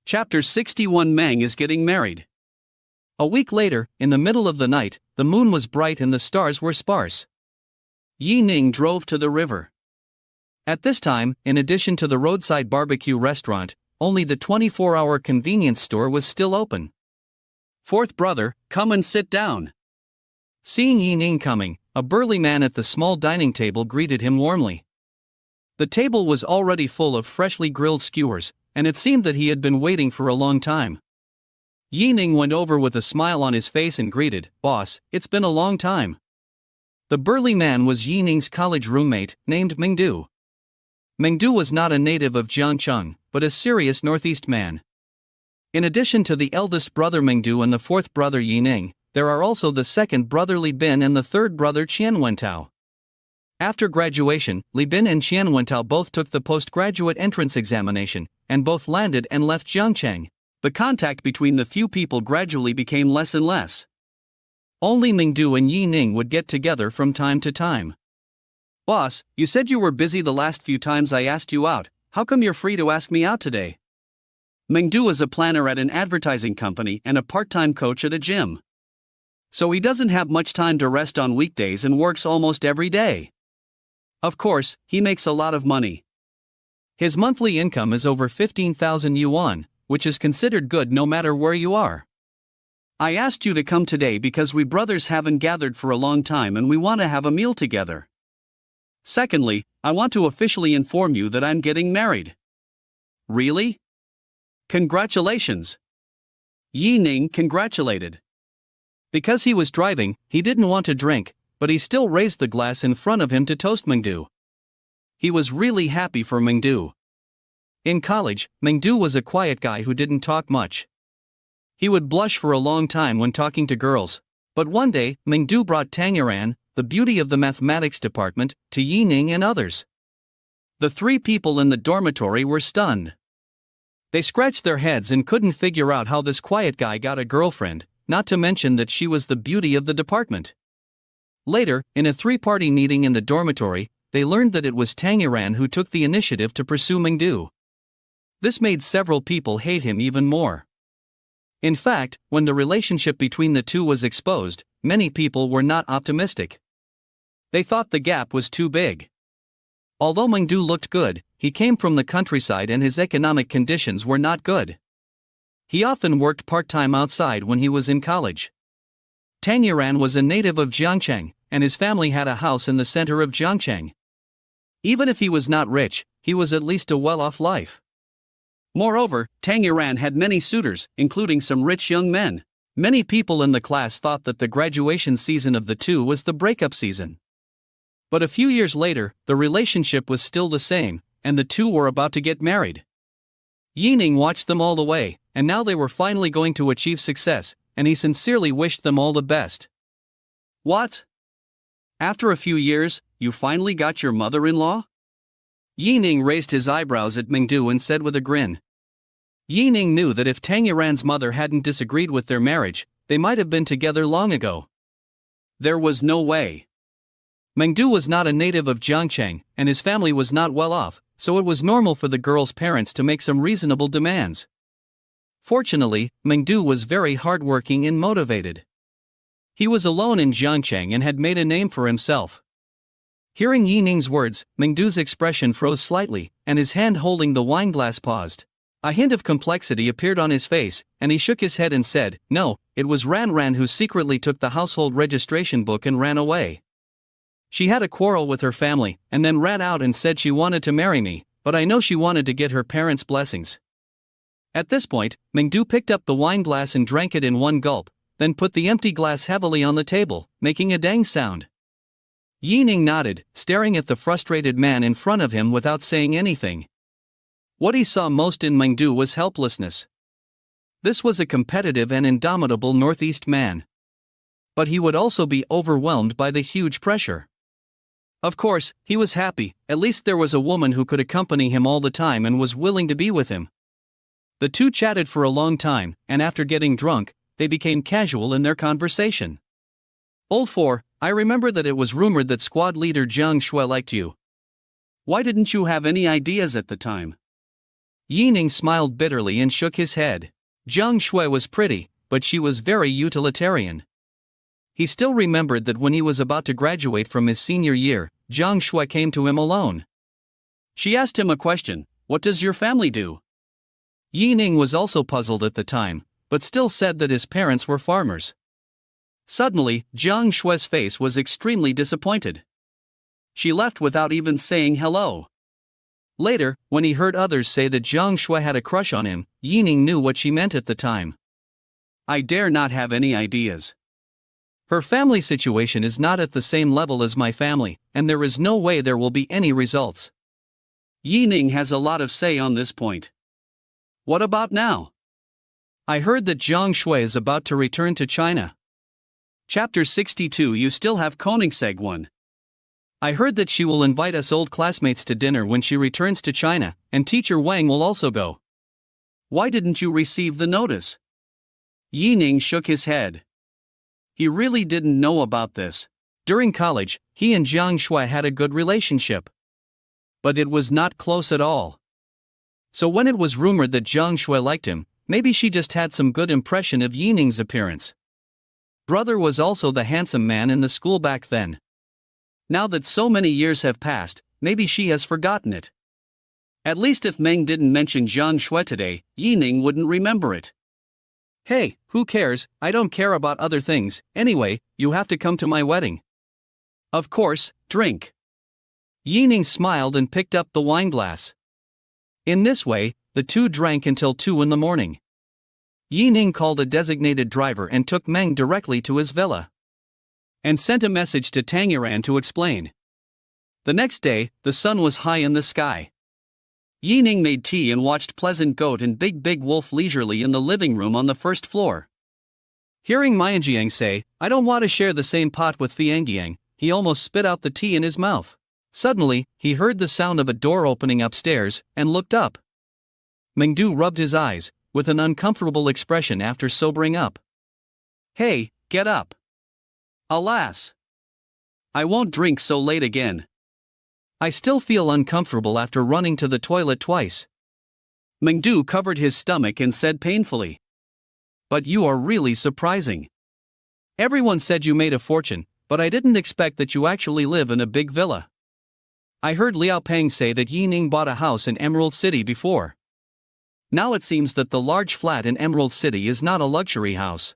Chapter 61 Mang is getting married. A week later, in the middle of the night, the moon was bright and the stars were sparse. Ning drove to the river. At this time, in addition to the roadside barbecue restaurant, only the 24-hour convenience store was still open. "Fourth brother, come and sit down." Seeing Ning coming, a burly man at the small dining table greeted him warmly. The table was already full of freshly grilled skewers, and it seemed that he had been waiting for a long time. Ning went over with a smile on his face and greeted, "Boss, it's been a long time." The burly man was Ning's college roommate, named Mengdu. Mengdu was not a native of Jiangcheng, but a serious Northeast man. In addition to the eldest brother Mengdu and the fourth brother Ning, there are also the second brother Li Bin and the third brother Qian Wentao. After graduation, Li Bin and Qian Wentao both took the postgraduate entrance examination, and both landed and left Jiangcheng. The contact between the few people gradually became less and less. Only Mengdu and Ning would get together from time to time. "Boss, you said you were busy the last few times I asked you out, how come you're free to ask me out today?" Mengdu is a planner at an advertising company and a part-time coach at a gym. So he doesn't have much time to rest on weekdays and works almost every day. Of course, he makes a lot of money. His monthly income is over 15,000 yuan, which is considered good no matter where you are. "I asked you to come today because we brothers haven't gathered for a long time and we want to have a meal together. Secondly, I want to officially inform you that I'm getting married." "Really? Congratulations." Ning congratulated. Because he was driving, he didn't want to drink, but he still raised the glass in front of him to toast Mengdu. He was really happy for Mengdu. In college, Mengdu was a quiet guy who didn't talk much. He would blush for a long time when talking to girls, but one day, Mengdu brought Tangyuan, the beauty of the mathematics department, to Ning and others. The three people in the dormitory were stunned. They scratched their heads and couldn't figure out how this quiet guy got a girlfriend, not to mention that she was the beauty of the department. Later, in a three-party meeting in the dormitory, they learned that it was Tangyuan who took the initiative to pursue Mengdu. This made several people hate him even more. In fact, when the relationship between the two was exposed, many people were not optimistic. They thought the gap was too big. Although Mengdu looked good, he came from the countryside and his economic conditions were not good. He often worked part-time outside when he was in college. Tangyuan was a native of Jiangcheng, and his family had a house in the center of Jiangcheng. Even if he was not rich, he was at least a well-off life. Moreover, Tangyuan had many suitors, including some rich young men. Many people in the class thought that the graduation season of the two was the breakup season. But a few years later, the relationship was still the same, and the two were about to get married. Ning watched them all the way, and now they were finally going to achieve success, and he sincerely wished them all the best. "What? After a few years, you finally got your mother-in-law?" Ning raised his eyebrows at Mengdu and said with a grin. Ning knew that if Tangyuan's mother hadn't disagreed with their marriage, they might have been together long ago. There was no way. Mengdu was not a native of Jiangcheng, and his family was not well off, so it was normal for the girl's parents to make some reasonable demands. Fortunately, Mengdu was very hardworking and motivated. He was alone in Jiangcheng and had made a name for himself. Hearing Ning's words, Mengdu's expression froze slightly, and his hand holding the wine glass paused. A hint of complexity appeared on his face, and he shook his head and said, "No, it was Ran who secretly took the household registration book and ran away. She had a quarrel with her family, and then ran out and said she wanted to marry me, but I know she wanted to get her parents' blessings." At this point, Mengdu picked up the wine glass and drank it in one gulp, then put the empty glass heavily on the table, making a dang sound. Ning nodded, staring at the frustrated man in front of him without saying anything. What he saw most in Mengdu was helplessness. This was a competitive and indomitable Northeast man. But he would also be overwhelmed by the huge pressure. Of course, he was happy, at least there was a woman who could accompany him all the time and was willing to be with him. The two chatted for a long time, and after getting drunk, they became casual in their conversation. "Old 4, I remember that it was rumored that squad leader Jiang Shui liked you. Why didn't you have any ideas at the time?" Yi Ning smiled bitterly and shook his head. Jiang Shui was pretty, but she was very utilitarian. He still remembered that when he was about to graduate from his senior year, Jiang Shui came to him alone. She asked him a question: "What does your family do?" Yi Ning was also puzzled at the time, but still said that his parents were farmers. Suddenly, Jiang Shui's face was extremely disappointed. She left without even saying hello. Later, when he heard others say that Jiang Shui had a crush on him, Yi Ning knew what she meant at the time. I dare not have any ideas. Her family situation is not at the same level as my family, and there is no way there will be any results. Yi Ning has a lot of say on this point. What about now? I heard that Jiang Shui is about to return to China. Chapter 62. You still have Koenigsegg 1. I heard that she will invite us old classmates to dinner when she returns to China, and teacher Wang will also go. Why didn't you receive the notice? Yi Ning shook his head. He really didn't know about this. During college, he and Jiang Shui had a good relationship. But it was not close at all. So when it was rumored that Jiang Shui liked him, maybe she just had some good impression of Yi Ning's appearance. Brother was also the handsome man in the school back then. Now that so many years have passed, maybe she has forgotten it. At least if Meng didn't mention Jiang Shui today, Yi Ning wouldn't remember it. Hey, who cares? I don't care about other things. Anyway, you have to come to my wedding. Of course, drink. Yi Ning smiled and picked up the wine glass. In this way, the two drank until 2 in the morning. Yi Ning called a designated driver and took Meng directly to his villa. And sent a message to Tangyuan to explain. The next day, the sun was high in the sky. Yi Ning made tea and watched Pleasant Goat and Big Wolf leisurely in the living room on the first floor. Hearing Mianjiang say, "I don't want to share the same pot with Fiangyang," he almost spit out the tea in his mouth. Suddenly, he heard the sound of a door opening upstairs, and looked up. Mengdu rubbed his eyes, with an uncomfortable expression after sobering up. Hey, get up. Alas! I won't drink so late again. I still feel uncomfortable after running to the toilet twice. Mengdu covered his stomach and said painfully. But you are really surprising. Everyone said you made a fortune, but I didn't expect that you actually live in a big villa. I heard Liao Peng say that Yi Ning bought a house in Emerald City before. Now it seems that the large flat in Emerald City is not a luxury house.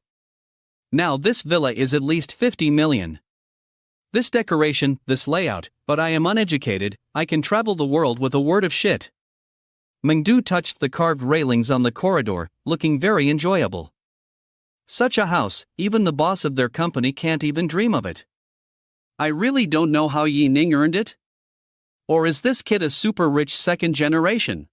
Now this villa is at least 50 million. This decoration, this layout, but I am uneducated, I can travel the world with a word of shit. Mengdu touched the carved railings on the corridor, looking very enjoyable. Such a house, even the boss of their company can't even dream of it. I really don't know how Yi Ning earned it. Or is this kid a super rich second generation?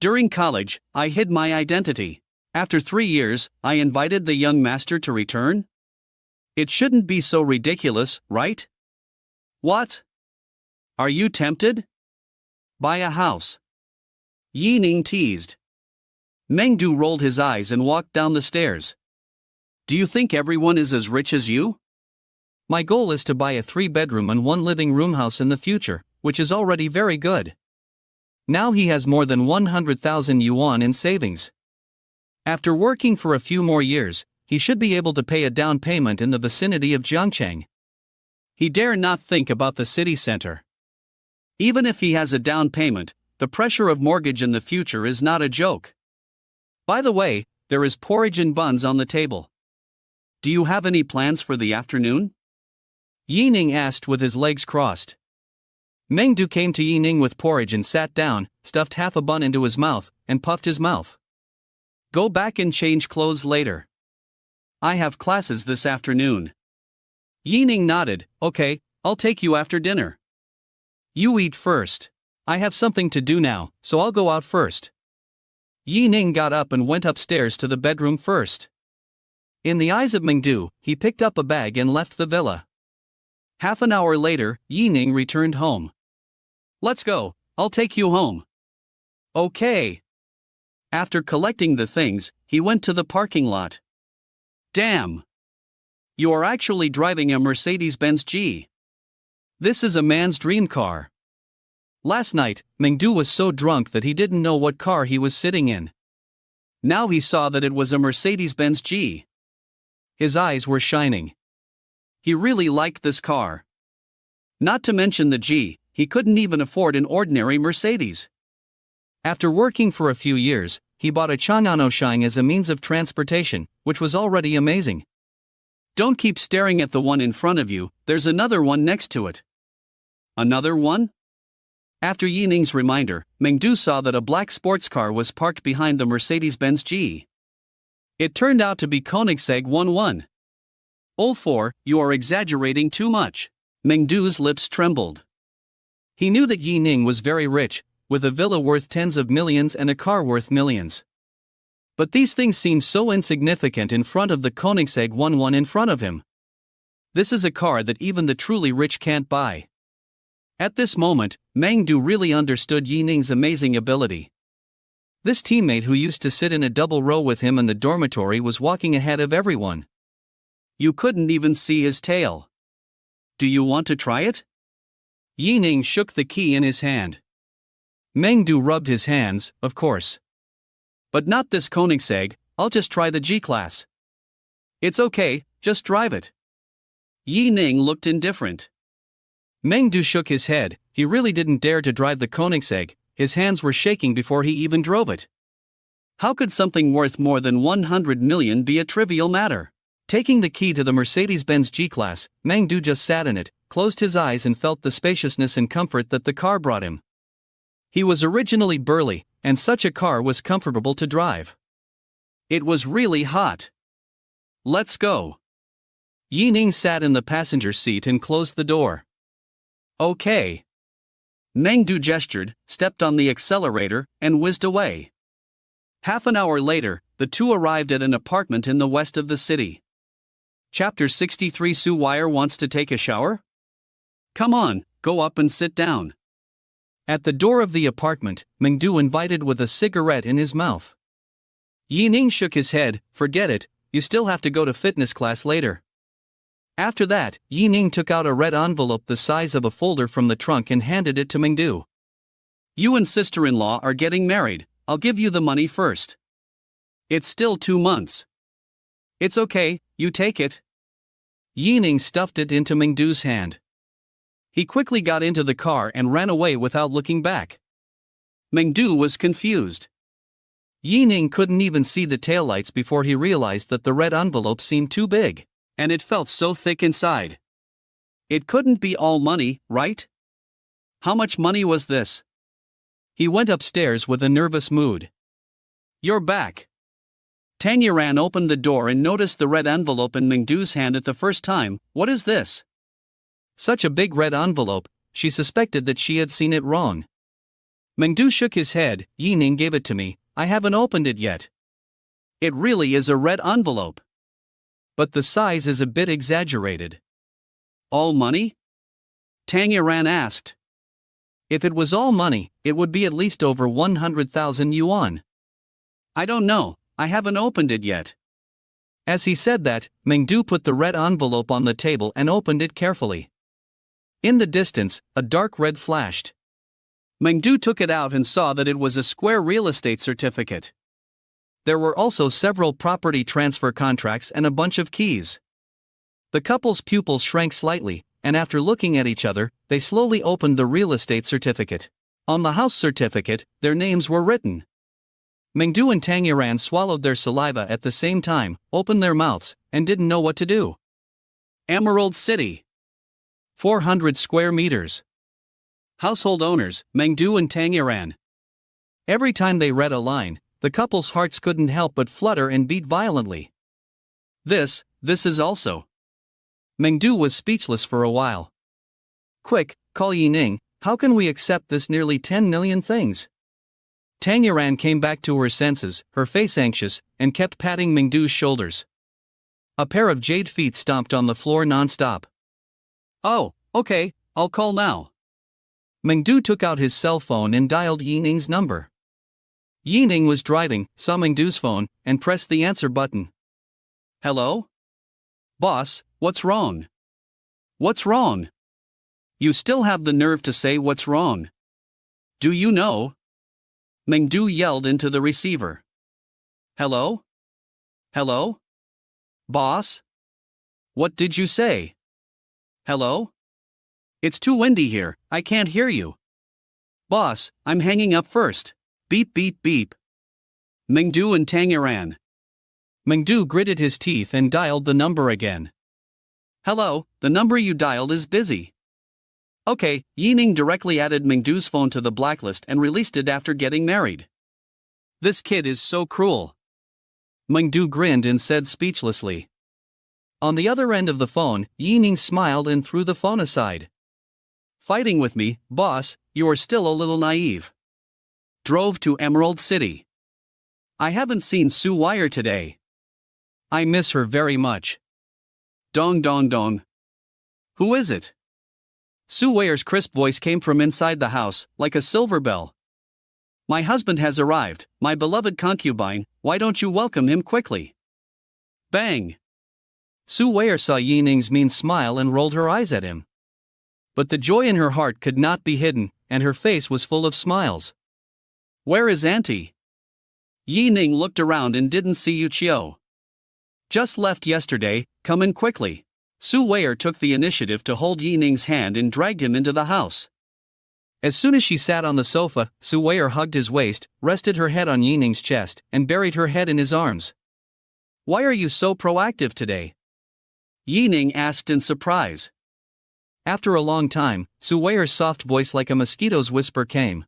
During college, I hid my identity. After 3 years, I invited the young master to return? It shouldn't be so ridiculous, right? What? Are you tempted? Buy a house. Yi Ning teased. Mengdu rolled his eyes and walked down the stairs. Do you think everyone is as rich as you? My goal is to buy a 3-bedroom and 1 living room house in the future, which is already very good. Now he has more than 100,000 yuan in savings. After working for a few more years, he should be able to pay a down payment in the vicinity of Jiangcheng. He dare not think about the city center. Even if he has a down payment, the pressure of mortgage in the future is not a joke. By the way, there is porridge and buns on the table. Do you have any plans for the afternoon? Yi Ning asked with his legs crossed. Mengdu came to Yi Ning with porridge and sat down, stuffed half a bun into his mouth, and puffed his mouth. Go back and change clothes later. I have classes this afternoon. Yi Ning nodded. Okay, I'll take you after dinner. You eat first. I have something to do now, so I'll go out first. Yi Ning got up and went upstairs to the bedroom first. In the eyes of Mengdu, he picked up a bag and left the villa. Half an hour later, Yi Ning returned home. Let's go, I'll take you home. Okay. After collecting the things, he went to the parking lot. Damn! You are actually driving a Mercedes-Benz G. This is a man's dream car. Last night, Mengdu was so drunk that he didn't know what car he was sitting in. Now he saw that it was a Mercedes-Benz G. His eyes were shining. He really liked this car. Not to mention the G, he couldn't even afford an ordinary Mercedes. After working for a few years, he bought a Changnanoshine as a means of transportation, which was already amazing. Don't keep staring at the one in front of you, there's another one next to it. Another one? After Yining's reminder, Mengdu saw that a black sports car was parked behind the Mercedes-Benz G. It turned out to be Koenigsegg 11. "Oh, 4, you are exaggerating too much." Mengdu's lips trembled. He knew that Yining was very rich, with a villa worth tens of millions and a car worth millions. But these things seemed so insignificant in front of the Koenigsegg 11 in front of him. This is a car that even the truly rich can't buy. At this moment, Mengdu really understood Yining's amazing ability. This teammate who used to sit in a double row with him in the dormitory was walking ahead of everyone. You couldn't even see his tail. Do you want to try it? Yining shook the key in his hand. Mengdu rubbed his hands, of course. But not this Koenigsegg, I'll just try the G-Class. It's okay, just drive it. Yining looked indifferent. Mengdu shook his head, he really didn't dare to drive the Koenigsegg, his hands were shaking before he even drove it. How could something worth more than 100 million be a trivial matter? Taking the key to the Mercedes-Benz G-Class, Mengdu just sat in it, closed his eyes and felt the spaciousness and comfort that the car brought him. He was originally burly, and such a car was comfortable to drive. It was really hot. Let's go. Yining sat in the passenger seat and closed the door. Okay. Mengdu gestured, stepped on the accelerator, and whizzed away. Half an hour later, the two arrived at an apartment in the west of the city. Chapter 63. Su Wire wants to take a shower? Come on, go up and sit down. At the door of the apartment, Mengdu invited with a cigarette in his mouth. Yining shook his head, forget it, you still have to go to fitness class later. After that, Yining took out a red envelope the size of a folder from the trunk and handed it to Mengdu. You and sister-in-law are getting married, I'll give you the money first. It's still 2 months. It's okay, you take it. Yining stuffed it into Mengdu's hand. He quickly got into the car and ran away without looking back. Mengdu was confused. Yining couldn't even see the taillights before he realized that the red envelope seemed too big, and it felt so thick inside. It couldn't be all money, right? How much money was this? He went upstairs with a nervous mood. You're back. Tanyaran opened the door and noticed the red envelope in Mengdu's hand at the first time. What is this? Such a big red envelope, she suspected that she had seen it wrong. Mengdu shook his head. Yining gave it to me, I haven't opened it yet. It really is a red envelope. But the size is a bit exaggerated. All money? Tanyaran asked. If it was all money, it would be at least over 100,000 yuan. I don't know, I haven't opened it yet. As he said that, Mengdu put the red envelope on the table and opened it carefully. In the distance, a dark red flashed. Mengdu took it out and saw that it was a square real estate certificate. There were also several property transfer contracts and a bunch of keys. The couple's pupils shrank slightly, and after looking at each other, they slowly opened the real estate certificate. On the house certificate, their names were written. Mengdu and Tanyaran swallowed their saliva at the same time, opened their mouths, and didn't know what to do. Emerald City. 400 square meters. Household owners, Mengdu and Tanyaran. Every time they read a line, the couple's hearts couldn't help but flutter and beat violently. This is also. Mengdu was speechless for a while. Quick, call Yining, how can we accept this nearly 10 million things? Tanyaran came back to her senses, her face anxious, and kept patting Mengdu's shoulders. A pair of jade feet stomped on the floor non-stop. Oh, okay, I'll call now. Mengdu took out his cell phone and dialed Yining's number. Yining was driving, saw Mengdu's phone, and pressed the answer button. Hello? Boss, what's wrong? What's wrong? You still have the nerve to say what's wrong? Do you know? Mengdu yelled into the receiver. Hello? Hello? Boss? What did you say? Hello? It's too windy here, I can't hear you. Boss, I'm hanging up first. Beep beep beep. Mengdu and Tang ran. Mengdu gritted his teeth and dialed the number again. Hello, the number you dialed is busy. Okay, Ning directly added Mengdu's phone to the blacklist and released it after getting married. This kid is so cruel. Mengdu grinned and said speechlessly. On the other end of the phone, Ning smiled and threw the phone aside. Fighting with me, boss, you are still a little naive. Drove to Emerald City. I haven't seen Sue Wire today. I miss her very much. Dong dong dong. Who is it? Sue Wire's crisp voice came from inside the house, like a silver bell. My husband has arrived, my beloved concubine, why don't you welcome him quickly? Bang! Sue Wire saw Ning's mean smile and rolled her eyes at him. But the joy in her heart could not be hidden, and her face was full of smiles. Where is Auntie? Ning looked around and didn't see Yu Qiu. Just left yesterday, come in quickly. Sue Wire took the initiative to hold Ning's hand and dragged him into the house. As soon as she sat on the sofa, Sue Wire hugged his waist, rested her head on Ning's chest, and buried her head in his arms. Why are you so proactive today? Ning asked in surprise. After a long time, Sue Wire's soft voice like a mosquito's whisper came.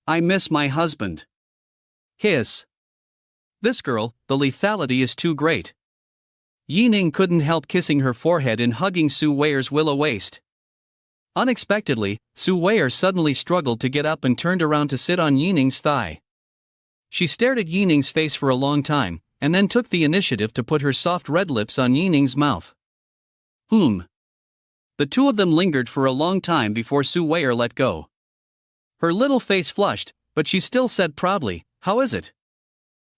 I miss my husband. Hiss. This girl, the lethality is too great. Ning couldn't help kissing her forehead and hugging Sue Wire's willow waist. Unexpectedly, Sue Wire suddenly struggled to get up and turned around to sit on Ning's thigh. She stared at Ning's face for a long time, and then took the initiative to put her soft red lips on Ning's mouth. The two of them lingered for a long time before Sue Wire let go. Her little face flushed, but she still said proudly, How is it?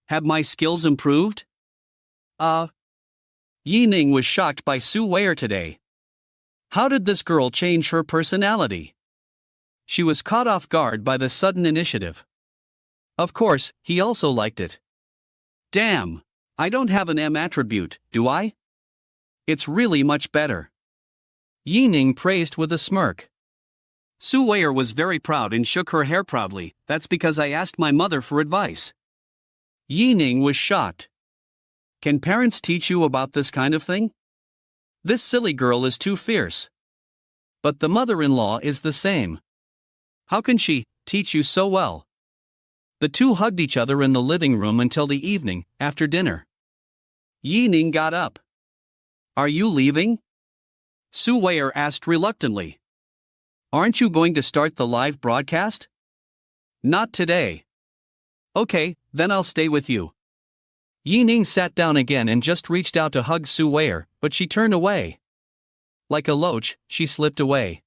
Have my skills improved? Ning was shocked by Sue Wire today. How did this girl change her personality? She was caught off guard by the sudden initiative. Of course, he also liked it. Damn, I don't have an M attribute, do I? It's really much better. Ning praised with a smirk. Sue Wire was very proud and shook her hair proudly, that's because I asked my mother for advice. Ning was shocked. Can parents teach you about this kind of thing? This silly girl is too fierce. But the mother-in-law is the same. How can she teach you so well? The two hugged each other in the living room until the evening, after dinner. Ning got up. Are you leaving? Sue Wire asked reluctantly. Aren't you going to start the live broadcast? Not today. Okay, then I'll stay with you. Ning sat down again and just reached out to hug Sue Wire, but she turned away. Like a loach, she slipped away.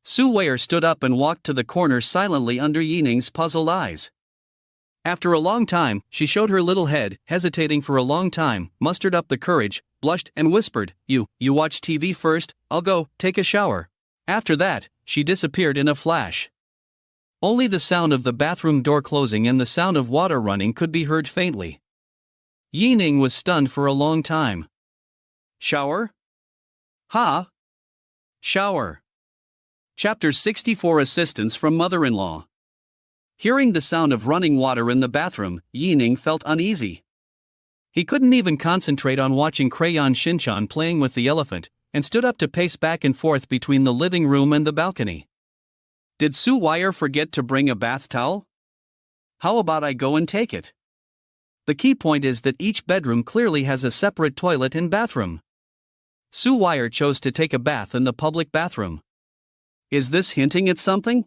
Sue Wire stood up and walked to the corner silently under Ning's puzzled eyes. After a long time, she showed her little head, hesitating for a long time, mustered up the courage, blushed and whispered, You watch TV first, I'll go take a shower. After that, she disappeared in a flash. Only the sound of the bathroom door closing and the sound of water running could be heard faintly. Ning was stunned for a long time. Shower? Ha? Shower. Chapter 64 Assistance from Mother-in-Law. Hearing the sound of running water in the bathroom, Ning felt uneasy. He couldn't even concentrate on watching Crayon Shinchan playing with the elephant, and stood up to pace back and forth between the living room and the balcony. Did Sue Wire forget to bring a bath towel? How about I go and take it? The key point is that each bedroom clearly has a separate toilet and bathroom. Sue Wire chose to take a bath in the public bathroom. Is this hinting at something?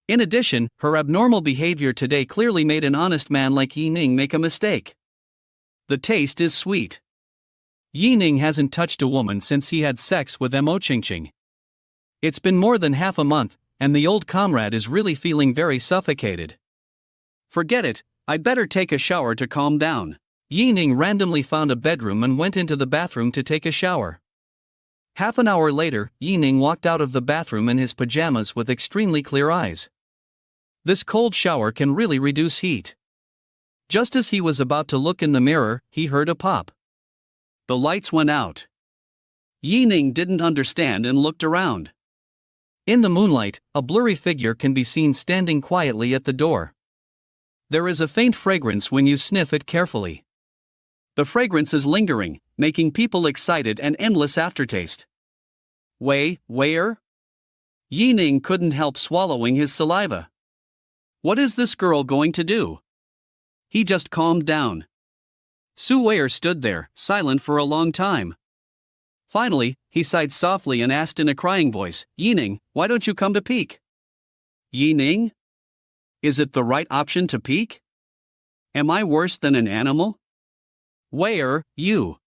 In addition, her abnormal behavior today clearly made an honest man like Ning make a mistake. The taste is sweet. Ning hasn't touched a woman since he had sex with Mo Qingqing. It's been more than half a month, and the old comrade is really feeling very suffocated. Forget it, I'd better take a shower to calm down. Ning randomly found a bedroom and went into the bathroom to take a shower. Half an hour later, Ning walked out of the bathroom in his pajamas with extremely clear eyes. This cold shower can really reduce heat. Just as he was about to look in the mirror, he heard a pop. The lights went out. Ning didn't understand and looked around. In the moonlight, a blurry figure can be seen standing quietly at the door. There is a faint fragrance when you sniff it carefully. The fragrance is lingering, making people excited and endless aftertaste. Where? Ning couldn't help swallowing his saliva. What is this girl going to do? He just calmed down. Su Wei stood there, silent for a long time. Finally, he sighed softly and asked in a crying voice, Ning, why don't you come to peek? Ning? Is it the right option to peek? Am I worse than an animal? Where, you?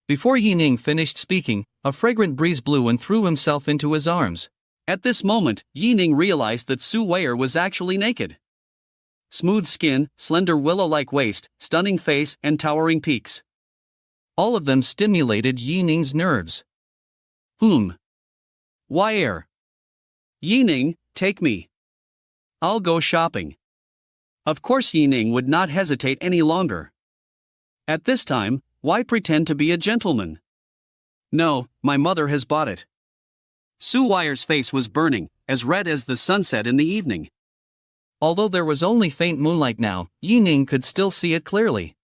Before Ning finished speaking, a fragrant breeze blew and threw himself into his arms. At this moment, Ning realized that Su Wei was actually naked. Smooth skin, slender willow-like waist, stunning face, and towering peaks. All of them stimulated Ning's nerves. Where? Ning, take me. I'll go shopping. Of course Ning would not hesitate any longer. At this time, why pretend to be a gentleman? No, my mother has bought it. Su Wei's face was burning, as red as the sunset in the evening. Although there was only faint moonlight now, Ning could still see it clearly.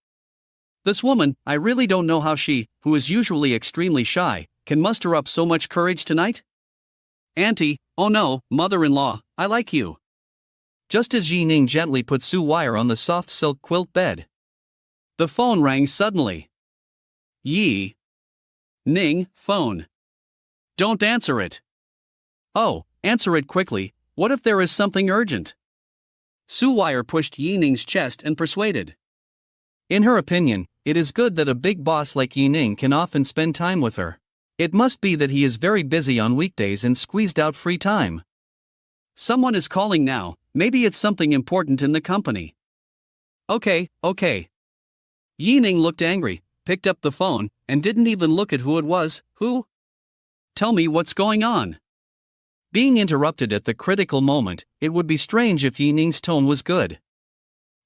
This woman, I really don't know how she, who is usually extremely shy, can muster up so much courage tonight. Auntie, oh no, mother-in-law, I like you. Just as Ning gently put Su Wei on the soft silk quilt bed, the phone rang suddenly. Ning, phone. Don't answer it. Oh, answer it quickly, what if there is something urgent? Su Wei pushed Ning's chest and persuaded. In her opinion, it is good that a big boss like Ning can often spend time with her. It must be that he is very busy on weekdays and squeezed out free time. Someone is calling now, maybe it's something important in the company. Okay. Ning looked angry, picked up the phone, and didn't even look at who it was. Who? Tell me what's going on. Being interrupted at the critical moment, it would be strange if Ning's tone was good.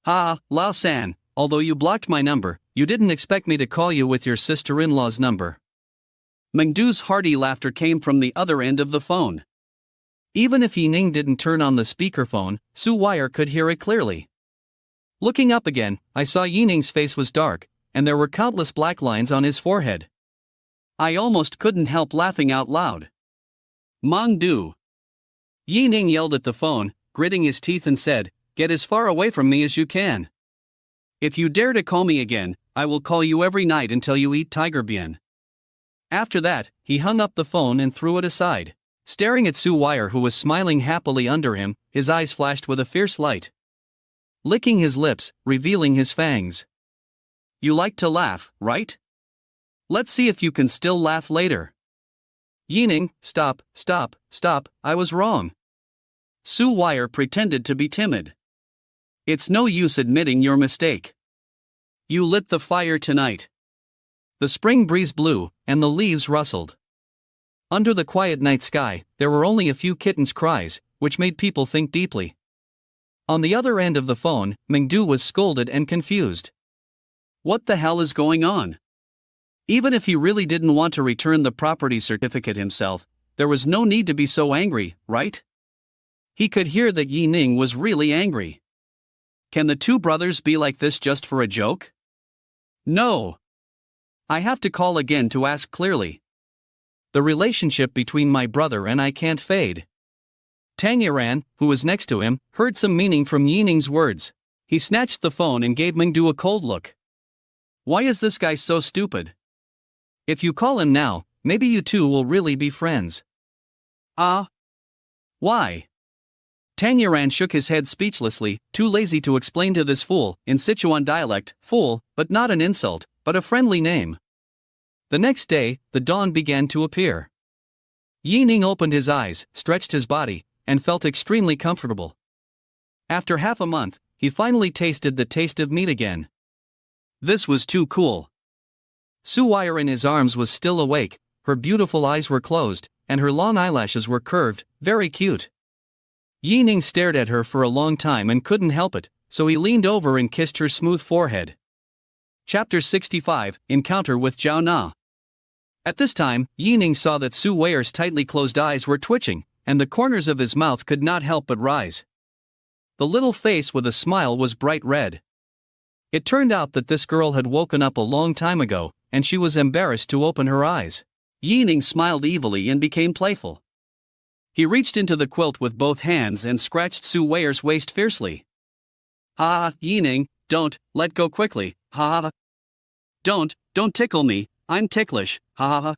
Lao-san, although you blocked my number, you didn't expect me to call you with your sister-in-law's number. Mengdu's hearty laughter came from the other end of the phone. Even if Ning didn't turn on the speakerphone, Su Wei could hear it clearly. Looking up again, I saw Ning's face was dark, and there were countless black lines on his forehead. I almost couldn't help laughing out loud. Mengdu. Ning yelled at the phone, gritting his teeth and said, get as far away from me as you can. If you dare to call me again, I will call you every night until you eat tiger bien. After that, he hung up the phone and threw it aside. Staring at Su Wei, who was smiling happily under him, his eyes flashed with a fierce light. Licking his lips, revealing his fangs. You like to laugh, right? Let's see if you can still laugh later. Ning, stop, I was wrong. Su Wei pretended to be timid. It's no use admitting your mistake. You lit the fire tonight. The spring breeze blew, and the leaves rustled. Under the quiet night sky, there were only a few kittens' cries, which made people think deeply. On the other end of the phone, Mengdu was scolded and confused. What the hell is going on? Even if he really didn't want to return the property certificate himself, there was no need to be so angry, right? He could hear that Ning was really angry. Can the two brothers be like this just for a joke? No. I have to call again to ask clearly. The relationship between my brother and I can't fade. Tangyuan, who was next to him, heard some meaning from Ning's words. He snatched the phone and gave Mengdu a cold look. Why is this guy so stupid? If you call him now, maybe you two will really be friends. Why? Tangyuan shook his head speechlessly, too lazy to explain to this fool, in Sichuan dialect, fool, but not an insult, but a friendly name. The next day, the dawn began to appear. Ning opened his eyes, stretched his body, and felt extremely comfortable. After half a month, he finally tasted the taste of meat again. This was too cool. Su Wei in his arms was still awake, her beautiful eyes were closed, and her long eyelashes were curved, very cute. Yi Ning stared at her for a long time and couldn't help it, so he leaned over and kissed her smooth forehead. Chapter 65, Encounter with Zhao Na. At this time, Yi Ning saw that Su Weier's tightly closed eyes were twitching, and the corners of his mouth could not help but rise. The little face with a smile was bright red. It turned out that this girl had woken up a long time ago, and she was embarrassed to open her eyes. Yi Ning smiled evilly and became playful. He reached into the quilt with both hands and scratched Su Weier's waist fiercely. Ha ha, Yi Ning, don't, let go quickly, ha ha. Don't tickle me, I'm ticklish, ha ha ha.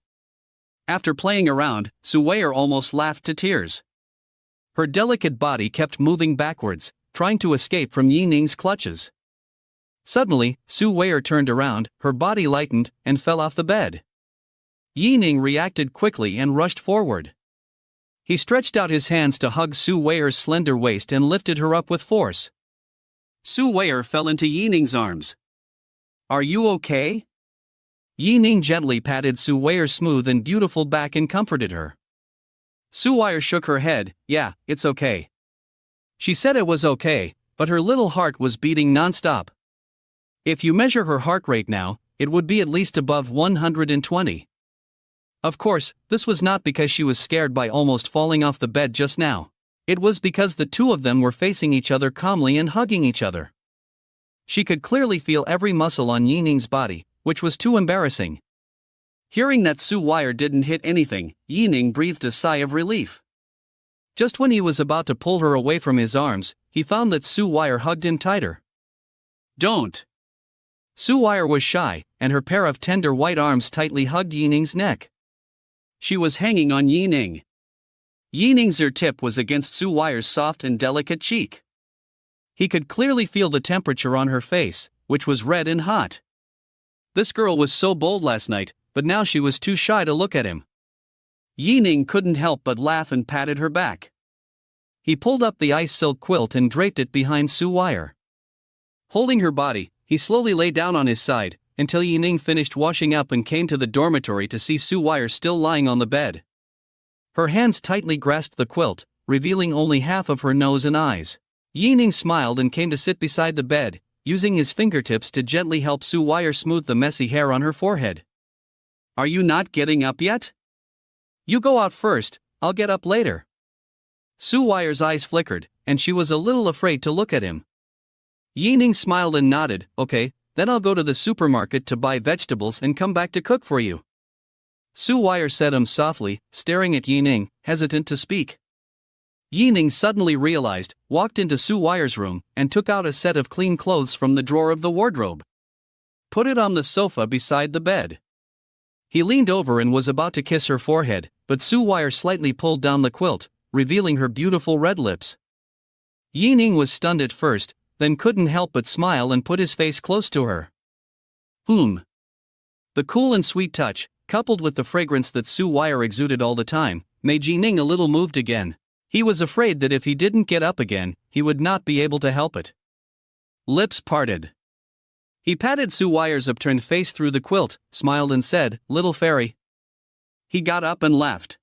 After playing around, Su Weier almost laughed to tears. Her delicate body kept moving backwards, trying to escape from Yi Ning's clutches. Suddenly, Su Weier turned around, her body lightened, and fell off the bed. Yi Ning reacted quickly and rushed forward. He stretched out his hands to hug Su Weier's slender waist and lifted her up with force. Su Weier fell into Yi Ning's arms. Are you okay? Yi Ning gently patted Su Weier's smooth and beautiful back and comforted her. Su Weier shook her head. Yeah, it's okay. She said it was okay, but her little heart was beating non-stop. If you measure her heart rate now, it would be at least above 120. Of course, this was not because she was scared by almost falling off the bed just now. It was because the two of them were facing each other calmly and hugging each other. She could clearly feel every muscle on Yi Ning's body, which was too embarrassing. Hearing that Su Weier didn't hit anything, Yi Ning breathed a sigh of relief. Just when he was about to pull her away from his arms, he found that Su Weier hugged him tighter. Don't! Su Weier was shy, and her pair of tender white arms tightly hugged Yi Ning's neck. She was hanging on Yi Ning. Yi Ning's ear tip was against Su Weier's soft and delicate cheek. He could clearly feel the temperature on her face, which was red and hot. This girl was so bold last night, but now she was too shy to look at him. Yi Ning couldn't help but laugh and patted her back. He pulled up the ice silk quilt and draped it behind Su Weier. Holding her body, he slowly lay down on his side, until Yi Ning finished washing up and came to the dormitory to see Su Weier still lying on the bed. Her hands tightly grasped the quilt, revealing only half of her nose and eyes. Yi Ning smiled and came to sit beside the bed, using his fingertips to gently help Su Weier smooth the messy hair on her forehead. Are you not getting up yet? You go out first, I'll get up later. Su Weier's eyes flickered, and she was a little afraid to look at him. Yi Ning smiled and nodded. Okay, then I'll go to the supermarket to buy vegetables and come back to cook for you. Su Weier said softly, staring at Yi Ning, hesitant to speak. Yi Ning suddenly realized, walked into Su Weier's room, and took out a set of clean clothes from the drawer of the wardrobe. Put it on the sofa beside the bed. He leaned over and was about to kiss her forehead, but Su Weier slightly pulled down the quilt, revealing her beautiful red lips. Yi Ning was stunned at first, then couldn't help but smile and put his face close to her. The cool and sweet touch, coupled with the fragrance that Su Weier exuded all the time, made Yi Ning a little moved again. He was afraid that if he didn't get up again, he would not be able to help it. Lips parted. He patted Su Weier's upturned face through the quilt, smiled and said, "Little fairy." He got up and left.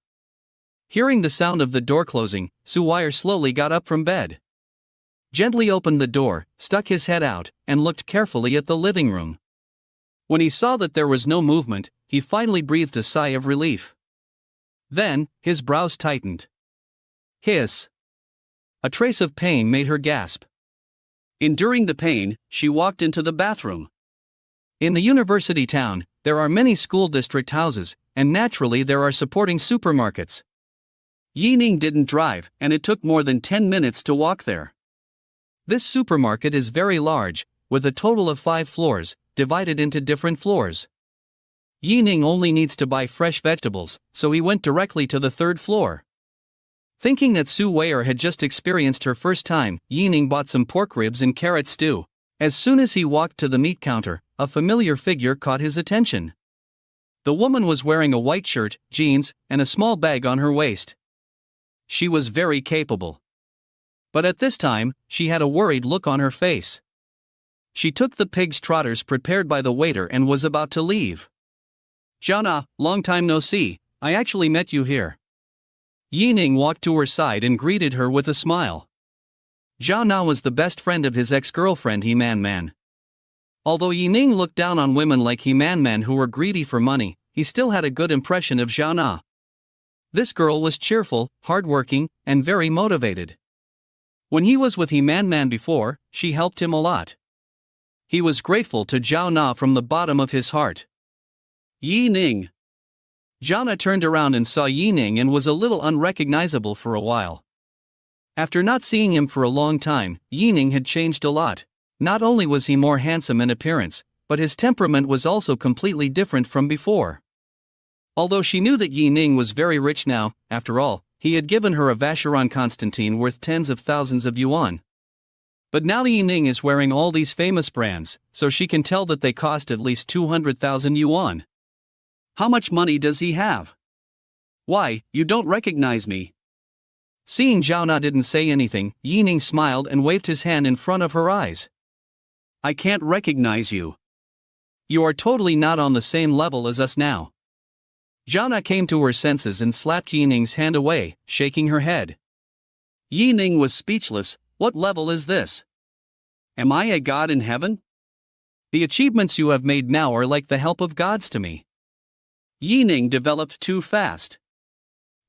Hearing the sound of the door closing, Su Weier slowly got up from bed. Gently opened the door, stuck his head out, and looked carefully at the living room. When he saw that there was no movement, he finally breathed a sigh of relief. Then, his brows tightened. Hiss. A trace of pain made her gasp. Enduring the pain, she walked into the bathroom. In the university town, there are many school district houses, and naturally there are supporting supermarkets. Yi Ning didn't drive, and it took more than 10 minutes to walk there. This supermarket is very large, with a total of 5 floors, divided into different floors. Yi Ning only needs to buy fresh vegetables, so he went directly to the 3rd floor. Thinking that Su Weier had just experienced her first time, Yi Ning bought some pork ribs and carrot stew. As soon as he walked to the meat counter, a familiar figure caught his attention. The woman was wearing a white shirt, jeans, and a small bag on her waist. She was very capable. But at this time, she had a worried look on her face. She took the pig's trotters prepared by the waiter and was about to leave. "Zhao Na, long time no see, I actually met you here." Yi Ning walked to her side and greeted her with a smile. Zhao Na was the best friend of his ex-girlfriend He Man Man. Although Yi Ning looked down on women like He Man Man who were greedy for money, he still had a good impression of Zhao Na. This girl was cheerful, hardworking, and very motivated. When he was with He Man Man before, she helped him a lot. He was grateful to Zhao Na from the bottom of his heart. Yi Ning. Zhao Na turned around and saw Yi Ning and was a little unrecognizable for a while. After not seeing him for a long time, Yi Ning had changed a lot. Not only was he more handsome in appearance, but his temperament was also completely different from before. Although she knew that Yi Ning was very rich now, after all, he had given her a Vacheron Constantin worth tens of thousands of yuan. But now Yi Ning is wearing all these famous brands, so she can tell that they cost at least 200,000 yuan. How much money does he have? Why, you don't recognize me? Seeing Zhao Na didn't say anything, Yi Ning smiled and waved his hand in front of her eyes. I can't recognize you. You are totally not on the same level as us now. Zhao Na came to her senses and slapped Yi Ning's hand away, shaking her head. Yi Ning was speechless. What level is this? Am I a god in heaven? The achievements you have made now are like the help of gods to me. Yi Ning developed too fast.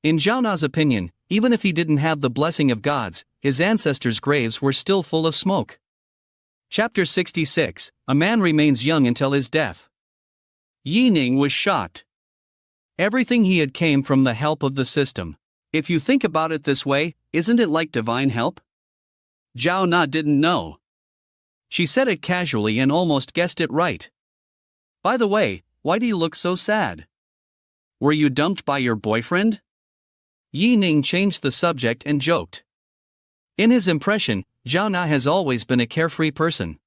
In Zhao Na's opinion, even if he didn't have the blessing of gods, his ancestors' graves were still full of smoke. Chapter 66, A Man Remains Young Until His Death. Yi Ning was shocked. Everything he had came from the help of the system. If you think about it this way, isn't it like divine help? Zhao Na didn't know. She said it casually and almost guessed it right. By the way, why do you look so sad? Were you dumped by your boyfriend? Yi Ning changed the subject and joked. In his impression, Zhao Na has always been a carefree person.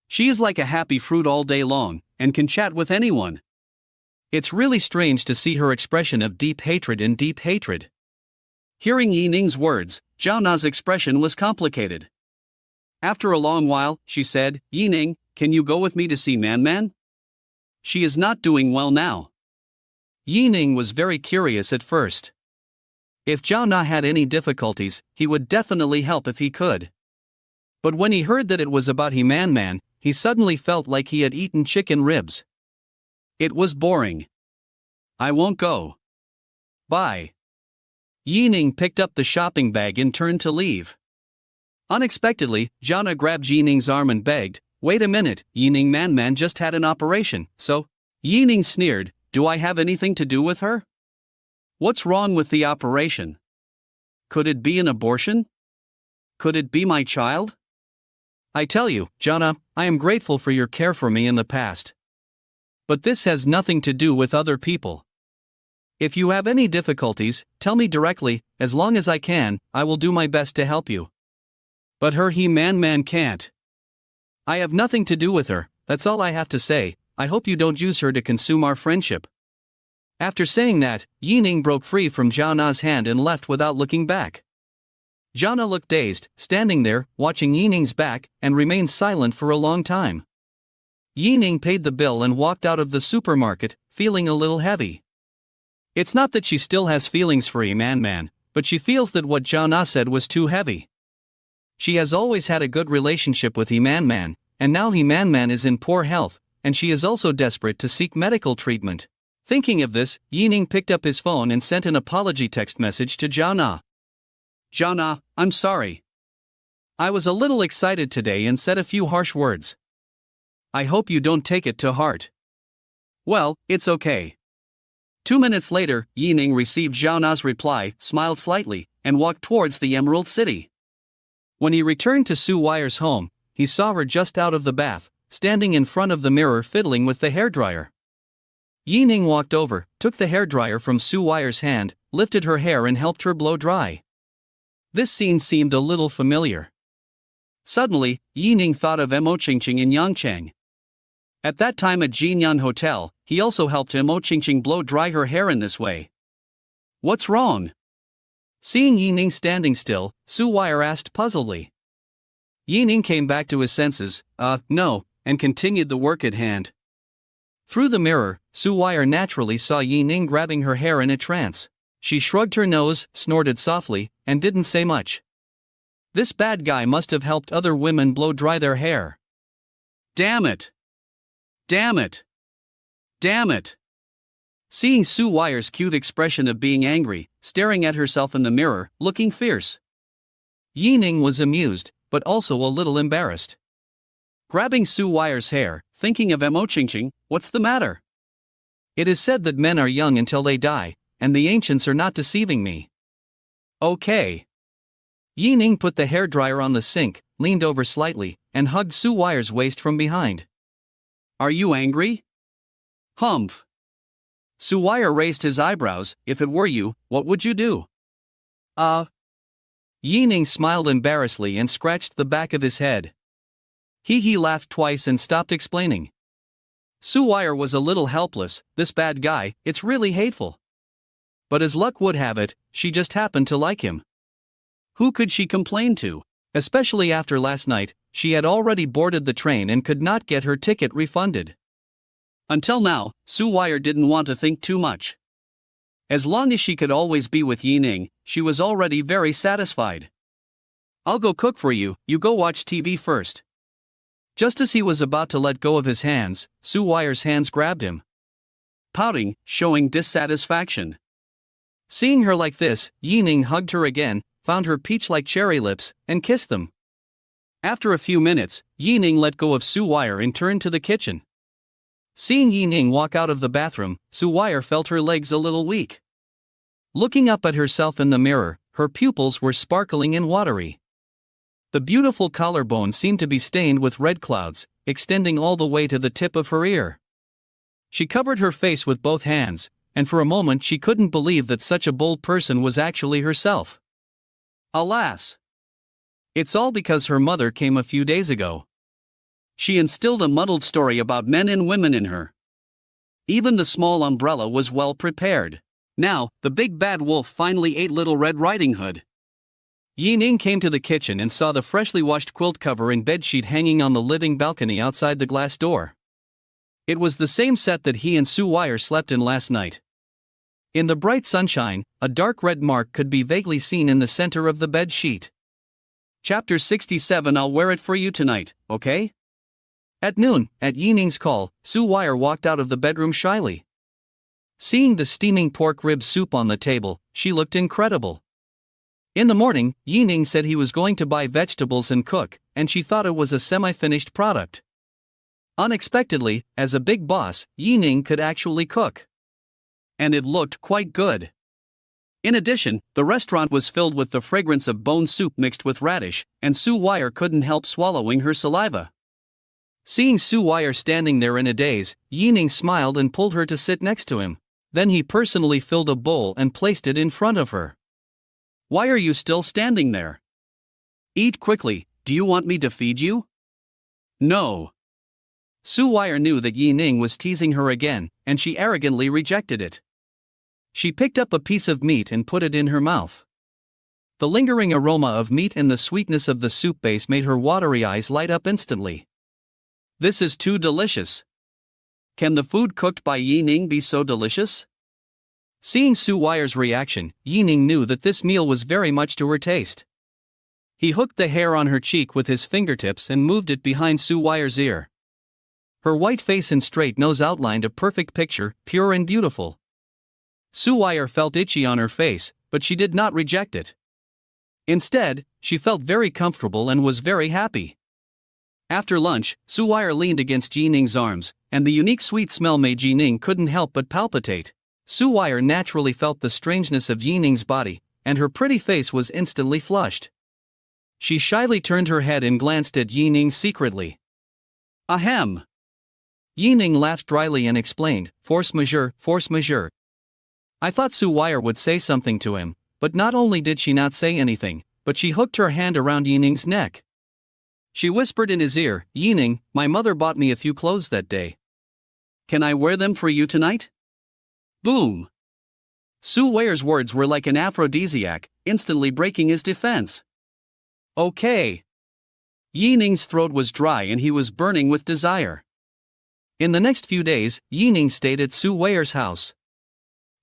She is like a happy fruit all day long, and can chat with anyone. It's really strange to see her expression of deep hatred in deep hatred. Hearing Yi Ning's words, Zhao Na's expression was complicated. After a long while, she said, Yi Ning, can you go with me to see Man Man? She is not doing well now. Yi Ning was very curious at first. If Zhao Na had any difficulties, he would definitely help if he could. But when he heard that it was about He Man Man, he suddenly felt like he had eaten chicken ribs. It was boring. I won't go. Bye. Yi Ning picked up the shopping bag and turned to leave. Unexpectedly, Zhao Na grabbed Yi Ning's arm and begged, Wait a minute, Yi Ning Man Man just had an operation, so? Yi Ning sneered, Do I have anything to do with her? What's wrong with the operation? Could it be an abortion? Could it be my child? I tell you, Zhao Na, I am grateful for your care for me in the past. But this has nothing to do with other people. If you have any difficulties, tell me directly. As long as I can, I will do my best to help you. But her He Man Man can't. I have nothing to do with her, that's all I have to say. I hope you don't use her to consume our friendship. After saying that, Yi Ning broke free from Zhao Na's hand and left without looking back. Zhao Na looked dazed, standing there, watching Yi Ning's back, and remained silent for a long time. Yi Ning paid the bill and walked out of the supermarket, feeling a little heavy. It's not that she still has feelings for He Man Man, but she feels that what Zhao Na said was too heavy. She has always had a good relationship with He Man Man, and now He Man Man is in poor health, and she is also desperate to seek medical treatment. Thinking of this, Yi Ning picked up his phone and sent an apology text message to Zhao Na. Zhao Na, I'm sorry. I was a little excited today and said a few harsh words. I hope you don't take it to heart. Well, it's okay. 2 minutes later, Yi Ning received Zhao Na's reply, smiled slightly, and walked towards the Emerald City. When he returned to Su Wire's home, he saw her just out of the bath, standing in front of the mirror fiddling with the hairdryer. Yi Ning walked over, took the hairdryer from Su Wire's hand, lifted her hair and helped her blow dry. This scene seemed a little familiar. Suddenly, Yi Ning thought of Mo Qingqing in Yangchang. At that time at Jinyan Hotel, he also helped Mo Qingqing blow dry her hair in this way. What's wrong? Seeing Yi Ning standing still, Su Wire asked puzzledly. Yi Ning came back to his senses, no, and continued the work at hand. Through the mirror, Su Wire naturally saw Yi Ning grabbing her hair in a trance. She shrugged her nose, snorted softly, and didn't say much. This bad guy must have helped other women blow dry their hair. Damn it! Damn it! Damn it! Seeing Sue Wire's cute expression of being angry, staring at herself in the mirror, looking fierce, Ning was amused, but also a little embarrassed. Grabbing Sue Wire's hair, thinking of Ching, what's the matter? It is said that men are young until they die, and the ancients are not deceiving me. Okay. Ning put the hairdryer on the sink, leaned over slightly, and hugged Sue Wire's waist from behind. Are you angry? Humph. Sue Wire raised his eyebrows. If it were you, what would you do? Ning smiled embarrassedly and scratched the back of his head. He laughed twice and stopped explaining. Sue Wire was a little helpless. This bad guy, it's really hateful. But as luck would have it, she just happened to like him. Who could she complain to? Especially after last night, she had already boarded the train and could not get her ticket refunded. Until now, Sue Wire didn't want to think too much. As long as she could always be with Ning, she was already very satisfied. I'll go cook for you, you go watch TV first. Just as he was about to let go of his hands, Sue Wire's hands grabbed him. Pouting, showing dissatisfaction. Seeing her like this, Ning hugged her again, found her peach-like cherry lips, and kissed them. After a few minutes, Ning let go of Sue Wire and turned to the kitchen. Seeing Ning walk out of the bathroom, Sue Wire felt her legs a little weak. Looking up at herself in the mirror, her pupils were sparkling and watery. The beautiful collarbone seemed to be stained with red clouds, extending all the way to the tip of her ear. She covered her face with both hands, and for a moment she couldn't believe that such a bold person was actually herself. Alas! It's all because her mother came a few days ago. She instilled a muddled story about men and women in her. Even the small umbrella was well prepared. Now, the big bad wolf finally ate Little Red Riding Hood. Ning came to the kitchen and saw the freshly washed quilt cover and bedsheet hanging on the living balcony outside the glass door. It was the same set that he and Sue Wire slept in last night. In the bright sunshine, a dark red mark could be vaguely seen in the center of the bed sheet. Chapter 67. I'll wear it for you tonight, okay? At noon, at Ning's call, Sue Wire walked out of the bedroom shyly. Seeing the steaming pork rib soup on the table, she looked incredible. In the morning, Ning said he was going to buy vegetables and cook, and she thought it was a semi-finished product. Unexpectedly, as a big boss, Ning could actually cook. And it looked quite good. In addition, the restaurant was filled with the fragrance of bone soup mixed with radish, and Sue Wire couldn't help swallowing her saliva. Seeing Sue Wire standing there in a daze, Ning smiled and pulled her to sit next to him. Then he personally filled a bowl and placed it in front of her. Why are you still standing there? Eat quickly, do you want me to feed you? No. Sue Wire knew that Ning was teasing her again, and she arrogantly rejected it. She picked up a piece of meat and put it in her mouth. The lingering aroma of meat and the sweetness of the soup base made her watery eyes light up instantly. This is too delicious. Can the food cooked by Ning be so delicious? Seeing Sue Wire's reaction, Ning knew that this meal was very much to her taste. He hooked the hair on her cheek with his fingertips and moved it behind Sue Wire's ear. Her white face and straight nose outlined a perfect picture, pure and beautiful. Sue Wire felt itchy on her face, but she did not reject it. Instead, she felt very comfortable and was very happy. After lunch, Sue Wire leaned against Ning's arms, and the unique sweet smell made Ning couldn't help but palpitate. Sue Wire naturally felt the strangeness of Ning's body, and her pretty face was instantly flushed. She shyly turned her head and glanced at Ning secretly. Ahem. Ning laughed dryly and explained, force majeure, force majeure. I thought Sue Wire would say something to him, but not only did she not say anything, but she hooked her hand around Ning's neck. She whispered in his ear, Ning, my mother bought me a few clothes that day. Can I wear them for you tonight? Boom! Sue Wire's words were like an aphrodisiac, instantly breaking his defense. Okay. Ning's throat was dry and he was burning with desire. In the next few days, Ning stayed at Sue Wire's house.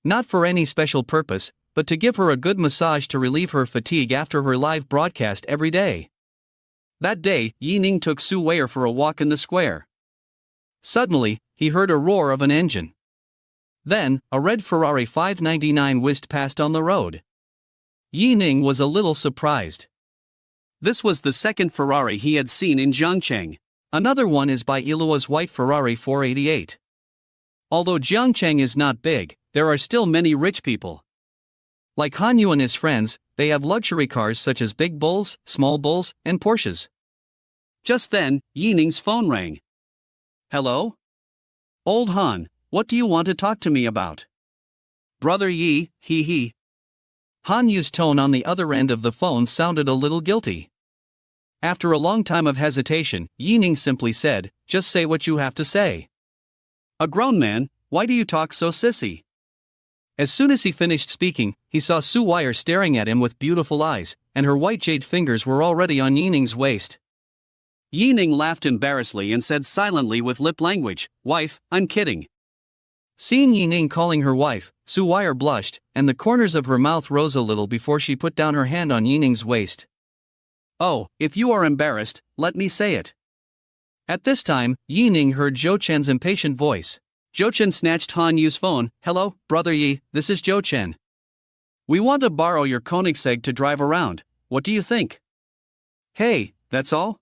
Not for any special purpose, but to give her a good massage to relieve her fatigue after her live broadcast every day. That day, Ning took Su Wei for a walk in the square. Suddenly, he heard a roar of an engine. Then, a red Ferrari 599 whizzed past on the road. Ning was a little surprised. This was the second Ferrari he had seen in Zhangcheng. Another one is by Ilua's white Ferrari 488. Although Zhangcheng is not big, there are still many rich people. Like Han Yu and his friends, they have luxury cars such as big Bulls, small Bulls, and Porsches. Just then, Ning's phone rang. Hello? Old Han, what do you want to talk to me about? Brother Yi, he. Han Yu's tone on the other end of the phone sounded a little guilty. After a long time of hesitation, Ning simply said, "Just say what you have to say." A grown man, why do you talk so sissy? As soon as he finished speaking, he saw Su Wei staring at him with beautiful eyes, and her white jade fingers were already on Ning's waist. Ning laughed embarrassedly and said silently with lip language, "Wife, I'm kidding." Seeing Ning calling her wife, Su Wei blushed, and the corners of her mouth rose a little before she put down her hand on Ning's waist. "Oh, if you are embarrassed, let me say it." At this time, Ning heard Zhou Chen's impatient voice. Zhou Chen snatched Han Yu's phone. "Hello, Brother Yi, this is Zhou Chen. We want to borrow your Koenigsegg to drive around, what do you think?" "Hey, that's all?"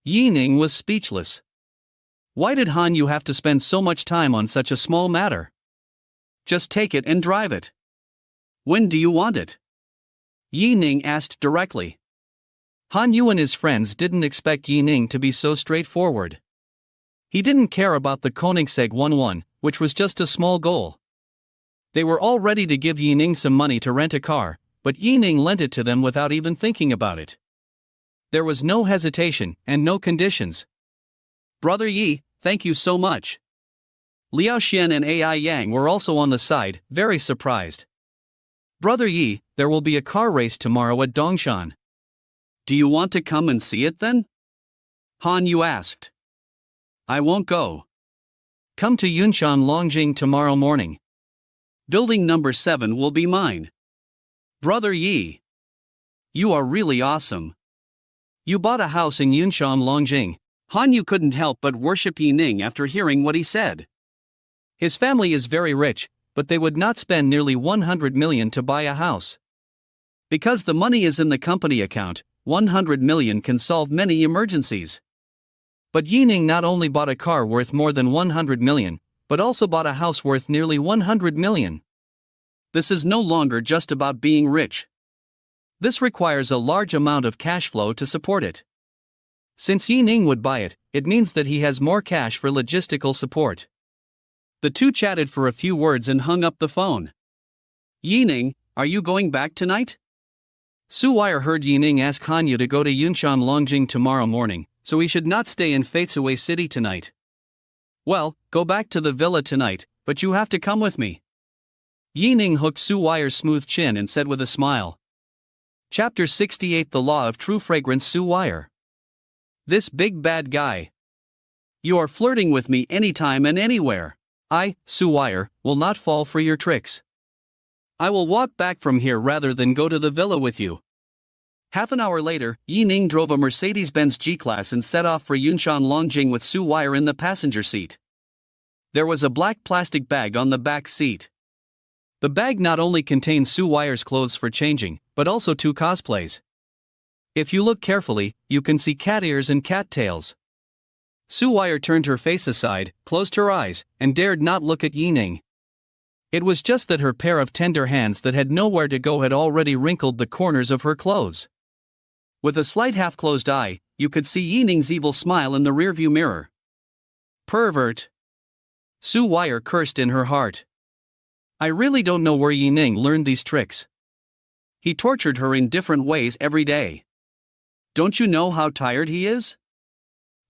Ning was speechless. Why did Han Yu have to spend so much time on such a small matter? Just take it and drive it. When do you want it? Ning asked directly. Han Yu and his friends didn't expect Ning to be so straightforward. He didn't care about the Koenigsegg 11, which was just a small goal. They were all ready to give Ning some money to rent a car, but Ning lent it to them without even thinking about it. There was no hesitation, and no conditions. "Brother Yi, thank you so much." Liao Xian and Ai Yang were also on the side, very surprised. "Brother Yi, there will be a car race tomorrow at Dongshan. Do you want to come and see it then?" Han Yu asked. "I won't go. Come to Yunshan Longjing tomorrow morning. Building number 7 will be mine." "Brother Yi, you are really awesome. You bought a house in Yunshan Longjing." Han Yu couldn't help but worship Ning after hearing what he said. His family is very rich, but they would not spend nearly 100 million to buy a house. Because the money is in the company account, 100 million can solve many emergencies. But Ning not only bought a car worth more than 100 million, but also bought a house worth nearly 100 million. This is no longer just about being rich. This requires a large amount of cash flow to support it. Since Ning would buy it, it means that he has more cash for logistical support. The two chatted for a few words and hung up the phone. "Ning, are you going back tonight?" Su Wei heard Ning ask Han Yu to go to Yunshan Longjing tomorrow morning, so he should not stay in Feitsui City tonight. "Well, go back to the villa tonight, but you have to come with me." Ning hooked Su Wei's smooth chin and said with a smile. Chapter 68 The Law of True Fragrance. Su Wei. "This big bad guy. You are flirting with me anytime and anywhere. I, Su Wei, will not fall for your tricks. I will walk back from here rather than go to the villa with you." Half an hour later, Ning drove a Mercedes-Benz G-Class and set off for Yunshan Longjing with Su Wei in the passenger seat. There was a black plastic bag on the back seat. The bag not only contained Su Wei's clothes for changing, but also 2 cosplays. If you look carefully, you can see cat ears and cat tails. Su Wei turned her face aside, closed her eyes, and dared not look at Ning. It was just that her pair of tender hands that had nowhere to go had already wrinkled the corners of her clothes. With a slight half-closed eye, you could see Ning's evil smile in the rearview mirror. "Pervert!" Su Wei cursed in her heart. "I really don't know where Ning learned these tricks. He tortured her in different ways every day. Don't you know how tired he is?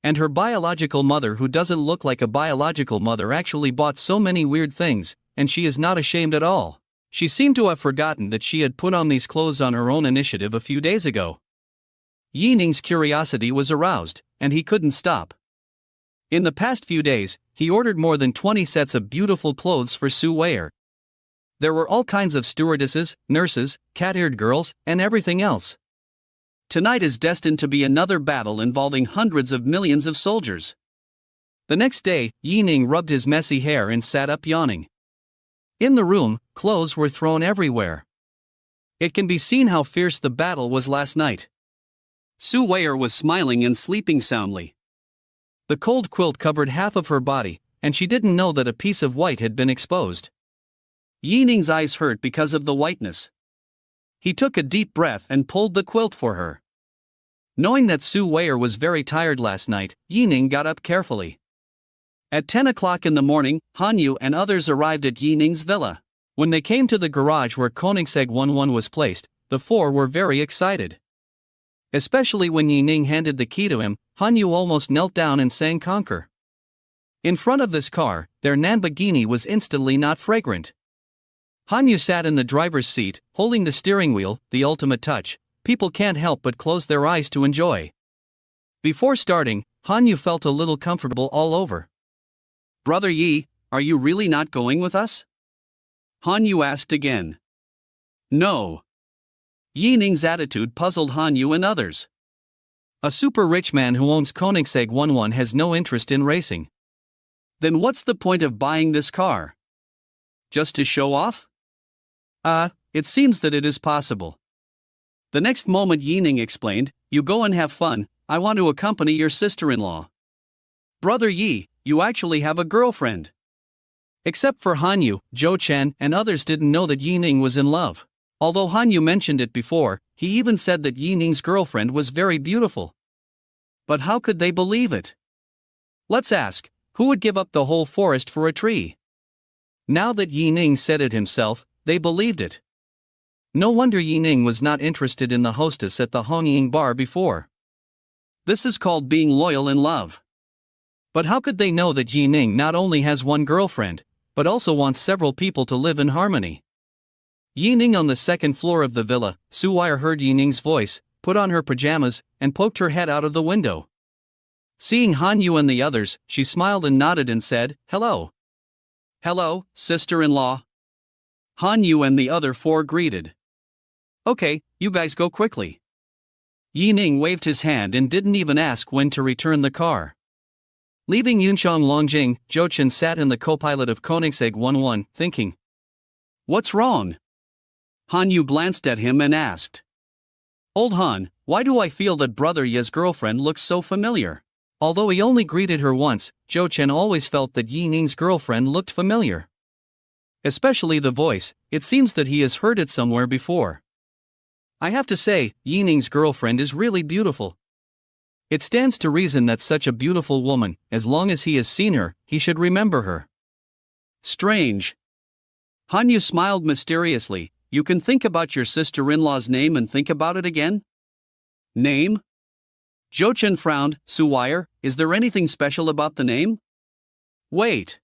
And her biological mother, who doesn't look like a biological mother, actually bought so many weird things, and she is not ashamed at all. She seemed to have forgotten that she had put on these clothes on her own initiative a few days ago." Ning's curiosity was aroused, and he couldn't stop. In the past few days, he ordered more than 20 sets of beautiful clothes for Su Wei. There were all kinds of stewardesses, nurses, cat-eared girls, and everything else. Tonight is destined to be another battle involving hundreds of millions of soldiers. The next day, Ning rubbed his messy hair and sat up yawning. In the room, clothes were thrown everywhere. It can be seen how fierce the battle was last night. Su Weier was smiling and sleeping soundly. The cold quilt covered half of her body, and she didn't know that a piece of white had been exposed. Ning's eyes hurt because of the whiteness. He took a deep breath and pulled the quilt for her. Knowing that Su Weier was very tired last night, Ning got up carefully. At 10 o'clock in the morning, Hanyu and others arrived at Ning's villa. When they came to the garage where Koenigsegg 11 was placed, the four were very excited. Especially when Ning handed the key to him, Hanyu almost knelt down and sang Conquer. In front of this car, their Lamborghini was instantly not fragrant. Hanyu sat in the driver's seat, holding the steering wheel, the ultimate touch. People can't help but close their eyes to enjoy. Before starting, Hanyu felt a little comfortable all over. "Brother Yi, are you really not going with us?" Hanyu asked again. "No." Ning's attitude puzzled Hanyu and others. A super rich man who owns Koenigsegg 11 has no interest in racing. Then what's the point of buying this car? Just to show off? It seems that it is possible. The next moment Ning explained, "You go and have fun, I want to accompany your sister-in-law." "Brother Yi, you actually have a girlfriend." Except for Hanyu, Zhou Chen and others didn't know that Ning was in love. Although Hanyu mentioned it before, he even said that Ning's girlfriend was very beautiful. But how could they believe it? Let's ask, who would give up the whole forest for a tree? Now that Ning said it himself, they believed it. No wonder Ning was not interested in the hostess at the Hongying bar before. This is called being loyal in love. But how could they know that Ning not only has one girlfriend, but also wants several people to live in harmony? Ning on the second floor of the villa, Su Weier heard Ning's voice, put on her pajamas, and poked her head out of the window. Seeing Hanyu and the others, she smiled and nodded and said, "Hello." "Hello, sister-in-law." Hanyu and the other four greeted. "Okay, you guys go quickly." Ning waved his hand and didn't even ask when to return the car. Leaving Yunxiang Longjing, Zhou Chen sat in the co-pilot of Koenigsegg 11, thinking. "What's wrong?" Hanyu glanced at him and asked. "Old Han, why do I feel that Brother Ye's girlfriend looks so familiar?" Although he only greeted her once, Zhou Chen always felt that Ning's girlfriend looked familiar. Especially the voice, it seems that he has heard it somewhere before. I have to say, Ning's girlfriend is really beautiful. It stands to reason that such a beautiful woman, as long as he has seen her, he should remember her. Strange. Hanyu smiled mysteriously. "You can think about your sister-in-law's name and think about it again?" "Name?" Zhou Chen frowned. "Su Weier, is there anything special about the name?" "Wait."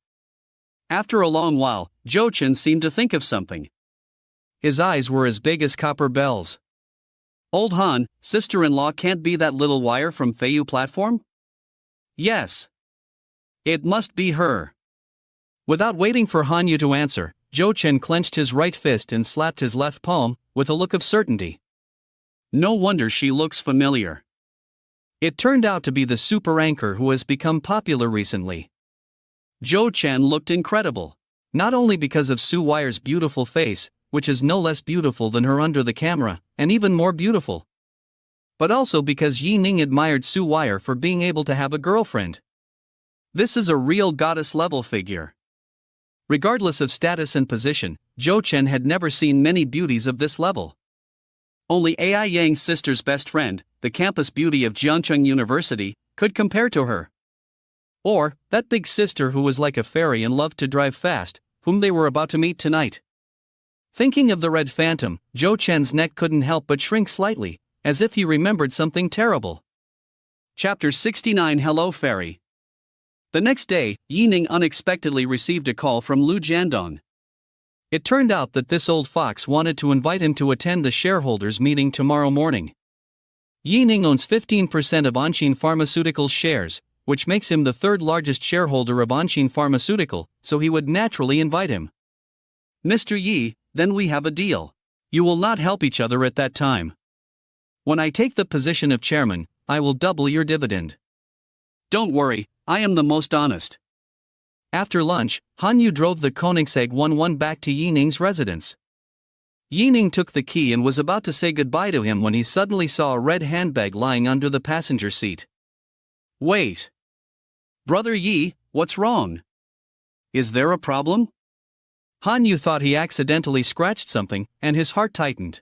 After a long while, Zhou Chen seemed to think of something. His eyes were as big as copper bells. "Old Han, sister-in-law can't be that little wire from Feiyu platform?" "Yes. It must be her." Without waiting for Hanyu to answer, Zhou Chen clenched his right fist and slapped his left palm, with a look of certainty. No wonder she looks familiar. It turned out to be the super anchor who has become popular recently. Zhou Chen looked incredible. Not only because of Su Weier's beautiful face, which is no less beautiful than her under the camera, and even more beautiful. But also because Ning admired Su Weier for being able to have a girlfriend. This is a real goddess-level figure. Regardless of status and position, Zhou Chen had never seen many beauties of this level. Only Ai Yang's sister's best friend, the campus beauty of Jiangcheng University, could compare to her. Or, that big sister who was like a fairy and loved to drive fast, whom they were about to meet tonight. Thinking of the Red Phantom, Zhou Chen's neck couldn't help but shrink slightly, as if he remembered something terrible. Chapter 69 Hello Fairy. The next day, Ning unexpectedly received a call from Lu Jiandong. It turned out that this old fox wanted to invite him to attend the shareholders' meeting tomorrow morning. Ning owns 15% of Anqin Pharmaceutical's shares, which makes him the third largest shareholder of Anqin Pharmaceutical, so he would naturally invite him. Mr. Yi, then we have a deal. You will not help each other at that time. When I take the position of chairman, I will double your dividend. Don't worry, I am the most honest. After lunch, Han Yu drove the Koenigsegg 11 back to Yi Ning's residence. Yi Ning took the key and was about to say goodbye to him when he suddenly saw a red handbag lying under the passenger seat. Wait. Brother Yi, what's wrong? Is there a problem? Han Yu thought he accidentally scratched something, and his heart tightened.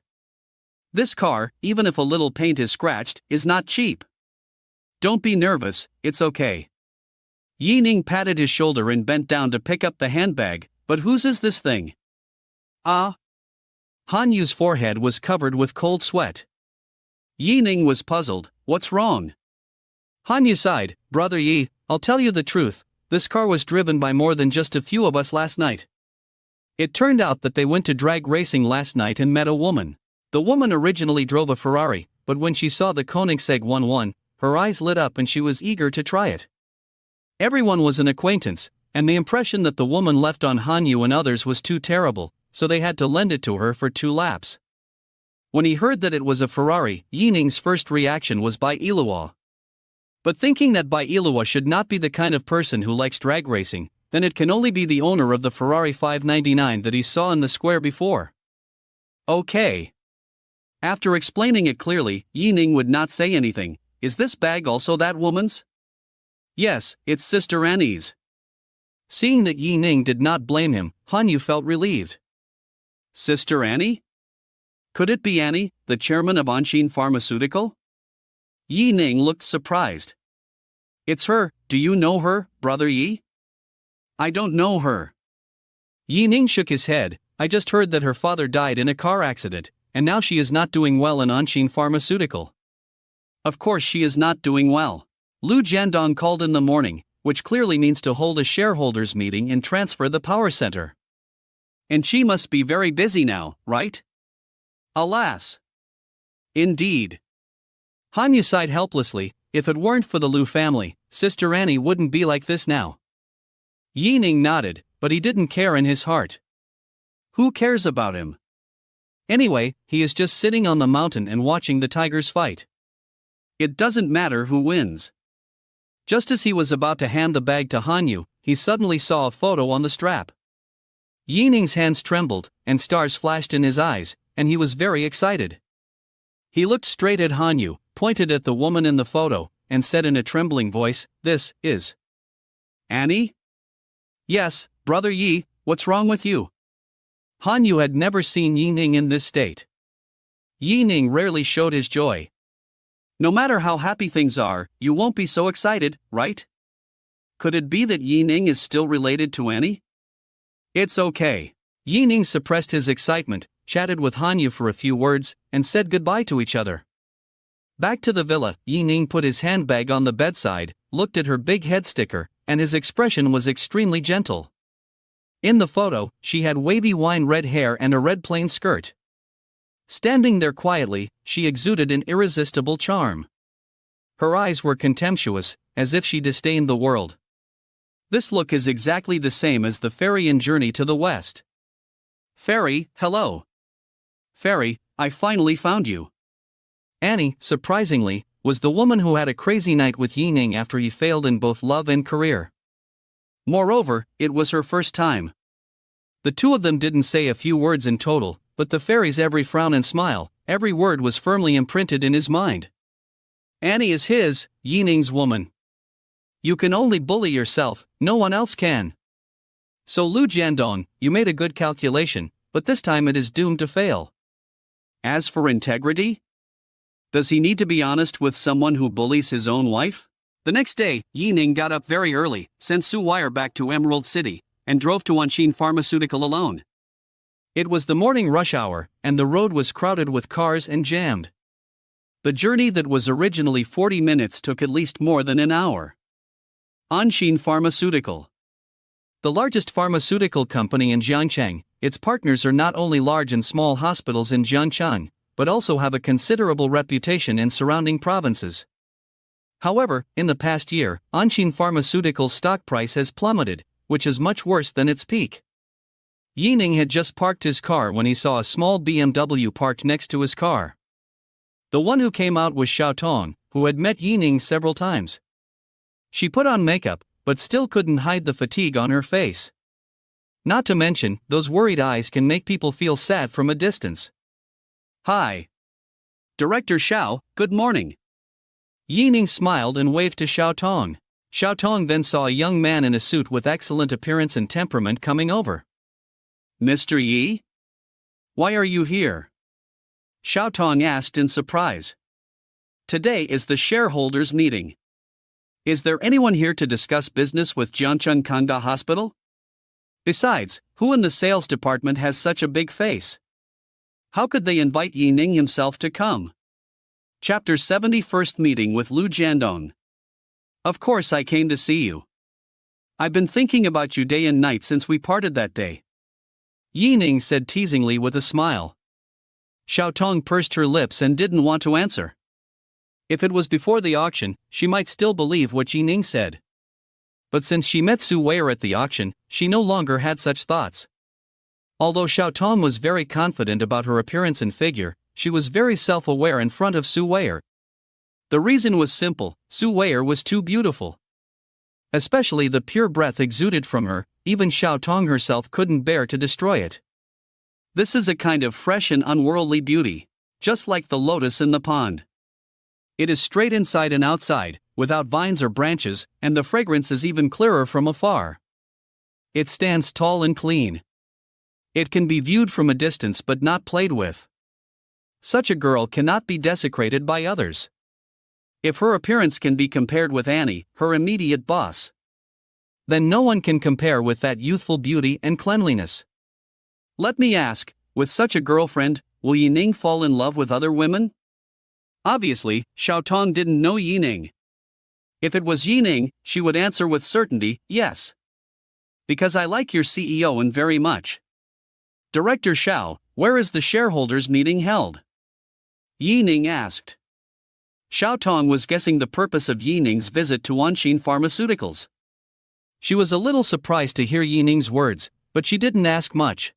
This car, even if a little paint is scratched, is not cheap. Don't be nervous, it's okay. Yi Ning patted his shoulder and bent down to pick up the handbag, but whose is this thing? Ah. Han Yu's forehead was covered with cold sweat. Yi Ning was puzzled. What's wrong? Han Yu sighed. Brother Yi, I'll tell you the truth, this car was driven by more than just a few of us last night. It turned out that they went to drag racing last night and met a woman. The woman originally drove a Ferrari, but when she saw the Koenigsegg 11, her eyes lit up and she was eager to try it. Everyone was an acquaintance, and the impression that the woman left on Han Yu and others was too terrible, so they had to lend it to her for 2 laps. When he heard that it was a Ferrari, Yi Ning's first reaction was Bai Iluwa. But thinking that Bai Iluwa should not be the kind of person who likes drag racing, then it can only be the owner of the Ferrari 599 that he saw in the square before. Okay. After explaining it clearly, Yi Ning would not say anything. Is this bag also that woman's? Yes, it's Sister Annie's. Seeing that Yi Ning did not blame him, Han Yu felt relieved. Sister Annie? Could it be Annie, the chairman of Anshin Pharmaceutical? Yi Ning looked surprised. It's her. Do you know her, Brother Yi? I don't know her. Yi Ning shook his head. I just heard that her father died in a car accident, and now she is not doing well in Anshin Pharmaceutical. Of course she is not doing well. Lu Jiandong called in the morning, which clearly means to hold a shareholders meeting and transfer the power center. And she must be very busy now, right? Alas. Indeed. Han Yu sighed helplessly. If it weren't for the Lu family, Sister Annie wouldn't be like this now. Yi Ning nodded, but he didn't care in his heart. Who cares about him? Anyway, he is just sitting on the mountain and watching the tigers fight. It doesn't matter who wins. Just as he was about to hand the bag to Han Yu, he suddenly saw a photo on the strap. Yi Ning's hands trembled, and stars flashed in his eyes, and he was very excited. He looked straight at Han Yu, pointed at the woman in the photo, and said in a trembling voice, "This is Annie?" "Yes, Brother Yi, what's wrong with you?" Han Yu had never seen Yi Ning in this state. Yi Ning rarely showed his joy. No matter how happy things are, you won't be so excited, right? Could it be that Yi Ning is still related to Annie? It's okay. Yi Ning suppressed his excitement, chatted with Han Yu for a few words, and said goodbye to each other. Back to the villa, Yi Ning put his handbag on the bedside, looked at her big head sticker, and his expression was extremely gentle. In the photo, she had wavy wine red hair and a red plain skirt. Standing there quietly, she exuded an irresistible charm. Her eyes were contemptuous, as if she disdained the world. This look is exactly the same as the fairy in Journey to the West. Fairy, hello. Fairy, I finally found you. Annie, surprisingly, was the woman who had a crazy night with Yi Ning after he failed in both love and career. Moreover, it was her first time. The two of them didn't say a few words in total, but the fairy's every frown and smile, every word was firmly imprinted in his mind. Annie is his, Yi Ning's woman. You can only bully yourself, no one else can. So Lu Jiandong, you made a good calculation, but this time it is doomed to fail. As for integrity? Does he need to be honest with someone who bullies his own wife? The next day, Yi Ning got up very early, sent Su Wire back to Emerald City, and drove to Anshin Pharmaceutical alone. It was the morning rush hour, and the road was crowded with cars and jammed. The journey that was originally 40 minutes took at least more than an hour. Anshin Pharmaceutical. The largest pharmaceutical company in Jiangcheng, its partners are not only large and small hospitals in Jiangcheng, but also have a considerable reputation in surrounding provinces. However, in the past year, Anshin Pharmaceutical's stock price has plummeted, which is much worse than its peak. Yi Ning had just parked his car when he saw a small BMW parked next to his car. The one who came out was Xiao Tong, who had met Yi Ning several times. She put on makeup, but still couldn't hide the fatigue on her face. Not to mention, those worried eyes can make people feel sad from a distance. "Hi. Director Xiao, good morning." Yi Ning smiled and waved to Xiao Tong. Xiao Tong then saw a young man in a suit with excellent appearance and temperament coming over. "Mr. Yi? Why are you here?" Xiao Tong asked in surprise. "Today is the shareholders' meeting. Is there anyone here to discuss business with Jiangcheng Kangda Hospital? Besides, who in the sales department has such a big face? How could they invite Yi Ning himself to come?" Chapter 71st Meeting with Lu Jiandong. "Of course I came to see you. I've been thinking about you day and night since we parted that day," Yi Ning said teasingly with a smile. Xiao Tong pursed her lips and didn't want to answer. If it was before the auction, she might still believe what Yi Ning said. But since she met Su Weier at the auction, she no longer had such thoughts. Although Xiao Tong was very confident about her appearance and figure, she was very self-aware in front of Su Weier. The reason was simple: Su Weier was too beautiful. Especially the pure breath exuded from her, even Xiao Tong herself couldn't bear to destroy it. This is a kind of fresh and unworldly beauty, just like the lotus in the pond. It is straight inside and outside, without vines or branches, and the fragrance is even clearer from afar. It stands tall and clean. It can be viewed from a distance but not played with. Such a girl cannot be desecrated by others. If her appearance can be compared with Annie, her immediate boss, then no one can compare with that youthful beauty and cleanliness. Let me ask, with such a girlfriend, will Yi Ning fall in love with other women? Obviously, Xiao Tong didn't know Yi Ning. If it was Yi Ning, she would answer with certainty, yes. Because I like your CEO and very much. Director Xiao, where is the shareholders meeting held? Yi Ning asked. Xiao Tong was guessing the purpose of Yi Ning's visit to Anshin Pharmaceuticals. She was a little surprised to hear Yi Ning's words, but she didn't ask much.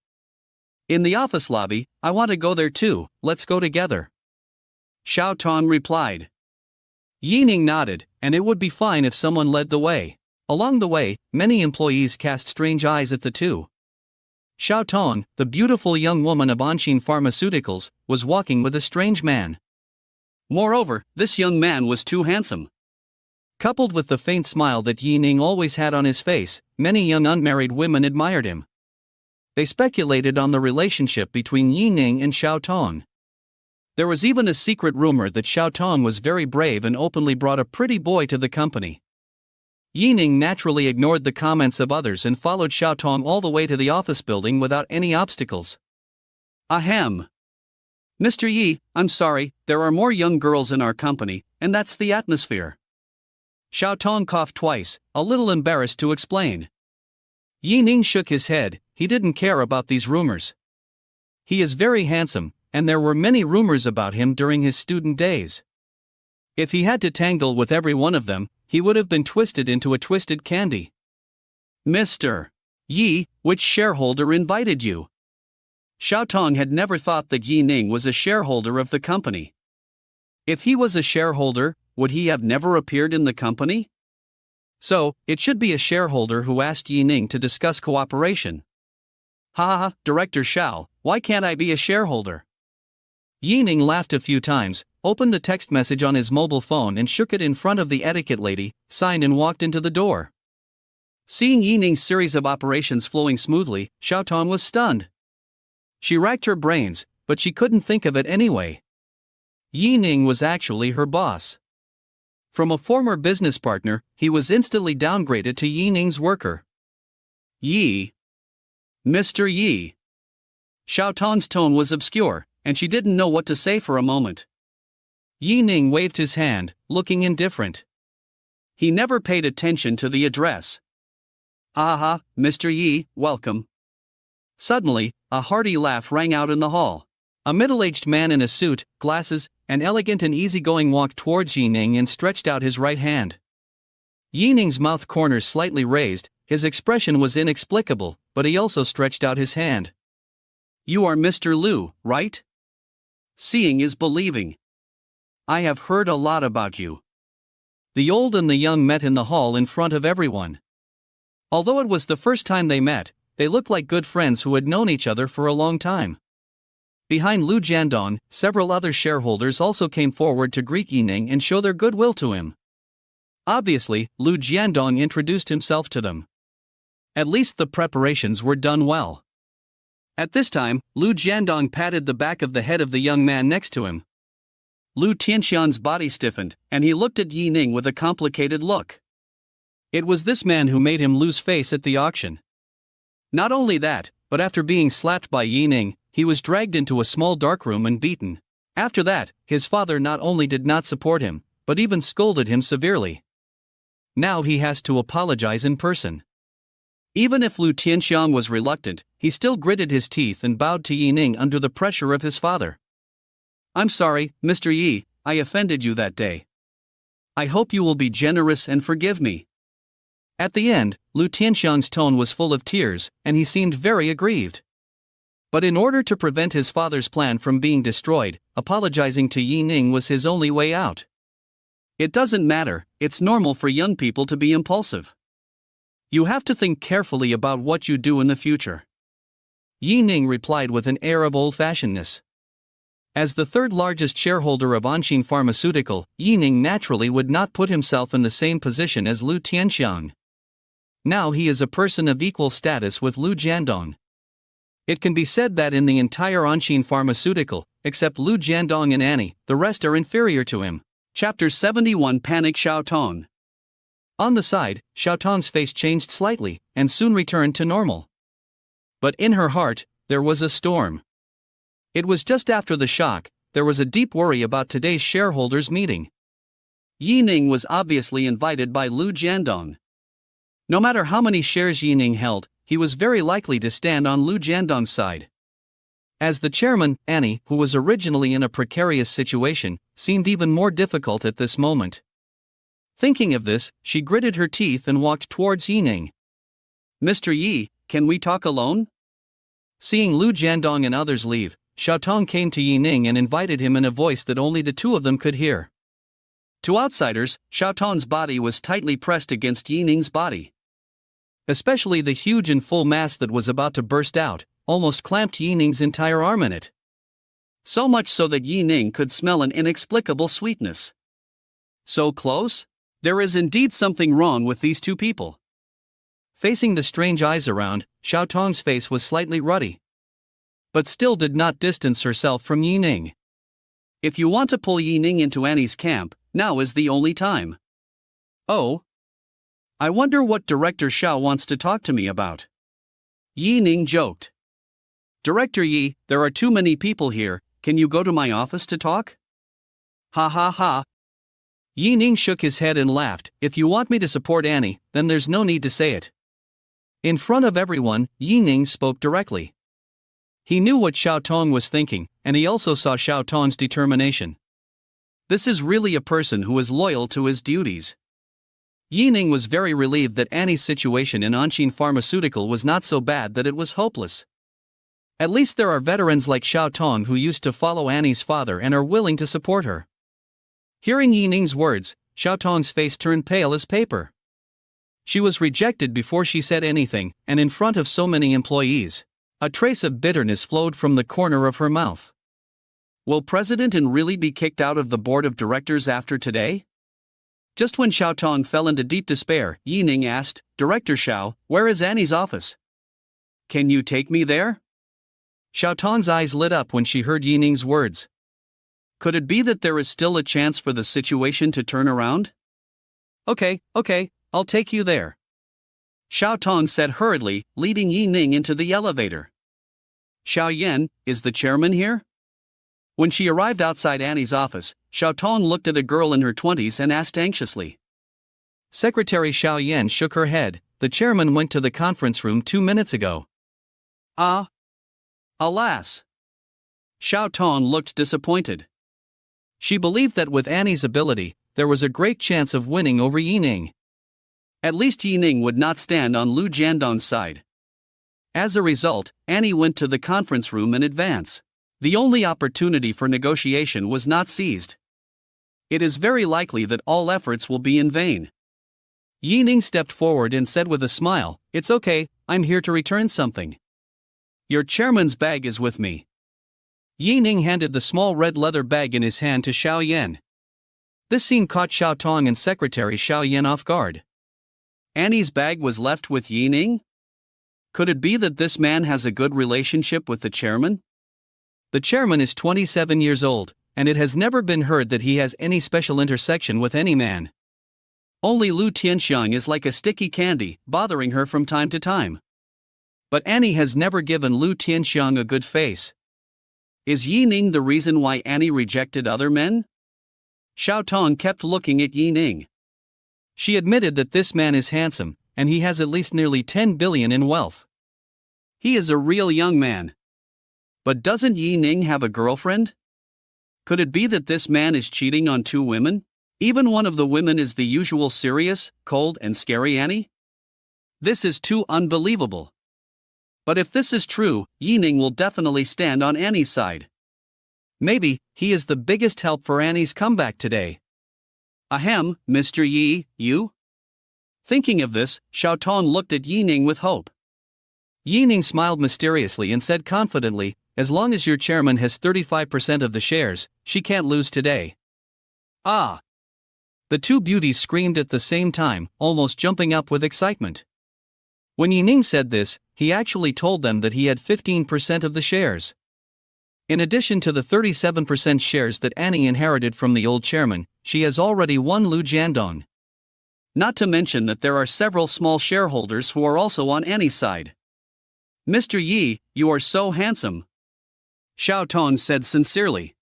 In the office lobby, I want to go there too, let's go together. Xiao Tong replied. Yi Ning nodded, and it would be fine if someone led the way. Along the way, many employees cast strange eyes at the two. Xiao Tong, the beautiful young woman of Anshin Pharmaceuticals, was walking with a strange man. Moreover, this young man was too handsome. Coupled with the faint smile that Yi Ning always had on his face, many young unmarried women admired him. They speculated on the relationship between Yi Ning and Xiao Tong. There was even a secret rumor that Xiao Tong was very brave and openly brought a pretty boy to the company. Yi Ning naturally ignored the comments of others and followed Xiao Tong all the way to the office building without any obstacles. Ahem. Mr. Yi, I'm sorry, there are more young girls in our company, and that's the atmosphere. Xiao Tong coughed twice, a little embarrassed to explain. Yi Ning shook his head, he didn't care about these rumors. He is very handsome, and there were many rumors about him during his student days. If he had to tangle with every one of them, he would have been twisted into a twisted candy. Mr. Yi, which shareholder invited you? Xiao Tong had never thought that Yi Ning was a shareholder of the company. If he was a shareholder, would he have never appeared in the company? So, it should be a shareholder who asked Yi Ning to discuss cooperation. Ha, Director Xiao, why can't I be a shareholder? Yi Ning laughed a few times, opened the text message on his mobile phone and shook it in front of the etiquette lady, signed and walked into the door. Seeing Yi Ning's series of operations flowing smoothly, Xiao Tong was stunned. She racked her brains, but she couldn't think of it anyway. Yi Ning was actually her boss. From a former business partner, he was instantly downgraded to Yi Ning's worker. Yi. Mr. Yi. Xiao Tong's tone was obscure, and she didn't know what to say for a moment. Yi Ning waved his hand, looking indifferent. He never paid attention to the address. Aha, Mr. Yi, welcome. Suddenly, a hearty laugh rang out in the hall. A middle-aged man in a suit, glasses, and elegant and easygoing walked towards Yi Ning and stretched out his right hand. Yi Ning's mouth corners slightly raised, His expression was inexplicable, but he also stretched out his hand. "You are Mr. Liu, right? Seeing is believing. I have heard a lot about you." The old and the young met in the hall in front of everyone. Although it was the first time they met, they looked like good friends who had known each other for a long time. Behind Liu Jiandong, several other shareholders also came forward to greet Ning and show their goodwill to him. Obviously, Liu Jiandong introduced himself to them. At least the preparations were done well. At this time, Liu Jiandong patted the back of the head of the young man next to him. Liu Tianxian's body stiffened, and he looked at Ning with a complicated look. It was this man who made him lose face at the auction. Not only that, but after being slapped by Ning, he was dragged into a small dark room and beaten. After that, his father not only did not support him, but even scolded him severely. Now he has to apologize in person. Even if Liu Tianxiang was reluctant, he still gritted his teeth and bowed to Ning under the pressure of his father. "I'm sorry, Mr. Yi, I offended you that day. I hope you will be generous and forgive me." At the end, Liu Tianxiang's tone was full of tears, and he seemed very aggrieved. But in order to prevent his father's plan from being destroyed, apologizing to Ning was his only way out. It doesn't matter, it's normal for young people to be impulsive. You have to think carefully about what you do in the future. Ning replied with an air of old-fashionedness. As the third largest shareholder of Anxin Pharmaceutical, Ning naturally would not put himself in the same position as Liu Tianxiang. Now he is a person of equal status with Liu Jiandong. It can be said that in the entire Anxin Pharmaceutical, except Liu Jiandong and Annie, the rest are inferior to him. Chapter 71 Panic Xiaotong. On the side, Xiaotong's face changed slightly, and soon returned to normal. But in her heart, there was a storm. It was just after the shock, there was a deep worry about today's shareholders' meeting. Ning was obviously invited by Liu Jiandong. No matter how many shares Ning held, he was very likely to stand on Liu Jiandong's side. As the chairman, Annie, who was originally in a precarious situation, seemed even more difficult at this moment. Thinking of this, she gritted her teeth and walked towards Ning. "Mr. Yi, can we talk alone?" Seeing Liu Jiandong and others leave, Xiaotong came to Ning and invited him in a voice that only the two of them could hear. To outsiders, Xiaotong's body was tightly pressed against Ning's body. Especially the huge and full mass that was about to burst out, almost clamped Ning's entire arm in it. So much so that Ning could smell an inexplicable sweetness. So close? There is indeed something wrong with these two people. Facing the strange eyes around, Xiaotong's face was slightly ruddy. But still did not distance herself from Ning. "If you want to pull Ning into Annie's camp, now is the only time." "Oh? I wonder what Director Xiao wants to talk to me about." Ning joked. "Director Yi, there are too many people here, can you go to my office to talk?" "Ha ha ha." Ning shook his head and laughed. "If you want me to support Annie, then there's no need to say it." In front of everyone, Ning spoke directly. He knew what Xiaotong was thinking, and he also saw Xiaotong's determination. This is really a person who is loyal to his duties. Ning was very relieved that Annie's situation in Anxin Pharmaceutical was not so bad that it was hopeless. At least there are veterans like Xiaotong who used to follow Annie's father and are willing to support her. Hearing Ning's words, Xiaotong's face turned pale as paper. She was rejected before she said anything, and in front of so many employees. A trace of bitterness flowed from the corner of her mouth. Will President N really be kicked out of the board of directors after today? Just when Xiaotong fell into deep despair, Ning asked, "Director Xiao, where is Annie's office? Can you take me there?" Xiaotong's eyes lit up when she heard Ning's words. Could it be that there is still a chance for the situation to turn around? Okay, I'll take you there," Xiaotong said hurriedly, leading Ning into the elevator. "Xiao Yan, is the chairman here?" When she arrived outside Annie's office, Xiaotong looked at a girl in her 20s and asked anxiously. Secretary Xiao Yan shook her head. "The chairman went to the conference room 2 minutes ago." "Ah. Alas." Xiaotong looked disappointed. She believed that with Annie's ability, there was a great chance of winning over Ning. At least Yi Ning would not stand on Lu Jiandong's side. As a result, Annie went to the conference room in advance. The only opportunity for negotiation was not seized. It is very likely that all efforts will be in vain. Yi Ning stepped forward and said with a smile, "It's okay, I'm here to return something. Your chairman's bag is with me." Yi Ning handed the small red leather bag in his hand to Xiao Yan. This scene caught Xiao Tong and Secretary Xiao Yan off guard. Annie's bag was left with Yi Ning? Could it be that this man has a good relationship with the chairman? The chairman is 27 years old, and it has never been heard that he has any special intersection with any man. Only Lu Tianxiang is like a sticky candy, bothering her from time to time. But Annie has never given Lu Tianxiang a good face. Is Yi Ning the reason why Annie rejected other men? Xiao Tong kept looking at Yi Ning. She admitted that this man is handsome, and he has at least nearly 10 billion in wealth. He is a real young man. But doesn't Yi Ning have a girlfriend? Could it be that this man is cheating on 2 women? Even one of the women is the usual serious, cold and scary Annie? This is too unbelievable. But if this is true, Yi Ning will definitely stand on Annie's side. Maybe he is the biggest help for Annie's comeback today. Ahem, Mr. Yi, you? Thinking of this, Xiao Tong looked at Yi Ning with hope. Yi Ning smiled mysteriously and said confidently, "As long as your chairman has 35% of the shares, she can't lose today." Ah! The 2 beauties screamed at the same time, almost jumping up with excitement. When Yi Ning said this, he actually told them that he had 15% of the shares. In addition to the 37% shares that Annie inherited from the old chairman, she has already won Lu Jiandong. Not to mention that there are several small shareholders who are also on Annie's side. "Mr. Yi, you are so handsome," Xiao Tong said sincerely.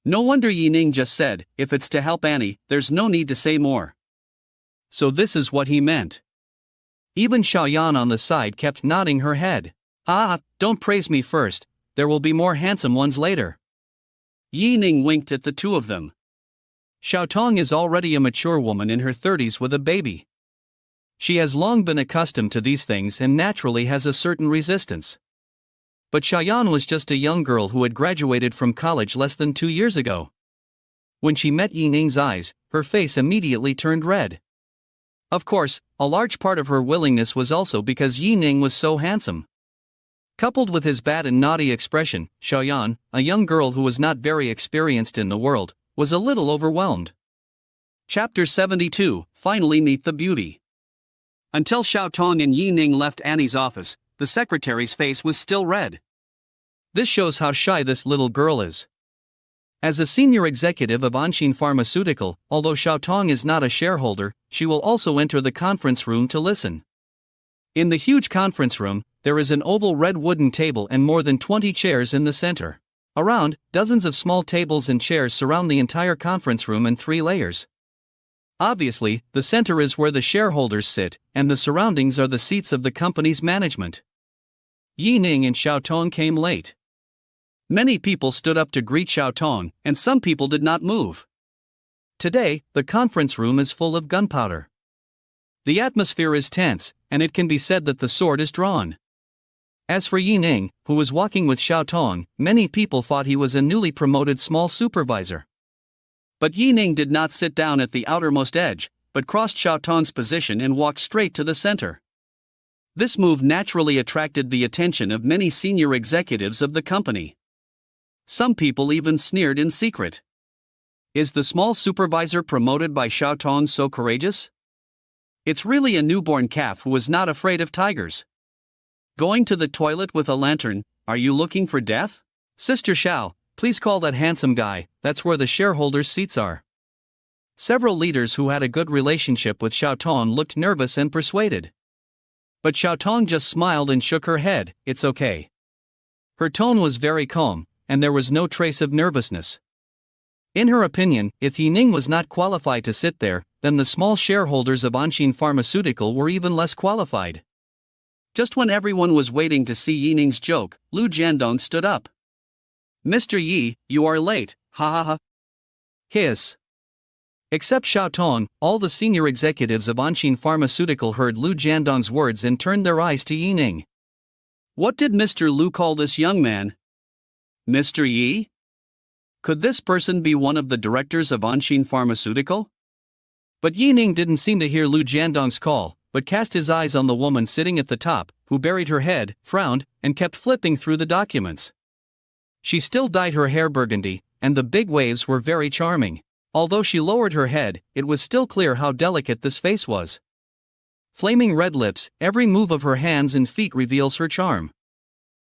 No wonder Yi Ning just said, "If it's to help Annie, there's no need to say more." So this is what he meant. Even Xiao Yan on the side kept nodding her head. "Ah, don't praise me first, there will be more handsome ones later." Yi Ning winked at the 2 of them. Xiao Tong is already a mature woman in her 30s with a baby. She has long been accustomed to these things and naturally has a certain resistance. But Xiao Yan was just a young girl who had graduated from college less than 2 years ago. When she met Yi Ning's eyes, her face immediately turned red. Of course, a large part of her willingness was also because Yi Ning was so handsome. Coupled with his bad and naughty expression, Xiao Yan, a young girl who was not very experienced in the world, was a little overwhelmed. Chapter 72, Finally Meet the Beauty. Until Xiao Tong and Yi Ning left Annie's office, the secretary's face was still red. This shows how shy this little girl is. As a senior executive of Anshin Pharmaceutical, although Xiao Tong is not a shareholder, she will also enter the conference room to listen. In the huge conference room, there is an oval red wooden table and more than 20 chairs in the center. Around, dozens of small tables and chairs surround the entire conference room in 3 layers. Obviously, the center is where the shareholders sit, and the surroundings are the seats of the company's management. Yi Ning and Xiao Tong came late. Many people stood up to greet Xiao Tong, and some people did not move. Today, the conference room is full of gunpowder. The atmosphere is tense, and it can be said that the sword is drawn. As for Yi Ning, who was walking with Xiao Tong, many people thought he was a newly promoted small supervisor. But Yi Ning did not sit down at the outermost edge, but crossed Xiao Tong's position and walked straight to the center. This move naturally attracted the attention of many senior executives of the company. Some people even sneered in secret. Is the small supervisor promoted by Xiao Tong so courageous? It's really a newborn calf who is not afraid of tigers. Going to the toilet with a lantern, are you looking for death? Sister Xiao, please call that handsome guy, that's where the shareholders' seats are. Several leaders who had a good relationship with Xiao Tong looked nervous and persuaded. But Xiao Tong just smiled and shook her head, "It's okay." Her tone was very calm, and there was no trace of nervousness. In her opinion, if Yi Ning was not qualified to sit there, then the small shareholders of Anshin Pharmaceutical were even less qualified. Just when everyone was waiting to see Yi Ning's joke, Lu Jiandong stood up. "Mr. Yi, you are late, ha ha ha." Hiss. Except Xiao Tong, all the senior executives of Anshin Pharmaceutical heard Lu Jiandong's words and turned their eyes to Yi Ning. What did Mr. Lu call this young man? Mr. Yi? Could this person be one of the directors of Anshin Pharmaceutical? But Yi Ning didn't seem to hear Lu Jiandong's call, but cast his eyes on the woman sitting at the top, who buried her head, frowned, and kept flipping through the documents. She still dyed her hair burgundy, and the big waves were very charming. Although she lowered her head, it was still clear how delicate this face was. Flaming red lips, every move of her hands and feet reveals her charm.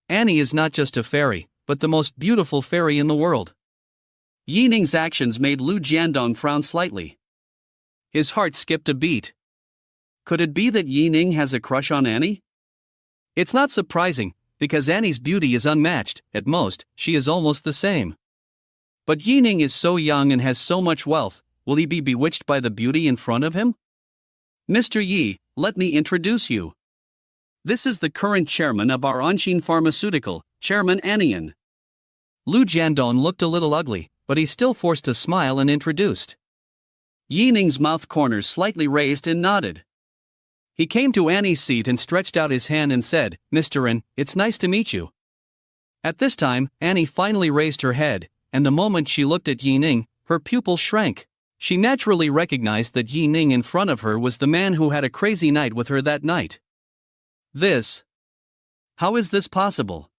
Annie is not just a fairy, but the most beautiful fairy in the world. Yi Ning's actions made Lu Jiandong frown slightly. His heart skipped a beat. Could it be that Yi Ning has a crush on Annie? It's not surprising, because Annie's beauty is unmatched. At most, she is almost the same. But Yi Ning is so young and has so much wealth, will he be bewitched by the beauty in front of him? Mr. Yi, let me introduce you. This is the current chairman of our Anshin Pharmaceutical, Chairman Anian. Lu Jiandong looked a little ugly, but he still forced a smile and introduced. Yi Ning's mouth corners slightly raised and nodded. He came to Annie's seat and stretched out his hand and said, Mr. An, it's nice to meet you. At this time, Annie finally raised her head, and the moment she looked at Yi Ning, her pupils shrank. She naturally recognized that Yi Ning in front of her was the man who had a crazy night with her that night. How is this possible?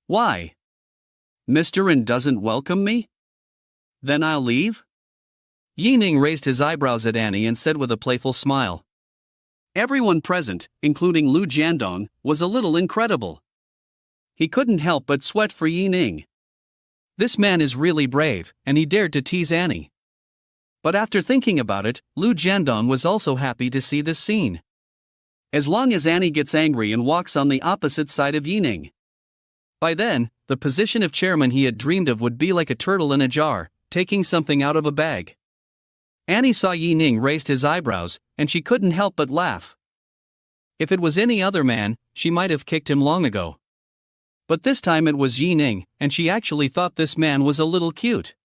Why? Mr. An doesn't welcome me? Then I'll leave? Yi Ning raised his eyebrows at Annie and said with a playful smile. Everyone present, including Lu Jiandong, was a little incredible. He couldn't help but sweat for Yi Ning. This man is really brave, and he dared to tease Annie. But after thinking about it, Lu Jiandong was also happy to see this scene. As long as Annie gets angry and walks on the opposite side of Yi Ning. By then, the position of chairman he had dreamed of would be like a turtle in a jar, taking something out of a bag. Annie saw Yi Ning raised his eyebrows, and she couldn't help but laugh. If it was any other man, she might have kicked him long ago. But this time it was Yi Ning, and she actually thought this man was a little cute.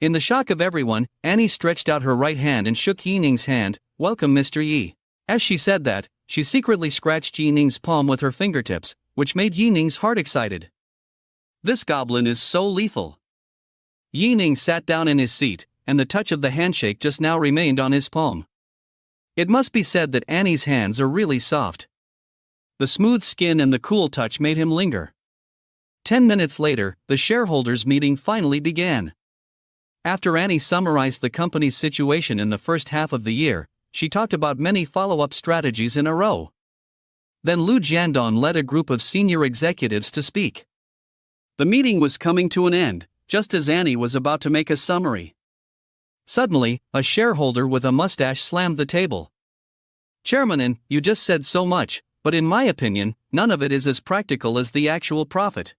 In the shock of everyone, Annie stretched out her right hand and shook Yi Ning's hand. Welcome, Mr. Yi. As she said that, she secretly scratched Yi Ning's palm with her fingertips, which made Yi Ning's heart excited. This goblin is so lethal. Yi Ning sat down in his seat, and the touch of the handshake just now remained on his palm. It must be said that Annie's hands are really soft. The smooth skin and the cool touch made him linger. 10 minutes later, the shareholders' meeting finally began. After Annie summarized the company's situation in the first half of the year, she talked about many follow-up strategies in a row. Then Lu Jiandong led a group of senior executives to speak. The meeting was coming to an end, just as Annie was about to make a summary. Suddenly, a shareholder with a mustache slammed the table. Chairman, you just said so much, but in my opinion, none of it is as practical as the actual profit.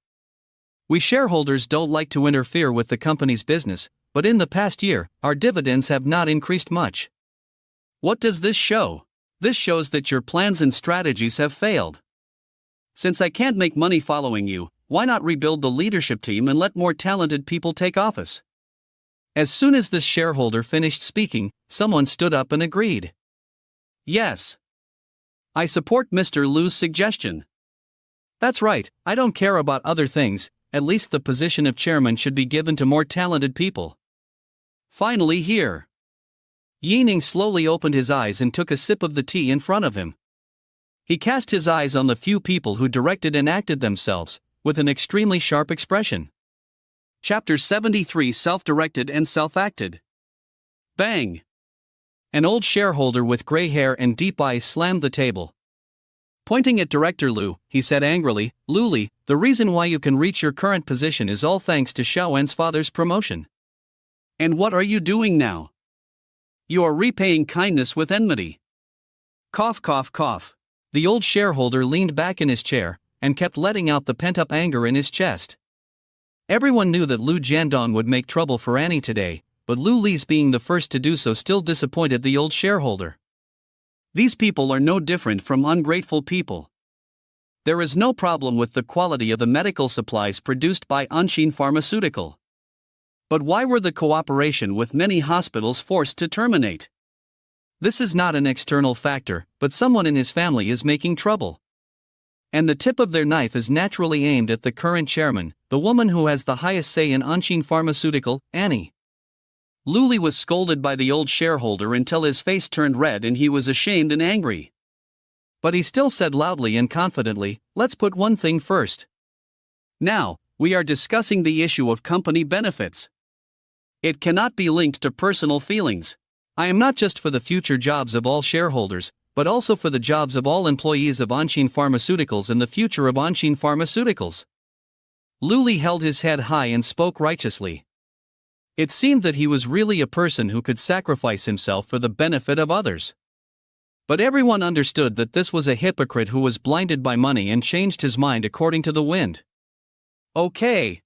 We shareholders don't like to interfere with the company's business, but in the past year, our dividends have not increased much. What does this show? This shows that your plans and strategies have failed. Since I can't make money following you, why not rebuild the leadership team and let more talented people take office? As soon as this shareholder finished speaking, someone stood up and agreed. Yes. I support Mr. Lu's suggestion. That's right, I don't care about other things, at least the position of chairman should be given to more talented people. Finally here. Yi Ning slowly opened his eyes and took a sip of the tea in front of him. He cast his eyes on the few people who directed and acted themselves, with an extremely sharp expression. Chapter 73 Self-Directed and Self-Acted. Bang! An old shareholder with gray hair and deep eyes slammed the table. Pointing at Director Lu, he said angrily, Luli, the reason why you can reach your current position is all thanks to Xiaowen's father's promotion. And what are you doing now? You are repaying kindness with enmity. Cough, cough, cough. The old shareholder leaned back in his chair, and kept letting out the pent-up anger in his chest. Everyone knew that Lu Jiandong would make trouble for Annie today, but Lu Li's being the first to do so still disappointed the old shareholder. These people are no different from ungrateful people. There is no problem with the quality of the medical supplies produced by Anshin Pharmaceutical. But why were the cooperation with many hospitals forced to terminate? This is not an external factor, but someone in his family is making trouble. And the tip of their knife is naturally aimed at the current chairman, the woman who has the highest say in Anshin Pharmaceutical, Annie. Luli was scolded by the old shareholder until his face turned red and he was ashamed and angry. But he still said loudly and confidently, "Let's put one thing first. Now, we are discussing the issue of company benefits. It cannot be linked to personal feelings. I am not just for the future jobs of all shareholders, but also for the jobs of all employees of Anshin Pharmaceuticals and the future of Anshin Pharmaceuticals." Luli held his head high and spoke righteously. It seemed that he was really a person who could sacrifice himself for the benefit of others. But everyone understood that this was a hypocrite who was blinded by money and changed his mind according to the wind. Okay.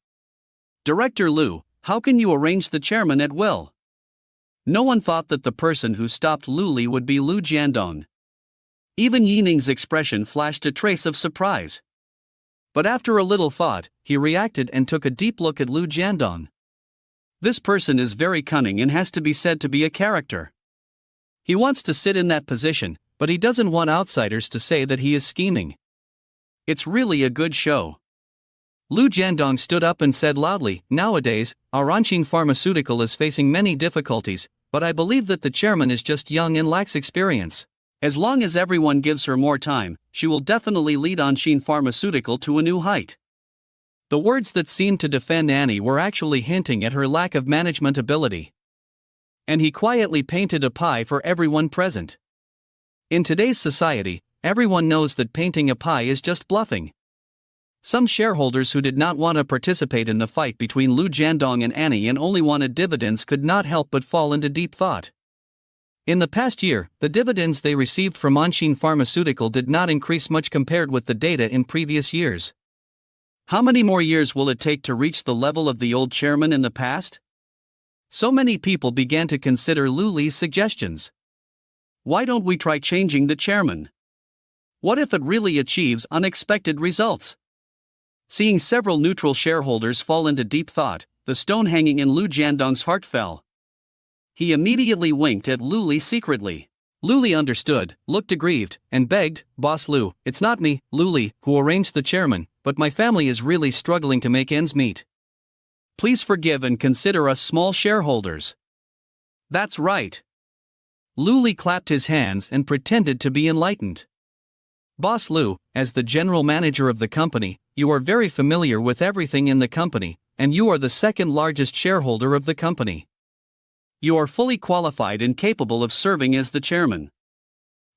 Director Lu, how can you arrange the chairman at will? No one thought that the person who stopped Luli would be Lu Jiandong. Even Yi Ning's expression flashed a trace of surprise. But after a little thought, he reacted and took a deep look at Lu Jiandong. This person is very cunning and has to be said to be a character. He wants to sit in that position, but he doesn't want outsiders to say that he is scheming. It's really a good show. Lu Jiandong stood up and said loudly, "Nowadays, our Anshin Pharmaceutical is facing many difficulties, but I believe that the chairman is just young and lacks experience. As long as everyone gives her more time, she will definitely lead Anshin Pharmaceutical to a new height." The words that seemed to defend Annie were actually hinting at her lack of management ability. And he quietly painted a pie for everyone present. In today's society, everyone knows that painting a pie is just bluffing. Some shareholders who did not want to participate in the fight between Lu Jiandong and Annie and only wanted dividends could not help but fall into deep thought. In the past year, the dividends they received from Anshin Pharmaceutical did not increase much compared with the data in previous years. How many more years will it take to reach the level of the old chairman in the past? So many people began to consider Luli's suggestions. Why don't we try changing the chairman? What if it really achieves unexpected results? Seeing several neutral shareholders fall into deep thought, the stone hanging in Lu Jiandong's heart fell. He immediately winked at Luli secretly. Luli understood, looked aggrieved, and begged, "Boss Lu, it's not me, Luli, who arranged the chairman, but my family is really struggling to make ends meet. Please forgive and consider us small shareholders." "That's right." Luli clapped his hands and pretended to be enlightened. "Boss Lu, as the general manager of the company, you are very familiar with everything in the company, and you are the second largest shareholder of the company. You are fully qualified and capable of serving as the chairman."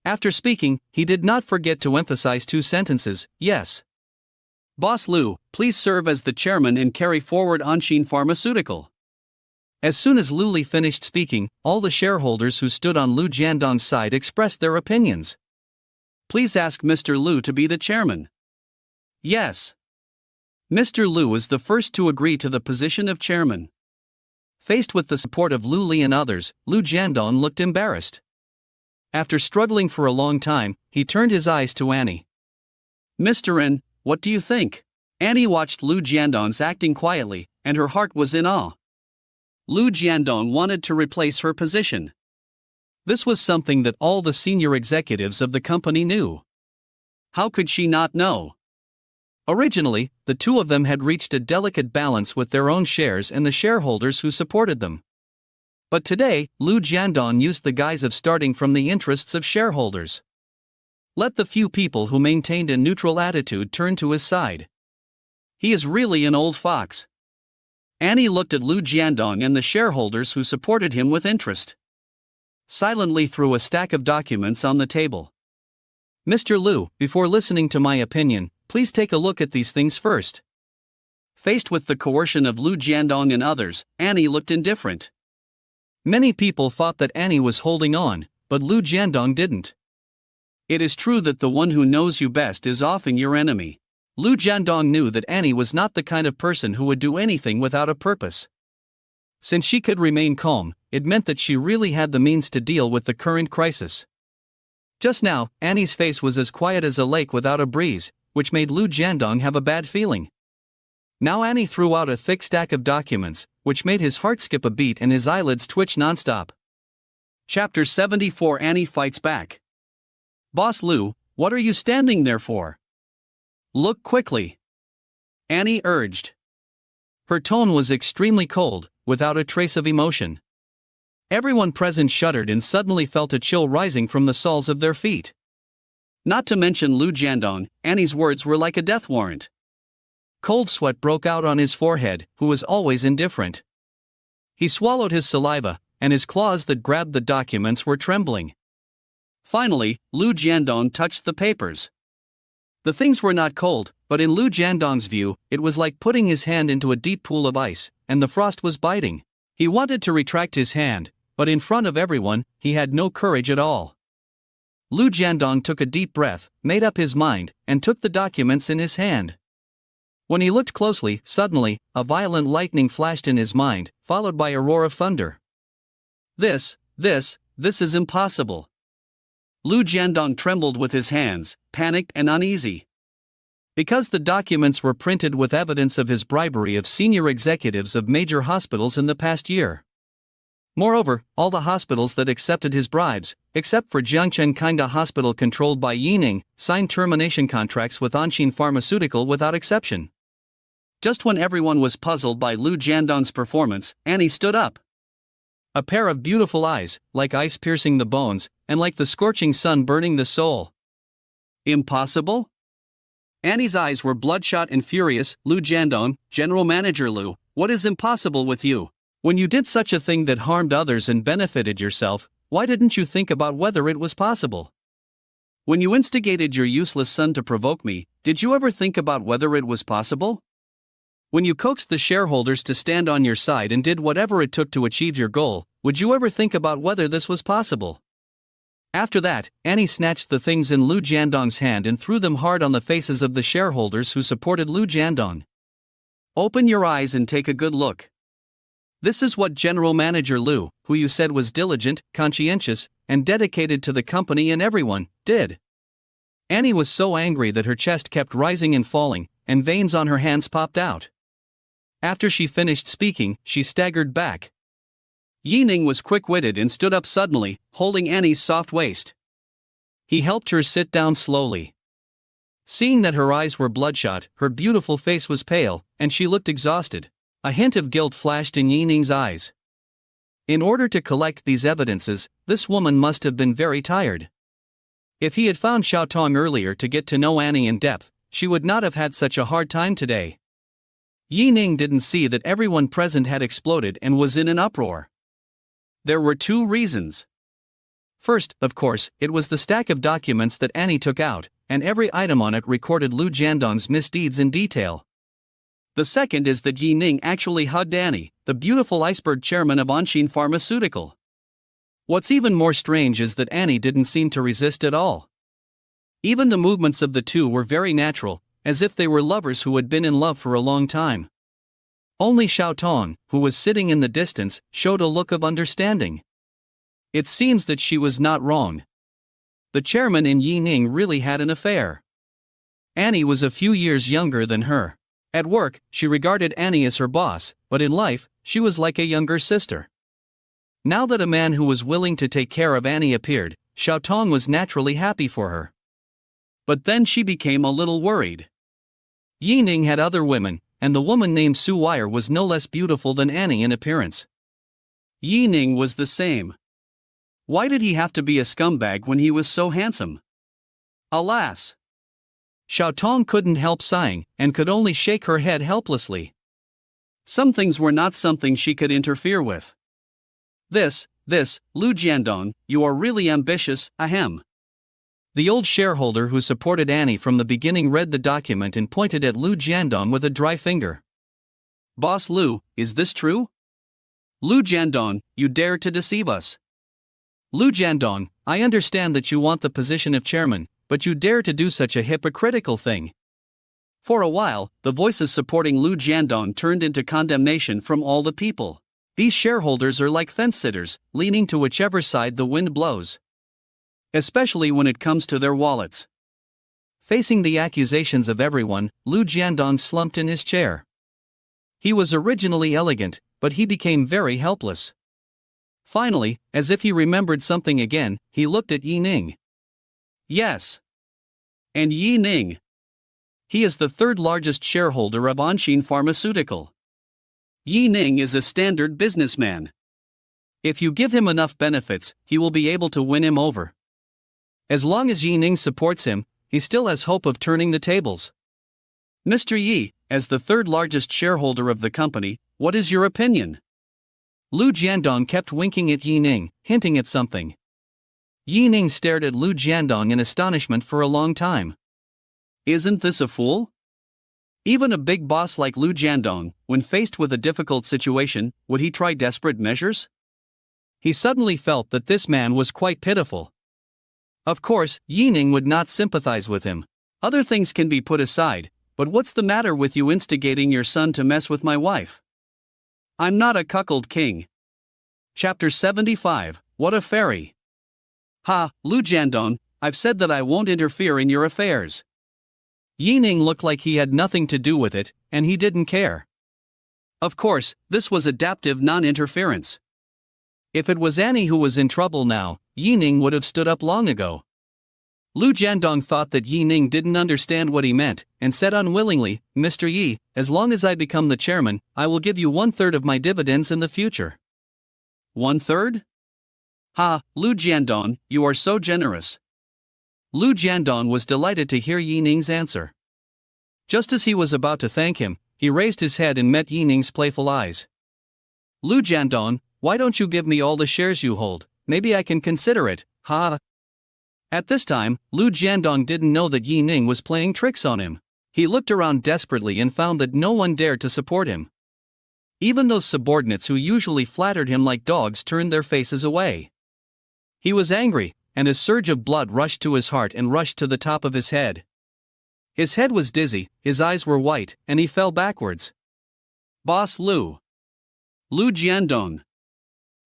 After speaking, he did not forget to emphasize two sentences, "Yes. Boss Lu, please serve as the chairman and carry forward Anshin Pharmaceutical." As soon as Luli finished speaking, all the shareholders who stood on Lu Jiandong's side expressed their opinions. "Please ask Mr. Lu to be the chairman." "Yes." Mr. Lu was the first to agree to the position of chairman. Faced with the support of Luli and others, Lu Jiandong looked embarrassed. After struggling for a long time, he turned his eyes to Annie. "Mr. N, what do you think?" Annie watched Lu Jiandong's acting quietly, and her heart was in awe. Lu Jiandong wanted to replace her position. This was something that all the senior executives of the company knew. How could she not know? Originally, the two of them had reached a delicate balance with their own shares and the shareholders who supported them. But today, Lu Jiandong used the guise of starting from the interests of shareholders. Let the few people who maintained a neutral attitude turn to his side. He is really an old fox. Annie looked at Lu Jiandong and the shareholders who supported him with interest. Silently threw a stack of documents on the table. "Mr. Lu, before listening to my opinion, please take a look at these things first." Faced with the coercion of Lu Jiandong and others, Annie looked indifferent. Many people thought that Annie was holding on, but Lu Jiandong didn't. It is true that the one who knows you best is often your enemy. Lu Jiandong knew that Annie was not the kind of person who would do anything without a purpose. Since she could remain calm, it meant that she really had the means to deal with the current crisis. Just now, Annie's face was as quiet as a lake without a breeze, which made Lu Jiandong have a bad feeling. Now Annie threw out a thick stack of documents, which made his heart skip a beat and his eyelids twitch nonstop. Chapter 74. Annie fights back. Boss Lou, what are you standing there for? Look quickly. Annie urged. Her tone was extremely cold, without a trace of emotion. Everyone present shuddered and suddenly felt a chill rising from the soles of their feet. Not to mention Lu Jiandong, Annie's words were like a death warrant. Cold sweat broke out on his forehead, who was always indifferent. He swallowed his saliva, and his claws that grabbed the documents were trembling. Finally, Lu Jiandong touched the papers. The things were not cold, but in Lu Jiandong's view, it was like putting his hand into a deep pool of ice, and the frost was biting. He wanted to retract his hand, but in front of everyone, he had no courage at all. Lu Jiandong took a deep breath, made up his mind, and took the documents in his hand. When he looked closely, suddenly, a violent lightning flashed in his mind, followed by a roar of thunder. This is impossible. Lu Jiandong trembled with his hands, panicked and uneasy. Because the documents were printed with evidence of his bribery of senior executives of major hospitals in the past year. Moreover, all the hospitals that accepted his bribes, except for Jiangchen Kinda Hospital controlled by Ning, signed termination contracts with Anshin Pharmaceutical without exception. Just when everyone was puzzled by Lu Jiandong's performance, Annie stood up. A pair of beautiful eyes, like ice piercing the bones, and like the scorching sun burning the soul. Impossible? Annie's eyes were bloodshot and furious. Lu Jiandong, General Manager Lu, what is impossible with you? When you did such a thing that harmed others and benefited yourself, why didn't you think about whether it was possible? When you instigated your useless son to provoke me, did you ever think about whether it was possible? When you coaxed the shareholders to stand on your side and did whatever it took to achieve your goal, would you ever think about whether this was possible? After that, Annie snatched the things in Lu Jiandong's hand and threw them hard on the faces of the shareholders who supported Lu Jiandong. Open your eyes and take a good look. This is what General Manager Lu, who you said was diligent, conscientious, and dedicated to the company and everyone, did. Annie was so angry that her chest kept rising and falling, and veins on her hands popped out. After she finished speaking, she staggered back. Ning was quick-witted and stood up suddenly, holding Annie's soft waist. He helped her sit down slowly. Seeing that her eyes were bloodshot, her beautiful face was pale, and she looked exhausted. A hint of guilt flashed in Ning's eyes. In order to collect these evidences, this woman must have been very tired. If he had found Xiaotong earlier to get to know Annie in depth, she would not have had such a hard time today. Ning didn't see that everyone present had exploded and was in an uproar. There were two reasons. First, of course, it was the stack of documents that Annie took out, and every item on it recorded Lu Jiandong's misdeeds in detail. The second is that Ning actually hugged Annie, the beautiful iceberg chairman of Anshin Pharmaceutical. What's even more strange is that Annie didn't seem to resist at all. Even the movements of the two were very natural, as if they were lovers who had been in love for a long time. Only Xiaotong, who was sitting in the distance, showed a look of understanding. It seems that she was not wrong. The chairman and Ning really had an affair. Annie was a few years younger than her. At work, she regarded Annie as her boss, but in life, she was like a younger sister. Now that a man who was willing to take care of Annie appeared, Xiaotong was naturally happy for her. But then she became a little worried. Ning had other women, and the woman named Su Wire was no less beautiful than Annie in appearance. Ning was the same. Why did he have to be a scumbag when he was so handsome? Alas! Xiaotong couldn't help sighing, and could only shake her head helplessly. Some things were not something she could interfere with. This, Lu Jiandong, you are really ambitious, ahem. The old shareholder who supported Annie from the beginning read the document and pointed at Lu Jiandong with a dry finger. Boss Lu, is this true? Lu Jiandong, you dare to deceive us. Lu Jiandong, I understand that you want the position of chairman, but you dare to do such a hypocritical thing. For a while, the voices supporting Lu Jiandong turned into condemnation from all the people. These shareholders are like fence-sitters, leaning to whichever side the wind blows. Especially when it comes to their wallets. Facing the accusations of everyone, Lu Jiandong slumped in his chair. He was originally elegant, but he became very helpless. Finally, as if he remembered something again, he looked at Ning. Yes. And Ning. He is the third largest shareholder of Anshin Pharmaceutical. Ning is a standard businessman. If you give him enough benefits, he will be able to win him over. As long as Ning supports him, he still has hope of turning the tables. Mr. Yi, as the third largest shareholder of the company, what is your opinion? Lu Jiandong kept winking at Ning, hinting at something. Ning stared at Lu Jiandong in astonishment for a long time. Isn't this a fool? Even a big boss like Lu Jiandong, when faced with a difficult situation, would he try desperate measures? He suddenly felt that this man was quite pitiful. Of course, Ning would not sympathize with him. Other things can be put aside, but what's the matter with you instigating your son to mess with my wife? I'm not a cuckold king. Chapter 75, What a Fairy. Ha, Lu Jiandong, I've said that I won't interfere in your affairs. Ning looked like he had nothing to do with it, and he didn't care. Of course, this was adaptive non-interference. If it was Annie who was in trouble now, Ning would have stood up long ago. Lu Jiandong thought that Ning didn't understand what he meant, and said unwillingly, Mr. Yi, as long as I become the chairman, I will give you 1/3 of my dividends in the future. 1/3? Ha, Lu Jiandong, you are so generous. Lu Jiandong was delighted to hear Ning's answer. Just as he was about to thank him, he raised his head and met Ning's playful eyes. Lu Jiandong, why don't you give me all the shares you hold? Maybe I can consider it, ha. At this time, Lu Jiandong didn't know that Ning was playing tricks on him. He looked around desperately and found that no one dared to support him. Even those subordinates who usually flattered him like dogs turned their faces away. He was angry, and a surge of blood rushed to his heart and rushed to the top of his head. His head was dizzy, his eyes were white, and he fell backwards. Boss Lu. Lu Jiandong.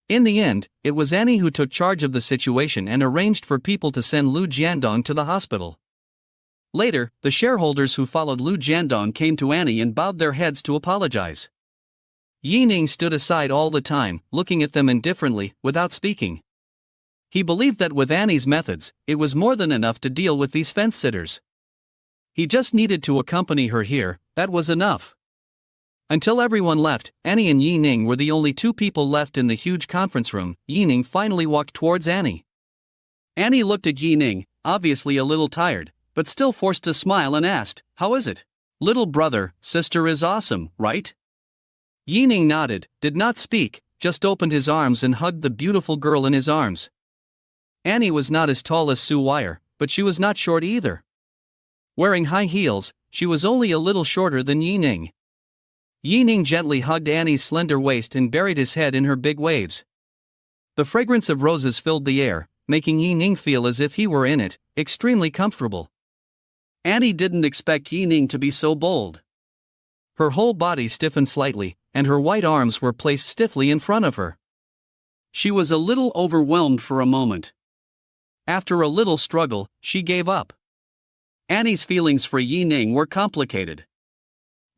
In the end, it was Annie who took charge of the situation and arranged for people to send Lu Jiandong to the hospital. Later, the shareholders who followed Lu Jiandong came to Annie and bowed their heads to apologize. Ning stood aside all the time, looking at them indifferently, without speaking. He believed that with Annie's methods, it was more than enough to deal with these fence-sitters. He just needed to accompany her here, that was enough. Until everyone left, Annie and Ning were the only two people left in the huge conference room. Ning finally walked towards Annie. Annie looked at Ning, obviously a little tired, but still forced a smile and asked, How is it? Little brother, sister is awesome, right? Ning nodded, did not speak, just opened his arms and hugged the beautiful girl in his arms. Annie was not as tall as Su Wire, but she was not short either. Wearing high heels, she was only a little shorter than Ning. Ning gently hugged Annie's slender waist and buried his head in her big waves. The fragrance of roses filled the air, making Ning feel as if he were in it, extremely comfortable. Annie didn't expect Ning to be so bold. Her whole body stiffened slightly, and her white arms were placed stiffly in front of her. She was a little overwhelmed for a moment. After a little struggle, she gave up. Annie's feelings for Ning were complicated.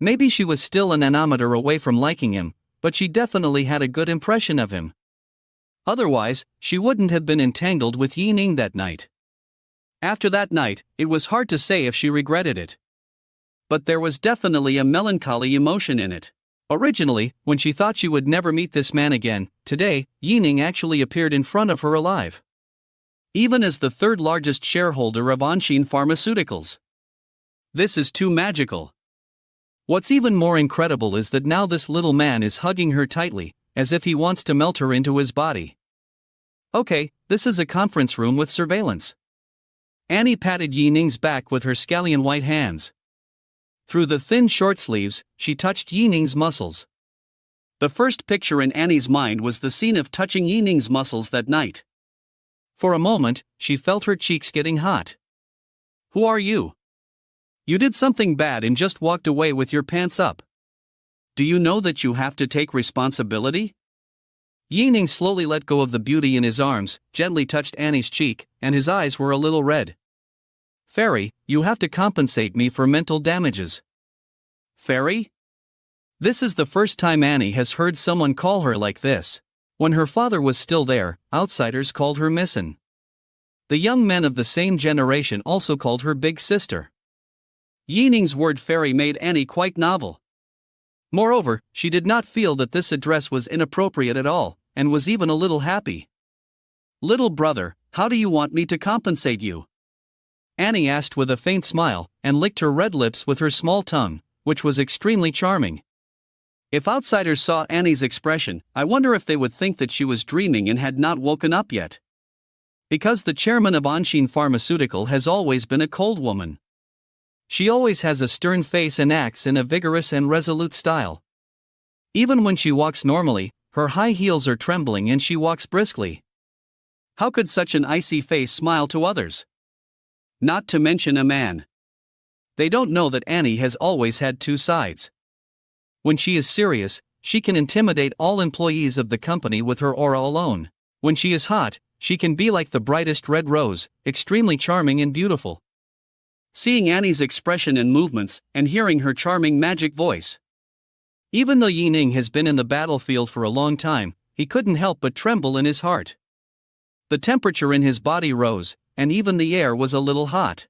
Maybe she was still a nanometer away from liking him, but she definitely had a good impression of him. Otherwise, she wouldn't have been entangled with Ning that night. After that night, it was hard to say if she regretted it. But there was definitely a melancholy emotion in it. Originally, when she thought she would never meet this man again, today, Ning actually appeared in front of her alive. Even as the third largest shareholder of Anshin Pharmaceuticals. This is too magical. What's even more incredible is that now this little man is hugging her tightly, as if he wants to melt her into his body. Okay, this is a conference room with surveillance. Annie patted Ning's back with her scallion white hands. Through the thin short sleeves, she touched Ning's muscles. The first picture in Annie's mind was the scene of touching Ning's muscles that night. For a moment, she felt her cheeks getting hot. Who are you? You did something bad and just walked away with your pants up. Do you know that you have to take responsibility? Ning slowly let go of the beauty in his arms, gently touched Annie's cheek, and his eyes were a little red. Fairy, you have to compensate me for mental damages. Fairy? This is the first time Annie has heard someone call her like this. When her father was still there, outsiders called her Missin. The young men of the same generation also called her Big Sister. Yining's word fairy made Annie quite novel. Moreover, she did not feel that this address was inappropriate at all, and was even a little happy. "Little brother, how do you want me to compensate you?" Annie asked with a faint smile, and licked her red lips with her small tongue, which was extremely charming. If outsiders saw Annie's expression, I wonder if they would think that she was dreaming and had not woken up yet. Because the chairman of Anshin Pharmaceutical has always been a cold woman. She always has a stern face and acts in a vigorous and resolute style. Even when she walks normally, her high heels are trembling and she walks briskly. How could such an icy face smile to others? Not to mention a man. They don't know that Annie has always had two sides. When she is serious, she can intimidate all employees of the company with her aura alone. When she is hot, she can be like the brightest red rose, extremely charming and beautiful. Seeing Annie's expression and movements, and hearing her charming magic voice. Even though Ning has been in the battlefield for a long time, he couldn't help but tremble in his heart. The temperature in his body rose, and even the air was a little hot.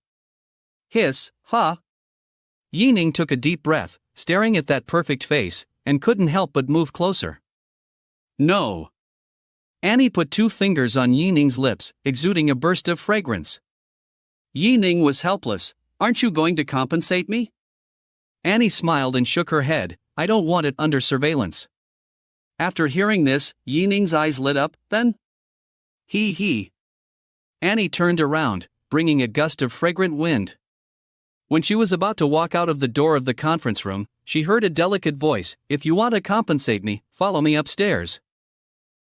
Hiss, ha! Ning took a deep breath, staring at that perfect face, and couldn't help but move closer. No! Annie put two fingers on Ning's lips, exuding a burst of fragrance. Ning was helpless. "Aren't you going to compensate me?" Annie smiled and shook her head. "I don't want it under surveillance." After hearing this, Ning's eyes lit up. "Then?" He. Annie turned around, bringing a gust of fragrant wind. When she was about to walk out of the door of the conference room, she heard a delicate voice. "If you want to compensate me, follow me upstairs."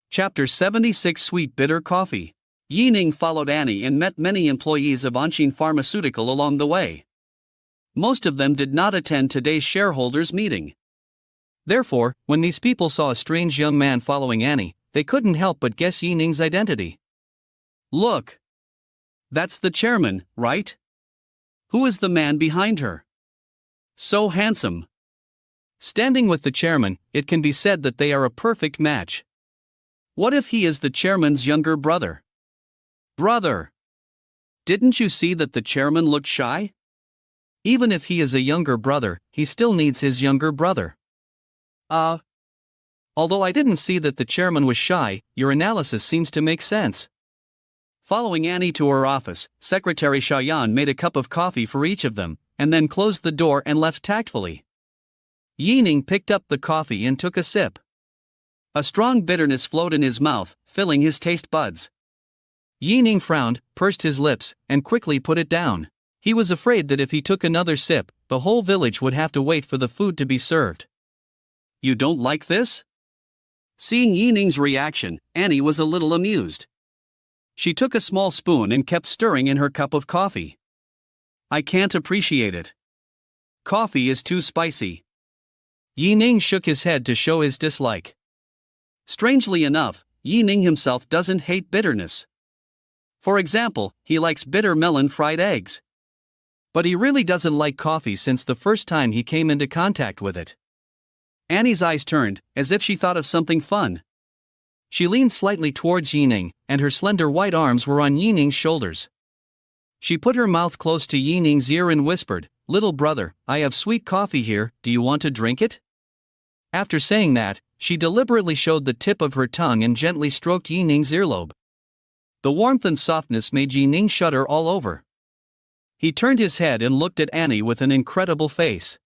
Chapter 76 Sweet Bitter Coffee. Ning followed Annie and met many employees of Anshin Pharmaceutical along the way. Most of them did not attend today's shareholders' meeting. Therefore, when these people saw a strange young man following Annie, they couldn't help but guess Ning's identity. "Look! That's the chairman, right? Who is the man behind her? So handsome." Standing with the chairman, it can be said that they are a perfect match. What if he is the chairman's younger brother? Brother! Didn't you see that the chairman looked shy? Even if he is a younger brother, he still needs his younger brother. Although I didn't see that the chairman was shy, your analysis seems to make sense. Following Annie to her office, Secretary Shayan made a cup of coffee for each of them, and then closed the door and left tactfully. Ning picked up the coffee and took a sip. A strong bitterness flowed in his mouth, filling his taste buds. Ning frowned, pursed his lips, and quickly put it down. He was afraid that if he took another sip, the whole village would have to wait for the food to be served. "You don't like this?" Seeing Ning's reaction, Annie was a little amused. She took a small spoon and kept stirring in her cup of coffee. "I can't appreciate it. Coffee is too spicy." Ning shook his head to show his dislike. Strangely enough, Ning himself doesn't hate bitterness. For example, he likes bitter melon fried eggs. But he really doesn't like coffee since the first time he came into contact with it. Annie's eyes turned, as if she thought of something fun. She leaned slightly towards Ning, and her slender white arms were on Ning's shoulders. She put her mouth close to Ning's ear and whispered, "Little brother, I have sweet coffee here, do you want to drink it?" After saying that, she deliberately showed the tip of her tongue and gently stroked Ning's earlobe. The warmth and softness made Ning shudder all over. He turned his head and looked at Annie with an incredible face.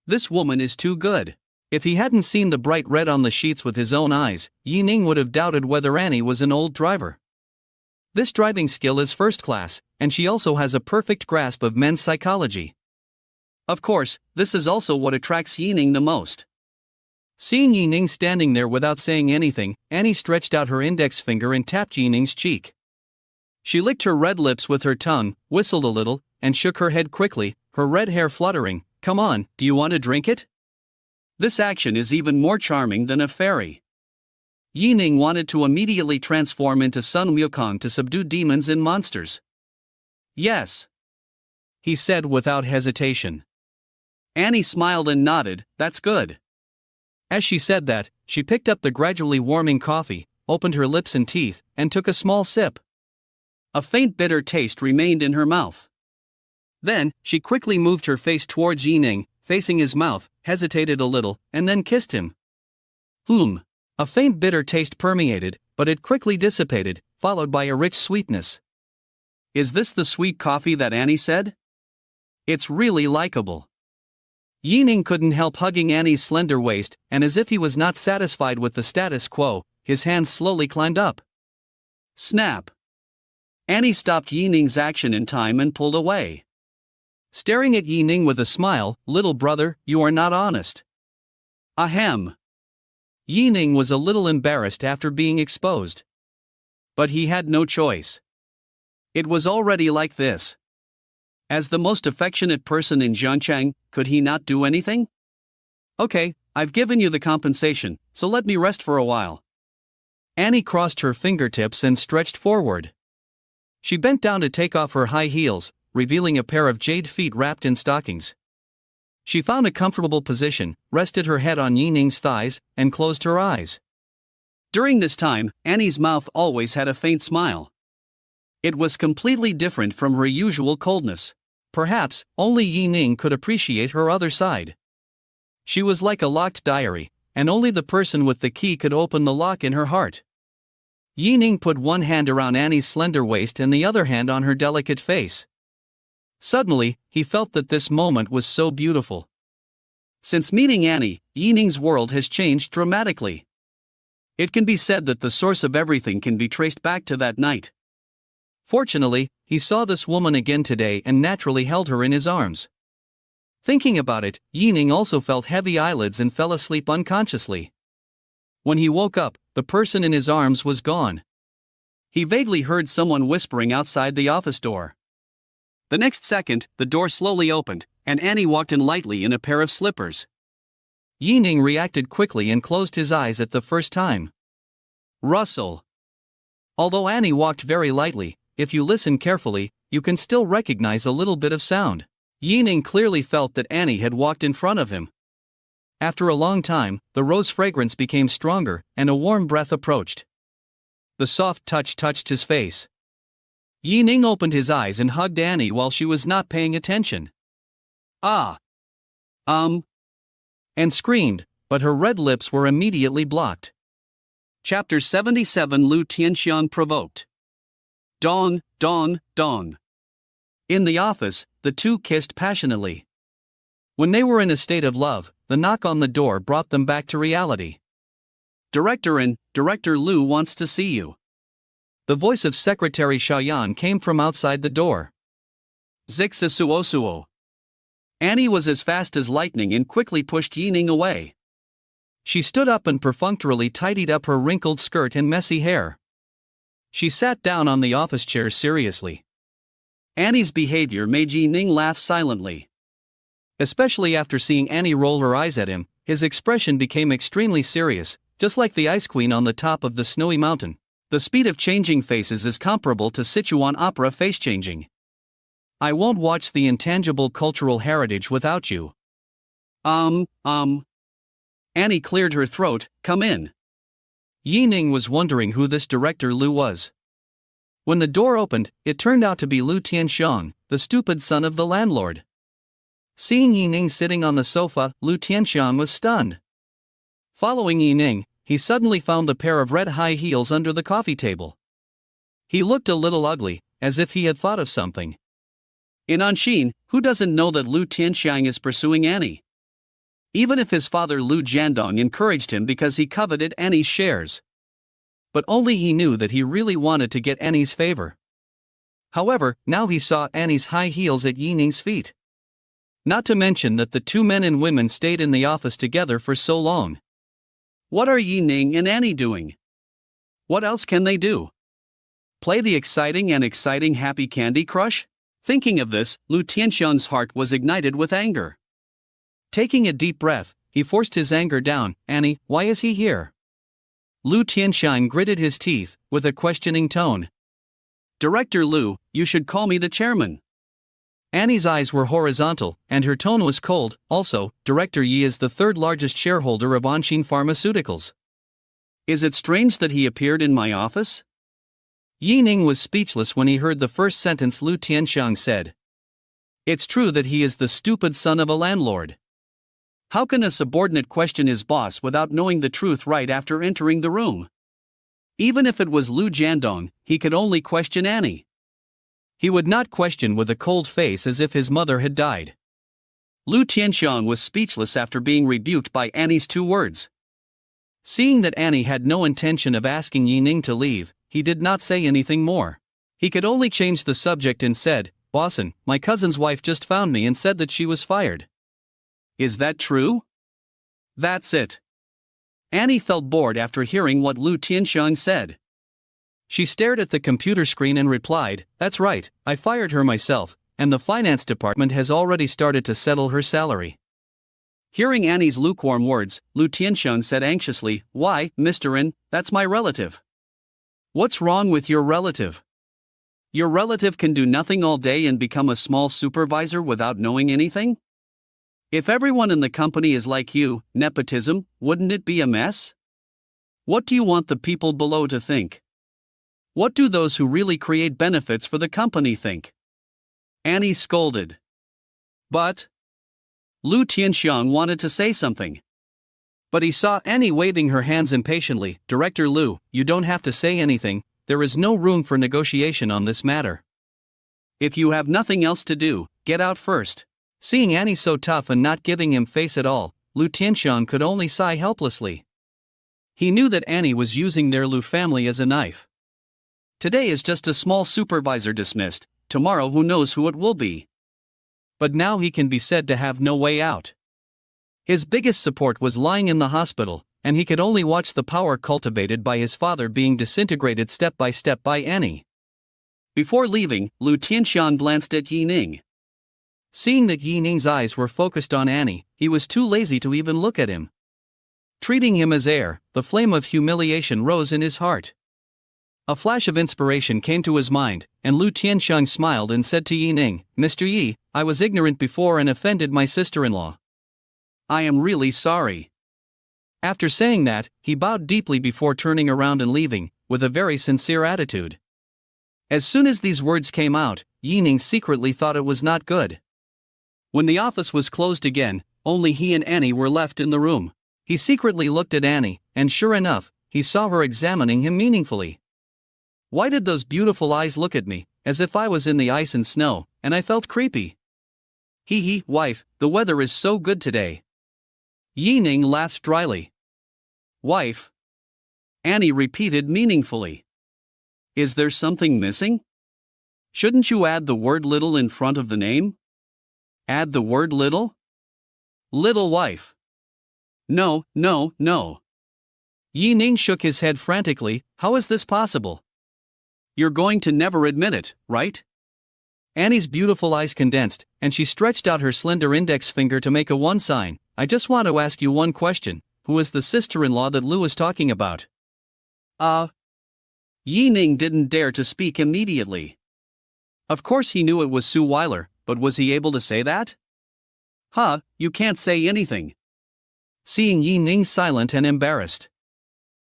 This woman is too good. If he hadn't seen the bright red on the sheets with his own eyes, Ning would have doubted whether Annie was an old driver. This driving skill is first class, and she also has a perfect grasp of men's psychology. Of course, this is also what attracts Ning the most. Seeing Ning standing there without saying anything, Annie stretched out her index finger and tapped Ning's cheek. She licked her red lips with her tongue, whistled a little, and shook her head quickly, her red hair fluttering. "Come on, do you want to drink it?" This action is even more charming than a fairy. Ning wanted to immediately transform into Sun Wukong to subdue demons and monsters. "Yes," he said without hesitation. Annie smiled and nodded. "That's good. As she said that, she picked up the gradually warming coffee, opened her lips and teeth, and took a small sip. A faint bitter taste remained in her mouth. Then, she quickly moved her face towards Ning, facing his mouth, hesitated a little, and then kissed him. A faint bitter taste permeated, but it quickly dissipated, followed by a rich sweetness. Is this the sweet coffee that Annie said? It's really likable. Ning couldn't help hugging Annie's slender waist, and as if he was not satisfied with the status quo, his hands slowly climbed up. Snap! Annie stopped Ning's action in time and pulled away. Staring at Ning with a smile, "Little brother, you are not honest." Ahem. Ning was a little embarrassed after being exposed. But he had no choice. It was already like this. As the most affectionate person in Zhangchang, could he not do anything? Okay, I've given you the compensation, so let me rest for a while. Annie crossed her fingertips and stretched forward. She bent down to take off her high heels, revealing a pair of jade feet wrapped in stockings. She found a comfortable position, rested her head on Ning's thighs, and closed her eyes. During this time, Annie's mouth always had a faint smile. It was completely different from her usual coldness. Perhaps, only Ning could appreciate her other side. She was like a locked diary, and only the person with the key could open the lock in her heart. Ning put one hand around Annie's slender waist and the other hand on her delicate face. Suddenly, he felt that this moment was so beautiful. Since meeting Annie, Ning's world has changed dramatically. It can be said that the source of everything can be traced back to that night. Fortunately, he saw this woman again today and naturally held her in his arms. Thinking about it, Ning also felt heavy eyelids and fell asleep unconsciously. When he woke up, the person in his arms was gone. He vaguely heard someone whispering outside the office door. The next second, the door slowly opened, and Annie walked in lightly in a pair of slippers. Ning reacted quickly and closed his eyes at the first time. Rustle. Although Annie walked very lightly, if you listen carefully, you can still recognize a little bit of sound. Ning clearly felt that Annie had walked in front of him. After a long time, the rose fragrance became stronger, and a warm breath approached. The soft touch touched his face. Ning opened his eyes and hugged Annie while she was not paying attention. And screamed, but her red lips were immediately blocked. Chapter 77 Lu Tianxian provoked. Dawn. In the office, the two kissed passionately. When they were in a state of love, the knock on the door brought them back to reality. Director Lu wants to see you. The voice of Secretary Xiaoyan came from outside the door. Zixasuosuo. Annie was as fast as lightning and quickly pushed Ning away. She stood up and perfunctorily tidied up her wrinkled skirt and messy hair. She sat down on the office chair seriously. Annie's behavior made Ning laugh silently. Especially after seeing Annie roll her eyes at him, his expression became extremely serious, just like the Ice Queen on the top of the snowy mountain. The speed of changing faces is comparable to Sichuan opera face changing. I won't watch the intangible cultural heritage without you. Annie cleared her throat. Come in. Ning was wondering who this Director Lu was. When the door opened, it turned out to be Lu Tianxiang, the stupid son of the landlord. Seeing Ning sitting on the sofa, Lu Tianxiang was stunned. Following Ning, he suddenly found the pair of red high heels under the coffee table. He looked a little ugly, as if he had thought of something. In Anshin, who doesn't know that Lu Tianxiang is pursuing Annie? Even if his father Lu Jiandong encouraged him because he coveted Annie's shares. But only he knew that he really wanted to get Annie's favor. However, now he saw Annie's high heels at Ning's feet. Not to mention that the two men and women stayed in the office together for so long. What are Ning and Annie doing? What else can they do? Play the exciting happy Candy Crush? Thinking of this, Lu Tianxiang's heart was ignited with anger. Taking a deep breath, he forced his anger down. Annie, why is he here? Lu Tianxiang gritted his teeth, with a questioning tone. Director Lu, you should call me the chairman. Annie's eyes were horizontal, and her tone was cold. Also, Director Yi is the third largest shareholder of Anshin Pharmaceuticals. Is it strange that he appeared in my office? Yi Ning was speechless when he heard the first sentence Lu Tianxiang said. It's true that he is the stupid son of a landlord. How can a subordinate question his boss without knowing the truth right after entering the room? Even if it was Lu Jiandong, he could only question Annie. He would not question with a cold face as if his mother had died. Lu Tianxiang was speechless after being rebuked by Annie's two words. Seeing that Annie had no intention of asking Yi Ning to leave, he did not say anything more. He could only change the subject and said, "Bosson, my cousin's wife just found me and said that she was fired." Is that true? That's it. Annie felt bored after hearing what Lu Tianxiang said. She stared at the computer screen and replied, "That's right, I fired her myself, and the finance department has already started to settle her salary." Hearing Annie's lukewarm words, Lu Tianxiang said anxiously, "Why, Mr. In, that's my relative." "What's wrong with your relative? Your relative can do nothing all day and become a small supervisor without knowing anything? If everyone in the company is like you, nepotism, wouldn't it be a mess? What do you want the people below to think? What do those who really create benefits for the company think?" Annie scolded. But Lu Tianxiang wanted to say something. But he saw Annie waving her hands impatiently. "Director Lu, you don't have to say anything, there is no room for negotiation on this matter. If you have nothing else to do, get out first." Seeing Annie so tough and not giving him face at all, Lu Tianxiang could only sigh helplessly. He knew that Annie was using their Lu family as a knife. Today is just a small supervisor dismissed, tomorrow who knows who it will be. But now he can be said to have no way out. His biggest support was lying in the hospital, and he could only watch the power cultivated by his father being disintegrated step by step by Annie. Before leaving, Lu Tianxiang glanced at Yi Ning. Seeing that Yi Ning's eyes were focused on Annie, he was too lazy to even look at him. Treating him as air, the flame of humiliation rose in his heart. A flash of inspiration came to his mind, and Lu Tianxiang smiled and said to Yi Ning, "Mr. Yi, I was ignorant before and offended my sister-in-law. I am really sorry." After saying that, he bowed deeply before turning around and leaving, with a very sincere attitude. As soon as these words came out, Yi Ning secretly thought it was not good. When the office was closed again, only he and Annie were left in the room. He secretly looked at Annie, and sure enough, he saw her examining him meaningfully. Why did those beautiful eyes look at me, as if I was in the ice and snow, and I felt creepy? Hee, wife, the weather is so good today." Yi Ning laughed dryly. "Wife?" Annie repeated meaningfully. "Is there something missing? Shouldn't you add the word little in front of the name? Add the word little? Little wife. No. Yi Ning shook his head frantically. How is this possible? You're going to never admit it, right? Annie's beautiful eyes condensed, and she stretched out her slender index finger to make a one sign. I just want to ask you one question. Who is the sister-in-law that Lu is talking about? Yi Ning didn't dare to speak immediately. Of course he knew it was Sue Weiler, but was he able to say that? You can't say anything. Seeing Yi Ning silent and embarrassed,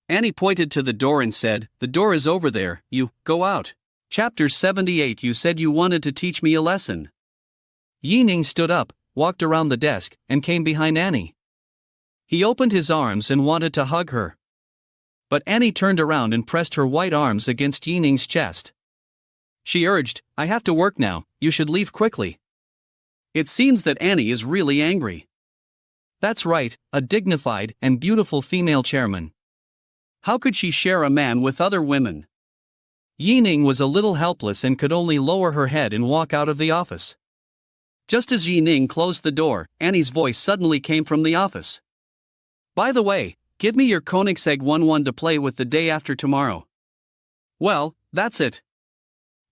Annie pointed to the door and said, "The door is over there, you, go out." Chapter 78. You said you wanted to teach me a lesson. Yi Ning stood up, walked around the desk, and came behind Annie. He opened his arms and wanted to hug her. But Annie turned around and pressed her white arms against Yi Ning's chest. She urged, "I have to work now, you should leave quickly." It seems that Annie is really angry. That's right, a dignified and beautiful female chairman. How could she share a man with other women? Yi Ning was a little helpless and could only lower her head and walk out of the office. Just as Yi Ning closed the door, Annie's voice suddenly came from the office. "By the way, give me your Koenigsegg 11 to play with the day after tomorrow." Well, that's it.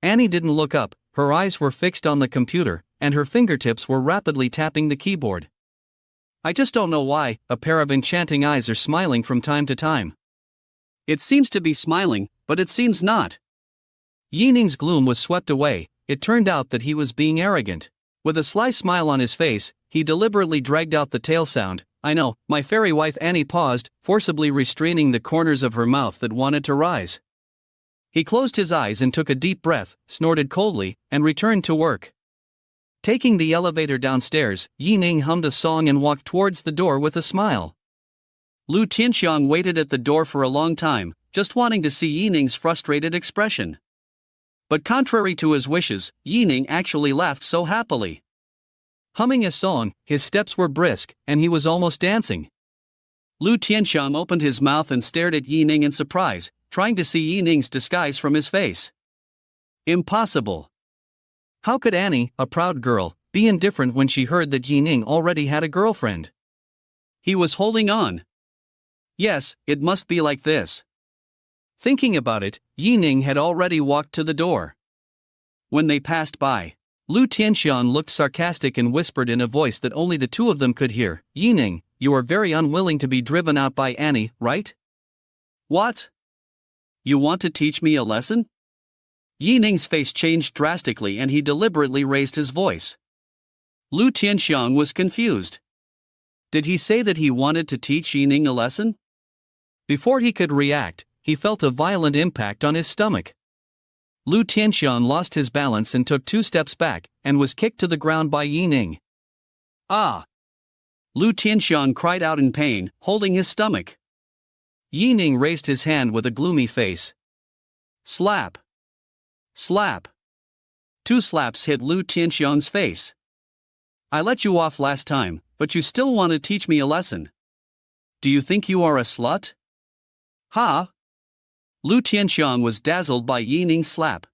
Annie didn't look up, her eyes were fixed on the computer, and her fingertips were rapidly tapping the keyboard. I just don't know why, a pair of enchanting eyes are smiling from time to time. It seems to be smiling, but it seems not. Yi Ning's gloom was swept away. It turned out that he was being arrogant. With a sly smile on his face, he deliberately dragged out the tail sound. I know, my fairy wife Annie paused, forcibly restraining the corners of her mouth that wanted to rise. He closed his eyes and took a deep breath, snorted coldly, and returned to work. Taking the elevator downstairs, Ning hummed a song and walked towards the door with a smile. Lu Tianxiang waited at the door for a long time, just wanting to see Ning's frustrated expression. But contrary to his wishes, Ning actually laughed so happily. Humming a song, his steps were brisk, and he was almost dancing. Lu Tianxiang opened his mouth and stared at Ning in surprise, trying to see Ning's disguise from his face. Impossible. How could Annie, a proud girl, be indifferent when she heard that Ning already had a girlfriend? He was holding on. Yes, it must be like this. Thinking about it, Ning had already walked to the door. When they passed by, Lu Tianxiang looked sarcastic and whispered in a voice that only the two of them could hear, Ning, you are very unwilling to be driven out by Annie, right? What? You want to teach me a lesson? Ning's face changed drastically and he deliberately raised his voice. Lu Tianxiang was confused. Did he say that he wanted to teach Ning a lesson? Before he could react, he felt a violent impact on his stomach. Lu Tianxiang lost his balance and took 2 steps back, and was kicked to the ground by Ning. Ah! Lu Tianxiang cried out in pain, holding his stomach. Ning raised his hand with a gloomy face. Slap! Slap! 2 slaps hit Lu Tianxiang's face. I let you off last time, but you still want to teach me a lesson. Do you think you are a slut? Ha! Lu Tianxiang was dazzled by Ning's slap.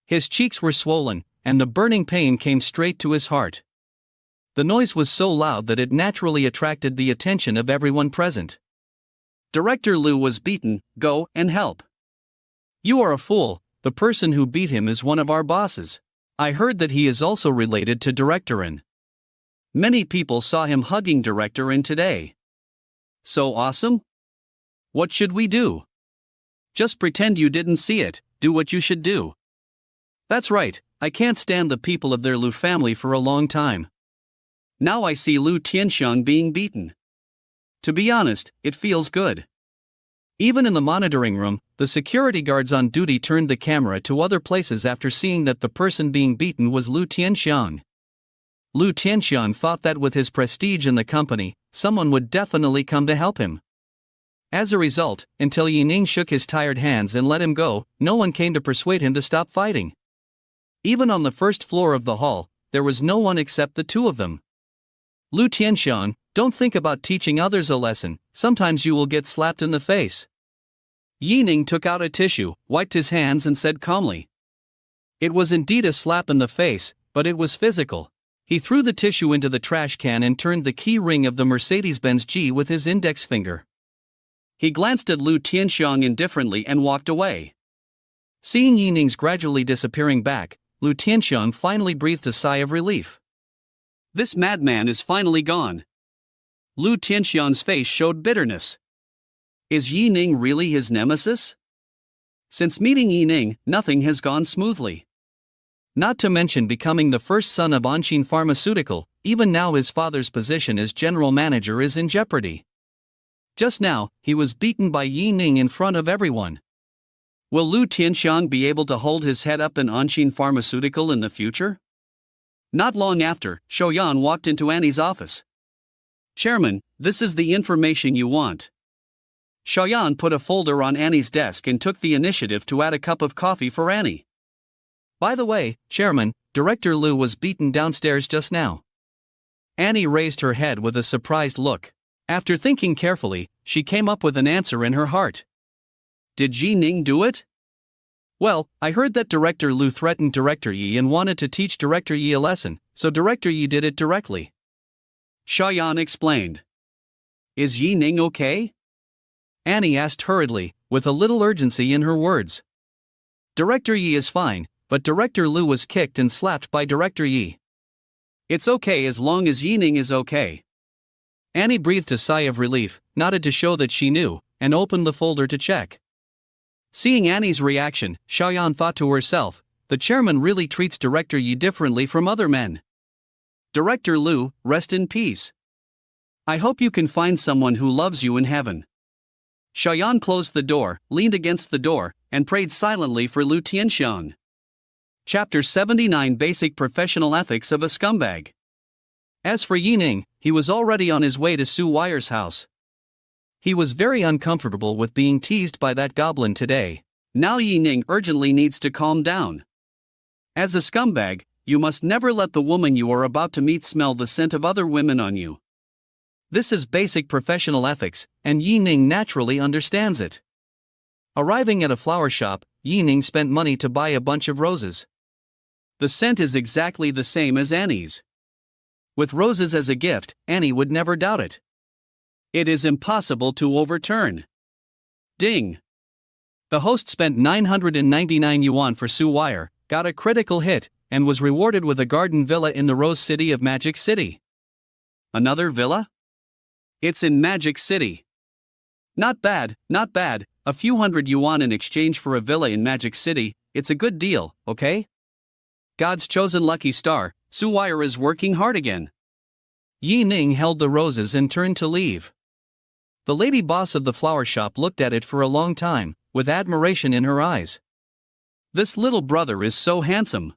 His cheeks were swollen, and the burning pain came straight to his heart. The noise was so loud that it naturally attracted the attention of everyone present. Director Lu was beaten, go and help. You are a fool, the person who beat him is one of our bosses. I heard that he is also related to Director In. Many people saw him hugging Director In today. So awesome? What should we do? Just pretend you didn't see it, do what you should do. That's right, I can't stand the people of their Lu family for a long time. Now I see Lu Tianxiang being beaten. To be honest, it feels good. Even in the monitoring room, the security guards on duty turned the camera to other places after seeing that the person being beaten was Lu Tianxiang. Lu Tianxiang thought that with his prestige in the company, someone would definitely come to help him. As a result, until Ning shook his tired hands and let him go, no one came to persuade him to stop fighting. Even on the first floor of the hall, there was no one except the two of them. Lu Tianxiang, don't think about teaching others a lesson, sometimes you will get slapped in the face. Ning took out a tissue, wiped his hands and said calmly. It was indeed a slap in the face, but it was physical. He threw the tissue into the trash can and turned the key ring of the Mercedes-Benz G with his index finger. He glanced at Lu Tianxiang indifferently and walked away. Seeing Ning's gradually disappearing back, Lu Tianxiang finally breathed a sigh of relief. This madman is finally gone. Lu Tianxiang's face showed bitterness. Is Ning really his nemesis? Since meeting Ning, nothing has gone smoothly. Not to mention becoming the first son of Anqin Pharmaceutical, even now his father's position as general manager is in jeopardy. Just now, he was beaten by Ning in front of everyone. Will Lu Tianxiang be able to hold his head up in Anqin Pharmaceutical in the future? Not long after, Shoyan walked into Annie's office. Chairman, this is the information you want. Shoyan put a folder on Annie's desk and took the initiative to add a cup of coffee for Annie. By the way, Chairman, Director Lu was beaten downstairs just now. Annie raised her head with a surprised look. After thinking carefully, she came up with an answer in her heart. Did Ning do it? Well, I heard that Director Lu threatened Director Yi and wanted to teach Director Yi a lesson, so Director Yi did it directly. Shaoyan explained. Is Ning okay? Annie asked hurriedly, with a little urgency in her words. Director Yi is fine, but Director Lu was kicked and slapped by Director Yi. It's okay as long as Ning is okay. Annie breathed a sigh of relief, nodded to show that she knew, and opened the folder to check. Seeing Annie's reaction, Shaoyan thought to herself, the chairman really treats Director Yi differently from other men. Director Lu, rest in peace. I hope you can find someone who loves you in heaven. Xiaoyan closed the door, leaned against the door, and prayed silently for Lu Tianxiang. Chapter 79 Basic Professional Ethics of a Scumbag. As for Yi Ning, he was already on his way to Su Weier's house. He was very uncomfortable with being teased by that goblin today. Now Yi Ning urgently needs to calm down. As a scumbag, you must never let the woman you are about to meet smell the scent of other women on you. This is basic professional ethics, and Yi Ning naturally understands it. Arriving at a flower shop, Yi Ning spent money to buy a bunch of roses. The scent is exactly the same as Annie's. With roses as a gift, Annie would never doubt it. It is impossible to overturn. Ding! The host spent 999 yuan for Su Weier, got a critical hit, and was rewarded with a garden villa in the Rose City of Magic City. Another villa? It's in Magic City. Not bad, not bad, a few hundred yuan in exchange for a villa in Magic City, it's a good deal, okay? God's chosen lucky star, Su Weier is working hard again. Yi Ning held the roses and turned to leave. The lady boss of the flower shop looked at it for a long time, with admiration in her eyes. This little brother is so handsome.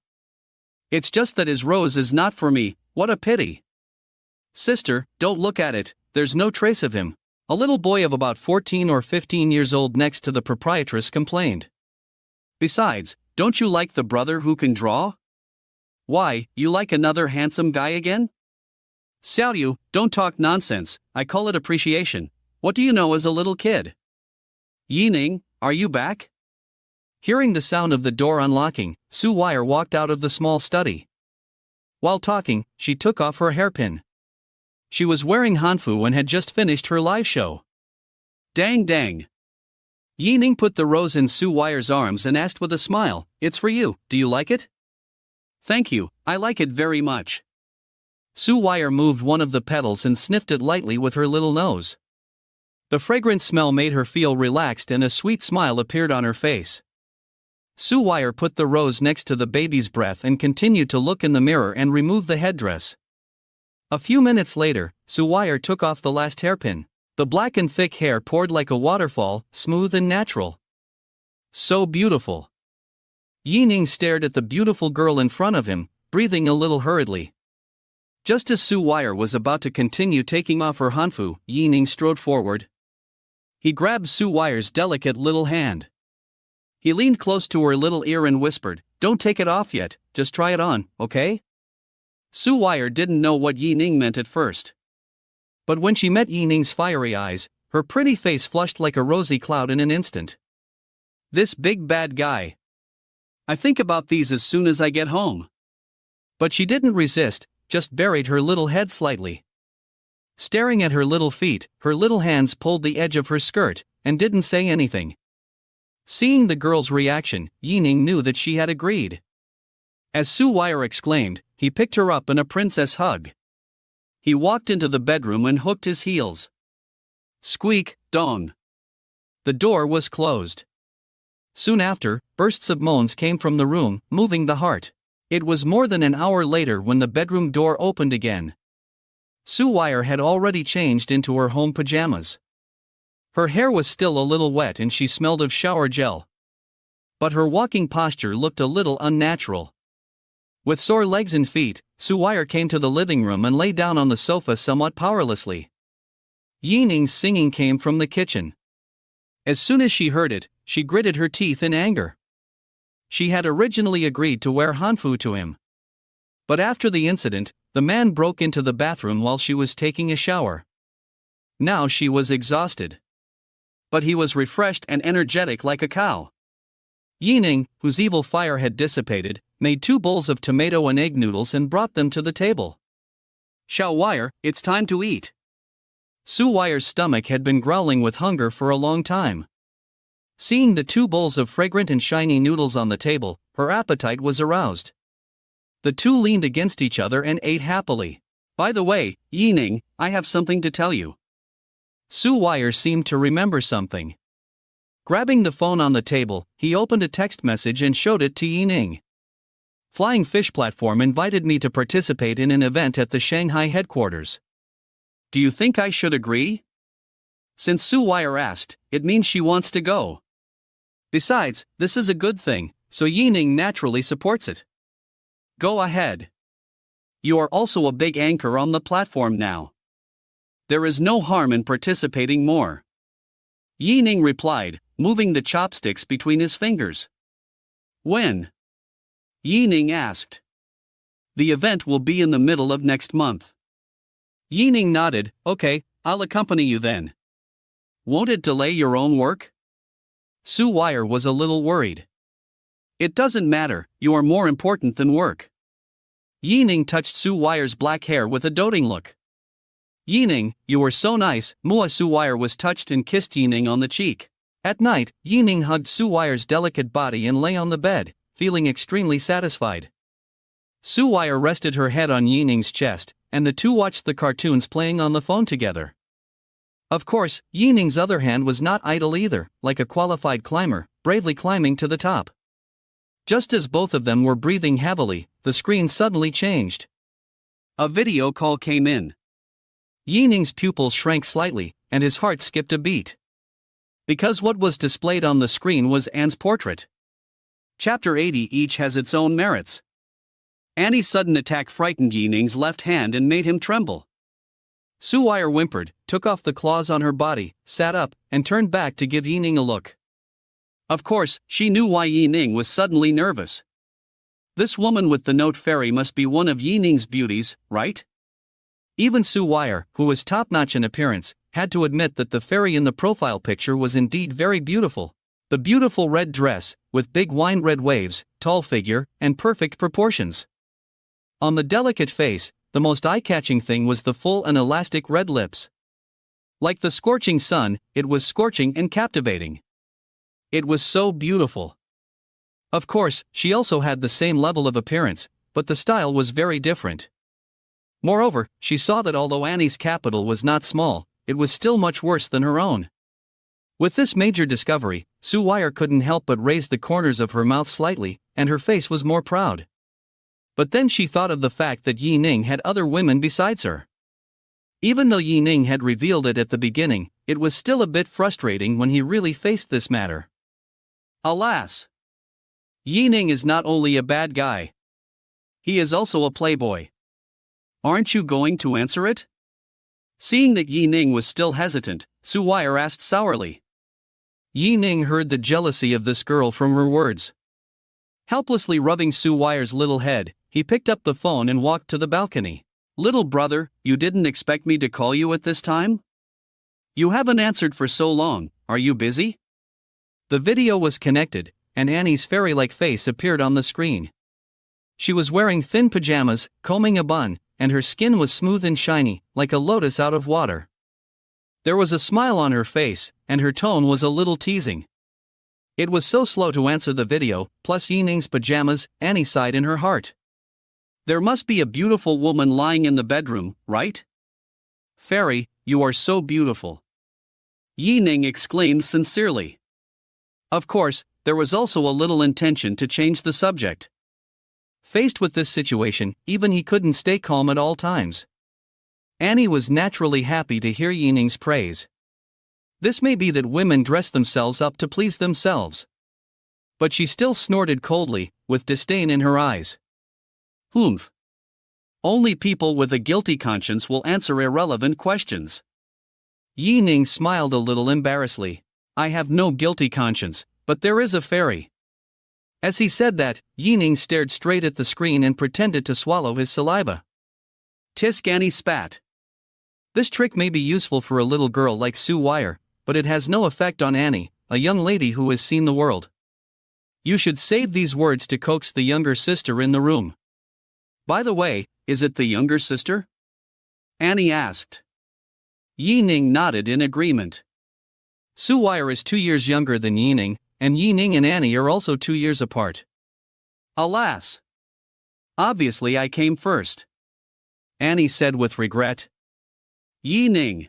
It's just that his rose is not for me, what a pity. Sister, don't look at it, there's no trace of him. A little boy of about 14 or 15 years old next to the proprietress complained. Besides, don't you like the brother who can draw? Why, you like another handsome guy again? Xiaoyu, don't talk nonsense, I call it appreciation. What do you know as a little kid? Yi Ning, are you back? Hearing the sound of the door unlocking, Su Weier walked out of the small study. While talking, she took off her hairpin. She was wearing hanfu and had just finished her live show. Dang dang. Yi Ning put the rose in Su Weier's arms and asked with a smile, "It's for you, do you like it?" "Thank you, I like it very much." Su Weier moved one of the petals and sniffed it lightly with her little nose. The fragrant smell made her feel relaxed and a sweet smile appeared on her face. Su Weier put the rose next to the baby's breath and continued to look in the mirror and remove the headdress. A few minutes later, Su Weier took off the last hairpin. The black and thick hair poured like a waterfall, smooth and natural. So beautiful. Yi Ning stared at the beautiful girl in front of him, breathing a little hurriedly. Just as Su Weier was about to continue taking off her hanfu, Yi Ning strode forward. He grabbed Su Weier's delicate little hand. He leaned close to her little ear and whispered, "Don't take it off yet, just try it on, okay?" Su Weier didn't know what Yi Ning meant at first. But when she met Yi Ning's fiery eyes, her pretty face flushed like a rosy cloud in an instant. This big bad guy. I think about these as soon as I get home. But she didn't resist, just buried her little head slightly. Staring at her little feet, her little hands pulled the edge of her skirt, and didn't say anything. Seeing the girl's reaction, Yi Ning knew that she had agreed. As Su Weier exclaimed, he picked her up in a princess hug. He walked into the bedroom and hooked his heels. Squeak, dong. The door was closed. Soon after, bursts of moans came from the room, moving the heart. It was more than an hour later when the bedroom door opened again. Su Weier had already changed into her home pajamas. Her hair was still a little wet and she smelled of shower gel. But her walking posture looked a little unnatural. With sore legs and feet, Su Weier came to the living room and lay down on the sofa somewhat powerlessly. Yi Ning's singing came from the kitchen. As soon as she heard it, she gritted her teeth in anger. She had originally agreed to wear hanfu to him. But after the incident, the man broke into the bathroom while she was taking a shower. Now she was exhausted. But he was refreshed and energetic like a cow. Yi Ning, whose evil fire had dissipated, made 2 bowls of tomato and egg noodles and brought them to the table. Xiao Weier, it's time to eat. Su Weier's stomach had been growling with hunger for a long time. Seeing the 2 bowls of fragrant and shiny noodles on the table, her appetite was aroused. The two leaned against each other and ate happily. By the way, Yi Ning, I have something to tell you. Su Weier seemed to remember something. Grabbing the phone on the table, he opened a text message and showed it to Yi Ning. Flying Fish Platform invited me to participate in an event at the Shanghai headquarters. Do you think I should agree? Since Su Wire asked, it means she wants to go. Besides, this is a good thing, so Ning naturally supports it. Go ahead. You are also a big anchor on the platform now. There is no harm in participating more. Ning replied, moving the chopsticks between his fingers. When? Ning asked. The event will be in the middle of next month. Ning nodded. Okay, I'll accompany you then. Won't it delay your own work? Su Wire was a little worried. It doesn't matter, you are more important than work. Ning touched Su Wire's black hair with a doting look. Ning, you were so nice. Su Wire was touched and kissed Ning on the cheek. At night, Ning hugged Su Wire's delicate body and lay on the bed, feeling extremely satisfied. Su Wire rested her head on Ning's chest, and the two watched the cartoons playing on the phone together. Of course, Ning's other hand was not idle either, like a qualified climber, bravely climbing to the top. Just as both of them were breathing heavily, the screen suddenly changed. A video call came in. Ning's pupils shrank slightly, and his heart skipped a beat. Because what was displayed on the screen was Anne's portrait. Chapter 80 each has its own merits. Annie's sudden attack frightened Ning's left hand and made him tremble. Su Wire whimpered, took off the claws on her body, sat up, and turned back to give Ning a look. Of course, she knew why Ning was suddenly nervous. This woman with the note fairy must be one of Ning's beauties, right? Even Su Wire, who was top-notch in appearance, had to admit that the fairy in the profile picture was indeed very beautiful. The beautiful red dress, with big wine-red waves, tall figure, and perfect proportions. On the delicate face, the most eye-catching thing was the full and elastic red lips. Like the scorching sun, it was scorching and captivating. It was so beautiful. Of course, she also had the same level of appearance, but the style was very different. Moreover, she saw that although Annie's capital was not small, it was still much worse than her own. With this major discovery, Su Wire couldn't help but raise the corners of her mouth slightly, and her face was more proud. But then she thought of the fact that Ning had other women besides her. Even though Ning had revealed it at the beginning, it was still a bit frustrating when he really faced this matter. Alas! Ning is not only a bad guy. He is also a playboy. Aren't you going to answer it? Seeing that Ning was still hesitant, Su Wire asked sourly. Ning heard the jealousy of this girl from her words. Helplessly rubbing Su Wire's little head, he picked up the phone and walked to the balcony. Little brother, you didn't expect me to call you at this time? You haven't answered for so long, are you busy? The video was connected, and Annie's fairy-like face appeared on the screen. She was wearing thin pajamas, combing a bun, and her skin was smooth and shiny, like a lotus out of water. There was a smile on her face, and her tone was a little teasing. It was so slow to answer the video, plus Ning's pajamas, Annie sighed in her heart. There must be a beautiful woman lying in the bedroom, right? Fairy, you are so beautiful. Ning exclaimed sincerely. Of course, there was also a little intention to change the subject. Faced with this situation, even he couldn't stay calm at all times. Annie was naturally happy to hear Ning's praise. This may be that women dress themselves up to please themselves. But she still snorted coldly, with disdain in her eyes. Humph. Only people with a guilty conscience will answer irrelevant questions. Ning smiled a little embarrassedly. I have no guilty conscience, but there is a fairy. As he said that, Ning stared straight at the screen and pretended to swallow his saliva. Tisk, Annie spat. This trick may be useful for a little girl like Su Wire, but it has no effect on Annie, a young lady who has seen the world. You should save these words to coax the younger sister in the room. By the way, is it the younger sister? Annie asked. Ning nodded in agreement. Su Wire is 2 years younger than Ning, and Ning and Annie are also 2 years apart. Alas! Obviously I came first. Annie said with regret. Ning.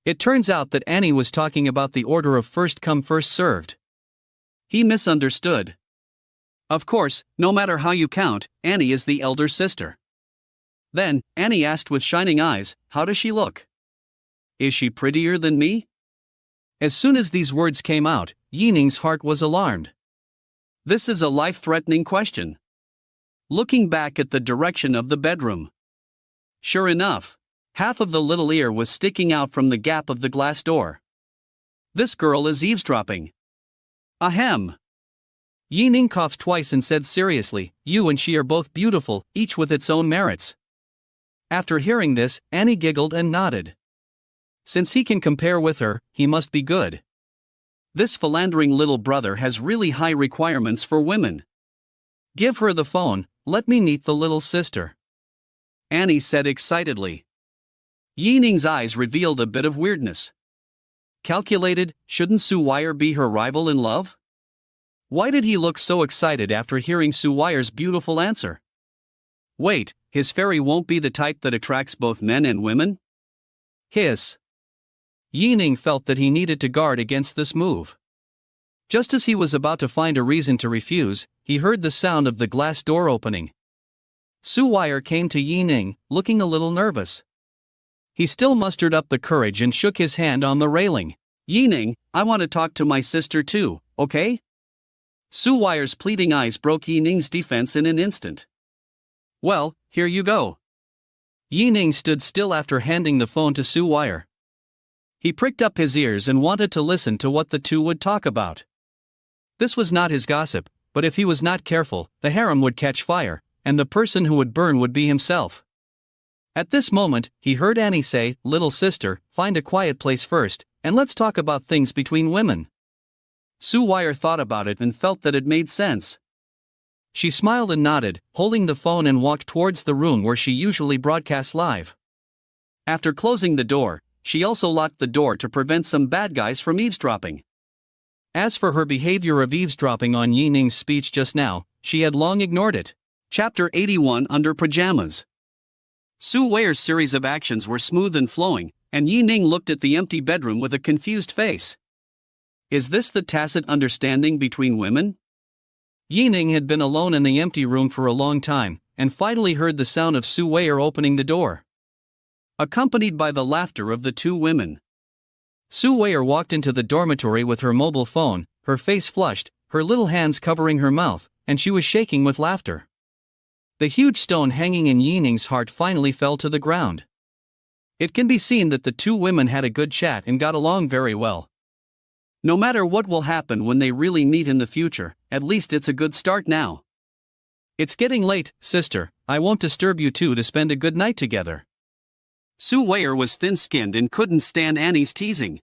It turns out that Annie was talking about the order of first come first served. He misunderstood. Of course, no matter how you count, Annie is the elder sister. Then, Annie asked with shining eyes, how does she look? Is she prettier than me? As soon as these words came out, Yining's heart was alarmed. This is a life-threatening question. Looking back at the direction of the bedroom. Sure enough, half of the little ear was sticking out from the gap of the glass door. This girl is eavesdropping. Ahem. Yining coughed twice and said seriously, you and she are both beautiful, each with its own merits. After hearing this, Annie giggled and nodded. Since he can compare with her, he must be good. This philandering little brother has really high requirements for women. Give her the phone, let me meet the little sister. Annie said excitedly. Yining's eyes revealed a bit of weirdness. Calculated, shouldn't Su Wire be her rival in love? Why did he look so excited after hearing Su Wire's beautiful answer? Wait, his fairy won't be the type that attracts both men and women? Hiss. Yining felt that he needed to guard against this move. Just as he was about to find a reason to refuse, he heard the sound of the glass door opening. Su Wire came to Yining, looking a little nervous. He still mustered up the courage and shook his hand on the railing. Yining, I want to talk to my sister too, okay? Su Wire's pleading eyes broke Yining's defense in an instant. Well, here you go. Yining stood still after handing the phone to Su Wire. He pricked up his ears and wanted to listen to what the two would talk about. This was not his gossip, but if he was not careful, the harem would catch fire, and the person who would burn would be himself. At this moment, he heard Annie say, little sister, find a quiet place first, and let's talk about things between women. Su Wire thought about it and felt that it made sense. She smiled and nodded, holding the phone and walked towards the room where she usually broadcast live. After closing the door, she also locked the door to prevent some bad guys from eavesdropping. As for her behavior of eavesdropping on Yining's speech just now, she had long ignored it. Chapter 81 Under Pajamas. Su Wire's series of actions were smooth and flowing, and Yining looked at the empty bedroom with a confused face. Is this the tacit understanding between women? Yining had been alone in the empty room for a long time, and finally heard the sound of Su Wire opening the door, accompanied by the laughter of the two women. Su Wire walked into the dormitory with her mobile phone, her face flushed, her little hands covering her mouth, and she was shaking with laughter. The huge stone hanging in Yining's heart finally fell to the ground. It can be seen that the two women had a good chat and got along very well. No matter what will happen when they really meet in the future, at least it's a good start now. It's getting late, sister, I won't disturb you two to spend a good night together. Su Wire was thin-skinned and couldn't stand Annie's teasing.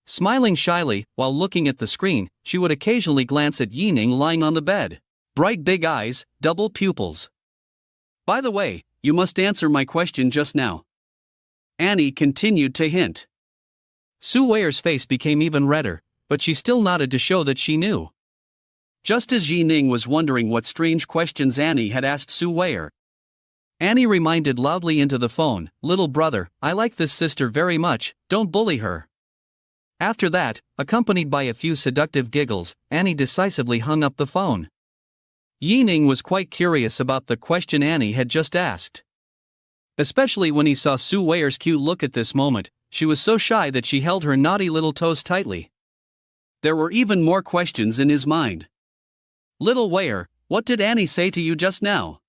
Smiling shyly, while looking at the screen, she would occasionally glance at Yining lying on the bed. Bright big eyes, double pupils. By the way, you must answer my question just now. Annie continued to hint. Su Wire's face became even redder, but she still nodded to show that she knew. Just as Yining was wondering what strange questions Annie had asked Su Wire, Annie reminded loudly into the phone, little brother, I like this sister very much, don't bully her. After that, accompanied by a few seductive giggles, Annie decisively hung up the phone. Yining was quite curious about the question Annie had just asked. Especially when he saw Su Wire's cute look at this moment, she was so shy that she held her naughty little toes tightly. There were even more questions in his mind. Little Wire, what did Annie say to you just now?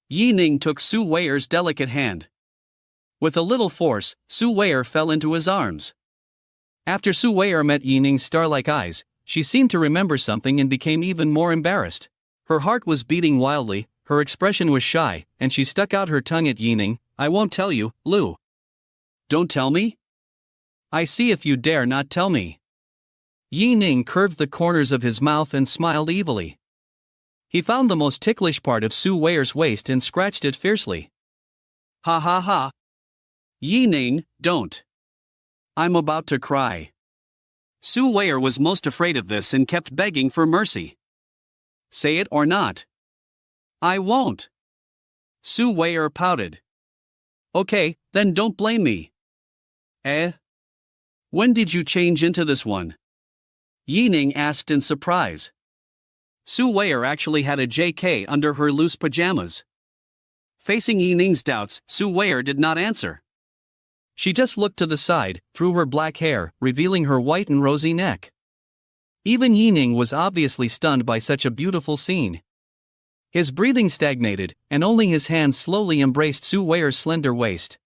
Yining took Su Wire's delicate hand. With a little force, Su Wire fell into his arms. After Su Wire met Yining's star-like eyes, she seemed to remember something and became even more embarrassed. Her heart was beating wildly, her expression was shy, and she stuck out her tongue at Yining. I won't tell you, Lu. Don't tell me? I see if you dare not tell me. Yining curved the corners of his mouth and smiled evilly. He found the most ticklish part of Su Wire's waist and scratched it fiercely. Ha ha ha. Yining, don't. I'm about to cry. Su Wire was most afraid of this and kept begging for mercy. Say it or not. I won't. Su Wire pouted. Okay, then don't blame me. When did you change into this one? Yining asked in surprise. Su Weier actually had a JK under her loose pajamas. Facing Yi Ning's doubts, Su Weier did not answer. She just looked to the side, through her black hair, revealing her white and rosy neck. Even Yi Ning was obviously stunned by such a beautiful scene. His breathing stagnated, and only his hands slowly embraced Su Weier's slender waist.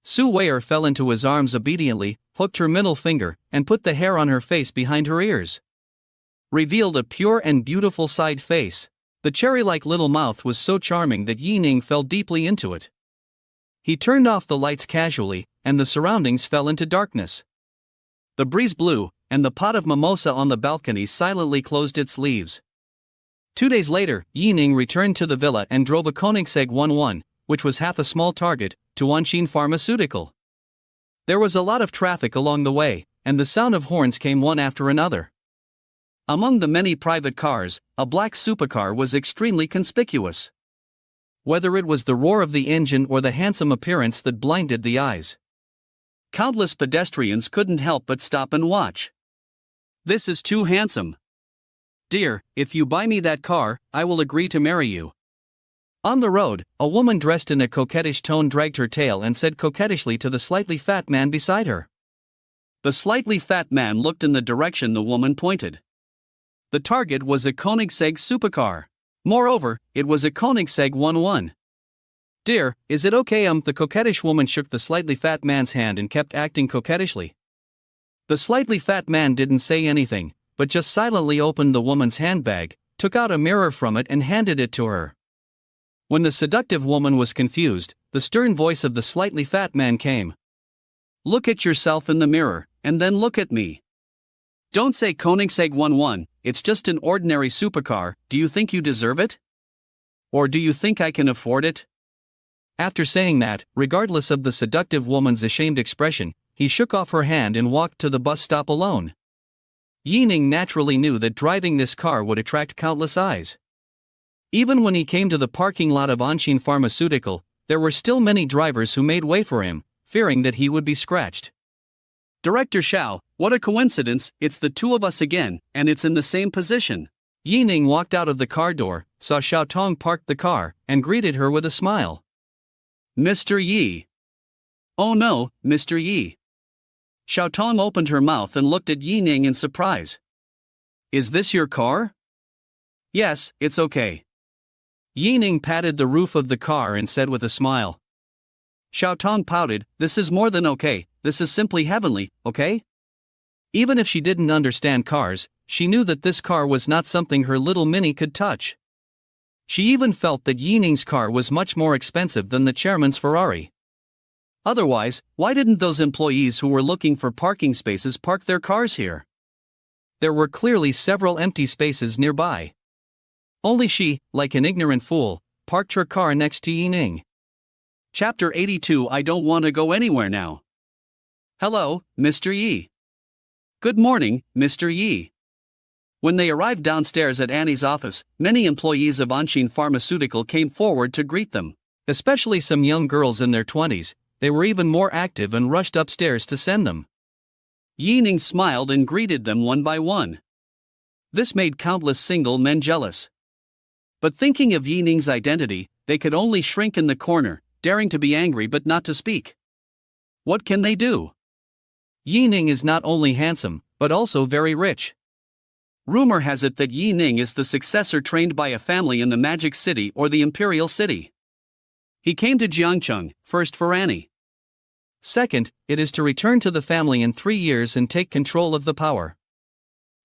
Su Weier fell into his arms obediently, hooked her middle finger, and put the hair on her face behind her ears. Revealed a pure and beautiful side face. The cherry-like little mouth was so charming that Yi Ning fell deeply into it. He turned off the lights casually, and the surroundings fell into darkness. The breeze blew, and the pot of mimosa on the balcony silently closed its leaves. 2 days later, Yi Ning returned to the villa and drove a Koenigsegg 11, which was half a small Target, to Anshin Pharmaceutical. There was a lot of traffic along the way, and the sound of horns came one after another. Among the many private cars, a black supercar was extremely conspicuous. Whether it was the roar of the engine or the handsome appearance that blinded the eyes, countless pedestrians couldn't help but stop and watch. "This is too handsome. Dear, if you buy me that car, I will agree to marry you." On the road, a woman dressed in a coquettish tone dragged her tail and said coquettishly to the slightly fat man beside her. The slightly fat man looked in the direction the woman pointed. The target was a Koenigsegg supercar. Moreover, it was a Koenigsegg 11. "Dear, is it okay?" The coquettish woman shook the slightly fat man's hand and kept acting coquettishly. The slightly fat man didn't say anything, but just silently opened the woman's handbag, took out a mirror from it and handed it to her. When the seductive woman was confused, the stern voice of the slightly fat man came. "Look at yourself in the mirror, and then look at me. Don't say Koenigsegg 11, it's just an ordinary supercar. Do you think you deserve it? Or do you think I can afford it?" After saying that, regardless of the seductive woman's ashamed expression, he shook off her hand and walked to the bus stop alone. Yi Ning naturally knew that driving this car would attract countless eyes. Even when he came to the parking lot of Anshin Pharmaceutical, there were still many drivers who made way for him, fearing that he would be scratched. "Director Xiao, what a coincidence, it's the two of us again, and it's in the same position." Yi Ning walked out of the car door, saw Xiao Tong parked the car, and greeted her with a smile. "Mr. Yi." "Oh no, Mr. Yi." Xiao Tong opened her mouth and looked at Yi Ning in surprise. "Is this your car?" "Yes, it's okay." Yi Ning patted the roof of the car and said with a smile. Xiao Tong pouted, "This is more than okay, this is simply heavenly, okay?" Even if she didn't understand cars, she knew that this car was not something her little Minnie could touch. She even felt that Yi Ning's car was much more expensive than the chairman's Ferrari. Otherwise, why didn't those employees who were looking for parking spaces park their cars here? There were clearly several empty spaces nearby. Only she, like an ignorant fool, parked her car next to Yi Ning. Chapter 82. I don't want to go anywhere now. "Hello, Mr. Yi." "Good morning, Mr. Yi." When they arrived downstairs at Annie's office, many employees of Anshin Pharmaceutical came forward to greet them, especially some young girls in their 20s. They were even more active and rushed upstairs to send them. Yi Ning smiled and greeted them one by one. This made countless single men jealous. But thinking of Yi Ning's identity, they could only shrink in the corner, daring to be angry but not to speak. What can they do? Yi Ning is not only handsome, but also very rich. Rumor has it that Yi Ning is the successor trained by a family in the Magic City or the Imperial City. He came to Jiangcheng, first for Annie. Second, it is to return to the family in 3 years and take control of the power.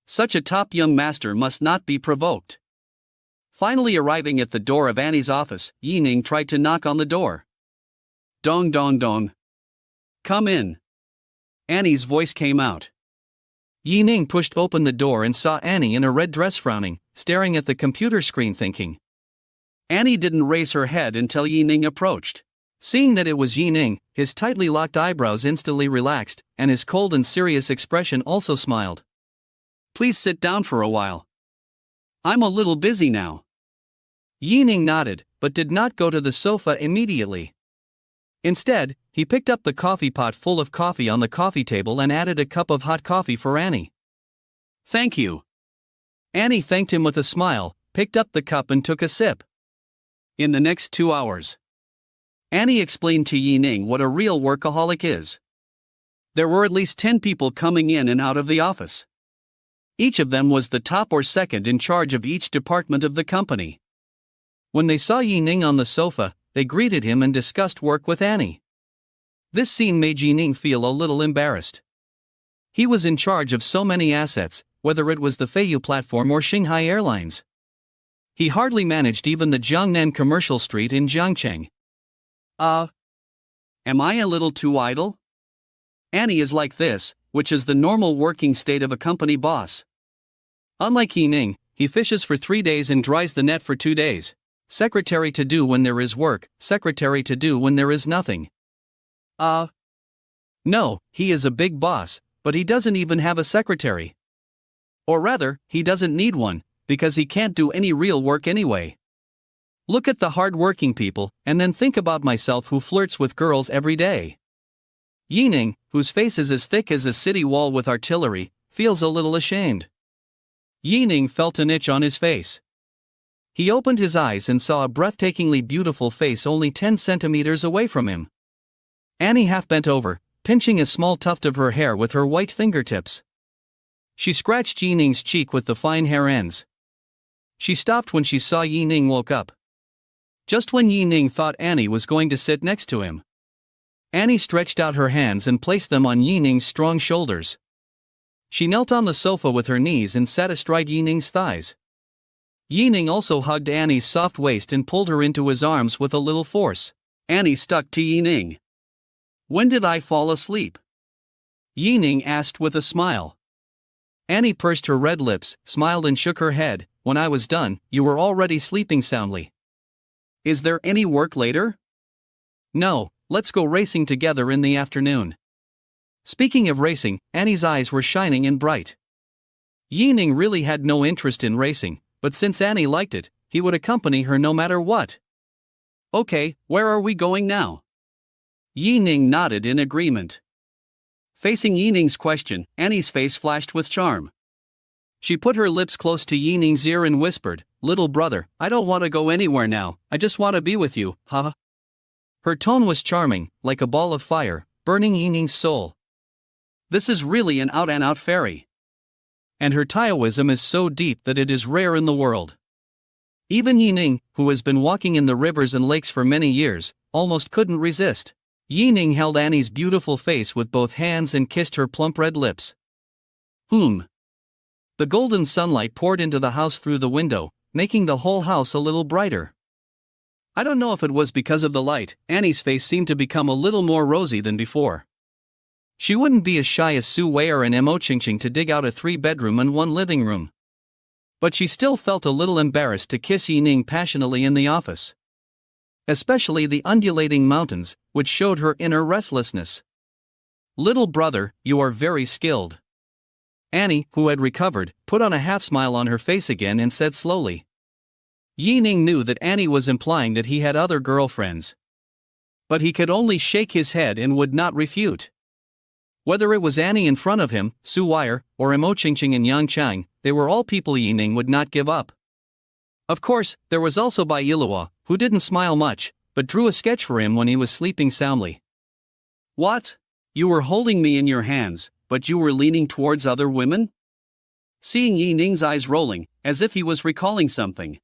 Such a top young master must not be provoked. Finally arriving at the door of Annie's office, Yi Ning tried to knock on the door. "Dong dong dong. Come in." Annie's voice came out. Yi Ning pushed open the door and saw Annie in a red dress frowning, staring at the computer screen thinking. Annie didn't raise her head until Yi Ning approached. Seeing that it was Yi Ning, his tightly locked eyebrows instantly relaxed, and his cold and serious expression also smiled. "Please sit down for a while. I'm a little busy now." Yi Ning nodded, but did not go to the sofa immediately. Instead, he picked up the coffee pot full of coffee on the coffee table and added a cup of hot coffee for Annie. "Thank you." Annie thanked him with a smile, picked up the cup and took a sip. In the next 2 hours, Annie explained to Ning what a real workaholic is. There were at least 10 people coming in and out of the office. Each of them was the top or second in charge of each department of the company. When they saw Ning on the sofa, they greeted him and discussed work with Annie. This scene made Ning feel a little embarrassed. He was in charge of so many assets, whether it was the Feiyu platform or Shanghai Airlines. He hardly managed even the Jiangnan Commercial Street in Jiangcheng. Am I a little too idle? Annie is like this, which is the normal working state of a company boss. Unlike Ning, he fishes for 3 days and dries the net for 2 days. Secretary to do when there is work, secretary to do when there is nothing. No, he is a big boss, but he doesn't even have a secretary. Or rather, he doesn't need one, because he can't do any real work anyway. Look at the hard-working people, and then think about myself who flirts with girls every day. Ning, whose face is as thick as a city wall with artillery, feels a little ashamed. Ning felt an itch on his face. He opened his eyes and saw a breathtakingly beautiful face only 10 centimeters away from him. Annie half bent over, pinching a small tuft of her hair with her white fingertips. She scratched Ning's cheek with the fine hair ends. She stopped when she saw Ning woke up. Just when Ning thought Annie was going to sit next to him, Annie stretched out her hands and placed them on Ning's strong shoulders. She knelt on the sofa with her knees and sat astride Ning's thighs. Ning also hugged Annie's soft waist and pulled her into his arms with a little force. Annie stuck to Ning. When did I fall asleep? Ning asked with a smile. Annie pursed her red lips, smiled and shook her head. When I was done, you were already sleeping soundly. Is there any work later? No, let's go racing together in the afternoon. Speaking of racing, Annie's eyes were shining and bright. Ning really had no interest in racing, but since Annie liked it, he would accompany her no matter what. Okay, where are we going now? Ning nodded in agreement. Facing Ning's question, Annie's face flashed with charm. She put her lips close to Ning's ear and whispered, "Little brother, I don't want to go anywhere now, I just want to be with you, haha." Her tone was charming, like a ball of fire, burning Ning's soul. This is really an out-and-out fairy. And her Taoism is so deep that it is rare in the world. Even Ning, who has been walking in the rivers and lakes for many years, almost couldn't resist. Ning held Annie's beautiful face with both hands and kissed her plump red lips. The golden sunlight poured into the house through the window, making the whole house a little brighter. I don't know if it was because of the light, Annie's face seemed to become a little more rosy than before. She wouldn't be as shy as Su Wei or Mo Qingqing to dig out a 3-bedroom and 1 living room. But she still felt a little embarrassed to kiss Ning passionately in the office. Especially the undulating mountains, which showed her inner restlessness. Little brother, you are very skilled. Annie, who had recovered, put on a half-smile on her face again and said slowly. Ning knew that Annie was implying that he had other girlfriends. But he could only shake his head and would not refute. Whether it was Annie in front of him, Su Wei, or Mo Qingqing and Yang Chang, they were all people Ning would not give up. Of course, there was also Bai Yilua, who didn't smile much, but drew a sketch for him when he was sleeping soundly. What? You were holding me in your hands, but you were leaning towards other women? Seeing Ning's eyes rolling, as if he was recalling something.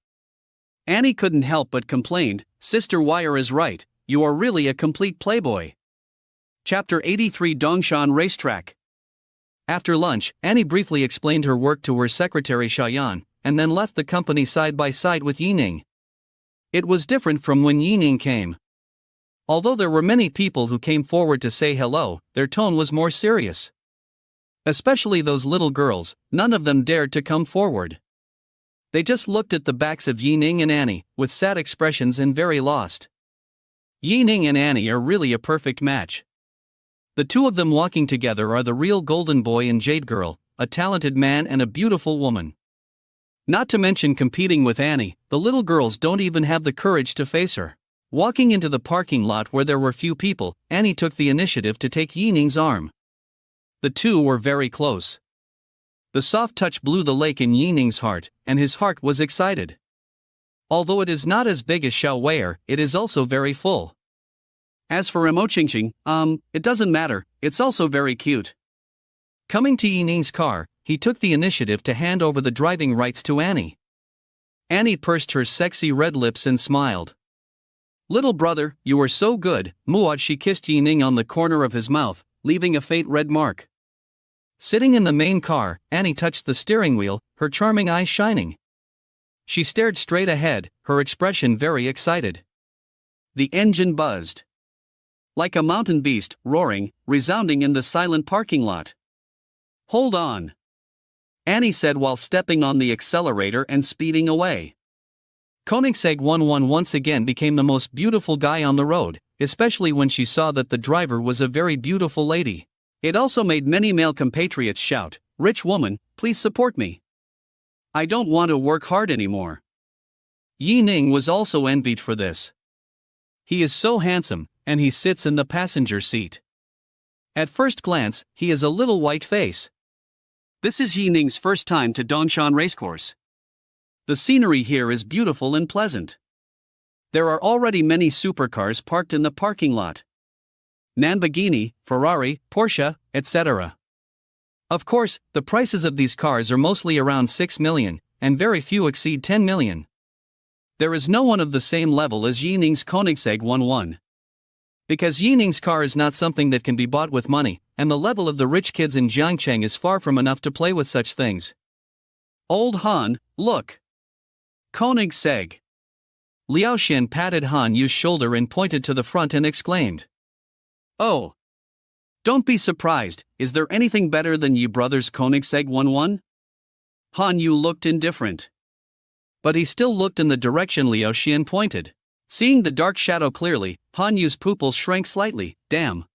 Annie couldn't help but complained, Sister Wire is right, you are really a complete playboy. Chapter 83 Dongshan Racetrack. After lunch, Annie briefly explained her work to her secretary Shayan, and then left the company side by side with Ning. It was different from when Ning came. Although there were many people who came forward to say hello, their tone was more serious. Especially those little girls, none of them dared to come forward. They just looked at the backs of Ning and Annie, with sad expressions and very lost. Ning and Annie are really a perfect match. The two of them walking together are the real golden boy and jade girl, a talented man and a beautiful woman. Not to mention competing with Annie, the little girls don't even have the courage to face her. Walking into the parking lot where there were few people, Annie took the initiative to take Ning's arm. The two were very close. The soft touch blew the lake in Yining's heart, and his heart was excited. Although it is not as big as Xiaoweier, it is also very full. As for Emoqingqing, it doesn't matter, it's also very cute. Coming to Yining's car, he took the initiative to hand over the driving rights to Annie. Annie pursed her sexy red lips and smiled. Little brother, you are so good, Muad. She kissed Yining on the corner of his mouth, leaving a faint red mark. Sitting in the main car, Annie touched the steering wheel, her charming eyes shining. She stared straight ahead, her expression very excited. The engine buzzed. Like a mountain beast, roaring, resounding in the silent parking lot. Hold on, Annie said while stepping on the accelerator and speeding away. Koenigsegg 11 once again became the most beautiful guy on the road, especially when she saw that the driver was a very beautiful lady. It also made many male compatriots shout, "Rich woman, please support me. I don't want to work hard anymore." Yining was also envied for this. He is so handsome, and he sits in the passenger seat. At first glance, he has a little white face. This is Yining's first time to Dongshan Racecourse. The scenery here is beautiful and pleasant. There are already many supercars parked in the parking lot. Lamborghini, Ferrari, Porsche, etc. Of course, the prices of these cars are mostly around 6 million, and very few exceed 10 million. There is no one of the same level as Yining's Koenigsegg 11. Because Yining's car is not something that can be bought with money, and the level of the rich kids in Jiangcheng is far from enough to play with such things. Old Han, look. Koenigsegg. Liao Xin patted Han Yu's shoulder and pointed to the front and exclaimed. Oh. Don't be surprised, is there anything better than Yi Brothers' Koenigsegg 11? Han Yu looked indifferent. But he still looked in the direction Liao Xin pointed. Seeing the dark shadow clearly, Han Yu's pupils shrank slightly. Damn.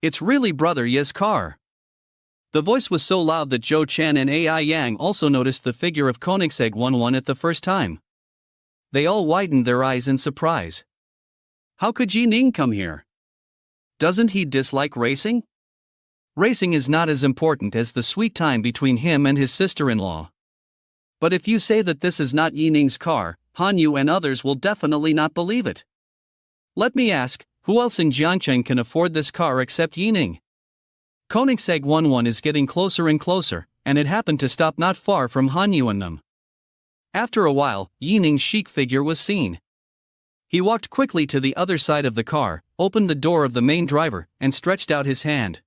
It's really Brother Ye's car. The voice was so loud that Zhou Chen and Ai Yang also noticed the figure of Koenigsegg 11 at the first time. They all widened their eyes in surprise. How could Yi Ning come here? Doesn't he dislike racing? Racing is not as important as the sweet time between him and his sister-in-law. But if you say that this is not Yi Ning's car, Han Yu and others will definitely not believe it. Let me ask, who else in Jiangcheng can afford this car except Yi Ning? Koenigsegg 11 is getting closer and closer, and it happened to stop not far from Han Yu and them. After a while, Yi Ning's chic figure was seen. He walked quickly to the other side of the car, opened the door of the main driver, and stretched out his hand.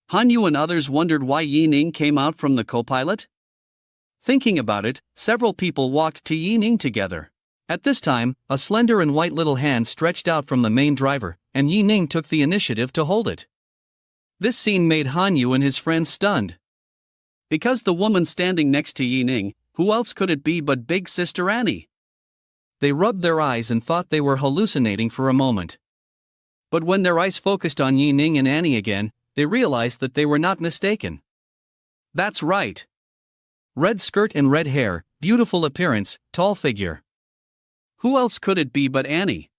Han Yu and others wondered why Yi Ning came out from the co-pilot. Thinking about it, several people walked to Yi Ning together. At this time, a slender and white little hand stretched out from the main driver, and Yi Ning took the initiative to hold it. This scene made Han Yu and his friends stunned. Because the woman standing next to Yi Ning, who else could it be but Big Sister Annie? They rubbed their eyes and thought they were hallucinating for a moment. But when their eyes focused on Yi Ning and Annie again, they realized that they were not mistaken. That's right. Red skirt and red hair, beautiful appearance, tall figure. Who else could it be but Annie?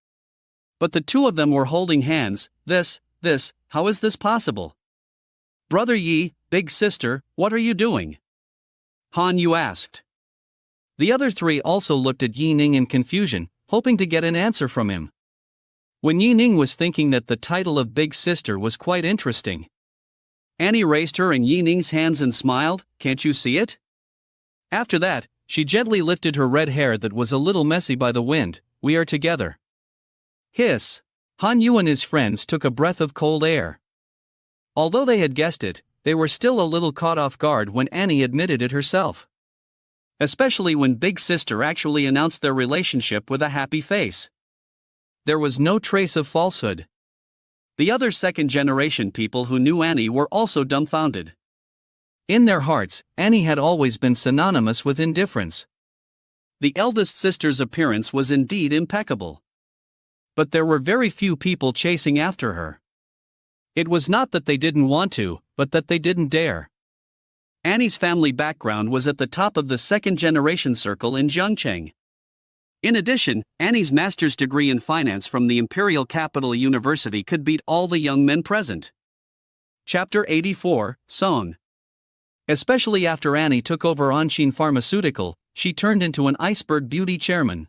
But the two of them were holding hands. How is this possible? Brother Yi, big sister, what are you doing? Han Yu asked. The other three also looked at Yi Ning in confusion, hoping to get an answer from him. When Yi Ning was thinking that the title of big sister was quite interesting. Annie raised her and Yi Ning's hands and smiled, "Can't you see it?" After that, she gently lifted her red hair that was a little messy by the wind. "We are together." Hiss! Han Yu and his friends took a breath of cold air. Although they had guessed it, they were still a little caught off guard when Annie admitted it herself. Especially when Big Sister actually announced their relationship with a happy face. There was no trace of falsehood. The other second-generation people who knew Annie were also dumbfounded. In their hearts, Annie had always been synonymous with indifference. The eldest sister's appearance was indeed impeccable. But there were very few people chasing after her. It was not that they didn't want to, but that they didn't dare. Annie's family background was at the top of the second-generation circle in Jiangcheng. In addition, Annie's master's degree in finance from the Imperial Capital University could beat all the young men present. Chapter 84, Song. Especially after Annie took over Anshin Pharmaceutical, she turned into an iceberg beauty chairman.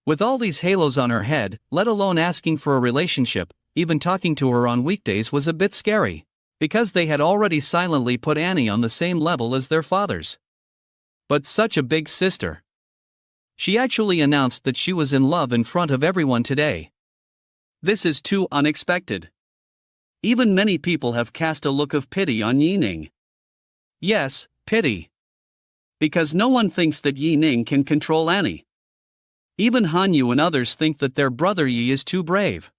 With all these halos on her head, let alone asking for a relationship, even talking to her on weekdays was a bit scary. Because they had already silently put Annie on the same level as their fathers. But such a big sister. She actually announced that she was in love in front of everyone today. This is too unexpected. Even many people have cast a look of pity on Yi Ning. Yes, pity. Because no one thinks that Yi Ning can control Annie. Even Han Yu and others think that their brother Yi is too brave.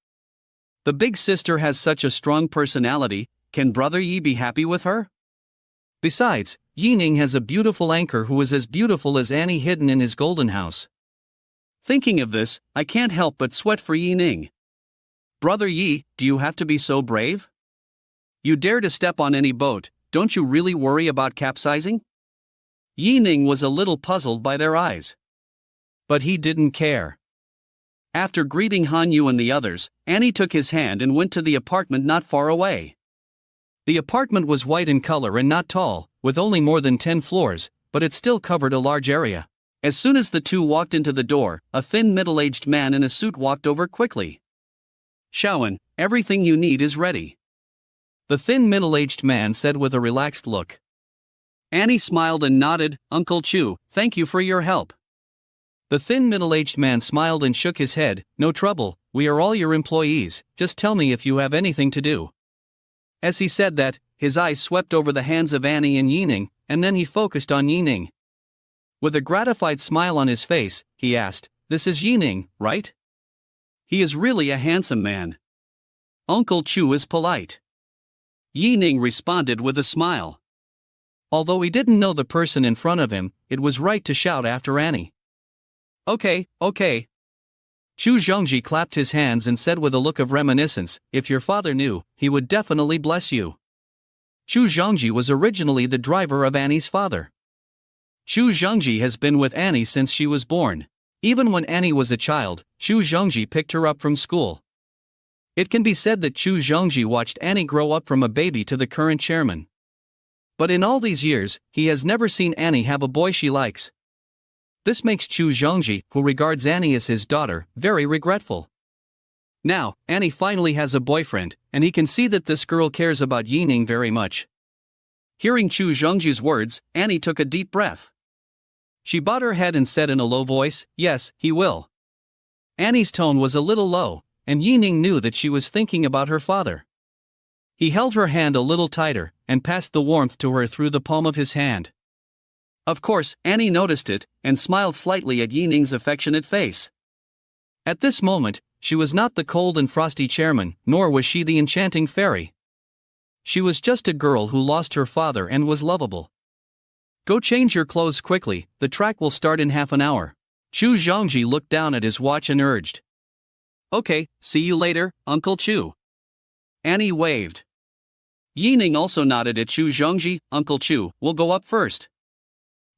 The big sister has such a strong personality, can brother Yi be happy with her? Besides, Yi Ning has a beautiful anchor who is as beautiful as Annie hidden in his golden house. Thinking of this, I can't help but sweat for Yi Ning. Brother Yi, do you have to be so brave? You dare to step on any boat, don't you really worry about capsizing? Yi Ning was a little puzzled by their eyes. But he didn't care. After greeting Han Yu and the others, Annie took his hand and went to the apartment not far away. The apartment was white in color and not tall, with only more than 10 floors, but it still covered a large area. As soon as the two walked into the door, a thin middle-aged man in a suit walked over quickly. Shaoan, everything you need is ready. The thin middle-aged man said with a relaxed look. Annie smiled and nodded, Uncle Chu, thank you for your help. The thin middle-aged man smiled and shook his head, no trouble, we are all your employees, just tell me if you have anything to do. As he said that, his eyes swept over the hands of Annie and Yi Ning, and then he focused on Yi Ning. With a gratified smile on his face, he asked, this is Yi Ning, right? He is really a handsome man. Uncle Chu is polite. Yi Ning responded with a smile. Although he didn't know the person in front of him, it was right to shout after Annie. Okay. Chu Zhongji clapped his hands and said with a look of reminiscence, if your father knew, he would definitely bless you. Chu Zhongji was originally the driver of Annie's father. Chu Zhongji has been with Annie since she was born. Even when Annie was a child, Chu Zhongji picked her up from school. It can be said that Chu Zhongji watched Annie grow up from a baby to the current chairman. But in all these years, he has never seen Annie have a boy she likes. This makes Chu Zhongji, who regards Annie as his daughter, very regretful. Now, Annie finally has a boyfriend, and he can see that this girl cares about Yi Ning very much. Hearing Chu Zhongji's words, Annie took a deep breath. She bowed her head and said in a low voice, yes, he will. Annie's tone was a little low, and Yi Ning knew that she was thinking about her father. He held her hand a little tighter, and passed the warmth to her through the palm of his hand. Of course, Annie noticed it, and smiled slightly at Yi Ning's affectionate face. At this moment, she was not the cold and frosty chairman, nor was she the enchanting fairy. She was just a girl who lost her father and was lovable. Go change your clothes quickly, the track will start in half an hour. Chu Zhongji looked down at his watch and urged. Okay, see you later, Uncle Chu. Annie waved. Yi Ning also nodded at Chu Zhongji, Uncle Chu, we'll go up first.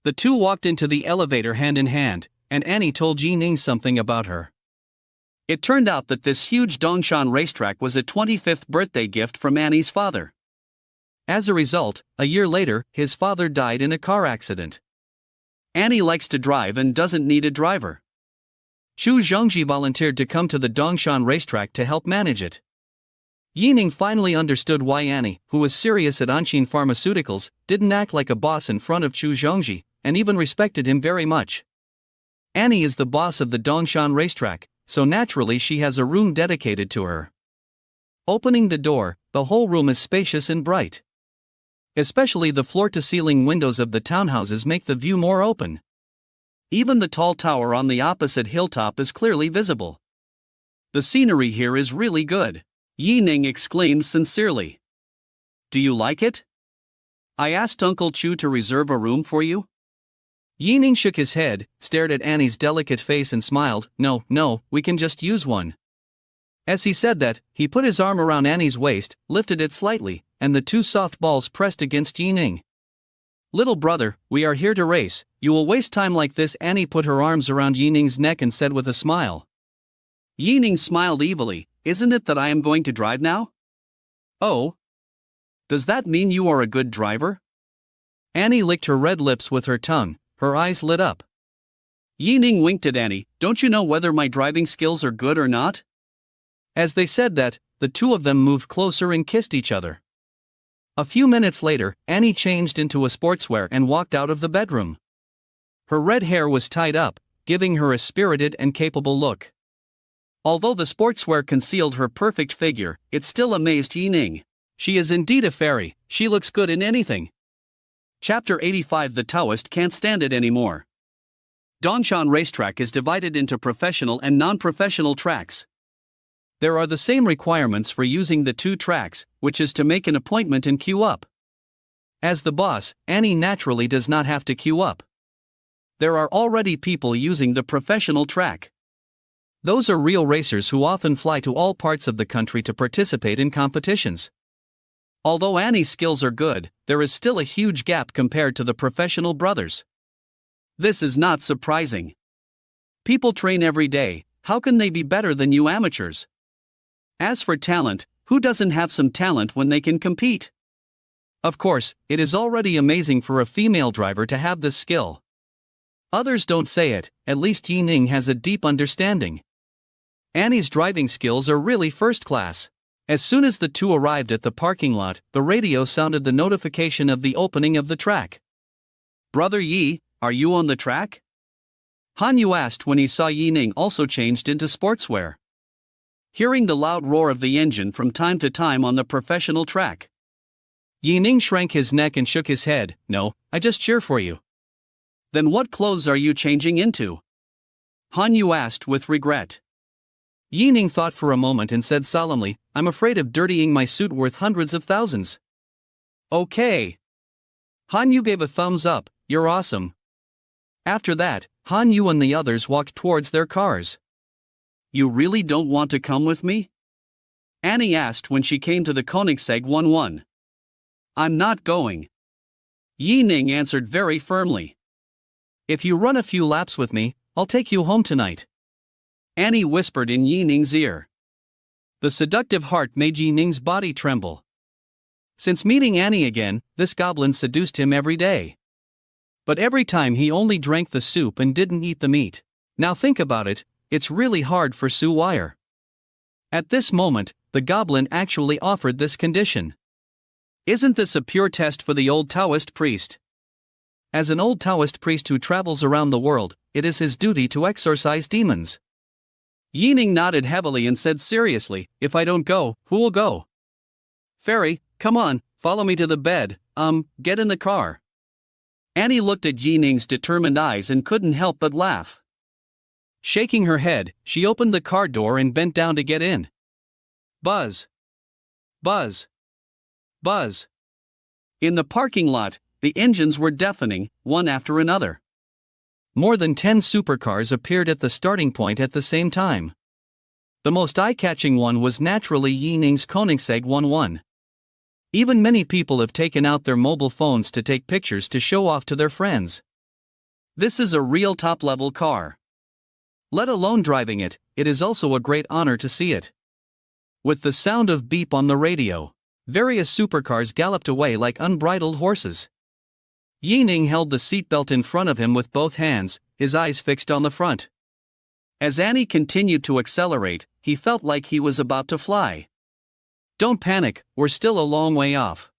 The two walked into the elevator hand in hand, and Annie told Yi Ning something about her. It turned out that this huge Dongshan racetrack was a 25th birthday gift from Annie's father. As a result, a year later, his father died in a car accident. Annie likes to drive and doesn't need a driver. Chu Zhongji volunteered to come to the Dongshan racetrack to help manage it. Yi Ning finally understood why Annie, who was serious at Anshin Pharmaceuticals, didn't act like a boss in front of Chu Zhongji, and even respected him very much. Annie is the boss of the Dongshan racetrack, so naturally she has a room dedicated to her. Opening the door, the whole room is spacious and bright. Especially the floor-to-ceiling windows of the townhouses make the view more open. Even the tall tower on the opposite hilltop is clearly visible. The scenery here is really good, Yi Ning exclaimed sincerely. Do you like it? I asked Uncle Chu to reserve a room for you. Yi Ning shook his head, stared at Annie's delicate face and smiled, no, we can just use one. As he said that, he put his arm around Annie's waist, lifted it slightly, and the two soft balls pressed against Yi Ning. Little brother, we are here to race, you will waste time like this. Annie put her arms around Yi Ning's neck and said with a smile. Yi Ning smiled evilly, isn't it that I am going to drive now? Oh? Does that mean you are a good driver? Annie licked her red lips with her tongue, her eyes lit up. Yi Ning winked at Annie. Don't you know whether my driving skills are good or not? As they said that, the two of them moved closer and kissed each other. A few minutes later, Annie changed into a sportswear and walked out of the bedroom. Her red hair was tied up, giving her a spirited and capable look. Although the sportswear concealed her perfect figure, it still amazed Yi Ning. She is indeed a fairy, she looks good in anything. Chapter 85. The Taoist can't stand it anymore. Dongshan Racetrack is divided into professional and non-professional tracks. There are the same requirements for using the two tracks, which is to make an appointment and queue up. As the boss, Annie naturally does not have to queue up. There are already people using the professional track. Those are real racers who often fly to all parts of the country to participate in competitions. Although Annie's skills are good, there is still a huge gap compared to the professional brothers. This is not surprising. People train every day, how can they be better than you amateurs? As for talent, who doesn't have some talent when they can compete? Of course, it is already amazing for a female driver to have this skill. Others don't say it, at least Yi Ning has a deep understanding. Annie's driving skills are really first class. As soon as the two arrived at the parking lot, the radio sounded the notification of the opening of the track. Brother Yi, are you on the track? Han Yu asked when he saw Yi Ning also changed into sportswear. Hearing the loud roar of the engine from time to time on the professional track, Yi Ning shrank his neck and shook his head. No, I just cheer for you. Then what clothes are you changing into? Han Yu asked with regret. Yi Ning thought for a moment and said solemnly, I'm afraid of dirtying my suit worth hundreds of thousands. Okay. Han Yu gave a thumbs up, you're awesome. After that, Han Yu and the others walked towards their cars. You really don't want to come with me? Annie asked when she came to the Koenigsegg 11. I'm not going. Yi Ning answered very firmly. If you run a few laps with me, I'll take you home tonight. Annie whispered in Yi Ning's ear. The seductive heart made Yi Ning's body tremble. Since meeting Annie again, this goblin seduced him every day. But every time he only drank the soup and didn't eat the meat. Now think about it, it's really hard for Su Wire. At this moment, the goblin actually offered this condition. Isn't this a pure test for the old Taoist priest? As an old Taoist priest who travels around the world, it is his duty to exorcise demons. Yi Ning nodded heavily and said seriously, if I don't go, who will go? Fairy, come on, follow me to the bed, get in the car. Annie looked at Yi Ning's determined eyes and couldn't help but laugh. Shaking her head, she opened the car door and bent down to get in. Buzz. Buzz. Buzz. In the parking lot, the engines were deafening, one after another. More than 10 supercars appeared at the starting point at the same time. The most eye-catching one was naturally Yi Ning's Koenigsegg 11. Even many people have taken out their mobile phones to take pictures to show off to their friends. This is a real top-level car. Let alone driving it, it is also a great honor to see it. With the sound of beep on the radio, various supercars galloped away like unbridled horses. Yi Ning held the seatbelt in front of him with both hands, his eyes fixed on the front. As Annie continued to accelerate, he felt like he was about to fly. Don't panic, we're still a long way off.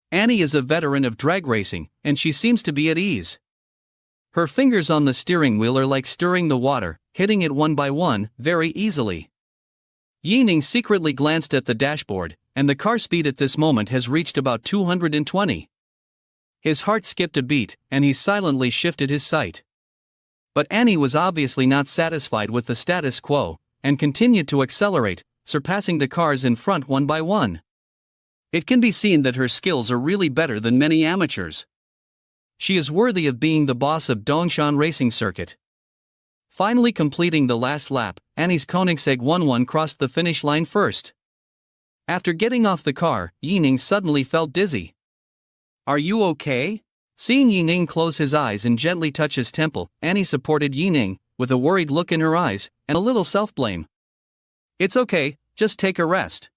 Annie is a veteran of drag racing, and she seems to be at ease. Her fingers on the steering wheel are like stirring the water, hitting it one by one, very easily. Yi Ning secretly glanced at the dashboard, and the car speed at this moment has reached about 220. His heart skipped a beat, and he silently shifted his sight. But Annie was obviously not satisfied with the status quo, and continued to accelerate, surpassing the cars in front one by one. It can be seen that her skills are really better than many amateurs. She is worthy of being the boss of Dongshan Racing Circuit. Finally completing the last lap, Annie's Koenigsegg 11 crossed the finish line first. After getting off the car, Yi Ning suddenly felt dizzy. Are you okay? Seeing Yi Ning close his eyes and gently touch his temple, Annie supported Yi Ning, with a worried look in her eyes, and a little self-blame. It's okay, just take a rest.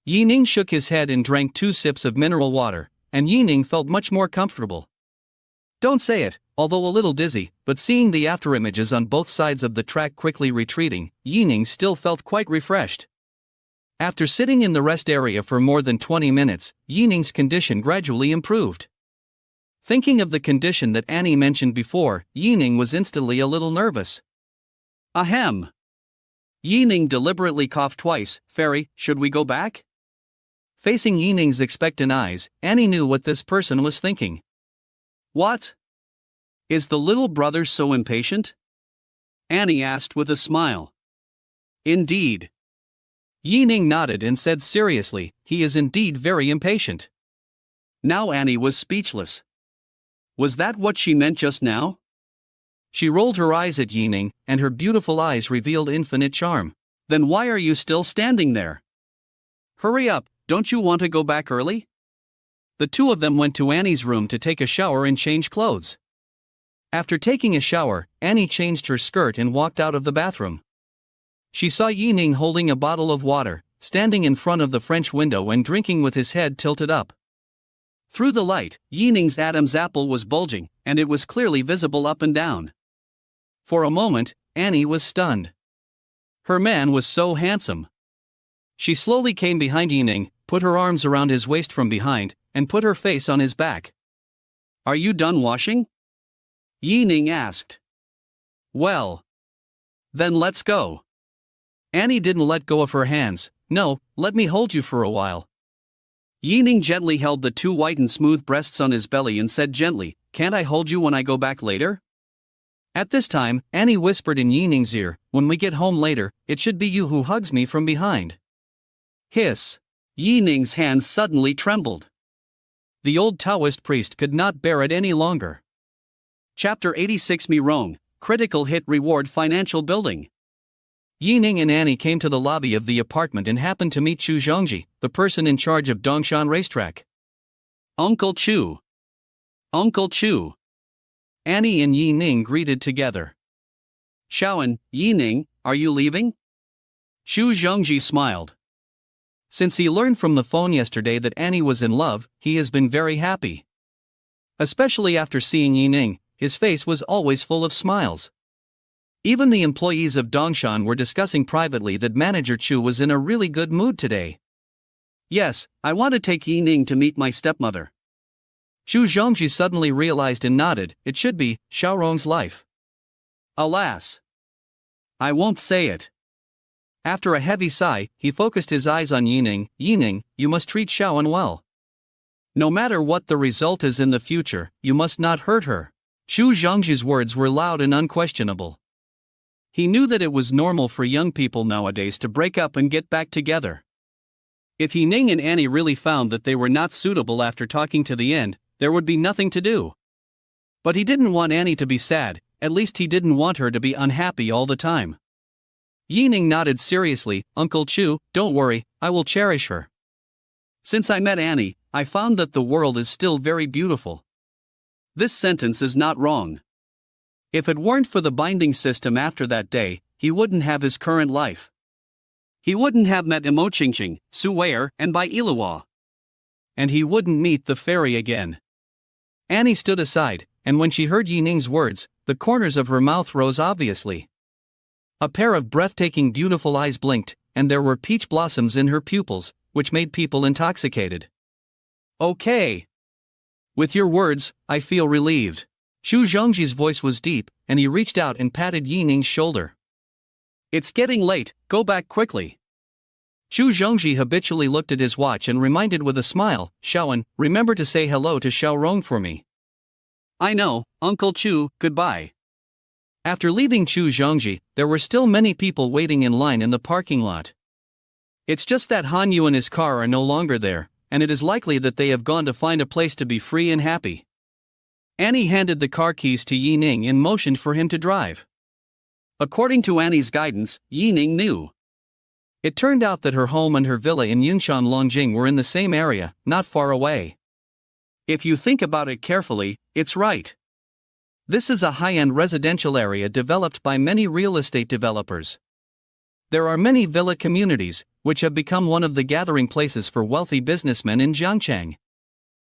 Yi Ning shook his head and drank 2 sips of mineral water, and Yining felt much more comfortable. Don't say it, although a little dizzy, but seeing the afterimages on both sides of the track quickly retreating, Yining still felt quite refreshed. After sitting in the rest area for more than 20 minutes, Yining's condition gradually improved. Thinking of the condition that Annie mentioned before, Yining was instantly a little nervous. Ahem. Yining deliberately coughed twice. Fairy, should we go back? Facing Yining's expectant eyes, Annie knew what this person was thinking. What? Is the little brother so impatient? Annie asked with a smile. Indeed. Yining nodded and said seriously, he is indeed very impatient. Now Annie was speechless. Was that what she meant just now? She rolled her eyes at Yining, and her beautiful eyes revealed infinite charm. Then why are you still standing there? Hurry up, don't you want to go back early? The two of them went to Annie's room to take a shower and change clothes. After taking a shower, Annie changed her skirt and walked out of the bathroom. She saw Yining holding a bottle of water, standing in front of the French window and drinking with his head tilted up. Through the light, Yining's Adam's apple was bulging, and it was clearly visible up and down. For a moment, Annie was stunned. Her man was so handsome. She slowly came behind Yining, put her arms around his waist from behind, and put her face on his back. Are you done washing? Yining asked. Well. Then let's go. Annie didn't let go of her hands. No, let me hold you for a while. Yining gently held the two white and smooth breasts on his belly and said gently, can't I hold you when I go back later? At this time, Annie whispered in Yining's ear, when we get home later, it should be you who hugs me from behind. Hiss. Yining's hands suddenly trembled. The old Taoist priest could not bear it any longer. Chapter 86 Mirong, Critical Hit Reward Financial Building. Yining and Annie came to the lobby of the apartment and happened to meet Chu Zhongji, the person in charge of Dongshan Racetrack. Uncle Chu. Uncle Chu. Annie and Yining greeted together. Shaoan, Yining, are you leaving? Chu Zhongji smiled. Since he learned from the phone yesterday that Annie was in love, he has been very happy. Especially after seeing Yining, his face was always full of smiles. Even the employees of Dongshan were discussing privately that Manager Chu was in a really good mood today. Yes, I want to take Yining to meet my stepmother. Chu Zhongji suddenly realized and nodded, it should be Xiaorong's life. Alas. I won't say it. After a heavy sigh, he focused his eyes on Yining. Yining, you must treat Shaoan well. No matter what the result is in the future, you must not hurt her. Chu Zhongji's words were loud and unquestionable. He knew that it was normal for young people nowadays to break up and get back together. If Ning and Annie really found that they were not suitable after talking to the end, there would be nothing to do. But he didn't want Annie to be sad, at least he didn't want her to be unhappy all the time. Yining nodded seriously, Uncle Chu, don't worry, I will cherish her. Since I met Annie, I found that the world is still very beautiful. This sentence is not wrong. If it weren't for the binding system after that day, he wouldn't have his current life. He wouldn't have met Imo Qingqing, Su Wei'er, and Bai Ilihua. And he wouldn't meet the fairy again. Annie stood aside, and when she heard Yining's words, the corners of her mouth rose obviously. A pair of breathtaking beautiful eyes blinked, and there were peach blossoms in her pupils, which made people intoxicated. Okay. With your words, I feel relieved. Chu Zhongji's voice was deep, and he reached out and patted Yining's shoulder. It's getting late, go back quickly. Chu Zhongji habitually looked at his watch and reminded with a smile, Shaoan, remember to say hello to Xiaorong for me. I know, Uncle Chu, goodbye. After leaving Chu Zhongji, there were still many people waiting in line in the parking lot. It's just that Han Yu and his car are no longer there, and it is likely that they have gone to find a place to be free and happy. Annie handed the car keys to Yining and motioned for him to drive. According to Annie's guidance, Yining knew. It turned out that her home and her villa in Yunshan Longjing were in the same area, not far away. If you think about it carefully, it's right. This is a high-end residential area developed by many real estate developers. There are many villa communities, which have become one of the gathering places for wealthy businessmen in Jiangchang.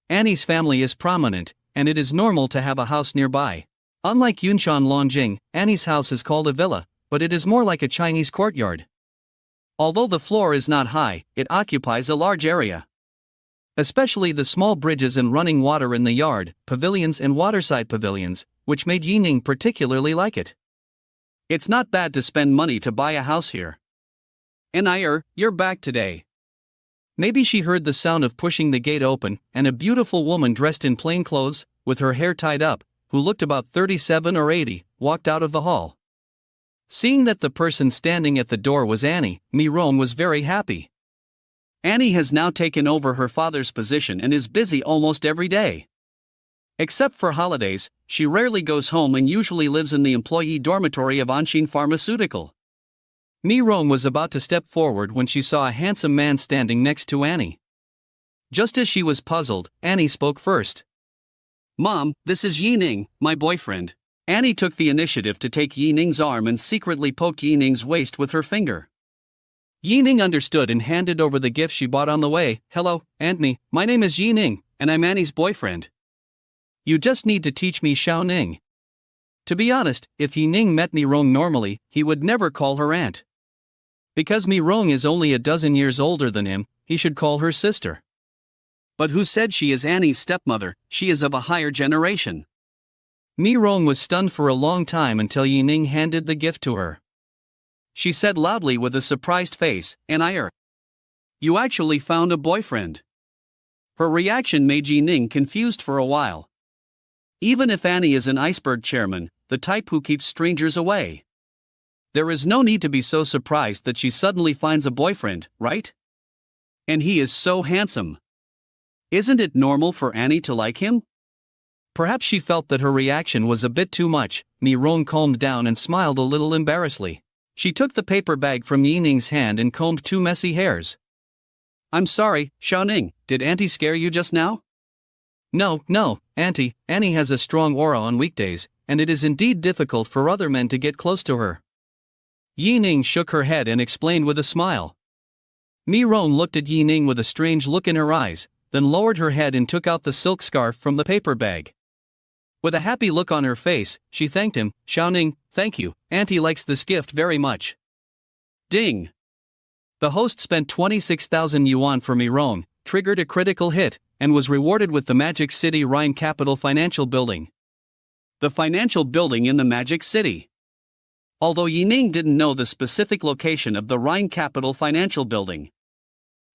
Annie's family is prominent, and it is normal to have a house nearby. Unlike Yunshan Longjing, Annie's house is called a villa, but it is more like a Chinese courtyard. Although the floor is not high, it occupies a large area. Especially the small bridges and running water in the yard, pavilions and waterside pavilions, which made Ning particularly like it. It's not bad to spend money to buy a house here. You're back today. Maybe she heard the sound of pushing the gate open, and a beautiful woman dressed in plain clothes, with her hair tied up, who looked about 37 or 80, walked out of the hall. Seeing that the person standing at the door was Annie, Mi-rong was very happy. Annie has now taken over her father's position and is busy almost every day. Except for holidays, she rarely goes home and usually lives in the employee dormitory of Anshin Pharmaceutical. Mi-rong was about to step forward when she saw a handsome man standing next to Annie. Just as she was puzzled, Annie spoke first. "Mom, this is Ning, my boyfriend." Annie took the initiative to take Ning's arm and secretly poked Ning's waist with her finger. Ning understood and handed over the gift she bought on the way. "Hello, Aunt Me, my name is Ning, and I'm Annie's boyfriend. You just need to teach me Xiao Ning." To be honest, if Ning met Mi-rong normally, he would never call her aunt. Because Mi-rong is only a dozen years older than him, he should call her sister. But who said she is Annie's stepmother? She is of a higher generation. Mi-rong was stunned for a long time until Ning handed the gift to her. She said loudly with a surprised face, "You actually found a boyfriend." Her reaction made Ning confused for a while. Even if Annie is an iceberg chairman, the type who keeps strangers away, there is no need to be so surprised that she suddenly finds a boyfriend, right? And he is so handsome. Isn't it normal for Annie to like him? Perhaps she felt that her reaction was a bit too much. Mi-rong calmed down and smiled a little embarrassedly. She took the paper bag from Ning's hand and combed two messy hairs. "I'm sorry, Xiao Ning, did Auntie scare you just now?" No, Auntie, Annie has a strong aura on weekdays, and it is indeed difficult for other men to get close to her." Ning shook her head and explained with a smile. Mi-rong looked at Ning with a strange look in her eyes, then lowered her head and took out the silk scarf from the paper bag. With a happy look on her face, she thanked him. "Xiao Ning, thank you, Auntie likes this gift very much." Ding! The host spent 26,000 yuan for Mi-rong, triggered a critical hit, and was rewarded with the Magic City Rhine Capital Financial Building. The financial building in the Magic City. Although Ning didn't know the specific location of the Rhine Capital Financial Building.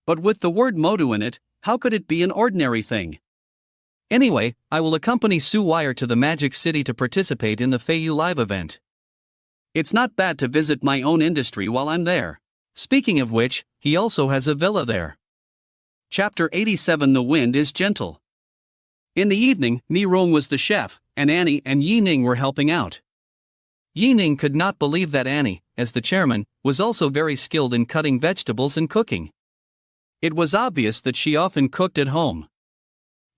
But with the word Modu in it, how could it be an ordinary thing? Anyway, I will accompany Su Wire to the Magic City to participate in the Feiyu Live event. It's not bad to visit my own industry while I'm there. Speaking of which, he also has a villa there. Chapter 87. The wind is gentle. In the evening, Mi-rong was the chef, and Annie and Ning were helping out. Ning could not believe that Annie, as the chairman, was also very skilled in cutting vegetables and cooking. It was obvious that she often cooked at home.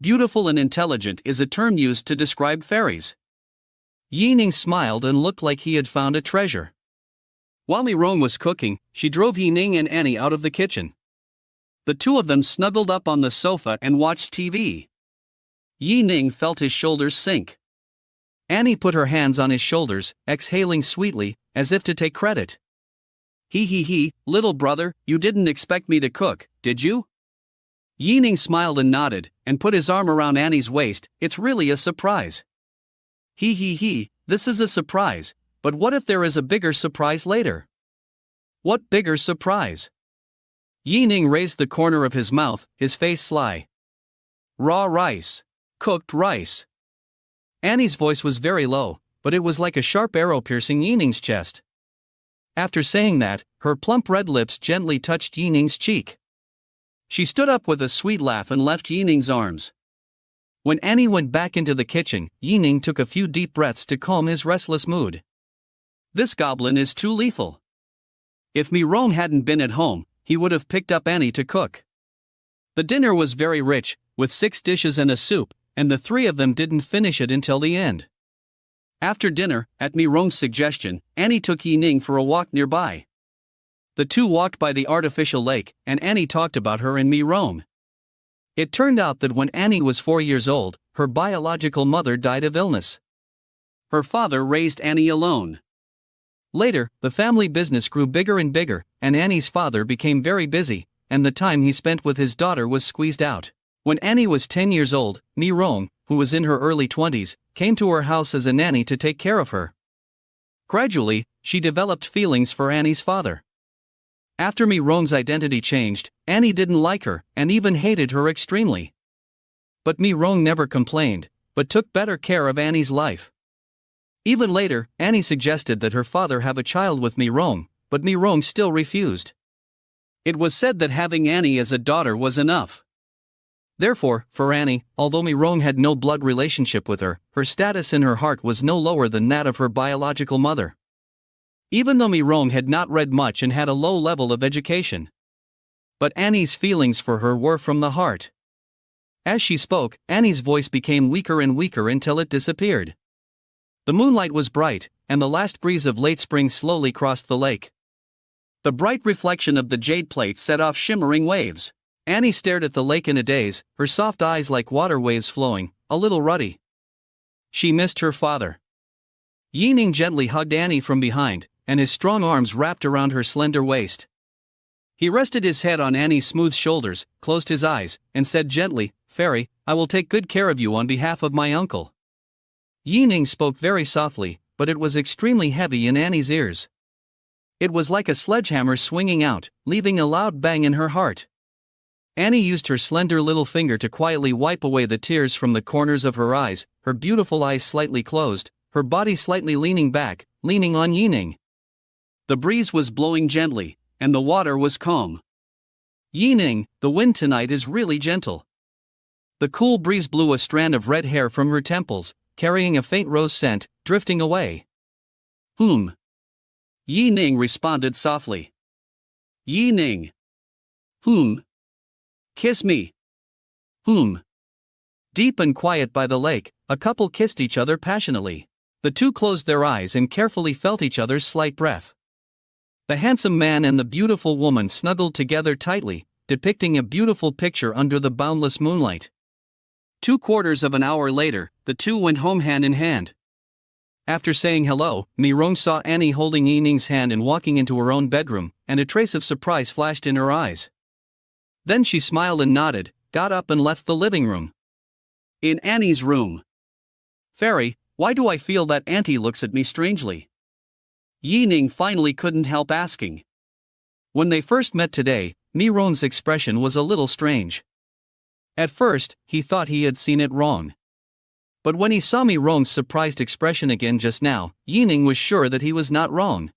Beautiful and intelligent is a term used to describe fairies. Ning smiled and looked like he had found a treasure. While Mi-rong was cooking, she drove Ning and Annie out of the kitchen. The two of them snuggled up on the sofa and watched TV. Ning felt his shoulders sink. Annie put her hands on his shoulders, exhaling sweetly, as if to take credit. He, little brother, you didn't expect me to cook, did you?" Ning smiled and nodded, and put his arm around Annie's waist. "It's really a surprise." He, this is a surprise, but what if there is a bigger surprise later?" "What bigger surprise?" Ning raised the corner of his mouth, his face sly. "Raw rice. Cooked rice." Annie's voice was very low, but it was like a sharp arrow piercing Ning's chest. After saying that, her plump red lips gently touched Ning's cheek. She stood up with a sweet laugh and left Ning's arms. When Annie went back into the kitchen, Ning took a few deep breaths to calm his restless mood. This goblin is too lethal. If Mi-rong hadn't been at home, he would have picked up Annie to cook. The dinner was very rich, with 6 dishes and a soup, and the three of them didn't finish it until the end. After dinner, at Mi-rong's suggestion, Annie took Ning for a walk nearby. The two walked by the artificial lake, and Annie talked about her and Mi-rong. It turned out that when Annie was 4 years old, her biological mother died of illness. Her father raised Annie alone. Later, the family business grew bigger and bigger, and Annie's father became very busy, and the time he spent with his daughter was squeezed out. When Annie was 10 years old, Mi-rong, who was in her early 20s, came to her house as a nanny to take care of her. Gradually, she developed feelings for Annie's father. After Mi-rong's identity changed, Annie didn't like her and even hated her extremely. But Mi-rong never complained, but took better care of Annie's life. Even later, Annie suggested that her father have a child with Mi-rong, but Mi-rong still refused. It was said that having Annie as a daughter was enough. Therefore, for Annie, although Mi-rong had no blood relationship with her, her status in her heart was no lower than that of her biological mother. Even though Mi-rong had not read much and had a low level of education. But Annie's feelings for her were from the heart. As she spoke, Annie's voice became weaker and weaker until it disappeared. The moonlight was bright, and the last breeze of late spring slowly crossed the lake. The bright reflection of the jade plate set off shimmering waves. Annie stared at the lake in a daze, her soft eyes like water waves flowing, a little ruddy. She missed her father. Ning gently hugged Annie from behind, and his strong arms wrapped around her slender waist. He rested his head on Annie's smooth shoulders, closed his eyes, and said gently, "Fairy, I will take good care of you on behalf of my uncle." Ning spoke very softly, but it was extremely heavy in Annie's ears. It was like a sledgehammer swinging out, leaving a loud bang in her heart. Annie used her slender little finger to quietly wipe away the tears from the corners of her eyes, her beautiful eyes slightly closed, her body slightly leaning back, leaning on Ning. The breeze was blowing gently, and the water was calm. Ning, the wind tonight is really gentle. The cool breeze blew a strand of red hair from her temples, carrying a faint rose scent, drifting away. Ning responded softly. Ning. Kiss me. Deep and quiet by the lake, a couple kissed each other passionately. The two closed their eyes and carefully felt each other's slight breath. The handsome man and the beautiful woman snuggled together tightly, depicting a beautiful picture under the boundless moonlight. 2/4 of an hour later, the two went home hand in hand. After saying hello, Mi-rong saw Annie holding Ning's hand and walking into her own bedroom, and a trace of surprise flashed in her eyes. Then she smiled and nodded, got up and left the living room. In Annie's room. "Fairy, why do I feel that Auntie looks at me strangely?" Ning finally couldn't help asking. When they first met today, Mi-rong's expression was a little strange. At first, he thought he had seen it wrong. But when he saw Mi-rong's surprised expression again just now, Ning was sure that he was not wrong.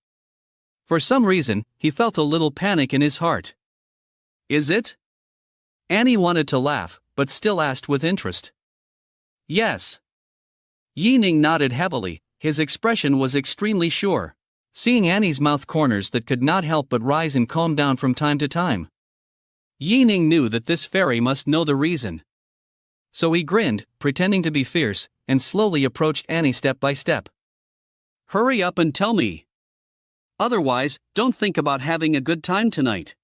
For some reason, he felt a little panic in his heart. "Is it?" Annie wanted to laugh, but still asked with interest. "Yes." Ning nodded heavily, his expression was extremely sure. Seeing Annie's mouth corners that could not help but rise and calm down from time to time. Ning knew that this fairy must know the reason. So he grinned, pretending to be fierce, and slowly approached Annie step by step. "Hurry up and tell me. Otherwise, don't think about having a good time tonight."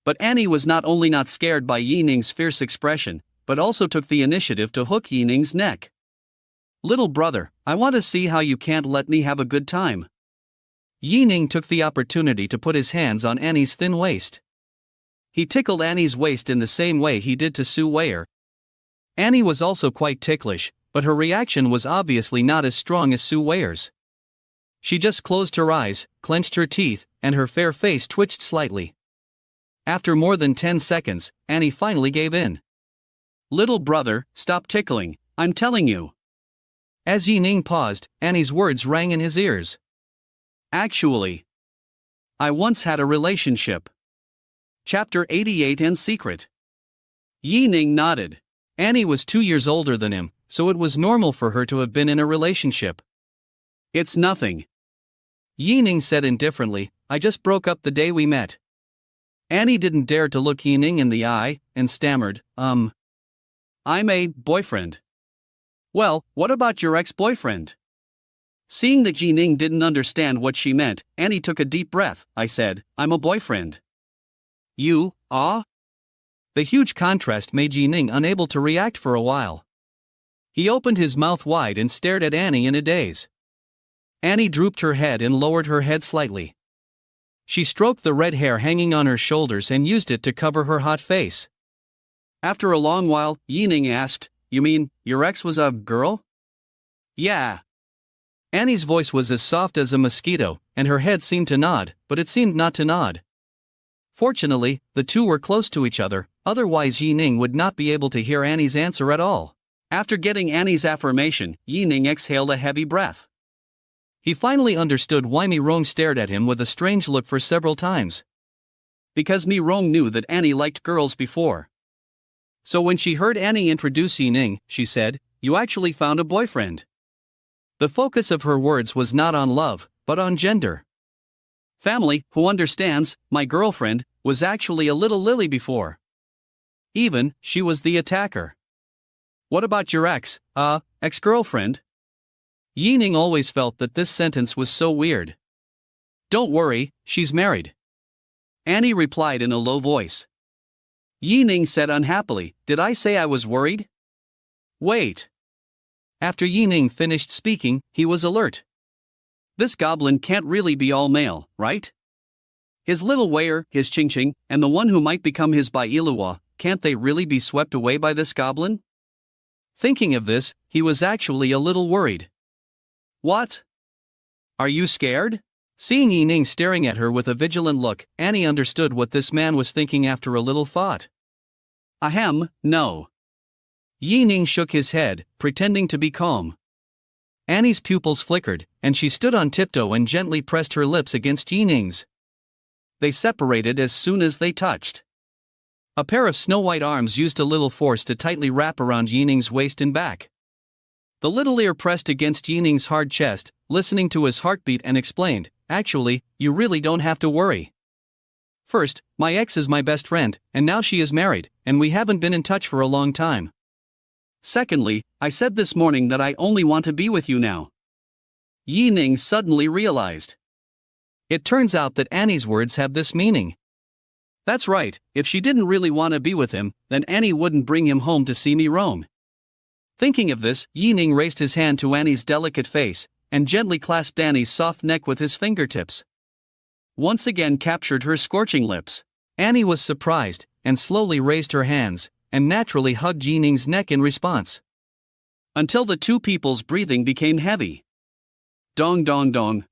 But Annie was not only not scared by Ning's fierce expression, but also took the initiative to hook Ning's neck. "Little brother, I want to see how you can't let me have a good time." Ning took the opportunity to put his hands on Annie's thin waist. He tickled Annie's waist in the same way he did to Su Weier. Annie was also quite ticklish, but her reaction was obviously not as strong as Su Weier's. She just closed her eyes, clenched her teeth, and her fair face twitched slightly. After more than 10 seconds, Annie finally gave in. "Little brother, stop tickling, I'm telling you." As Ning paused, Annie's words rang in his ears. "Actually, I once had a relationship." Chapter 88 and Secret. Ning nodded. Annie was 2 years older than him, so it was normal for her to have been in a relationship. "It's nothing." Ning said indifferently, "I just broke up the day we met." Annie didn't dare to look Ning in the eye, and stammered, I'm a boyfriend." "Well, what about your ex-boyfriend?" Seeing that Ning didn't understand what she meant, Annie took a deep breath. "I said, I'm a boyfriend." "You, ah?" The huge contrast made Yi Ning unable to react for a while. He opened his mouth wide and stared at Annie in a daze. Annie drooped her head and lowered her head slightly. She stroked the red hair hanging on her shoulders and used it to cover her hot face. After a long while, Yi Ning asked, "You mean, your ex was a girl?" "Yeah." Annie's voice was as soft as a mosquito, and her head seemed to nod, but it seemed not to nod. Fortunately, the two were close to each other, otherwise Yi Ning would not be able to hear Annie's answer at all. After getting Annie's affirmation, Yi Ning exhaled a heavy breath. He finally understood why Mi Rong stared at him with a strange look for several times. Because Mi Rong knew that Annie liked girls before. So when she heard Annie introduce Yi Ning, she said, "You actually found a boyfriend." The focus of her words was not on love, but on gender. "Family, who understands, my girlfriend, was actually a little lily before. Even, she was the attacker." "What about your ex-girlfriend?" Yi Ning always felt that this sentence was so weird. "Don't worry, she's married," Annie replied in a low voice. Yi Ning said unhappily, "Did I say I was worried?" "Wait." After Yi Ning finished speaking, he was alert. This goblin can't really be all male, right? His little Weir, his Qingqing, and the one who might become his Bai Iluwa, can't they really be swept away by this goblin? Thinking of this, he was actually a little worried. "What? Are you scared?" Seeing Yi Ning staring at her with a vigilant look, Annie understood what this man was thinking after a little thought. "Ahem, no." Yi Ning shook his head, pretending to be calm. Annie's pupils flickered, and she stood on tiptoe and gently pressed her lips against Yi Ning's. They separated as soon as they touched. A pair of snow-white arms used a little force to tightly wrap around Yi Ning's waist and back. The little ear pressed against Yi Ning's hard chest, listening to his heartbeat, and explained, "Actually, you really don't have to worry. First, my ex is my best friend, and now she is married, and we haven't been in touch for a long time. Secondly, I said this morning that I only want to be with you now." Yi Ning suddenly realized. It turns out that Annie's words have this meaning. That's right, if she didn't really want to be with him, then Annie wouldn't bring him home to see Mi Rong. Thinking of this, Yi Ning raised his hand to Annie's delicate face, and gently clasped Annie's soft neck with his fingertips. Once again captured her scorching lips. Annie was surprised, and slowly raised her hands, and naturally hugged Yi Ning's neck in response. Until the two people's breathing became heavy. Dong dong dong.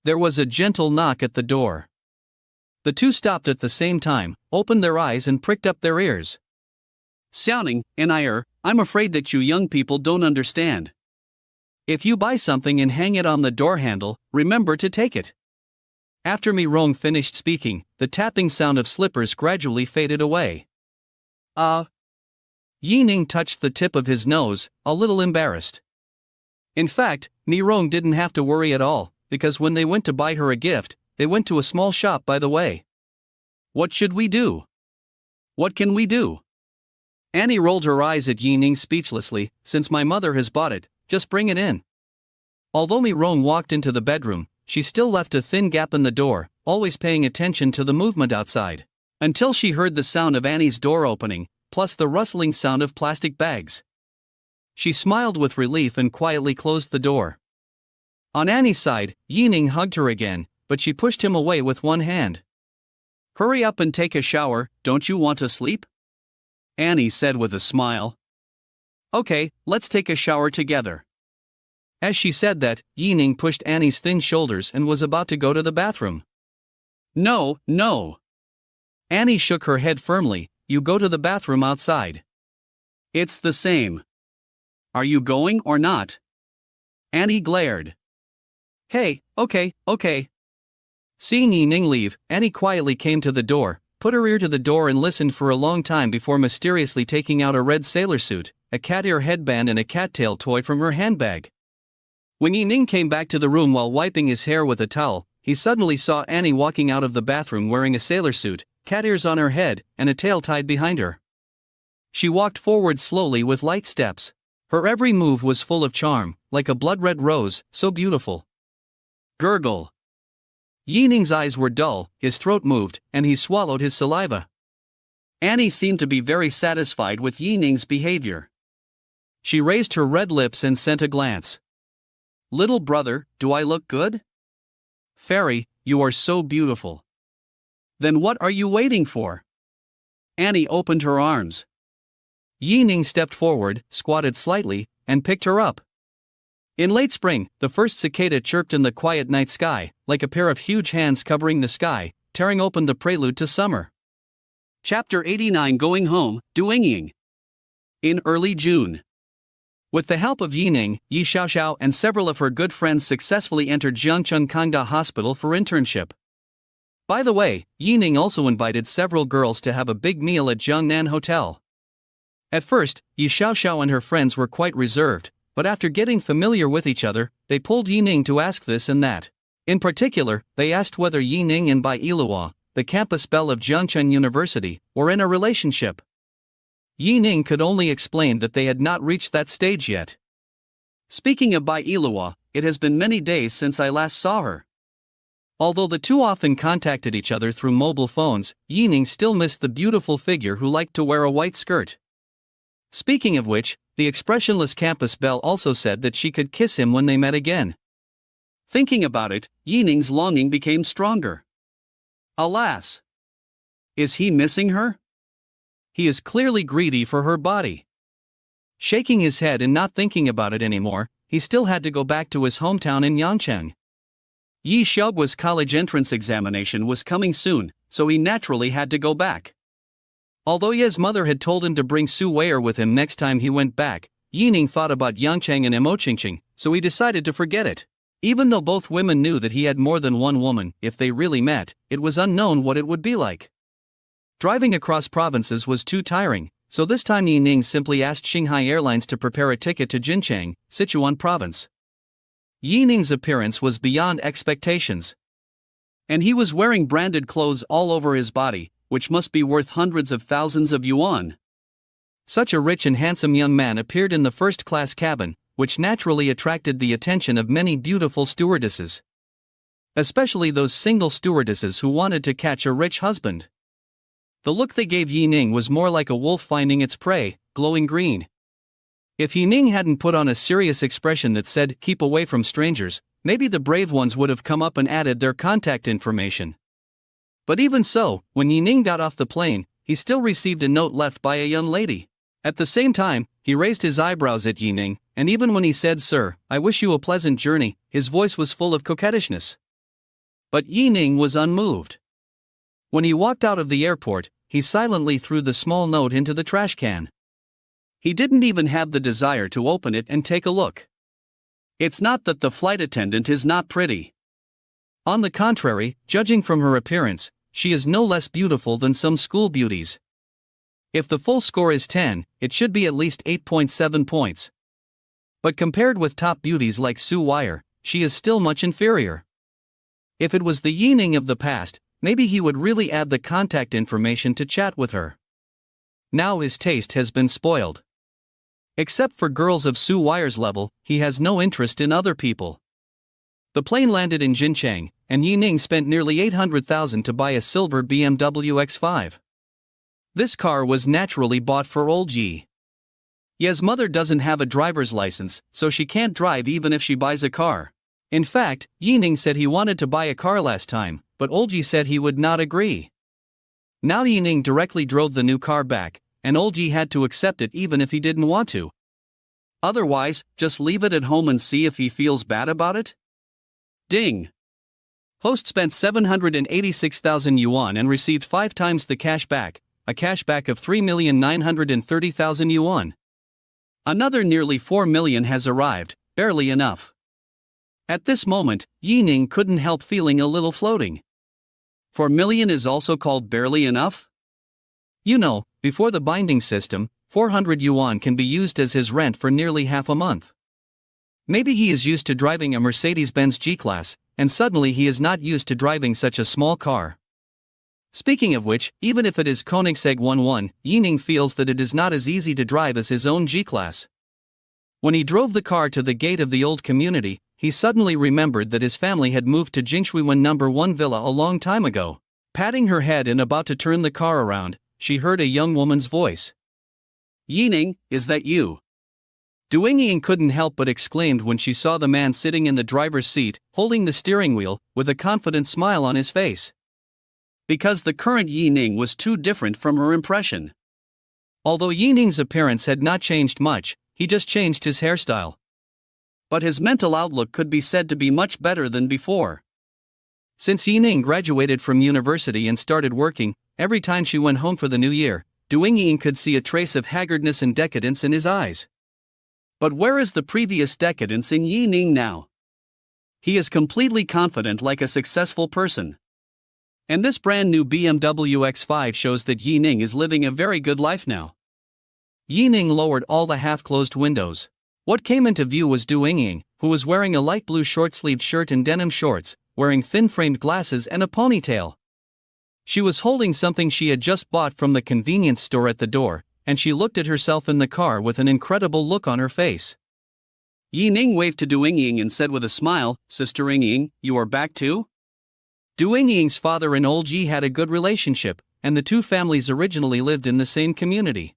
There was a gentle knock at the door. The two stopped at the same time, opened their eyes and pricked up their ears. "Xiaoning, I'm afraid that you young people don't understand. If you buy something and hang it on the door handle, remember to take it." After Mi Rong finished speaking, the tapping sound of slippers gradually faded away. Yi Ning touched the tip of his nose, a little embarrassed. In fact, Mi Rong didn't have to worry at all, because when they went to buy her a gift, they went to a small shop by the way. "What should we do? What can we do?" Annie rolled her eyes at Yi Ning speechlessly. "Since my mother has bought it, just bring it in." Although Mi Rong walked into the bedroom, she still left a thin gap in the door, always paying attention to the movement outside. Until she heard the sound of Annie's door opening, plus the rustling sound of plastic bags. She smiled with relief and quietly closed the door. On Annie's side, Yi Ning hugged her again, but she pushed him away with one hand. "Hurry up and take a shower, don't you want to sleep?" Annie said with a smile. "Okay, let's take a shower together." As she said that, Yi Ning pushed Annie's thin shoulders and was about to go to the bathroom. "No, no." Annie shook her head firmly. "You go to the bathroom outside. It's the same. Are you going or not?" Annie glared. "Hey, okay. Seeing Yi Ning leave, Annie quietly came to the door, put her ear to the door and listened for a long time before mysteriously taking out a red sailor suit, a cat ear headband and a cattail toy from her handbag. When Yi Ning came back to the room while wiping his hair with a towel, he suddenly saw Annie walking out of the bathroom wearing a sailor suit, cat ears on her head, and a tail tied behind her. She walked forward slowly with light steps. Her every move was full of charm, like a blood-red rose, so beautiful. Gurgle. Yi Ning's eyes were dull, his throat moved, and he swallowed his saliva. Annie seemed to be very satisfied with Yi Ning's behavior. She raised her red lips and sent a glance. "Little brother, do I look good?" "Fairy, you are so beautiful." "Then what are you waiting for?" Annie opened her arms. Yi Ning stepped forward, squatted slightly, and picked her up. In late spring, the first cicada chirped in the quiet night sky, like a pair of huge hands covering the sky, tearing open the prelude to summer. Chapter 89, Going Home, Duingying. In early June. With the help of Yi Ning, Yi Xiaoxiao and several of her good friends successfully entered Jiangcheng Kangda Hospital for internship. By the way, Yi Ning also invited several girls to have a big meal at Jiangnan Hotel. At first, Yi Xiaoxiao and her friends were quite reserved, but after getting familiar with each other, they pulled Yi Ning to ask this and that. In particular, they asked whether Yi Ning and Bai Yiluo, the campus belle of Jiangcheng University, were in a relationship. Yi Ning could only explain that they had not reached that stage yet. "Speaking of Bai Yiluo, it has been many days since I last saw her." Although the two often contacted each other through mobile phones, Yi Ning still missed the beautiful figure who liked to wear a white skirt. Speaking of which, the expressionless campus belle also said that she could kiss him when they met again. Thinking about it, Yi Ning's longing became stronger. Alas! Is he missing her? He is clearly greedy for her body. Shaking his head and not thinking about it anymore, he still had to go back to his hometown in Yangcheng. Yi Xiaoguo's college entrance examination was coming soon, so he naturally had to go back. Although Ye's mother had told him to bring Su Wei'er with him next time he went back, Yi Ning thought about Yangcheng and Imoqingqing, so he decided to forget it. Even though both women knew that he had more than one woman, if they really met, it was unknown what it would be like. Driving across provinces was too tiring, so this time Yi Ning simply asked Shanghai Airlines to prepare a ticket to Jincheng, Sichuan province. Yi Ning's appearance was beyond expectations. And he was wearing branded clothes all over his body, which must be worth hundreds of thousands of yuan. Such a rich and handsome young man appeared in the first-class cabin, which naturally attracted the attention of many beautiful stewardesses. Especially those single stewardesses who wanted to catch a rich husband. The look they gave Yi Ning was more like a wolf finding its prey, glowing green. If Yi Ning hadn't put on a serious expression that said, "Keep away from strangers," maybe the brave ones would have come up and added their contact information. But even so, when Yi Ning got off the plane, he still received a note left by a young lady. At the same time, he raised his eyebrows at Yi Ning, and even when he said, "Sir, I wish you a pleasant journey," his voice was full of coquettishness. But Yi Ning was unmoved. When he walked out of the airport, he silently threw the small note into the trash can. He didn't even have the desire to open it and take a look. It's not that the flight attendant is not pretty. On the contrary, judging from her appearance, she is no less beautiful than some school beauties. If the full score is 10, it should be at least 8.7 points. But compared with top beauties like Su Wei'er, she is still much inferior. If it was the Yi Ning of the past, maybe he would really add the contact information to chat with her. Now his taste has been spoiled. Except for girls of Su Wei'er's level, he has no interest in other people. The plane landed in Jincheng, and Yi Ning spent nearly 800,000 to buy a silver BMW X5. This car was naturally bought for old Yi. Ye's mother doesn't have a driver's license, so she can't drive even if she buys a car. In fact, Yi Ning said he wanted to buy a car last time, but old Yi said he would not agree. Now Yi Ning directly drove the new car back, and old Yi had to accept it even if he didn't want to. Otherwise, just leave it at home and see if he feels bad about it? Ding! Host spent 786,000 yuan and received 5 times the cash back, a cashback of 3,930,000 yuan. Another nearly 4 million has arrived, barely enough. At this moment, Yi Ning couldn't help feeling a little floating. 4 million is also called barely enough? You know, before the binding system, 400 yuan can be used as his rent for nearly half a month. Maybe he is used to driving a Mercedes-Benz G-Class, and suddenly he is not used to driving such a small car. Speaking of which, even if it is Koenigsegg 11, Yi Ning feels that it is not as easy to drive as his own G-Class. When he drove the car to the gate of the old community, he suddenly remembered that his family had moved to Jingshuiwen No. 1 villa a long time ago. Patting her head and about to turn the car around, she heard a young woman's voice. "Ning, is that you?" Ning couldn't help but exclaimed when she saw the man sitting in the driver's seat, holding the steering wheel, with a confident smile on his face. Because the current Ning was too different from her impression. Although Ning's appearance had not changed much, he just changed his hairstyle. But his mental outlook could be said to be much better than before. Since Ning graduated from university and started working, every time she went home for the new year, Ning could see a trace of haggardness and decadence in his eyes. But where is the previous decadence in Ning now? He is completely confident like a successful person. And this brand new BMW X5 shows that Ning is living a very good life now. Ning lowered all the half-closed windows. What came into view was Ning, who was wearing a light blue short-sleeved shirt and denim shorts, wearing thin-framed glasses and a ponytail. She was holding something she had just bought from the convenience store at the door, and she looked at herself in the car with an incredible look on her face. Ning waved to Ning and said with a smile, "Sister Ning, you are back too?" Ning's father and old Yi had a good relationship, and the two families originally lived in the same community.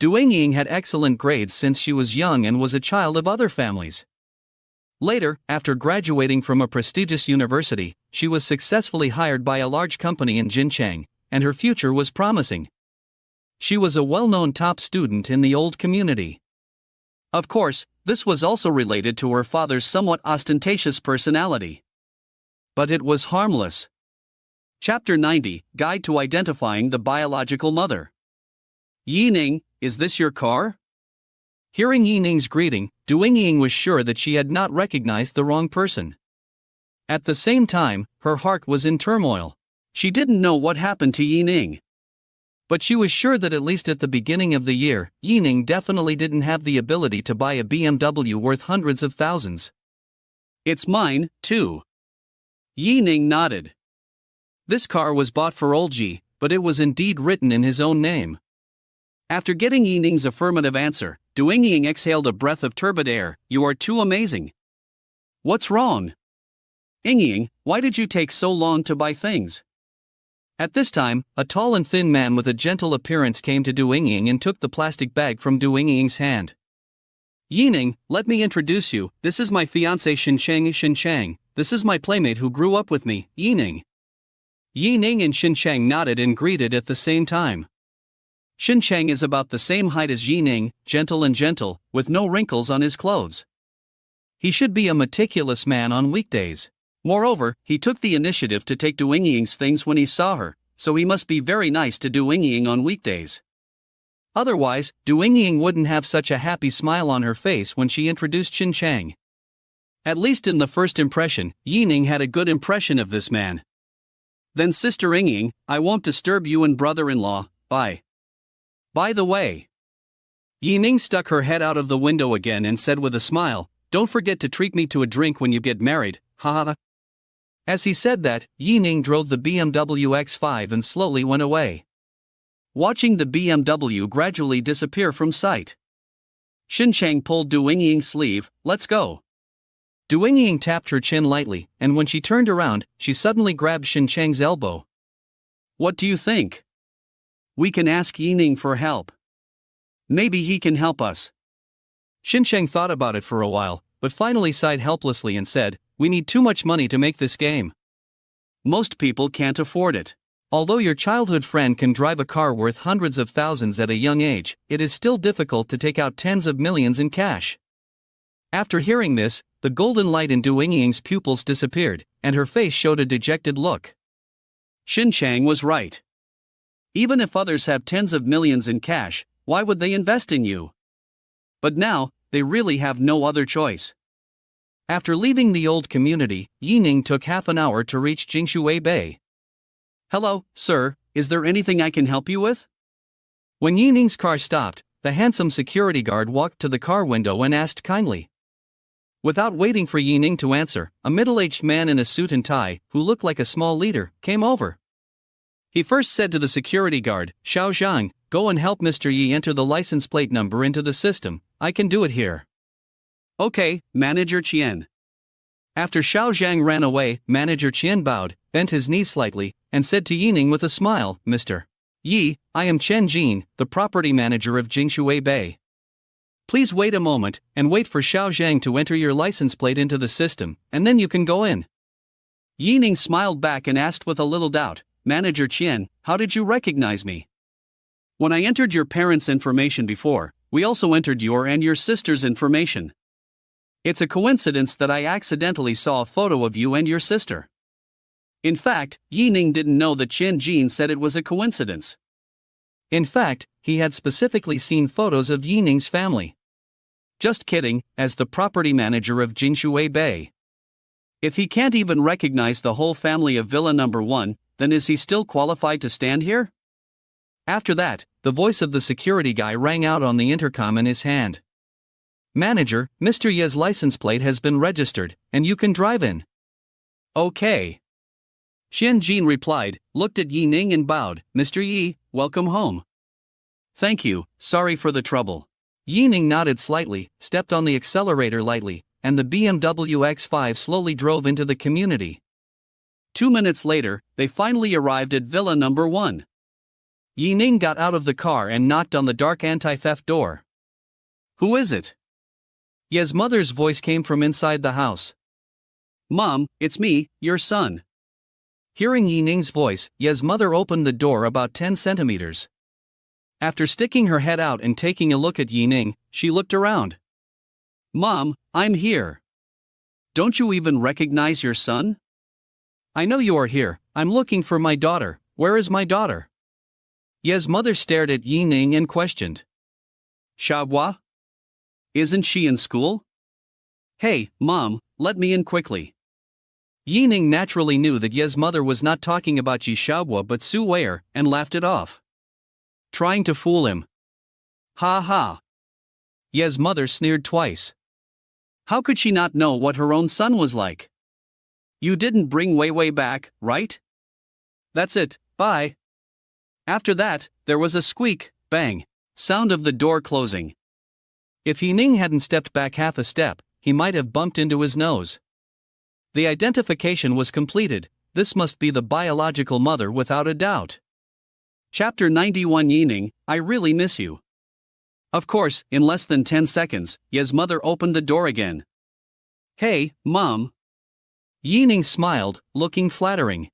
Ning had excellent grades since she was young and was a child of other families. Later, after graduating from a prestigious university, she was successfully hired by a large company in Jincheng, and her future was promising. She was a well-known top student in the old community. Of course, this was also related to her father's somewhat ostentatious personality. But it was harmless. Chapter 90, Guide to Identifying the Biological Mother. Ning, is this your car? Hearing Ning's greeting, Ning was sure that she had not recognized the wrong person. At the same time, her heart was in turmoil. She didn't know what happened to Ning. But she was sure that at least at the beginning of the year, Ning definitely didn't have the ability to buy a BMW worth hundreds of thousands. "It's mine, too." Ning nodded. This car was bought for old Ji, but it was indeed written in his own name. After getting Ning's affirmative answer, Ning exhaled a breath of turbid air. "You are too amazing." "What's wrong?" "Ning, why did you take so long to buy things?" At this time, a tall and thin man with a gentle appearance came to Ning and took the plastic bag from Ning's hand. "Ning, let me introduce you, this is my fiancée Xinchang. This is my playmate who grew up with me, Ning." Ning and Xinchang nodded and greeted at the same time. Xinchang is about the same height as Ning, gentle, with no wrinkles on his clothes. He should be a meticulous man on weekdays. Moreover, he took the initiative to take Ning's things when he saw her, so he must be very nice to Ning on weekdays. Otherwise, Ning wouldn't have such a happy smile on her face when she introduced Xinchang. At least in the first impression, Ning had a good impression of this man. "Then Sister Ning, I won't disturb you and brother-in-law, bye. By the way." Ning stuck her head out of the window again and said with a smile, "Don't forget to treat me to a drink when you get married, haha." As he said that, Ning drove the BMW X5 and slowly went away. Watching the BMW gradually disappear from sight, Xinchang pulled Ning's sleeve. "Let's go." Ning tapped her chin lightly, and when she turned around, she suddenly grabbed Xinchang's elbow. "What do you think? We can ask Ning for help. Maybe he can help us." Xinchang thought about it for a while, but finally sighed helplessly and said, "We need too much money to make this game. Most people can't afford it. Although your childhood friend can drive a car worth hundreds of thousands at a young age, it is still difficult to take out tens of millions in cash." After hearing this, the golden light in Ning's pupils disappeared, and her face showed a dejected look. Xinchang was right. Even if others have tens of millions in cash, why would they invest in you? But now, they really have no other choice. After leaving the old community, Ning took half an hour to reach Jingshui Bay. "Hello, sir, is there anything I can help you with?" When Ning's car stopped, the handsome security guard walked to the car window and asked kindly. Without waiting for Ning to answer, a middle-aged man in a suit and tie, who looked like a small leader, came over. He first said to the security guard, "Xiao Zhang, go and help Mr. Yi enter the license plate number into the system. I can do it here." "Okay, Manager Qian." After Xiao Zhang ran away, Manager Qian bowed, bent his knees slightly, and said to Ning with a smile, "Mr. Yi, I am Chen Jin, the property manager of Jingshui Bay. Please wait a moment, and wait for Xiao Zhang to enter your license plate into the system, and then you can go in. Yi Ning smiled back and asked with a little doubt, Manager Qian, how did you recognize me? When I entered your parents' information before, we also entered your and your sister's information. It's a coincidence that I accidentally saw a photo of you and your sister. In fact, Yi Ning didn't know that Chen Jin said it was a coincidence. In fact, he had specifically seen photos of Yi Ning's family. Just kidding, as the property manager of Jingshui Bay. If he can't even recognize the whole family of Villa Number 1, then is he still qualified to stand here? After that, the voice of the security guy rang out on the intercom in his hand. Manager, Mr. Ye's license plate has been registered, and you can drive in. Okay. Xian Jin replied, looked at Yi Ning and bowed, Mr. Yi, welcome home. Thank you, sorry for the trouble. Yi Ning nodded slightly, stepped on the accelerator lightly, and the BMW X5 slowly drove into the community. 2 minutes later, they finally arrived at Villa Number 1. Yi Ning got out of the car and knocked on the dark anti-theft door. Who is it? Ye's mother's voice came from inside the house. Mom, it's me, your son. Hearing Yi Ning's voice, Ye's mother opened the door about 10 centimeters. After sticking her head out and taking a look at Yi Ning, she looked around. Mom, I'm here. Don't you even recognize your son? I know you are here, I'm looking for my daughter, where is my daughter? Ye's mother stared at Yi Ning and questioned. Shabwa? Isn't she in school? Hey, Mom, let me in quickly. Yi Ning naturally knew that Ye's mother was not talking about Ji Xiaobo but Su Weier, and laughed it off. Trying to fool him. Ha ha. Ye's mother sneered twice. How could she not know what her own son was like? You didn't bring Weiwei back, right? That's it, bye. After that, there was a squeak, bang, sound of the door closing. If Yi Ning hadn't stepped back half a step, he might have bumped into his nose. The identification was completed. This must be the biological mother without a doubt. Chapter 91 Yi Ning, I really miss you. Of course, in less than 10 seconds, Ye's mother opened the door again. Hey, Mom. Yi Ning smiled, looking flattering.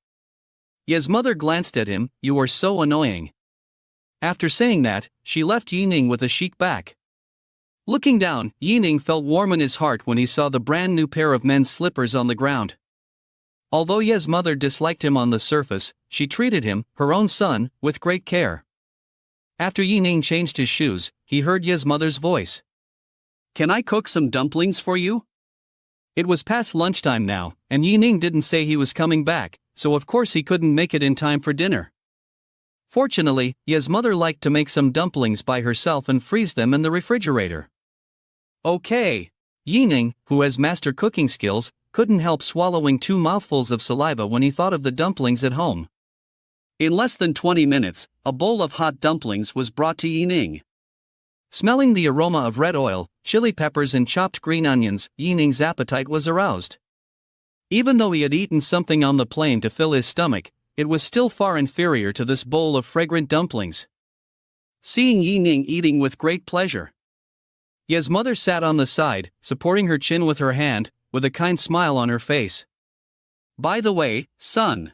Ye's mother glanced at him, you are so annoying. After saying that, she left Yi Ning with a chic back. Looking down, Yi Ning felt warm in his heart when he saw the brand new pair of men's slippers on the ground. Although Ye's mother disliked him on the surface, she treated him, her own son, with great care. After Yi Ning changed his shoes, he heard Ye's mother's voice. Can I cook some dumplings for you? It was past lunchtime now, and Yi Ning didn't say he was coming back, so of course he couldn't make it in time for dinner. Fortunately, Ye's mother liked to make some dumplings by herself and freeze them in the refrigerator. Okay. Yi Ning, who has master cooking skills, couldn't help swallowing 2 mouthfuls of saliva when he thought of the dumplings at home. In less than 20 minutes, a bowl of hot dumplings was brought to Yi Ning. Smelling the aroma of red oil, chili peppers and chopped green onions, Yi Ning's appetite was aroused. Even though he had eaten something on the plane to fill his stomach, it was still far inferior to this bowl of fragrant dumplings. Seeing Yi Ning eating with great pleasure, Ye's mother sat on the side, supporting her chin with her hand, with a kind smile on her face. By the way, son.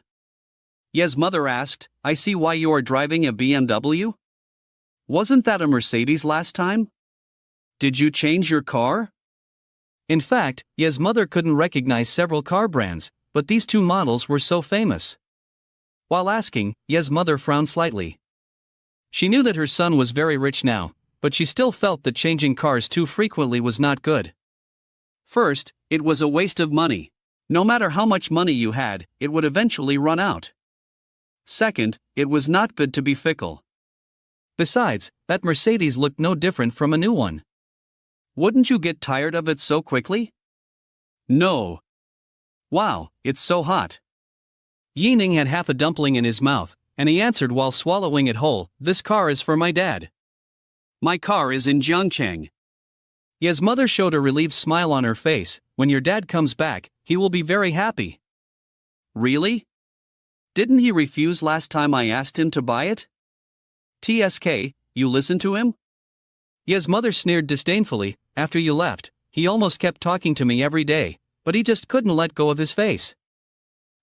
Ye's mother asked, I see why you are driving a BMW? Wasn't that a Mercedes last time? Did you change your car? In fact, Ye's mother couldn't recognize several car brands, but these 2 models were so famous. While asking, Ye's mother frowned slightly. She knew that her son was very rich now, but she still felt that changing cars too frequently was not good. First, it was a waste of money. No matter how much money you had, it would eventually run out. Second, it was not good to be fickle. Besides, that Mercedes looked no different from a new one. Wouldn't you get tired of it so quickly? No. Wow, it's so hot. Yi Ning had half a dumpling in his mouth, and he answered while swallowing it whole, this car is for my dad. My car is in Jiangcheng. Ye's mother showed a relieved smile on her face, when your dad comes back, he will be very happy. Really? Didn't he refuse last time I asked him to buy it? TSK, you listen to him? Ye's mother sneered disdainfully. After you left, he almost kept talking to me every day, but he just couldn't let go of his face.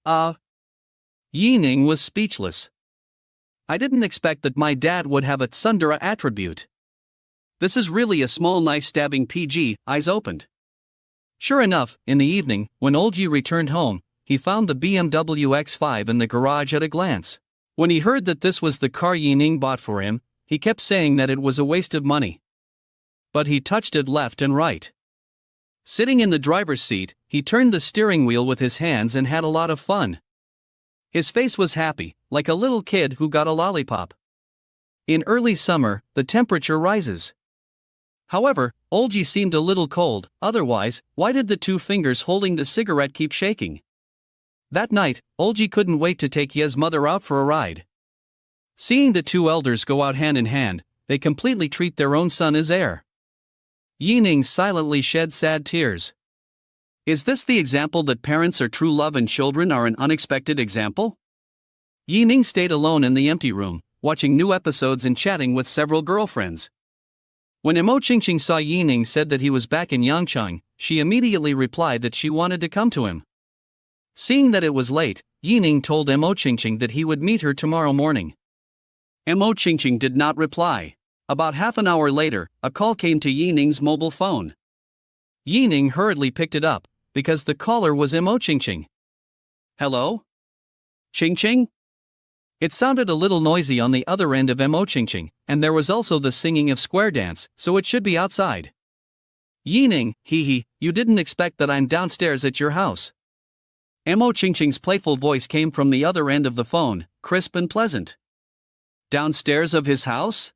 Yi Ning was speechless. I didn't expect that my dad would have a tsundere attribute. This is really a small knife stabbing PG, eyes opened. Sure enough, in the evening, when old Yi returned home, he found the BMW X5 in the garage at a glance. When he heard that this was the car Yi Ning bought for him, he kept saying that it was a waste of money. But he touched it left and right. Sitting in the driver's seat, he turned the steering wheel with his hands and had a lot of fun. His face was happy, like a little kid who got a lollipop. In early summer, the temperature rises. However, old Yi seemed a little cold, otherwise, why did the two fingers holding the cigarette keep shaking? That night, old Yi couldn't wait to take Ye's mother out for a ride. Seeing the two elders go out hand in hand, they completely treat their own son as heir. Yi Ning silently shed sad tears. Is this the example that parents are true love and children are an unexpected example? Yi Ning stayed alone in the empty room, watching new episodes and chatting with several girlfriends. When Mo Qingqing saw Yi Ning said that he was back in Yangchang, she immediately replied that she wanted to come to him. Seeing that it was late, Yi Ning told Mo Qingqing that he would meet her tomorrow morning. Mo Qingqing did not reply. About half an hour later, a call came to Yi Ning's mobile phone. Yi Ning hurriedly picked it up, because the caller was Mo Qingqing. Hello? Qingqing? It sounded a little noisy on the other end of Mo Qingqing, and there was also the singing of square dance, so it should be outside. Yi Ning, hee, you didn't expect that I'm downstairs at your house. Mo Qingqing's playful voice came from the other end of the phone, crisp and pleasant. Downstairs of his house?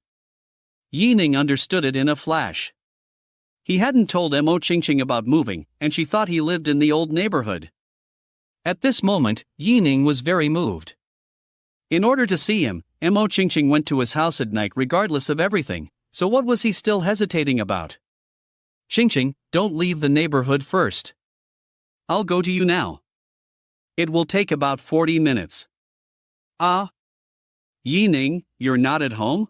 Yi Ning understood it in a flash. He hadn't told Mo Qingqing about moving, and she thought he lived in the old neighborhood. At this moment, Yi Ning was very moved. In order to see him, Mo Qingqing went to his house at night regardless of everything, so what was he still hesitating about? Qingqing, don't leave the neighborhood first. I'll go to you now. It will take about 40 minutes. Yi Ning, you're not at home?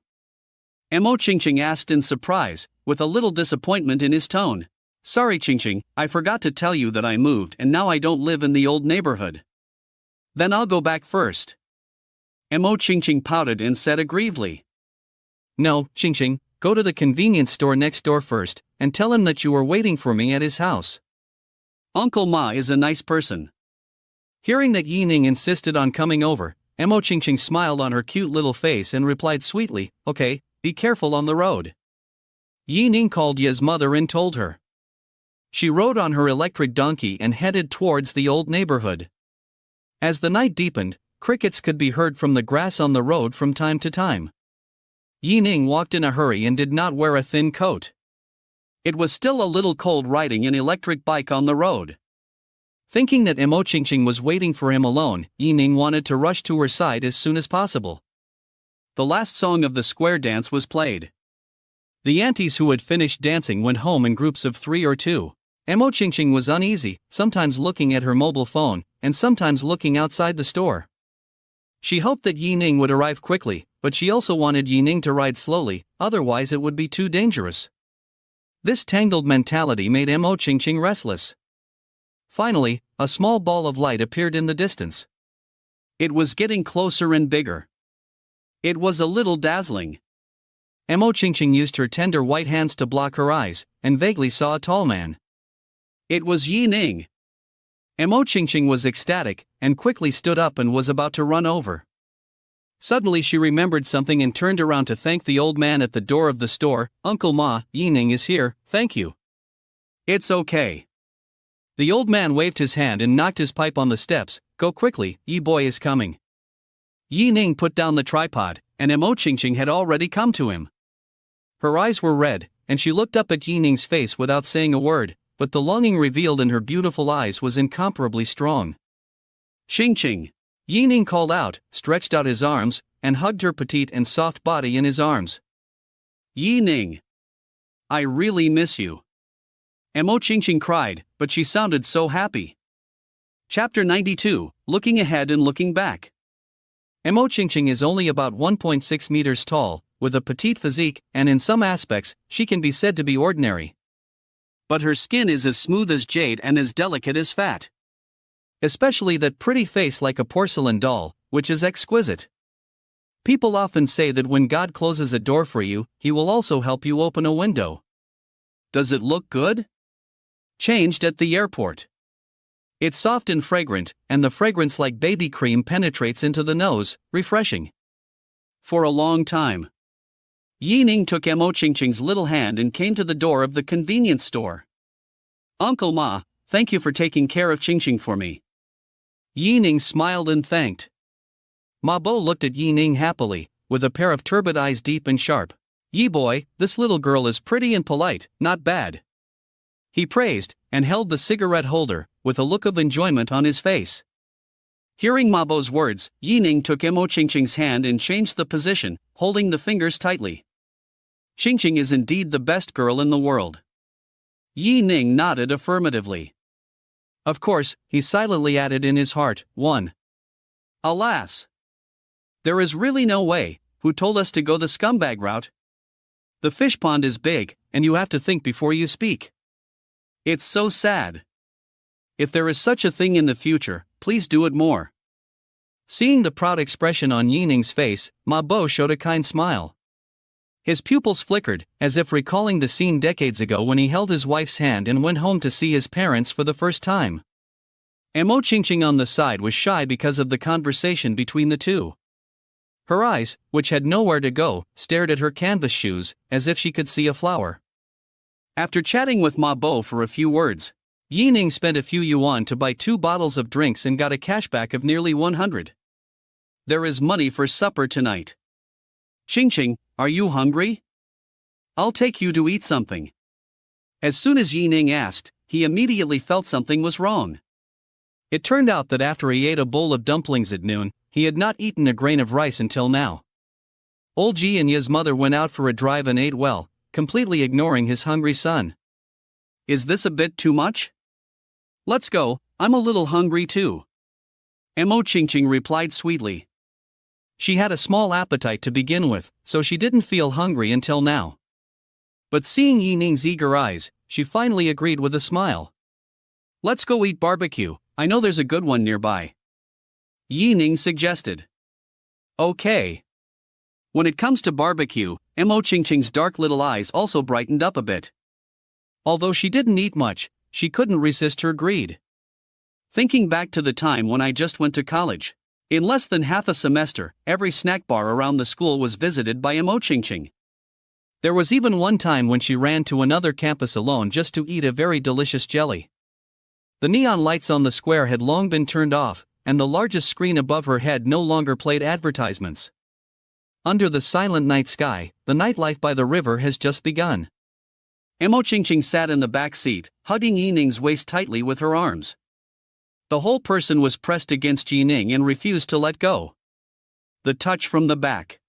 Mo Qingqing asked in surprise, with a little disappointment in his tone. Sorry Qingqing, I forgot to tell you that I moved and now I don't live in the old neighborhood. Then I'll go back first. Mo Qingqing pouted and said aggrievedly. No, Qingqing, go to the convenience store next door first, and tell him that you are waiting for me at his house. Uncle Ma is a nice person. Hearing that Yi Ning insisted on coming over, Mo Qingqing smiled on her cute little face and replied sweetly, okay, be careful on the road. Yi Ning called Ye's mother and told her. She rode on her electric donkey and headed towards the old neighborhood. As the night deepened, crickets could be heard from the grass on the road from time to time. Yi Ning walked in a hurry and did not wear a thin coat. It was still a little cold riding an electric bike on the road. Thinking that Mo Qingqing was waiting for him alone, Yi Ning wanted to rush to her side as soon as possible. The last song of the square dance was played. The aunties who had finished dancing went home in groups of 3 or 2. Mo Qingqing was uneasy, sometimes looking at her mobile phone, and sometimes looking outside the store. She hoped that Yi Ning would arrive quickly, but she also wanted Yi Ning to ride slowly, otherwise it would be too dangerous. This tangled mentality made Mo Qingqing restless. Finally, a small ball of light appeared in the distance. It was getting closer and bigger. It was a little dazzling. Mo Qingqing used her tender white hands to block her eyes, and vaguely saw a tall man. It was Yi Ning. Mo Qingqing was ecstatic, and quickly stood up and was about to run over. Suddenly she remembered something and turned around to thank the old man at the door of the store. Uncle Ma, Yi Ning is here, thank you. It's okay. The old man waved his hand and knocked his pipe on the steps. Go quickly, Yi boy is coming. Yi Ning put down the tripod, and Mo Qingqing had already come to him. Her eyes were red, and she looked up at Yi Ning's face without saying a word, but the longing revealed in her beautiful eyes was incomparably strong. Qingqing! Yi Ning called out, stretched out his arms, and hugged her petite and soft body in his arms. Yi Ning! I really miss you. Mo Qingqing cried, but she sounded so happy. Chapter 92, Looking Ahead and Looking Back. Mo Qingqing is only about 1.6 meters tall, with a petite physique, and in some aspects, she can be said to be ordinary. But her skin is as smooth as jade and as delicate as fat. Especially that pretty face like a porcelain doll, which is exquisite. People often say that when God closes a door for you, He will also help you open a window. Does it look good? Changed at the airport. It's soft and fragrant, and the fragrance like baby cream penetrates into the nose, refreshing. For a long time. Ning took Mo Qingqing's little hand and came to the door of the convenience store. Uncle Ma, thank you for taking care of Qingqing for me. Ning smiled and thanked. Ma Bo looked at Ning happily, with a pair of turbid eyes deep and sharp. Yi boy, this little girl is pretty and polite, not bad. He praised, and held the cigarette holder, with a look of enjoyment on his face. Hearing Ma Bo's words, Ning took Mo Qingqing's hand and changed the position, holding the fingers tightly. Qingqing is indeed the best girl in the world. Ning nodded affirmatively. Of course, he silently added in his heart, 1. Alas! There is really no way. Who told us to go the scumbag route? The fish pond is big, and you have to think before you speak. It's so sad. If there is such a thing in the future, please do it more. Seeing the proud expression on Ning's face, Ma Bo showed a kind smile. His pupils flickered, as if recalling the scene decades ago when he held his wife's hand and went home to see his parents for the first time. Mo Qingqing on the side was shy because of the conversation between the two. Her eyes, which had nowhere to go, stared at her canvas shoes, as if she could see a flower. After chatting with Ma Bo for a few words, Ning spent a few yuan to buy 2 bottles of drinks and got a cashback of nearly 100. There is money for supper tonight. Qingqing, are you hungry? I'll take you to eat something. As soon as Ning asked, he immediately felt something was wrong. It turned out that after he ate a bowl of dumplings at noon, he had not eaten a grain of rice until now. Old Ji and Ya's mother went out for a drive and ate well, completely ignoring his hungry son. Is this a bit too much? Let's go, I'm a little hungry too. Mo Qingqing replied sweetly. She had a small appetite to begin with, so she didn't feel hungry until now. But seeing Ning's eager eyes, she finally agreed with a smile. Let's go eat barbecue, I know there's a good one nearby. Ning suggested. Okay. When it comes to barbecue, Mo Qingqing's dark little eyes also brightened up a bit. Although she didn't eat much, she couldn't resist her greed. Thinking back to the time when I just went to college, in less than half a semester, every snack bar around the school was visited by Mo Qingqing. There was even one time when she ran to another campus alone just to eat a very delicious jelly. The neon lights on the square had long been turned off, and the largest screen above her head no longer played advertisements. Under the silent night sky, the nightlife by the river has just begun. Mo Qingqing sat in the back seat, hugging Ning's waist tightly with her arms. The whole person was pressed against Ning and refused to let go. The touch from the back.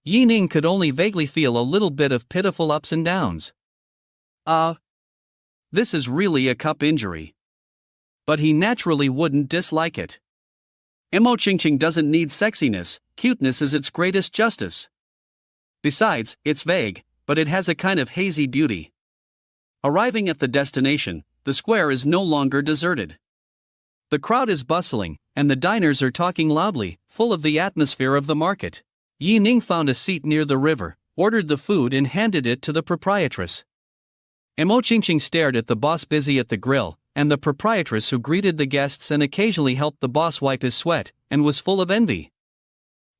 Ning could only vaguely feel a little bit of pitiful ups and downs. This is really a cup injury. But he naturally wouldn't dislike it. Mo Qingqing doesn't need sexiness, cuteness is its greatest justice. Besides, it's vague, but it has a kind of hazy beauty. Arriving at the destination, the square is no longer deserted. The crowd is bustling, and the diners are talking loudly, full of the atmosphere of the market. Ning found a seat near the river, ordered the food and handed it to the proprietress. Mo Qingqing stared at the boss busy at the grill, and the proprietress who greeted the guests and occasionally helped the boss wipe his sweat, and was full of envy.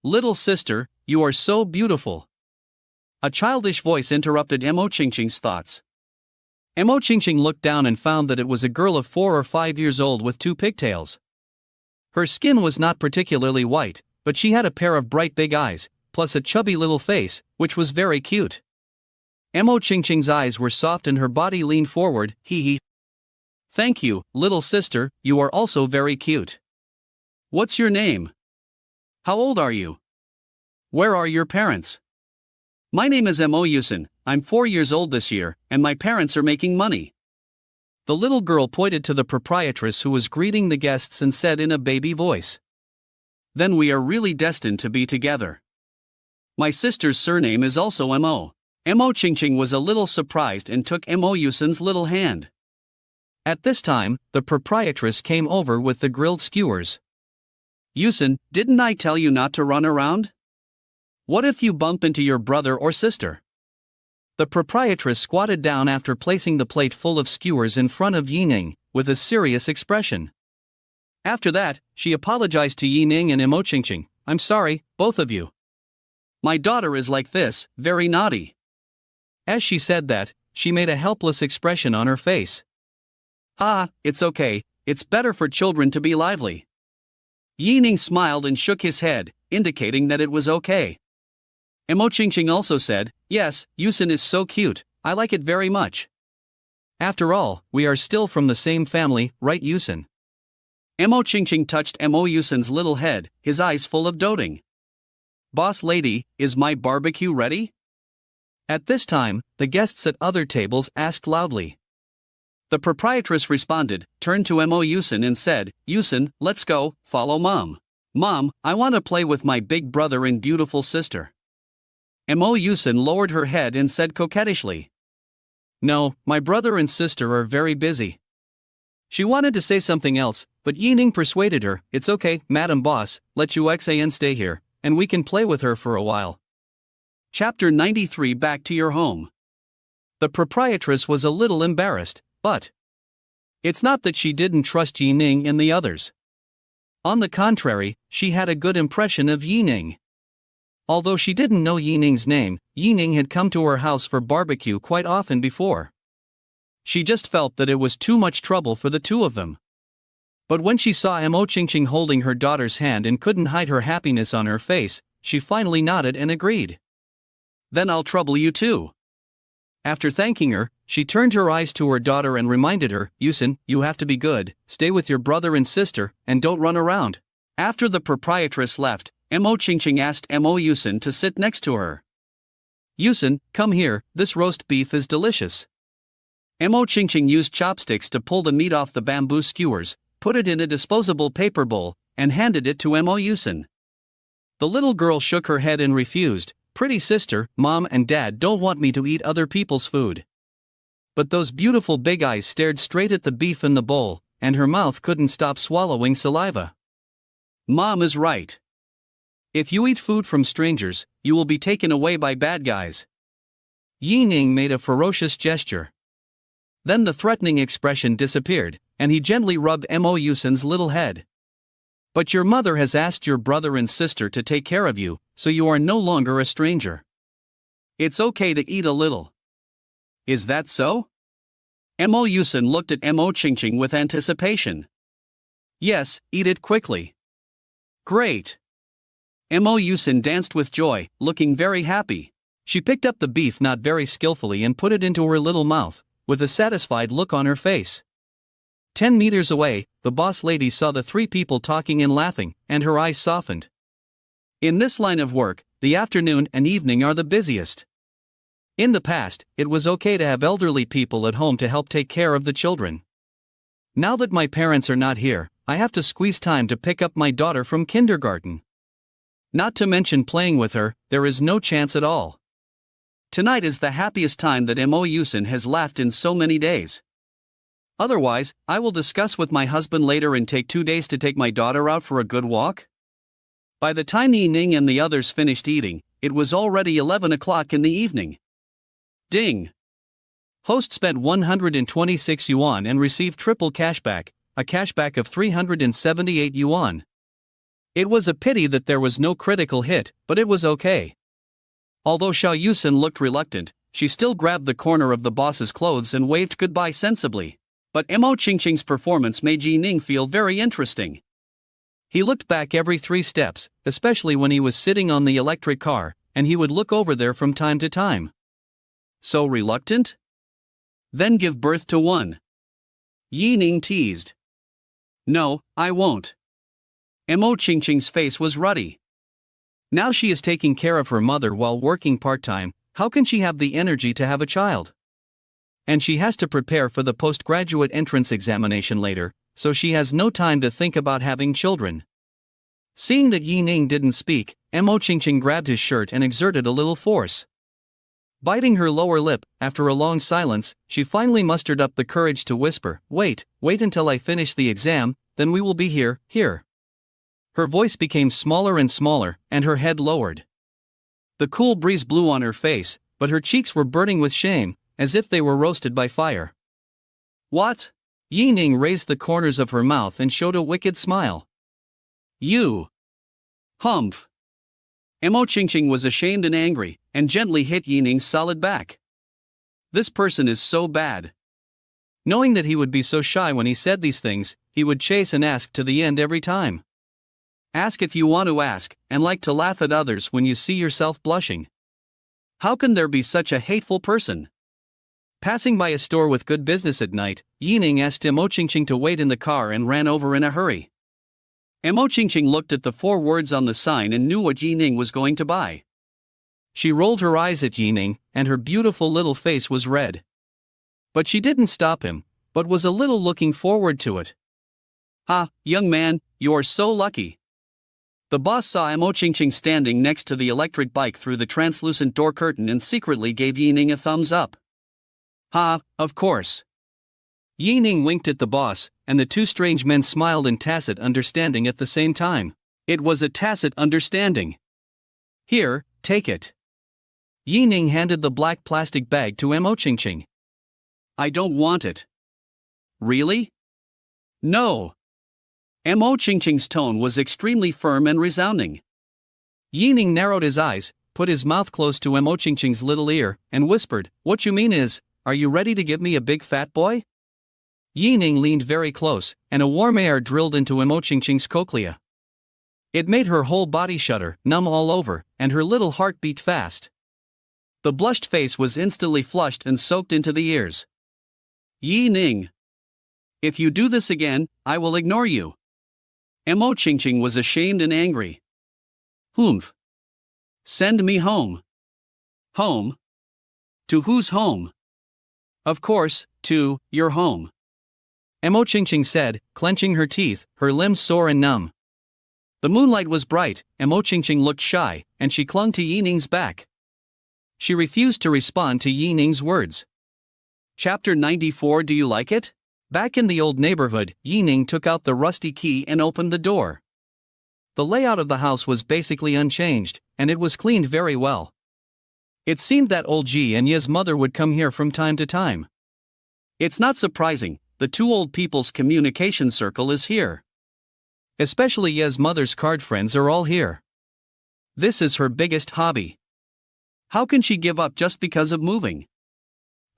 Little sister, you are so beautiful. A childish voice interrupted Mo Qingqing's thoughts. Mo Qingqing looked down and found that it was a girl of 4 or 5 years old with 2 pigtails. Her skin was not particularly white, but she had a pair of bright big eyes, plus a chubby little face, which was very cute. Mo Qingqing's eyes were soft and her body leaned forward, hee. Thank you, little sister, you are also very cute. What's your name? How old are you? Where are your parents? My name is Mo Yusin, I'm 4 years old this year, and my parents are making money. The little girl pointed to the proprietress who was greeting the guests and said in a baby voice. Then we are really destined to be together. My sister's surname is also Mo. Mo Chingching was a little surprised and took Mo Yusin's little hand. At this time, the proprietress came over with the grilled skewers. Yusin, didn't I tell you not to run around? What if you bump into your brother or sister? The proprietress squatted down after placing the plate full of skewers in front of Ning, with a serious expression. After that, she apologized to Ning and Mo Chingching. I'm sorry, both of you. My daughter is like this, very naughty. As she said that, she made a helpless expression on her face. Ah, it's okay, it's better for children to be lively. Ning smiled and shook his head, indicating that it was okay. Mo Chingching also said, yes, Yusin is so cute, I like it very much. After all, we are still from the same family, right Yusin? Mo Chingching touched Mo Yusin's little head, his eyes full of doting. Boss lady, is my barbecue ready? At this time, the guests at other tables asked loudly. The proprietress responded, turned to Mo Yusin and said, Yusin, let's go, follow mom. Mom, I want to play with my big brother and beautiful sister. Mo Yusin lowered her head and said coquettishly. No, my brother and sister are very busy. She wanted to say something else, but Ning persuaded her, it's okay, Madam Boss, let Yuxan stay here, and we can play with her for a while. Chapter 93. Back to your home. The proprietress was a little embarrassed, but it's not that she didn't trust Ning and the others. On the contrary, she had a good impression of Ning. Although she didn't know Ning's name, Ning had come to her house for barbecue quite often before. She just felt that it was too much trouble for the two of them. But when she saw Mo Chingching holding her daughter's hand and couldn't hide her happiness on her face, she finally nodded and agreed. Then I'll trouble you too. After thanking her, she turned her eyes to her daughter and reminded her, Yusin, you have to be good, stay with your brother and sister, and don't run around. After the proprietress left, Mo Chingching asked Mo Yusin to sit next to her. Yusin, come here, this roast beef is delicious. Mo Chingching used chopsticks to pull the meat off the bamboo skewers, put it in a disposable paper bowl, and handed it to Mo Yusin. The little girl shook her head and refused. Pretty sister, mom and dad don't want me to eat other people's food. But those beautiful big eyes stared straight at the beef in the bowl, and her mouth couldn't stop swallowing saliva. Mom is right. If you eat food from strangers, you will be taken away by bad guys. Ning made a ferocious gesture. Then the threatening expression disappeared, and he gently rubbed Mo Yusin's little head. But your mother has asked your brother and sister to take care of you, so you are no longer a stranger. It's okay to eat a little. Is that so? Mo Yusin looked at Mo Chingching with anticipation. Yes, eat it quickly. Great. Mo Yusin danced with joy, looking very happy. She picked up the beef not very skillfully and put it into her little mouth, with a satisfied look on her face. 10 meters away, the boss lady saw the three people talking and laughing, and her eyes softened. In this line of work, the afternoon and evening are the busiest. In the past, it was okay to have elderly people at home to help take care of the children. Now that my parents are not here, I have to squeeze time to pick up my daughter from kindergarten. Not to mention playing with her, there is no chance at all. Tonight is the happiest time that Mo Yusin has laughed in so many days. Otherwise, I will discuss with my husband later and take 2 days to take my daughter out for a good walk. By the time Ning and the others finished eating, it was already 11 o'clock in the evening. Ding! Host spent 126 yuan and received triple cashback, a cashback of 378 yuan. It was a pity that there was no critical hit, but it was okay. Although Xiao Yusin looked reluctant, she still grabbed the corner of the boss's clothes and waved goodbye sensibly. But Mo Chingching's performance made Ning feel very interesting. He looked back every 3 steps, especially when he was sitting on the electric car, and he would look over there from time to time. So reluctant? Then give birth to one. Ning teased. No, I won't. Mo Chingching's face was ruddy. Now she is taking care of her mother while working part-time, how can she have the energy to have a child? And she has to prepare for the postgraduate entrance examination later, so she has no time to think about having children. Seeing that Ning didn't speak, Mo Qingqing grabbed his shirt and exerted a little force. Biting her lower lip, after a long silence, she finally mustered up the courage to whisper, wait until I finish the exam, then we will be here. Her voice became smaller and smaller, and her head lowered. The cool breeze blew on her face, but her cheeks were burning with shame, as if they were roasted by fire. What? Yi Ning raised the corners of her mouth and showed a wicked smile. You. Humph. Mo Qingqing was ashamed and angry, and gently hit Yi Ning's solid back. This person is so bad. Knowing that he would be so shy when he said these things, he would chase and ask to the end every time. Ask if you want to ask, and like to laugh at others when you see yourself blushing. How can there be such a hateful person? Passing by a store with good business at night, Yi Ning asked Mo Qingqing to wait in the car and ran over in a hurry. Mo Qingqing looked at the 4 words on the sign and knew what Yi Ning was going to buy. She rolled her eyes at Yi Ning, and her beautiful little face was red. But she didn't stop him, but was a little looking forward to it. Ha, young man, you're so lucky. The boss saw Mo Qingqing standing next to the electric bike through the translucent door curtain and secretly gave Yi Ning a thumbs up. Ha, of course. Yi Ning winked at the boss, and the 2 strange men smiled in tacit understanding at the same time. It was a tacit understanding. Here, take it. Yi Ning handed the black plastic bag to Mo Qingqing. I don't want it. Really? No. Mo Qingqing's tone was extremely firm and resounding. Yi Ning narrowed his eyes, put his mouth close to Mo Qingqing's little ear, and whispered, what you mean is, are you ready to give me a big fat boy? Yi Ning leaned very close, and a warm air drilled into Mo Qingqing's cochlea. It made her whole body shudder, numb all over, and her little heart beat fast. The blushed face was instantly flushed and soaked into the ears. Yi Ning. If you do this again, I will ignore you. Mo Qingqing was ashamed and angry. Humph. Send me home. Home? To whose home? Of course, to your home. Mo Qingqing said, clenching her teeth, her limbs sore and numb. The moonlight was bright, Mo Qingqing looked shy, and she clung to Yi Ning's back. She refused to respond to Yi Ning's words. Chapter 94. Do you like it? Back in the old neighborhood, Yi Ning took out the rusty key and opened the door. The layout of the house was basically unchanged, and it was cleaned very well. It seemed that old Ji and Ye's mother would come here from time to time. It's not surprising, the 2 old people's communication circle is here. Especially Ye's mother's card friends are all here. This is her biggest hobby. How can she give up just because of moving?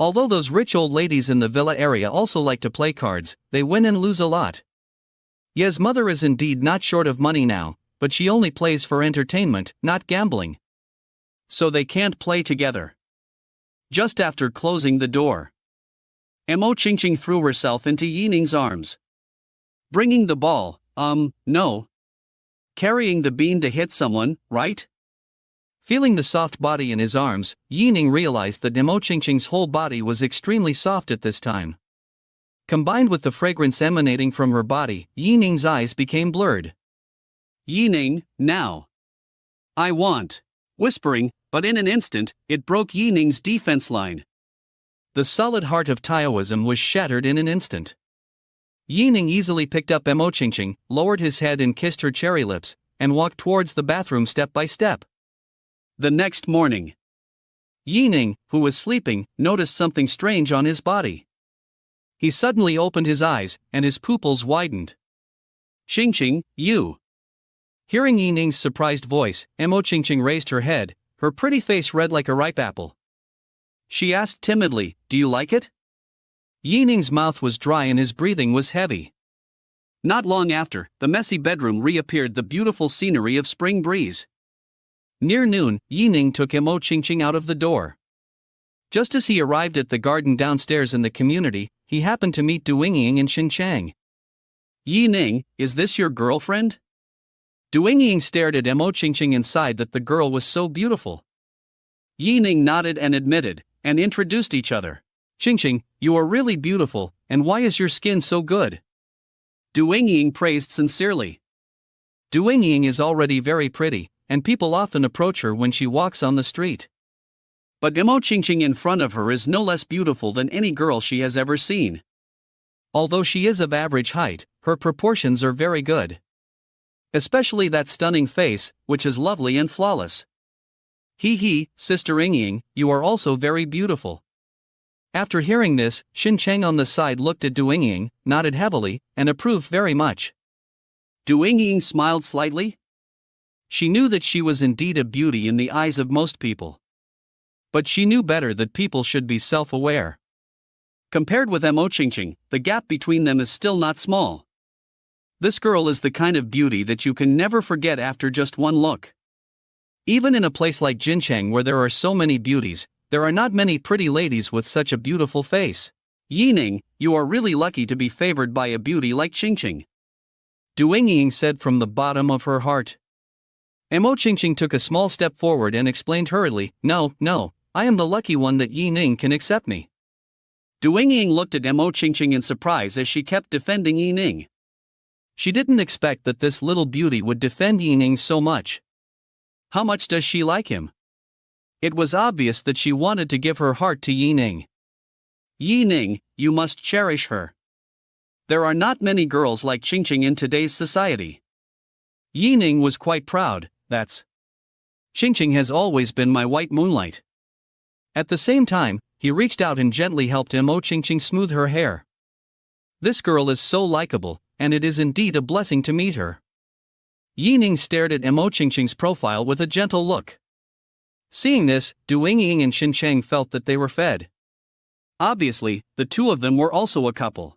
Although those rich old ladies in the villa area also like to play cards, they win and lose a lot. Ye's mother is indeed not short of money now, but she only plays for entertainment, not gambling. So they can't play together. Just after closing the door, Mo Qingqing threw herself into Yi Ning's arms. Bringing the ball, no. Carrying the bean to hit someone, right? Feeling the soft body in his arms, Yi Ning realized that Mo Qingqing's whole body was extremely soft at this time. Combined with the fragrance emanating from her body, Yi Ning's eyes became blurred. Yi Ning, now. I want. Whispering, but in an instant, it broke Yi Ning's defense line. The solid heart of Taoism was shattered in an instant. Yi Ning easily picked up Mo Qingqing, lowered his head and kissed her cherry lips, and walked towards the bathroom step by step. The next morning, Yi Ning, who was sleeping, noticed something strange on his body. He suddenly opened his eyes, and his pupils widened. Qingqing, you. Hearing Yi Ning's surprised voice, Mo Qingqing raised her head, her pretty face red like a ripe apple. She asked timidly, do you like it? Yi Ning's mouth was dry and his breathing was heavy. Not long after, the messy bedroom reappeared, the beautiful scenery of spring breeze. Near noon, Yi Ning took Mo Qingqing out of the door. Just as he arrived at the garden downstairs in the community, he happened to meet Du Yingying and Xin Chang. Yi Ning, is this your girlfriend? Du Yingying stared at Mo Qingqing and sighed that the girl was so beautiful. Yi Ning nodded and admitted, and introduced each other. Qingqing, you are really beautiful, and why is your skin so good? Du Yingying praised sincerely. Du Yingying is already very pretty, and people often approach her when she walks on the street. But Mo Qingqing in front of her is no less beautiful than any girl she has ever seen. Although she is of average height, her proportions are very good. Especially that stunning face, which is lovely and flawless. He, Sister Yingying, you are also very beautiful. After hearing this, Xin Cheng on the side looked at Du Yingying, nodded heavily, and approved very much. Du Yingying smiled slightly. She knew that she was indeed a beauty in the eyes of most people. But she knew better that people should be self-aware. Compared with Mo Qingqing, the gap between them is still not small. This girl is the kind of beauty that you can never forget after just one look. Even in a place like Jincheng where there are so many beauties, there are not many pretty ladies with such a beautiful face. Yining, you are really lucky to be favored by a beauty like Qingqing. Du Yingying said from the bottom of her heart. Mo Qingqing took a small step forward and explained hurriedly, No, I am the lucky one that Yining can accept me. Du Yingying looked at Mo Qingqing in surprise as she kept defending Yining. She didn't expect that this little beauty would defend Yining so much. How much does she like him? It was obvious that she wanted to give her heart to Yining. Yining, you must cherish her. There are not many girls like Qingqing in today's society. Yining was quite proud, that's. Qingqing has always been my white moonlight. At the same time, he reached out and gently helped Mo Qingqing smooth her hair. This girl is so likable, and it is indeed a blessing to meet her. Yining stared at Mo Qingqing's profile with a gentle look. Seeing this, Du Yingying and Xin Cheng felt that they were fed. Obviously, the two of them were also a couple.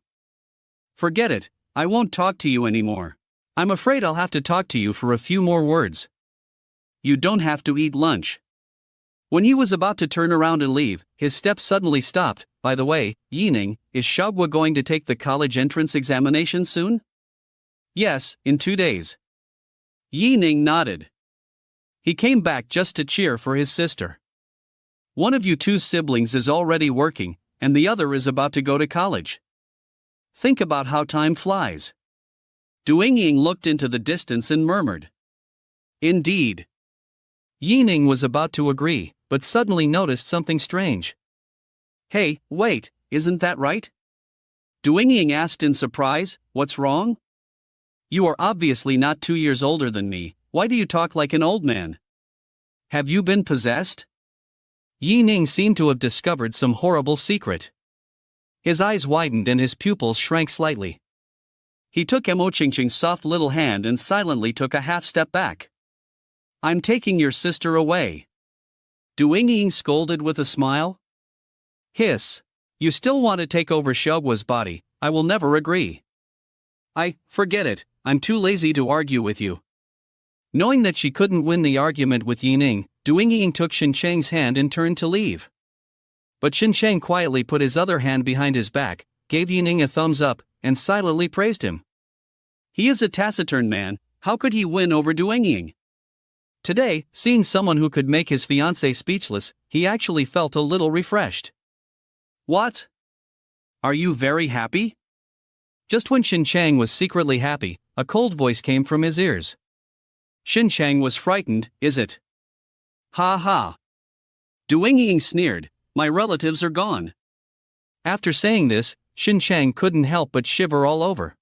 Forget it, I won't talk to you anymore. I'm afraid I'll have to talk to you for a few more words. You don't have to eat lunch. When he was about to turn around and leave, his steps suddenly stopped. By the way, Yining, is Xiaogua going to take the college entrance examination soon? Yes, in 2 days. Yining nodded. He came back just to cheer for his sister. One of you two siblings is already working, and the other is about to go to college. Think about how time flies. Du Yingying looked into the distance and murmured. Indeed. Yining was about to agree, but suddenly noticed something strange. Hey, wait, isn't that right? Du Yingying asked in surprise, what's wrong? You are obviously not 2 years older than me, why do you talk like an old man? Have you been possessed? Yining seemed to have discovered some horrible secret. His eyes widened and his pupils shrank slightly. He took Mo Qingqing's soft little hand and silently took a half step back. I'm taking your sister away. Du Yingying scolded with a smile. Hiss. You still want to take over Xiaogua's body, I will never agree. Forget it, I'm too lazy to argue with you. Knowing that she couldn't win the argument with Yining, Du Yingying took Xin Cheng's hand and turned to leave. But Xin Cheng quietly put his other hand behind his back, gave Yining a thumbs up, and silently praised him. He is a taciturn man, how could he win over Du Yingying? Today, seeing someone who could make his fiancée speechless, he actually felt a little refreshed. What? Are you very happy? Just when Xin Cheng was secretly happy, a cold voice came from his ears. Xin Cheng was frightened, is it? Ha ha. Du Yingying sneered, my relatives are gone. After saying this, Xin Cheng couldn't help but shiver all over.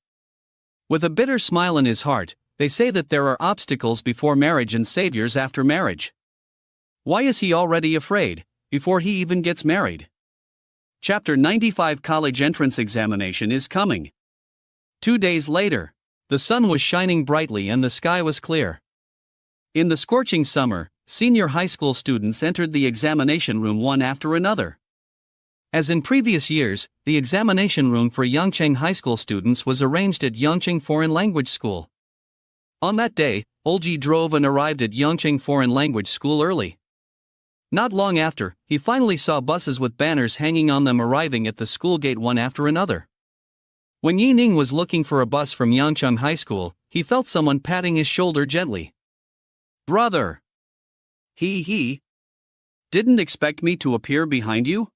With a bitter smile in his heart, they say that there are obstacles before marriage and saviors after marriage. Why is he already afraid, before he even gets married? Chapter 95 College Entrance Examination is coming. 2 days later, the sun was shining brightly and the sky was clear. In the scorching summer, senior high school students entered the examination room one after another. As in previous years, the examination room for Yangcheng High School students was arranged at Yangcheng Foreign Language School. On that day, Olji drove and arrived at Yangcheng Foreign Language School early. Not long after, he finally saw buses with banners hanging on them arriving at the school gate one after another. When Yining was looking for a bus from Yangcheng High School, he felt someone patting his shoulder gently. Brother! He didn't expect me to appear behind you?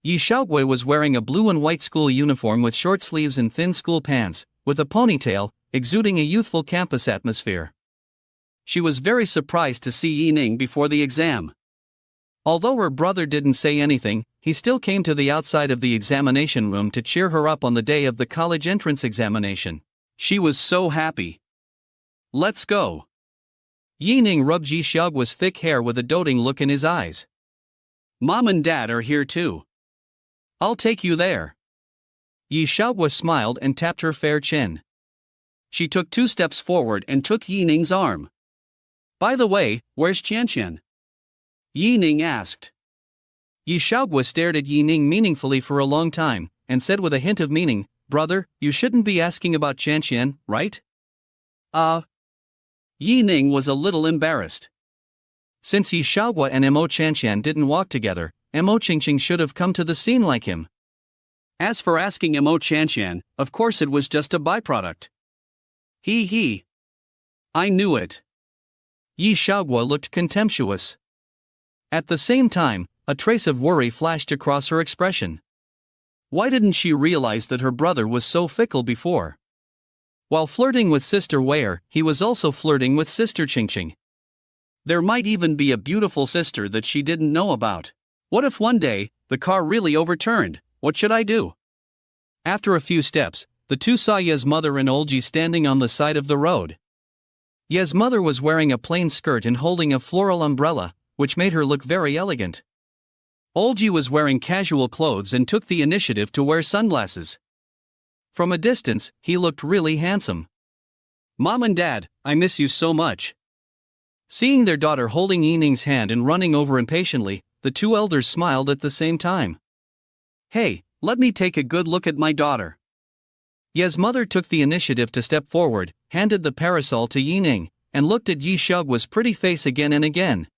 Yi Xiaogui was wearing a blue and white school uniform with short sleeves and thin school pants, with a ponytail, exuding a youthful campus atmosphere. She was very surprised to see Ning before the exam. Although her brother didn't say anything, he still came to the outside of the examination room to cheer her up on the day of the college entrance examination. She was so happy. Let's go. Ning rubbed Yi Xiaoguo's thick hair with a doting look in his eyes. Mom and Dad are here too. I'll take you there. Yi Xiaoguo smiled and tapped her fair chin. She took 2 steps forward and took Ning's arm. By the way, where's Qianqian? Ning asked. Yi Xiaoguo stared at Ning meaningfully for a long time, and said with a hint of meaning, "Brother, you shouldn't be asking about Qianqian, right?" Ning was a little embarrassed. Since Yi Xiaoguo and Mo Qianqian didn't walk together, Mo Qingqing should have come to the scene like him. As for asking Mo Qianqian, of course it was just a byproduct. He. I knew it. Yi Xiaoguo looked contemptuous. At the same time, a trace of worry flashed across her expression. Why didn't she realize that her brother was so fickle before? While flirting with Sister Wei, he was also flirting with Sister Qingqing. There might even be a beautiful sister that she didn't know about. What if one day, the car really overturned? What should I do? After a few steps, the two saw Ye's mother and Olji standing on the side of the road. Ye's mother was wearing a plain skirt and holding a floral umbrella, which made her look very elegant. Olji was wearing casual clothes and took the initiative to wear sunglasses. From a distance, he looked really handsome. Mom and Dad, I miss you so much. Seeing their daughter holding Ning's hand and running over impatiently, the two elders smiled at the same time. Hey, let me take a good look at my daughter. Ye's mother took the initiative to step forward, handed the parasol to Ning, and looked at Yi Xiaoguo's pretty face again and again.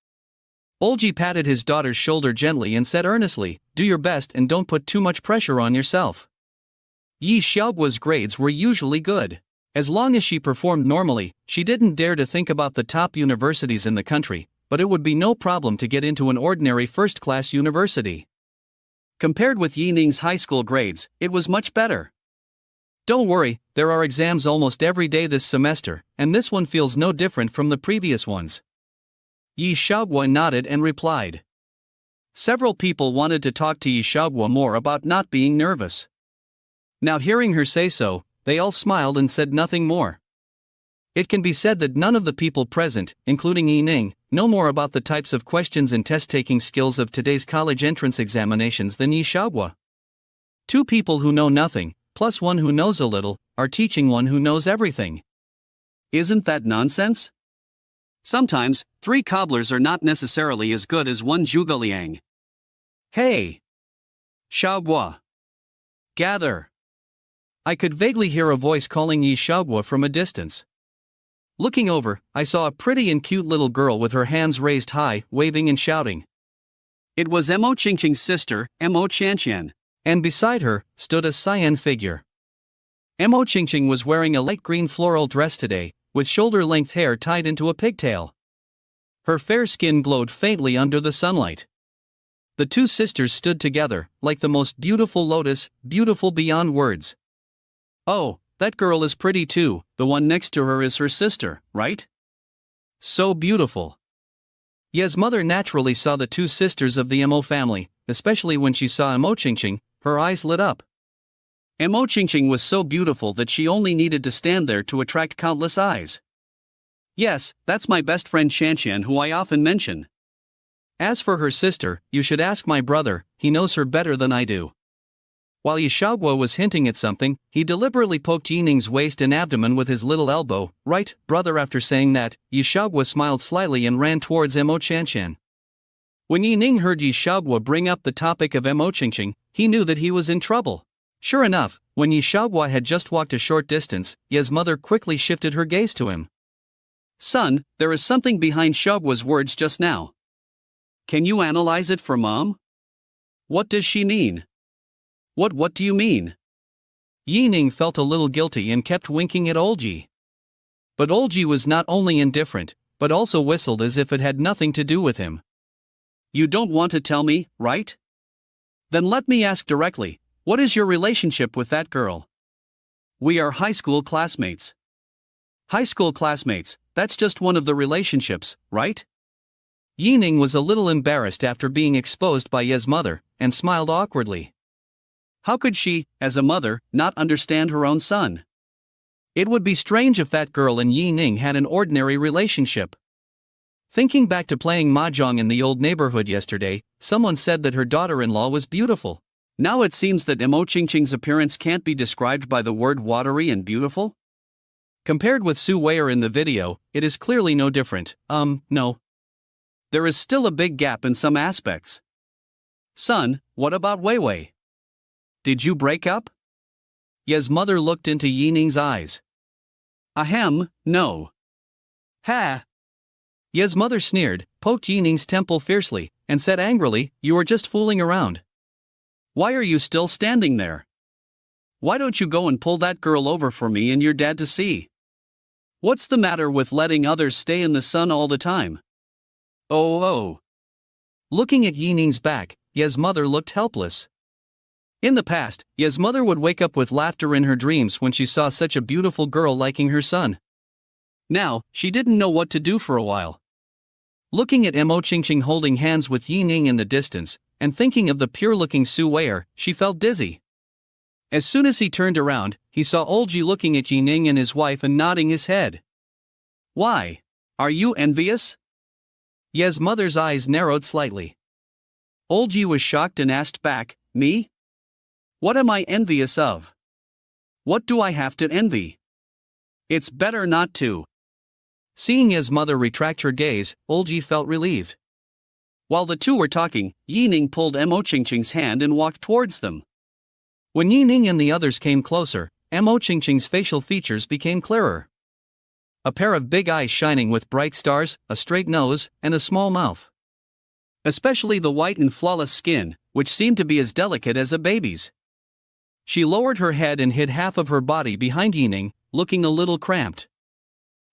Olji patted his daughter's shoulder gently and said earnestly, "Do your best and don't put too much pressure on yourself." Yi Xiaoguo's grades were usually good. As long as she performed normally, she didn't dare to think about the top universities in the country, but it would be no problem to get into an ordinary first-class university. Compared with Ning's high school grades, it was much better. Don't worry, there are exams almost every day this semester, and this one feels no different from the previous ones. Yi Xiaoguo nodded and replied. Several people wanted to talk to Yi Xiaoguo more about not being nervous. Now hearing her say so, they all smiled and said nothing more. It can be said that none of the people present, including Ning, know more about the types of questions and test-taking skills of today's college entrance examinations than Yi Xiaoguo. Two people who know nothing, plus one who knows a little, are teaching one who knows everything. Isn't that nonsense? Sometimes, 3 cobblers are not necessarily as good as 1 zhuge. Hey! Xiaoguo! Gather! I could vaguely hear a voice calling Yi Xiaoguo from a distance. Looking over, I saw a pretty and cute little girl with her hands raised high, waving and shouting. It was Mo Qingqing's sister, Mo Qianqian, and beside her stood a cyan figure. Mo Qingqing was wearing a light green floral dress today, with shoulder-length hair tied into a pigtail. Her fair skin glowed faintly under the sunlight. The two sisters stood together, like the most beautiful lotus, beautiful beyond words. Oh, that girl is pretty too, the one next to her is her sister, right? So beautiful. Ye's mother naturally saw the two sisters of the Mo family, especially when she saw Mo Qingqing, her eyes lit up. Mo Qingqing was so beautiful that she only needed to stand there to attract countless eyes. Yes, that's my best friend Qianqian who I often mention. As for her sister, you should ask my brother, he knows her better than I do. While Yi Xiaoguo was hinting at something, he deliberately poked Ning's waist and abdomen with his little elbow. Right, brother. After saying that, Yi Xiaoguo smiled slightly and ran towards Mo Qianqian. When Ning heard Yi Xiaoguo bring up the topic of Mo Qingqing, he knew that he was in trouble. Sure enough, when Yi Xiaoguo had just walked a short distance, Ye's mother quickly shifted her gaze to him. Son, there is something behind Xiaoguo's words just now. Can you analyze it for Mom? What does she mean? What do you mean? Ning felt a little guilty and kept winking at Olji. But Olji was not only indifferent, but also whistled as if it had nothing to do with him. You don't want to tell me, right? Then let me ask directly, what is your relationship with that girl? We are high school classmates. High school classmates, that's just one of the relationships, right? Ning was a little embarrassed after being exposed by Ye's mother, and smiled awkwardly. How could she, as a mother, not understand her own son? It would be strange if that girl and Ning had an ordinary relationship. Thinking back to playing mahjong in the old neighborhood yesterday, someone said that her daughter-in-law was beautiful. Now it seems that Mo Qingqing's appearance can't be described by the word watery and beautiful? Compared with Su Weier in the video, it is clearly no different. No. There is still a big gap in some aspects. Son, what about Wei Wei? Did you break up? Ye's mother looked into Ning's eyes. Ahem, no. Ha! Ye's mother sneered, poked Ning's temple fiercely, and said angrily, you are just fooling around. Why are you still standing there? Why don't you go and pull that girl over for me and your dad to see? What's the matter with letting others stay in the sun all the time? Oh. Looking at Ning's back, Ye's mother looked helpless. In the past, Ye's mother would wake up with laughter in her dreams when she saw such a beautiful girl liking her son. Now, she didn't know what to do for a while. Looking at Mo Qingqing holding hands with Ning in the distance, and thinking of the pure-looking Su Weier, she felt dizzy. As soon as he turned around, he saw Olji looking at Ning and his wife and nodding his head. Why? Are you envious? Ye's mother's eyes narrowed slightly. Olji was shocked and asked back, me? What am I envious of? What do I have to envy? It's better not to. Seeing Ye's mother retract her gaze, Olji felt relieved. While the two were talking, Ning pulled Mo Qingqing's hand and walked towards them. When Ning and the others came closer, Mo Qingqing's facial features became clearer. A pair of big eyes shining with bright stars, a straight nose, and a small mouth. Especially the white and flawless skin, which seemed to be as delicate as a baby's. She lowered her head and hid half of her body behind Ning, looking a little cramped.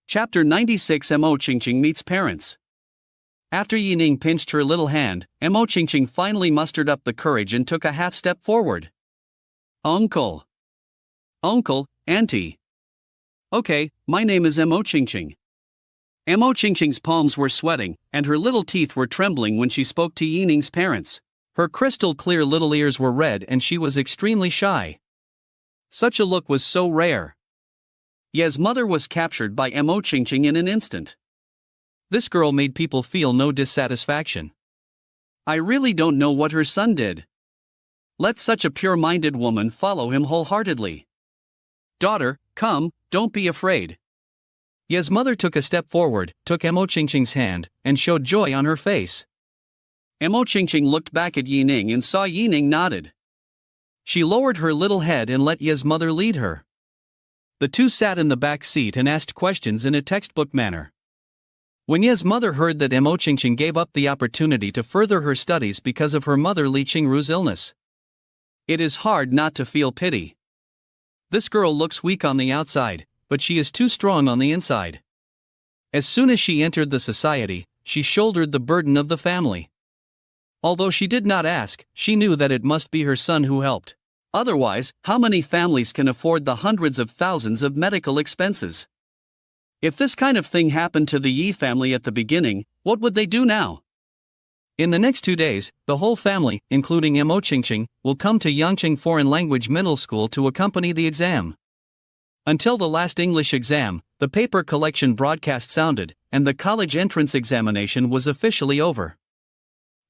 Chapter 96 Mo Qingqing meets parents. After Ning pinched her little hand, Mo Qingqing finally mustered up the courage and took a half step forward. Uncle, Auntie. Okay, my name is Mo Qingqing. Mo Qingqing's palms were sweating, and her little teeth were trembling when she spoke to Ning's parents. Her crystal clear little ears were red and she was extremely shy. Such a look was so rare. Ye's mother was captured by Mo Qingqing in an instant. This girl made people feel no dissatisfaction. I really don't know what her son did. Let such a pure-minded woman follow him wholeheartedly. Daughter, come, don't be afraid. Ye's mother took a step forward, took Mo Qingqing's hand, and showed joy on her face. Mo Qingqing looked back at Ning and saw Ning nodded. She lowered her little head and let Ye's mother lead her. The two sat in the back seat and asked questions in a textbook manner. When Ye's mother heard that Mo Qingqing gave up the opportunity to further her studies because of her mother Li Qingru's illness, it is hard not to feel pity. This girl looks weak on the outside, but she is too strong on the inside. As soon as she entered the society, she shouldered the burden of the family. Although she did not ask, she knew that it must be her son who helped. Otherwise, how many families can afford the hundreds of thousands of medical expenses? If this kind of thing happened to the Yi family at the beginning, what would they do now? In the next 2 days, the whole family, including Mo Qingqing, will come to Yangqing Foreign Language Middle School to accompany the exam. Until the last English exam, the paper collection broadcast sounded, and the college entrance examination was officially over.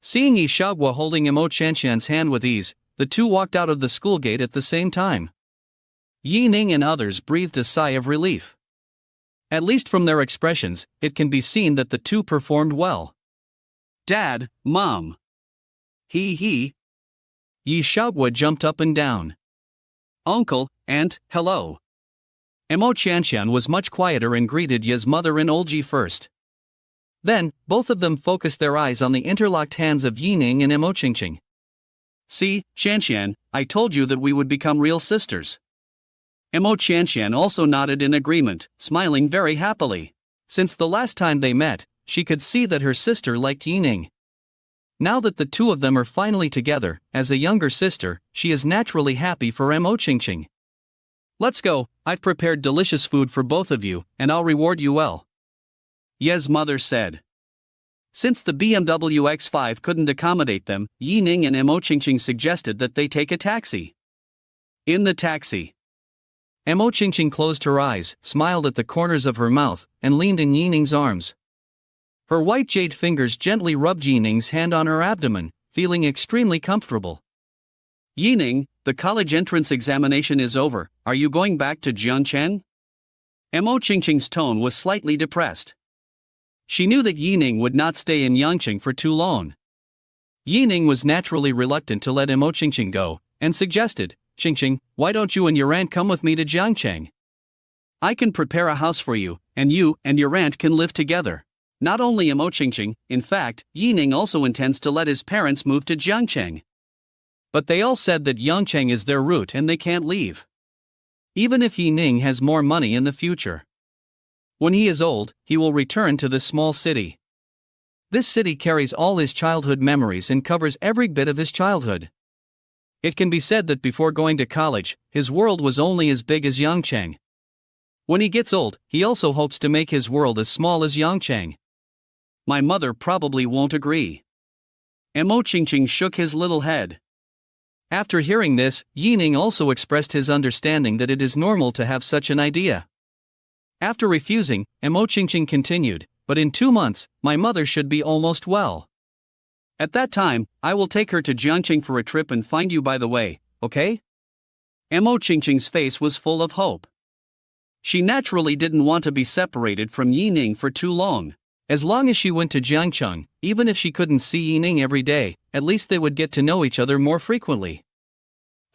Seeing Yi Shaogua holding Mo Qianqian's hand with ease, the two walked out of the school gate at the same time. Ning and others breathed a sigh of relief. At least from their expressions, it can be seen that the two performed well. Dad, Mom. He. Yi Shaogua jumped up and down. Uncle, Aunt, hello. Mo Qianqian was much quieter and greeted Ye's mother and Olji first. Then, both of them focused their eyes on the interlocked hands of Ning and Mo Qingqing. See, Qianqian, I told you that we would become real sisters. Mo Qianqian also nodded in agreement, smiling very happily. Since the last time they met, she could see that her sister liked Ning. Now that the two of them are finally together, as a younger sister, she is naturally happy for Mo Qingqing. Let's go, I've prepared delicious food for both of you, and I'll reward you well. Ye's mother said. Since the BMW X5 couldn't accommodate them, Yi Ning and Mo Qingqing suggested that they take a taxi. In the taxi, Mo Qingqing closed her eyes, smiled at the corners of her mouth, and leaned in Yi Ning's arms. Her white jade fingers gently rubbed Yi Ning's hand on her abdomen, feeling extremely comfortable. Yi Ning, the college entrance examination is over, are you going back to Jiangcheng? Mo Qingqing's tone was slightly depressed. She knew that Yi Ning would not stay in Yangcheng for too long. Yi Ning was naturally reluctant to let Mo Qingqing go, and suggested, Qingqing, why don't you and your aunt come with me to Jiangcheng? I can prepare a house for you and your aunt can live together. Not only Mo Qingqing, in fact, Yi Ning also intends to let his parents move to Jiangcheng. But they all said that Yangcheng is their route and they can't leave. Even if Yi Ning has more money in the future. When he is old, he will return to this small city. This city carries all his childhood memories and covers every bit of his childhood. It can be said that before going to college, his world was only as big as Yangcheng. When he gets old, he also hopes to make his world as small as Yangcheng. My mother probably won't agree. Mo Qingqing shook his little head. After hearing this, Yi Ning also expressed his understanding that it is normal to have such an idea. After refusing, Mo Qingqing continued, but in 2 months, my mother should be almost well. At that time, I will take her to Jiangcheng for a trip and find you by the way, okay? Mo Qingqing's face was full of hope. She naturally didn't want to be separated from Yi Ning for too long. As long as she went to Jiangcheng, even if she couldn't see Yi Ning every day, at least they would get to know each other more frequently.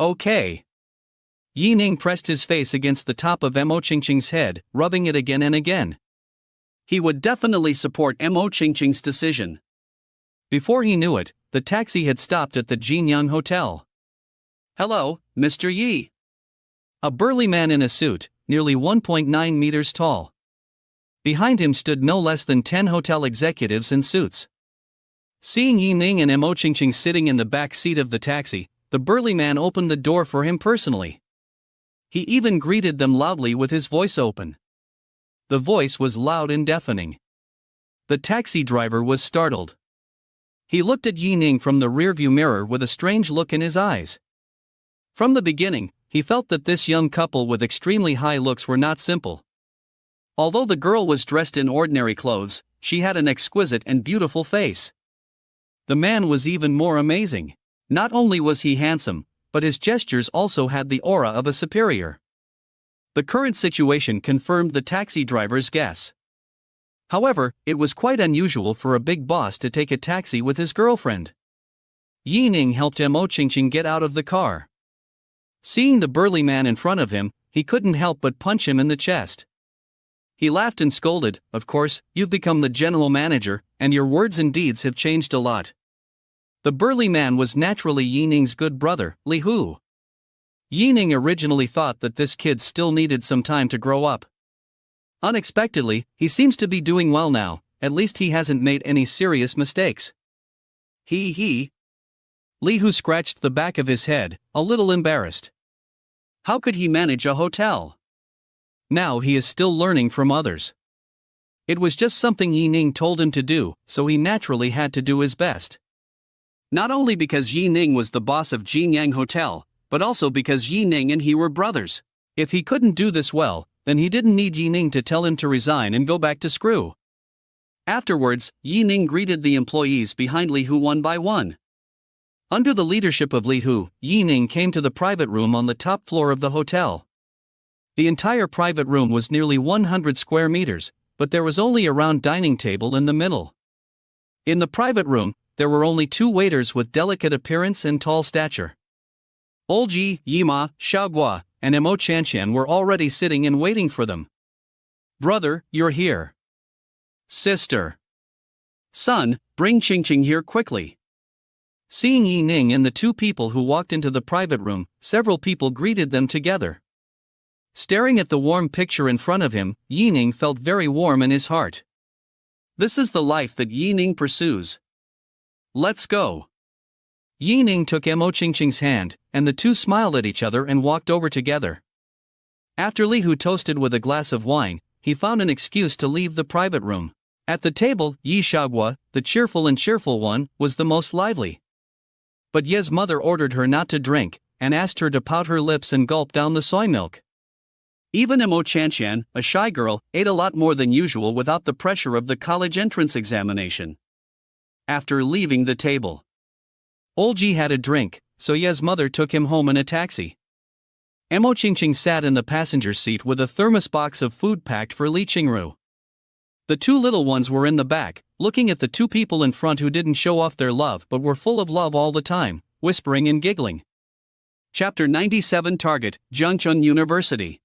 Okay. Yi Ning pressed his face against the top of Mo Qingqing's head, rubbing it again and again. He would definitely support Mo Qingqing's decision. Before he knew it, the taxi had stopped at the Jinyang Hotel. Hello, Mr. Yi. A burly man in a suit, nearly 1.9 meters tall. Behind him stood no less than 10 hotel executives in suits. Seeing Yi Ning and Mo Qingqing sitting in the back seat of the taxi, the burly man opened the door for him personally. He even greeted them loudly with his voice open. The voice was loud and deafening. The taxi driver was startled. He looked at Yi Ning from the rearview mirror with a strange look in his eyes. From the beginning, he felt that this young couple with extremely high looks were not simple. Although the girl was dressed in ordinary clothes, she had an exquisite and beautiful face. The man was even more amazing. Not only was he handsome, but his gestures also had the aura of a superior. The current situation confirmed the taxi driver's guess. However, it was quite unusual for a big boss to take a taxi with his girlfriend. Yi Ning helped Mo Qingqing get out of the car. Seeing the burly man in front of him, he couldn't help but punch him in the chest. He laughed and scolded, of course, you've become the general manager, and your words and deeds have changed a lot. The burly man was naturally Yi Ning's good brother, Li Hu. Yi Ning originally thought that this kid still needed some time to grow up. Unexpectedly, he seems to be doing well now, at least he hasn't made any serious mistakes. He. Li Hu scratched the back of his head, a little embarrassed. How could he manage a hotel? Now he is still learning from others. It was just something Yi Ning told him to do, so he naturally had to do his best. Not only because Yi Ning was the boss of Jinyang Hotel, but also because Yi Ning and he were brothers. If he couldn't do this well, then he didn't need Yi Ning to tell him to resign and go back to screw. Afterwards, Yi Ning greeted the employees behind Li Hu one by one. Under the leadership of Li Hu, Yi Ning came to the private room on the top floor of the hotel. The entire private room was nearly 100 square meters, but there was only a round dining table in the middle. In the private room, there were only 2 waiters with delicate appearance and tall stature. Old Yi, Yima, Xiaoguo, and Mo Qianqian were already sitting and waiting for them. Brother, you're here. Sister. Son, bring Qingqing here quickly. Seeing Yi Ning and the 2 people who walked into the private room, several people greeted them together. Staring at the warm picture in front of him, Yi Ning felt very warm in his heart. This is the life that Yi Ning pursues. Let's go. Yi Ning took Mo Qingqing's hand, and the 2 smiled at each other and walked over together. After Li Hu toasted with a glass of wine, he found an excuse to leave the private room. At the table, Yi Xiaoguo, the cheerful one, was the most lively. But Ye's mother ordered her not to drink, and asked her to pout her lips and gulp down the soy milk. Even Mo Chanxian, a shy girl, ate a lot more than usual without the pressure of the college entrance examination. After leaving the table, Old Ji had a drink, so Ye's mother took him home in a taxi. Mo Qingqing sat in the passenger seat with a thermos box of food packed for Li Qingru. The two little ones were in the back, looking at the two people in front who didn't show off their love but were full of love all the time, whispering and giggling. Chapter 97 Target, Zhengcheng University.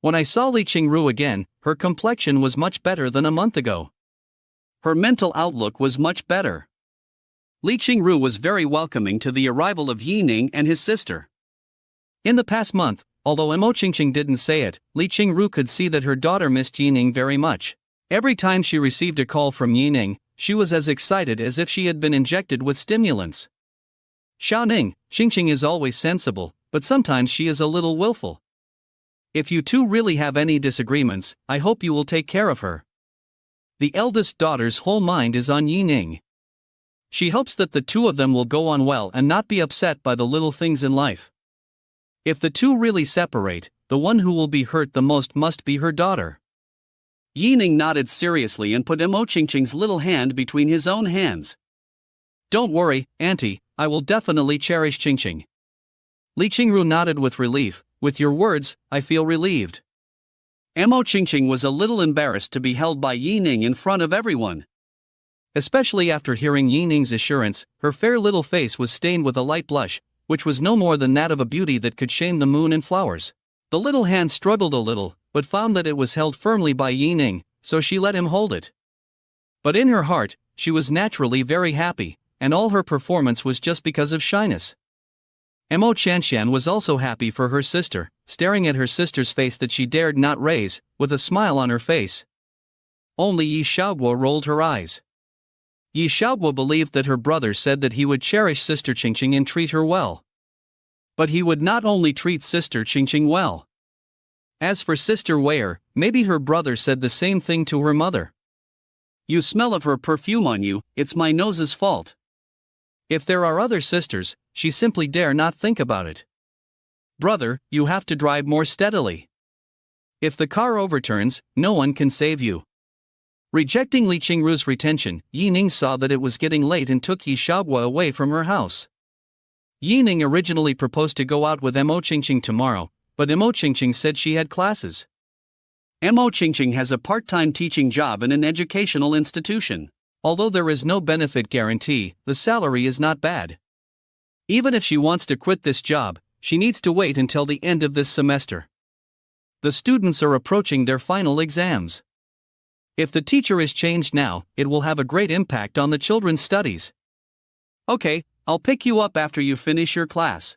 When I saw Li Qingru again, her complexion was much better than a month ago. Her mental outlook was much better. Li Qingru was very welcoming to the arrival of Yi Ning and his sister. In the past month, although Mo Qingqing didn't say it, Li Qingru could see that her daughter missed Yi Ning very much. Every time she received a call from Yi Ning, she was as excited as if she had been injected with stimulants. Xiao Ning, Qingqing is always sensible, but sometimes she is a little willful. If you two really have any disagreements, I hope you will take care of her. The eldest daughter's whole mind is on Yi Ning. She hopes that the two of them will go on well and not be upset by the little things in life. If the two really separate, the one who will be hurt the most must be her daughter. Yi Ning nodded seriously and put Mo Qingqing's little hand between his own hands. Don't worry, Auntie, I will definitely cherish Qingqing. Li Qingru nodded with relief. With your words, I feel relieved. Mo Qingqing was a little embarrassed to be held by Yi Ning in front of everyone. Especially after hearing Yi Ning's assurance, her fair little face was stained with a light blush, which was no more than that of a beauty that could shame the moon and flowers. The little hand struggled a little, but found that it was held firmly by Yi Ning, so she let him hold it. But in her heart, she was naturally very happy, and all her performance was just because of shyness. Mo Chanxian was also happy for her sister, staring at her sister's face that she dared not raise, with a smile on her face. Only Yi Xiaoguo rolled her eyes. Yi Xiaoguo believed that her brother said that he would cherish Sister Qingqing and treat her well. But he would not only treat Sister Qingqing well. As for Sister Weier, maybe her brother said the same thing to her mother. You smell of her perfume on you, it's my nose's fault. If there are other sisters, she simply dare not think about it. Brother, you have to drive more steadily. If the car overturns, no one can save you. Rejecting Li Qingru's retention, Yi Ning saw that it was getting late and took Yi Xiaoguo away from her house. Yi Ning originally proposed to go out with Mo Qingqing tomorrow, but Mo Qingqing said she had classes. Mo Qingqing has a part-time teaching job in an educational institution. Although there is no benefit guarantee, the salary is not bad. Even if she wants to quit this job, she needs to wait until the end of this semester. The students are approaching their final exams. If the teacher is changed now, it will have a great impact on the children's studies. Okay, I'll pick you up after you finish your class.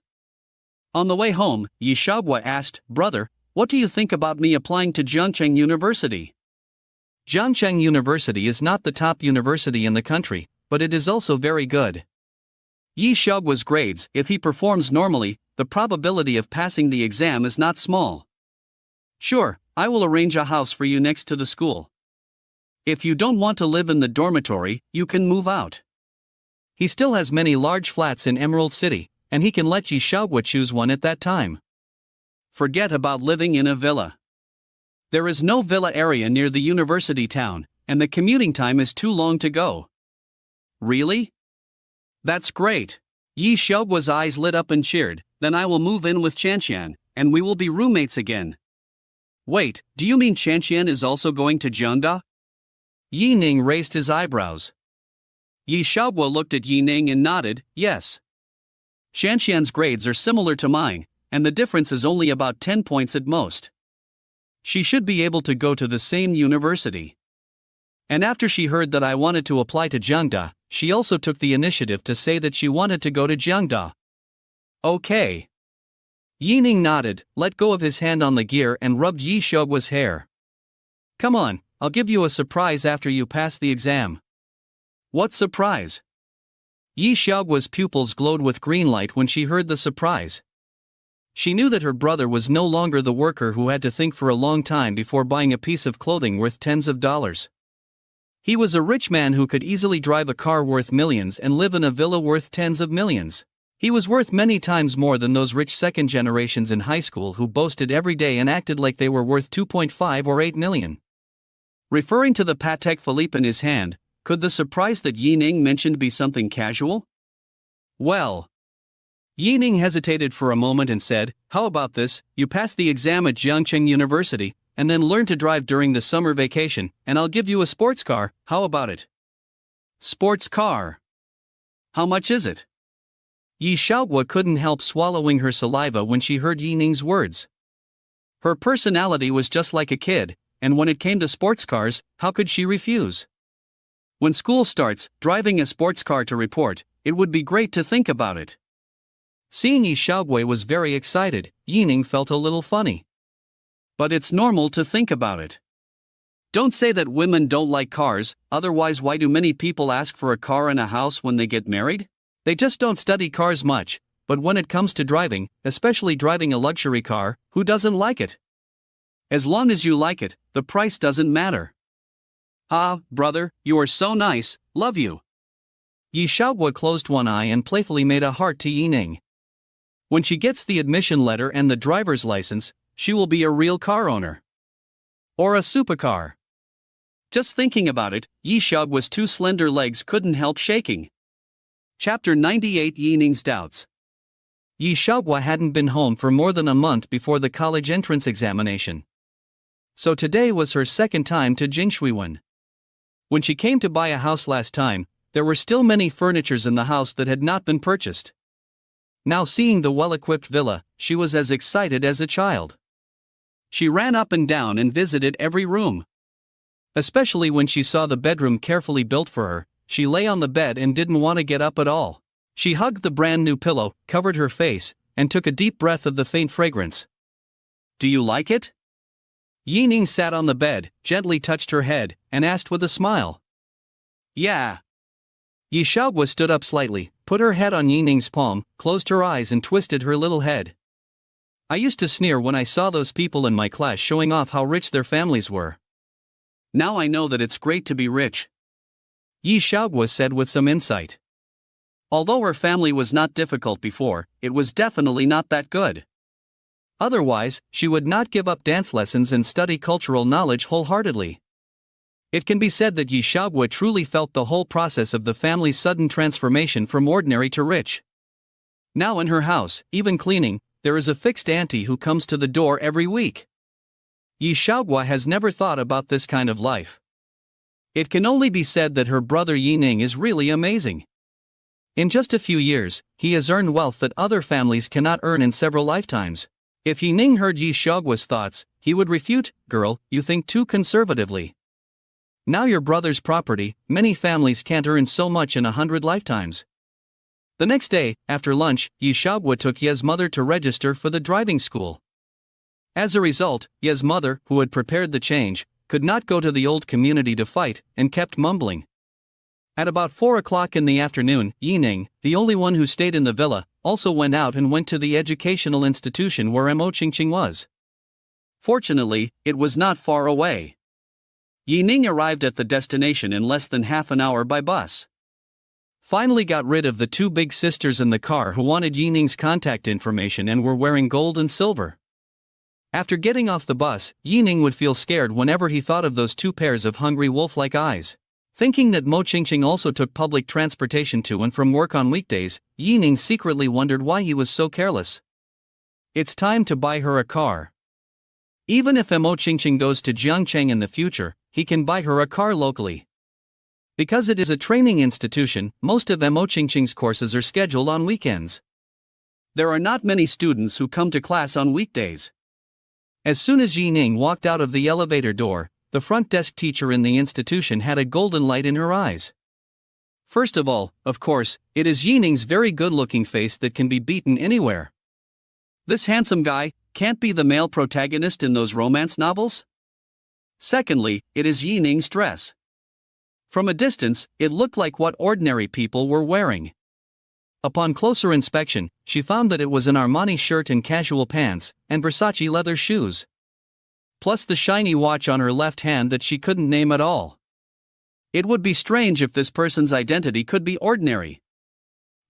On the way home, Yi Xiaoguo asked, Brother, what do you think about me applying to Zhengcheng University? Zhengcheng University is not the top university in the country, but it is also very good. Yi Xiaoguo's grades, if he performs normally, the probability of passing the exam is not small. Sure, I will arrange a house for you next to the school. If you don't want to live in the dormitory, you can move out. He still has many large flats in Emerald City, and he can let Yi Xiaoguo choose one at that time. Forget about living in a villa. There is no villa area near the university town, and the commuting time is too long to go. Really? That's great. Yi Xiaoguo's eyes lit up and cheered. Then I will move in with Chanxian, and we will be roommates again. Wait, do you mean Chanxian is also going to Jiangda? Yi Ning raised his eyebrows. Yi Xiaoguo looked at Yi Ning and nodded, yes. Chanxian's grades are similar to mine, and the difference is only about 10 points at most. She should be able to go to the same university. And after she heard that I wanted to apply to Jiangda, she also took the initiative to say that she wanted to go to Jiangda. Okay. Yi Ning nodded, let go of his hand on the gear and rubbed Yi Xiaoguo's hair. Come on, I'll give you a surprise after you pass the exam. What surprise? Yi Xiaoguo's pupils glowed with green light when she heard the surprise. She knew that her brother was no longer the worker who had to think for a long time before buying a piece of clothing worth tens of dollars. He was a rich man who could easily drive a car worth millions and live in a villa worth tens of millions. He was worth many times more than those rich second generations in high school who boasted every day and acted like they were worth 2.5 or 8 million. Referring to the Patek Philippe in his hand, could the surprise that Ning mentioned be something casual? Well, Ning hesitated for a moment and said, "How about this, you pass the exam at Jiangcheng University, and then learn to drive during the summer vacation, and I'll give you a sports car, how about it?" Sports car? How much is it? Yi Xiaoguo couldn't help swallowing her saliva when she heard Ning's words. Her personality was just like a kid, and when it came to sports cars, how could she refuse? When school starts, driving a sports car to report, it would be great to think about it. Seeing Yi Xiaoguo was very excited, Ning felt a little funny. But it's normal to think about it. Don't say that women don't like cars, otherwise why do many people ask for a car and a house when they get married? They just don't study cars much, but when it comes to driving, especially driving a luxury car, who doesn't like it? As long as you like it, the price doesn't matter. Ah, brother, you are so nice, love you. Yi Xiaoguo closed one eye and playfully made a heart to Ning. When she gets the admission letter and the driver's license, she will be a real car owner. Or a supercar. Just thinking about it, Yi Xiaoguo's two slender legs couldn't help shaking. Chapter 98 Ning's Doubts. Yi Xiaoguo hadn't been home for more than a month before the college entrance examination. So today was her second time to Jingshuiwen. When she came to buy a house last time, there were still many furnitures in the house that had not been purchased. Now seeing the well-equipped villa, she was as excited as a child. She ran up and down and visited every room. Especially when she saw the bedroom carefully built for her, she lay on the bed and didn't want to get up at all. She hugged the brand new pillow, covered her face, and took a deep breath of the faint fragrance. "Do you like it?" Ning sat on the bed, gently touched her head, and asked with a smile. "Yeah." Yi Xiaoguo stood up slightly, put her head on Ning's palm, closed her eyes and twisted her little head. "I used to sneer when I saw those people in my class showing off how rich their families were. Now I know that it's great to be rich," Yi Xiaoguo said with some insight. Although her family was not difficult before, it was definitely not that good. Otherwise, she would not give up dance lessons and study cultural knowledge wholeheartedly. It can be said that Yi Xiaoguo truly felt the whole process of the family's sudden transformation from ordinary to rich. Now in her house, even cleaning, there is a fixed auntie who comes to the door every week. Yi Xiaoguo has never thought about this kind of life. It can only be said that her brother Ning is really amazing. In just a few years, he has earned wealth that other families cannot earn in several lifetimes. If Ning heard Yi Xiaoguo's thoughts, he would refute, "Girl, you think too conservatively. Now your brother's property, many families can't earn so much in 100 lifetimes." The next day, after lunch, Yi Xiaoguo took Ye's mother to register for the driving school. As a result, Ye's mother, who had prepared the change, could not go to the old community to fight, and kept mumbling. At about 4 o'clock in the afternoon, Ning, the only one who stayed in the villa, also went out and went to the educational institution where Mo Qingqing was. Fortunately, it was not far away. Ning arrived at the destination in less than half an hour by bus. Finally got rid of the two big sisters in the car who wanted Ning's contact information and were wearing gold and silver. After getting off the bus, Ning would feel scared whenever he thought of those two pairs of hungry wolf-like eyes. Thinking that Mo Qingqing also took public transportation to and from work on weekdays, Ning secretly wondered why he was so careless. It's time to buy her a car. Even if Mo Qingqing goes to Jiangcheng in the future, he can buy her a car locally. Because it is a training institution, most of Mo Qingqing's courses are scheduled on weekends. There are not many students who come to class on weekdays. As soon as Ning walked out of the elevator door, the front desk teacher in the institution had a golden light in her eyes. First of all, of course, it is Ning's very good-looking face that can be beaten anywhere. This handsome guy can't be the male protagonist in those romance novels? Secondly, it is Ning's dress. From a distance, it looked like what ordinary people were wearing. Upon closer inspection, she found that it was an Armani shirt and casual pants, and Versace leather shoes. Plus the shiny watch on her left hand that she couldn't name at all. It would be strange if this person's identity could be ordinary.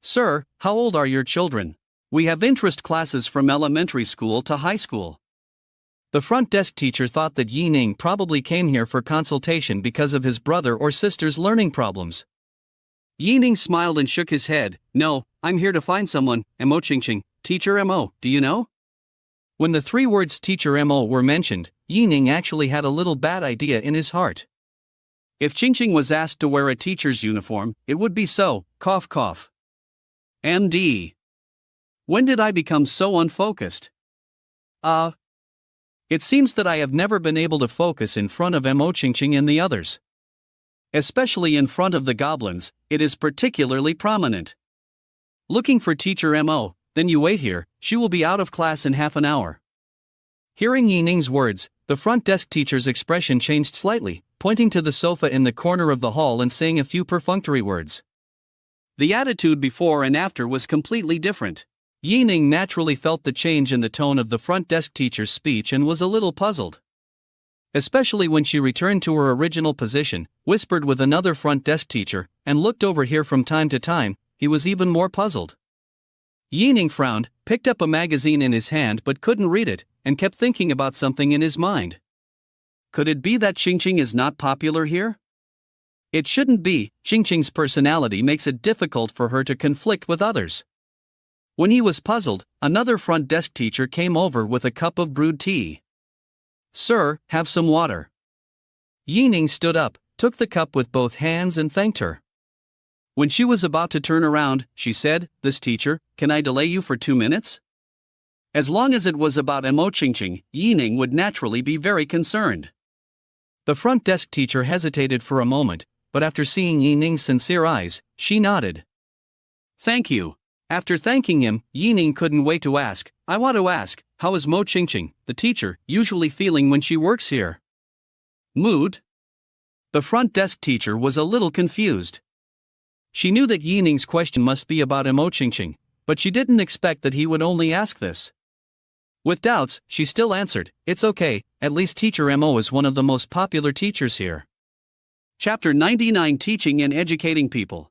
Sir, how old are your children? We have interest classes from elementary school to high school. The front desk teacher thought that Ning probably came here for consultation because of his brother or sister's learning problems. Ning smiled and shook his head. No, I'm here to find someone, Mo Ching, Teacher Mo, do you know? When the three words Teacher Mo were mentioned, Ning actually had a little bad idea in his heart. If Ching was asked to wear a teacher's uniform, it would be so, cough cough. MD. When did I become so unfocused? It seems that I have never been able to focus in front of Mo Ching and the others. Especially in front of the goblins, it is particularly prominent. Looking for Teacher Mo, then you wait here, she will be out of class in half an hour. Hearing Ning's words, the front desk teacher's expression changed slightly, pointing to the sofa in the corner of the hall and saying a few perfunctory words. The attitude before and after was completely different. Ning naturally felt the change in the tone of the front desk teacher's speech and was a little puzzled. Especially when she returned to her original position, whispered with another front desk teacher, and looked over here from time to time, he was even more puzzled. Ning frowned, picked up a magazine in his hand but couldn't read it, and kept thinking about something in his mind. Could it be that Ching is not popular here? It shouldn't be. Ching's personality makes it difficult for her to conflict with others. When he was puzzled, another front desk teacher came over with a cup of brewed tea. Sir, have some water. Ning stood up, took the cup with both hands and thanked her. When she was about to turn around, she said, "This teacher, can I delay you for 2 minutes?" As long as it was about Mo Ching, Ning would naturally be very concerned. The front desk teacher hesitated for a moment, but after seeing Ning's sincere eyes, she nodded. Thank you. After thanking him, Ning couldn't wait to ask, I want to ask, how is Mo Ching, the teacher, usually feeling when she works here? Mood? The front desk teacher was a little confused. She knew that Ning's question must be about Mo Ching, but she didn't expect that he would only ask this. With doubts, she still answered, it's okay, at least Teacher Mo is one of the most popular teachers here. Chapter 99 Teaching and Educating People.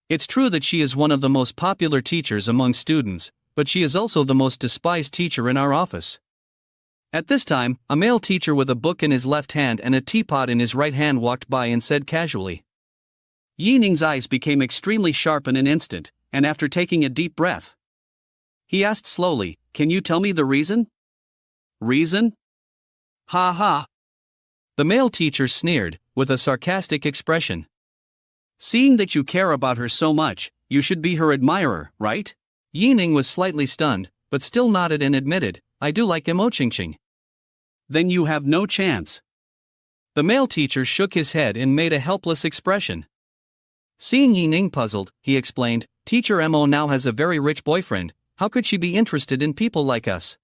It's true that she is one of the most popular teachers among students, but she is also the most despised teacher in our office. At this time, a male teacher with a book in his left hand and a teapot in his right hand walked by and said casually. Ning's eyes became extremely sharp in an instant, and after taking a deep breath, he asked slowly, can you tell me the reason? Reason? Ha ha. The male teacher sneered, with a sarcastic expression. Seeing that you care about her so much, you should be her admirer, right? Ning was slightly stunned, but still nodded and admitted, I do like Mo Ching. Then you have no chance. The male teacher shook his head and made a helpless expression. Seeing Ning puzzled, he explained, Teacher Mo now has a very rich boyfriend, how could she be interested in people like us?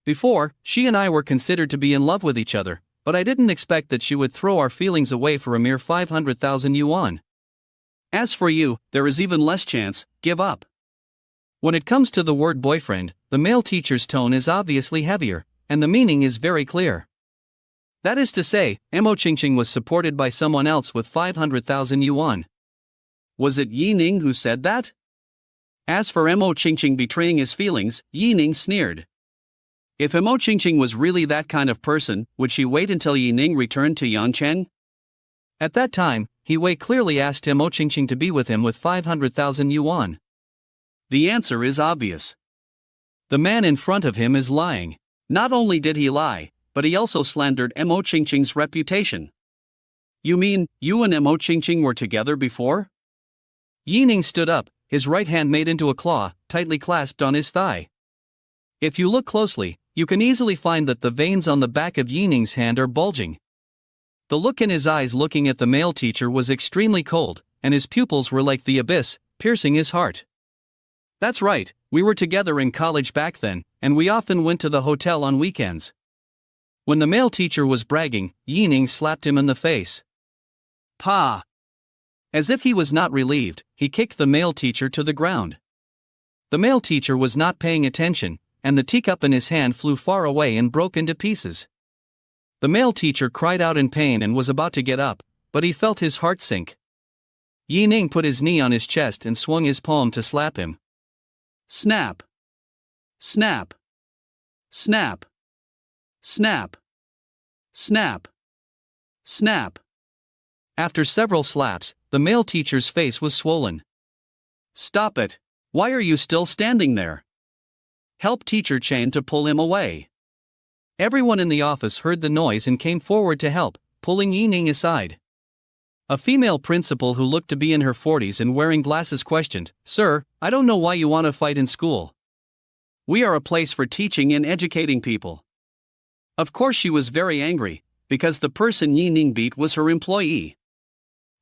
Before, she and I were considered to be in love with each other, but I didn't expect that she would throw our feelings away for a mere 500,000 yuan. As for you, there is even less chance, give up. When it comes to the word boyfriend, the male teacher's tone is obviously heavier, and the meaning is very clear. That is to say, Mo Ching was supported by someone else with 500,000 yuan. Was it Ning who said that? As for Mo Ching betraying his feelings, Ning sneered. If Mo Ching was really that kind of person, would she wait until Ning returned to Yangcheng? At that time, He Wei clearly asked Mo Ching to be with him with 500,000 yuan. The answer is obvious. The man in front of him is lying. Not only did he lie, but he also slandered Mo Ching's reputation. You mean, you and Mo Ching were together before? Ning stood up, his right hand made into a claw, tightly clasped on his thigh. If you look closely, you can easily find that the veins on the back of Ning's hand are bulging. The look in his eyes looking at the male teacher was extremely cold, and his pupils were like the abyss, piercing his heart. That's right, we were together in college back then, and we often went to the hotel on weekends. When the male teacher was bragging, Ning slapped him in the face. Pa! As if he was not relieved, he kicked the male teacher to the ground. The male teacher was not paying attention, and the teacup in his hand flew far away and broke into pieces. The male teacher cried out in pain and was about to get up, but he felt his heart sink. Yi Ning put his knee on his chest and swung his palm to slap him. Snap! Snap! Snap! Snap! Snap! Snap! After several slaps, the male teacher's face was swollen. Stop it! Why are you still standing there? Help Teacher Chen to pull him away. Everyone in the office heard the noise and came forward to help, pulling Yi Ning aside. A female principal who looked to be in her 40s and wearing glasses questioned, "Sir, I don't know why you want to fight in school. We are a place for teaching and educating people." Of course she was very angry, because the person Yi Ning beat was her employee.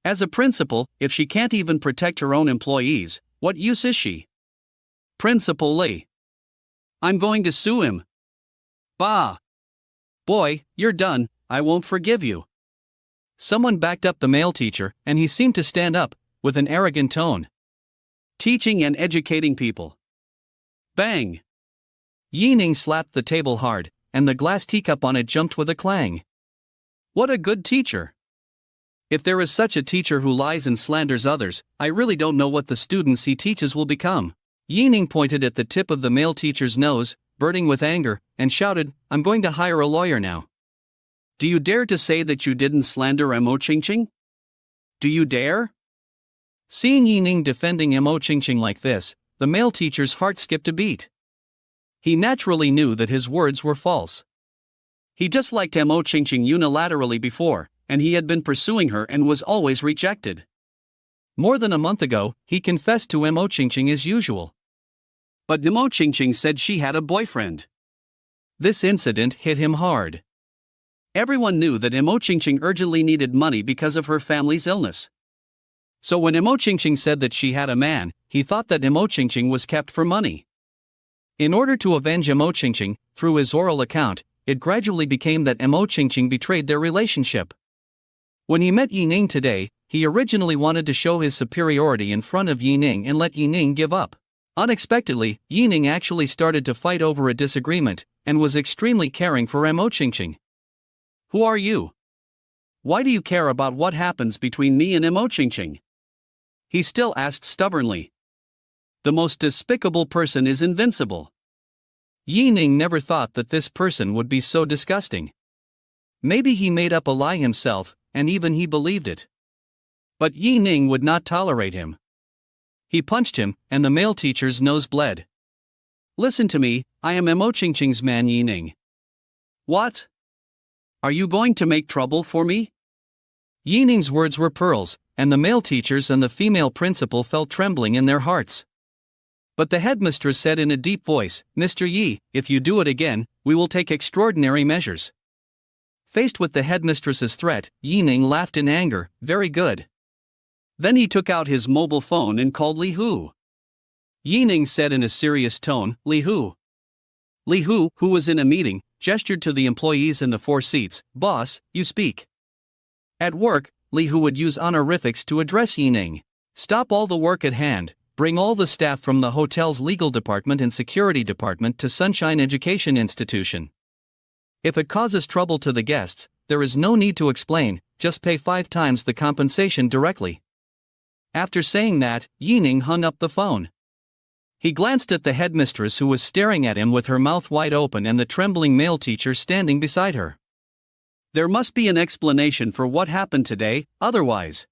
As a principal, if she can't even protect her own employees, what use is she? Principal Lee. I'm going to sue him. Bah! Boy, you're done, I won't forgive you. Someone backed up the male teacher, and he seemed to stand up, with an arrogant tone. Teaching and educating people. Bang! Yi Ning slapped the table hard, and the glass teacup on it jumped with a clang. What a good teacher! If there is such a teacher who lies and slanders others, I really don't know what the students he teaches will become. Yi Ning pointed at the tip of the male teacher's nose, burning with anger, and shouted, I'm going to hire a lawyer now. Do you dare to say that you didn't slander Mo Qingqing? Do you dare? Seeing Yi Ning defending Mo Qingqing like this, the male teacher's heart skipped a beat. He naturally knew that his words were false. He disliked Mo Qingqing unilaterally before, and he had been pursuing her and was always rejected. More than a month ago, he confessed to Mo Qingqing as usual. But Mo Qingqing said she had a boyfriend. This incident hit him hard. Everyone knew that Mo Qingqing urgently needed money because of her family's illness. So when Mo Qingqing said that she had a man, he thought that Mo Qingqing was kept for money. In order to avenge Mo Qingqing, through his oral account, it gradually became that Mo Qingqing betrayed their relationship. When he met Yi Ning today, he originally wanted to show his superiority in front of Yi Ning and let Yi Ning give up. Unexpectedly, Yi Ning actually started to fight over a disagreement, and was extremely caring for Mo Qingqing. Who are you? Why do you care about what happens between me and Mo Qingqing? He still asked stubbornly. The most despicable person is invincible. Yi Ning never thought that this person would be so disgusting. Maybe he made up a lie himself, and even he believed it. But Yi Ning would not tolerate him. He punched him, and the male teacher's nose bled. Listen to me, I am Mo Qingqing's man Yi Ning. What? Are you going to make trouble for me? Yi Ning's words were pearls, and the male teachers and the female principal felt trembling in their hearts. But the headmistress said in a deep voice, Mr. Yi, if you do it again, we will take extraordinary measures. Faced with the headmistress's threat, Yi Ning laughed in anger, very good. Then he took out his mobile phone and called Li Hu. Yi Ning said in a serious tone, Li Hu. Li Hu, who was in a meeting, gestured to the employees in the 4 seats, Boss, you speak. At work, Li Hu would use honorifics to address Yi Ning. Stop all the work at hand, bring all the staff from the hotel's legal department and security department to Sunshine Education Institution. If it causes trouble to the guests, there is no need to explain, just pay 5 times the compensation directly. After saying that, Yi Ning hung up the phone. He glanced at the headmistress who was staring at him with her mouth wide open and the trembling male teacher standing beside her. There must be an explanation for what happened today, otherwise.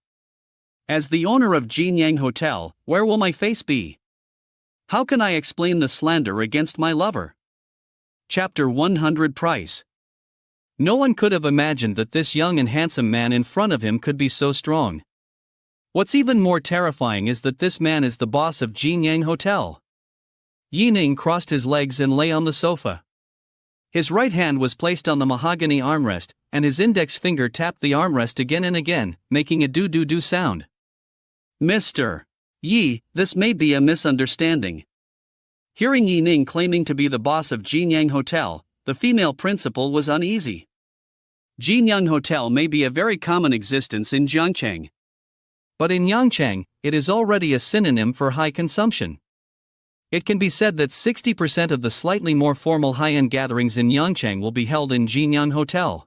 As the owner of Jinyang Hotel, where will my face be? How can I explain the slander against my lover? Chapter 100 Price. No one could have imagined that this young and handsome man in front of him could be so strong. What's even more terrifying is that this man is the boss of Jinyang Hotel. Yi Ning crossed his legs and lay on the sofa. His right hand was placed on the mahogany armrest, and his index finger tapped the armrest again and again, making a do-do-do sound. Mr. Yi, this may be a misunderstanding. Hearing Yi Ning claiming to be the boss of Jinyang Hotel, the female principal was uneasy. Jinyang Hotel may be a very common existence in Jiangcheng. But in Yangcheng, it is already a synonym for high consumption. It can be said that 60% of the slightly more formal high-end gatherings in Yangcheng will be held in Jinyang Hotel.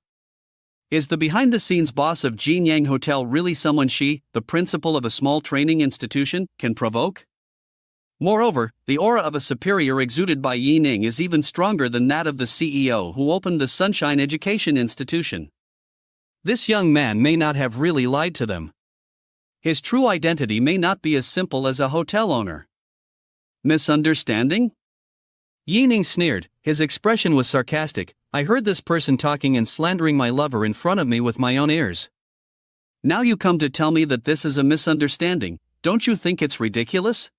Is the behind-the-scenes boss of Jinyang Hotel really someone she, the principal of a small training institution, can provoke? Moreover, the aura of a superior exuded by Yi Ning is even stronger than that of the CEO who opened the Sunshine Education Institution. This young man may not have really lied to them. His true identity may not be as simple as a hotel owner. Misunderstanding? Yi Ning sneered, his expression was sarcastic. I heard this person talking and slandering my lover in front of me with my own ears. Now you come to tell me that this is a misunderstanding, don't you think it's ridiculous?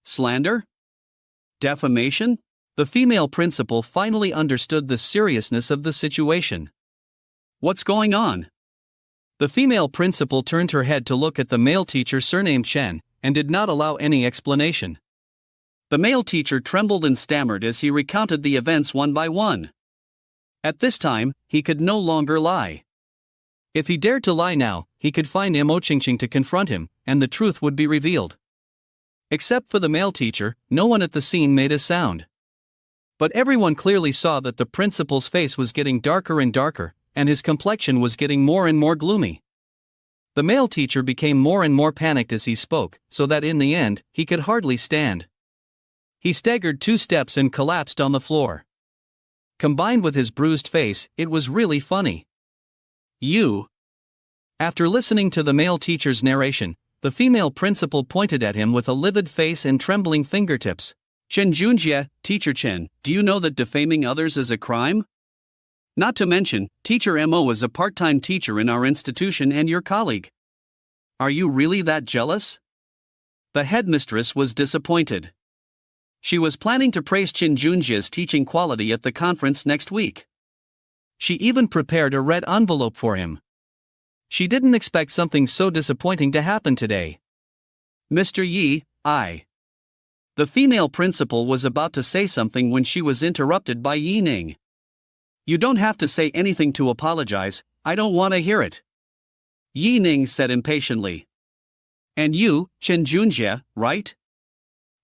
Slander? Defamation? The female principal finally understood the seriousness of the situation. What's going on? The female principal turned her head to look at the male teacher surnamed Chen, and did not allow any explanation. The male teacher trembled and stammered as he recounted the events one by one. At this time, he could no longer lie. If he dared to lie now, he could find Mo Qingqing to confront him, and the truth would be revealed. Except for the male teacher, no one at the scene made a sound. But everyone clearly saw that the principal's face was getting darker and darker, and his complexion was getting more and more gloomy. The male teacher became more and more panicked as he spoke, so that in the end, he could hardly stand. He staggered 2 steps and collapsed on the floor. Combined with his bruised face, it was really funny. You. After listening to the male teacher's narration, the female principal pointed at him with a livid face and trembling fingertips. Chen Junjie, Teacher Chen, do you know that defaming others is a crime? Not to mention, Teacher Mo is a part-time teacher in our institution and your colleague. Are you really that jealous? The headmistress was disappointed. She was planning to praise Chen Junjie's teaching quality at the conference next week. She even prepared a red envelope for him. She didn't expect something so disappointing to happen today. Mr. Yi, The female principal was about to say something when she was interrupted by Yi Ning. You don't have to say anything to apologize, I don't want to hear it. Yi Ning said impatiently. And you, Chen Junjie, right?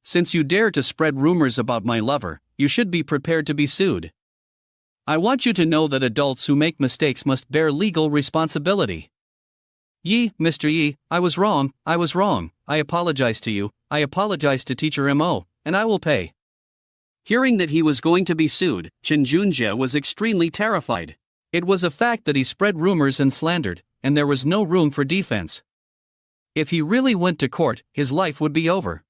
Since you dare to spread rumors about my lover, you should be prepared to be sued. I want you to know that adults who make mistakes must bear legal responsibility. Mr. Yi, I was wrong, I apologize to you, I apologize to Teacher Mo, and I will pay. Hearing that he was going to be sued, Chen Junjie was extremely terrified. It was a fact that he spread rumors and slandered, and there was no room for defense. If he really went to court, his life would be over.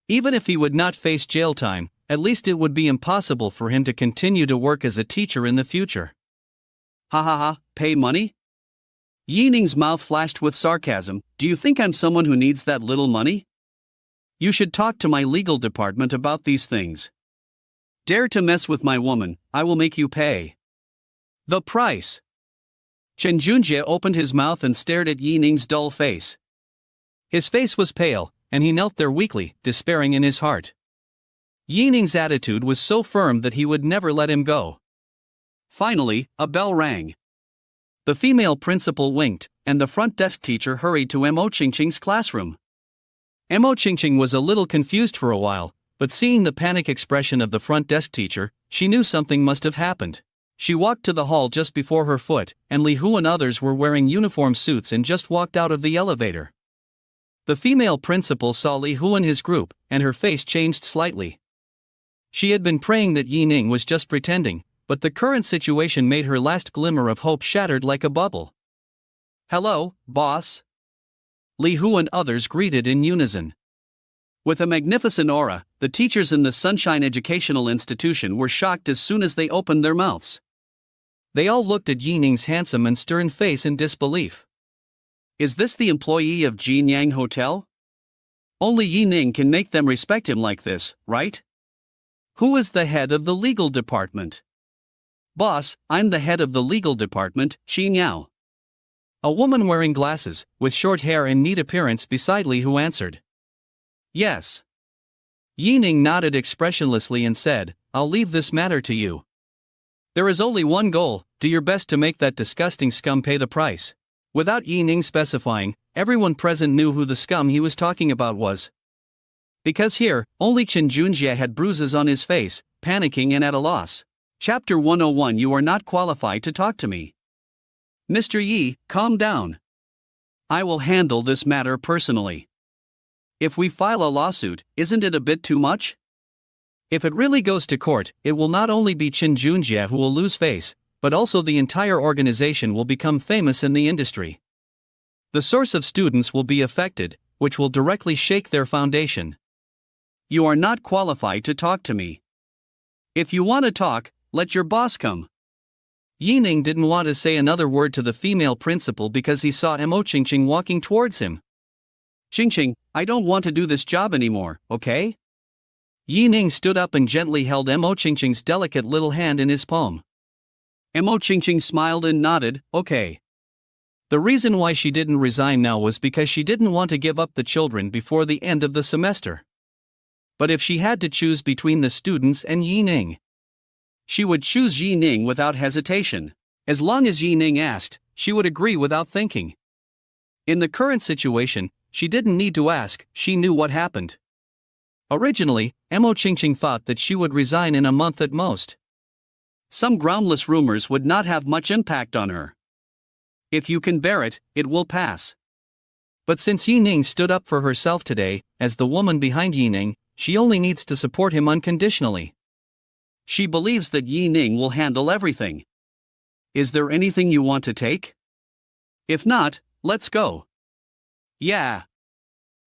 Even if he would not face jail time, at least it would be impossible for him to continue to work as a teacher in the future. Pay money? Yi Ning's mouth flashed with sarcasm. Do you think I'm someone who needs that little money? You should talk to my legal department about these things. Dare to mess with my woman, I will make you pay. The price. Chen Junjie opened his mouth and stared at Yi Ning's dull face. His face was pale, and he knelt there weakly, despairing in his heart. Yi Ning's attitude was so firm that he would never let him go. Finally, a bell rang. The female principal winked, and the front desk teacher hurried to Mo Qingqing's classroom. Mo Qingqing was a little confused for a while, but seeing the panic expression of the front desk teacher, she knew something must have happened. She walked to the hall just before her foot, and Li Hu and others were wearing uniform suits and just walked out of the elevator. The female principal saw Li Hu and his group, and her face changed slightly. She had been praying that Yi Ning was just pretending, but the current situation made her last glimmer of hope shattered like a bubble. Hello, boss. Li Hu and others greeted in unison. With a magnificent aura, the teachers in the Sunshine Educational Institution were shocked as soon as they opened their mouths. They all looked at Yi Ning's handsome and stern face in disbelief. Is this the employee of Jinyang Hotel? Only Yi Ning can make them respect him like this, right? Who is the head of the legal department? Boss, I'm the head of the legal department, Xin Yao. A woman wearing glasses, with short hair and neat appearance beside Li Hu answered. Yes. Yi Ning nodded expressionlessly and said, I'll leave this matter to you. There is only one goal, do your best to make that disgusting scum pay the price. Without Yi Ning specifying, everyone present knew who the scum he was talking about was. Because here, only Chen Junjie had bruises on his face, panicking and at a loss. Chapter 101 You are not qualified to talk to me. Mr. Yi, calm down. I will handle this matter personally. If we file a lawsuit, isn't it a bit too much? If it really goes to court, it will not only be Qin Junjie who will lose face, but also the entire organization will become famous in the industry. The source of students will be affected, which will directly shake their foundation. You are not qualified to talk to me. If you want to talk, let your boss come. Ning didn't want to say another word to the female principal because he saw Mo Qingqing walking towards him. Qingqing, I don't want to do this job anymore, okay? Ning stood up and gently held Mo Qingqing's delicate little hand in his palm. Mo Qingqing smiled and nodded, okay. The reason why she didn't resign now was because she didn't want to give up the children before the end of the semester. But if she had to choose between the students and Ning, she would choose Ning without hesitation. As long as Ning asked, she would agree without thinking. In the current situation, she didn't need to ask, she knew what happened. Originally, Mo Qingqing thought that she would resign in a month at most. Some groundless rumors would not have much impact on her. If you can bear it, it will pass. But since Ning stood up for herself today, as the woman behind Ning, she only needs to support him unconditionally. She believes that Ning will handle everything. Is there anything you want to take? If not, let's go. Yeah.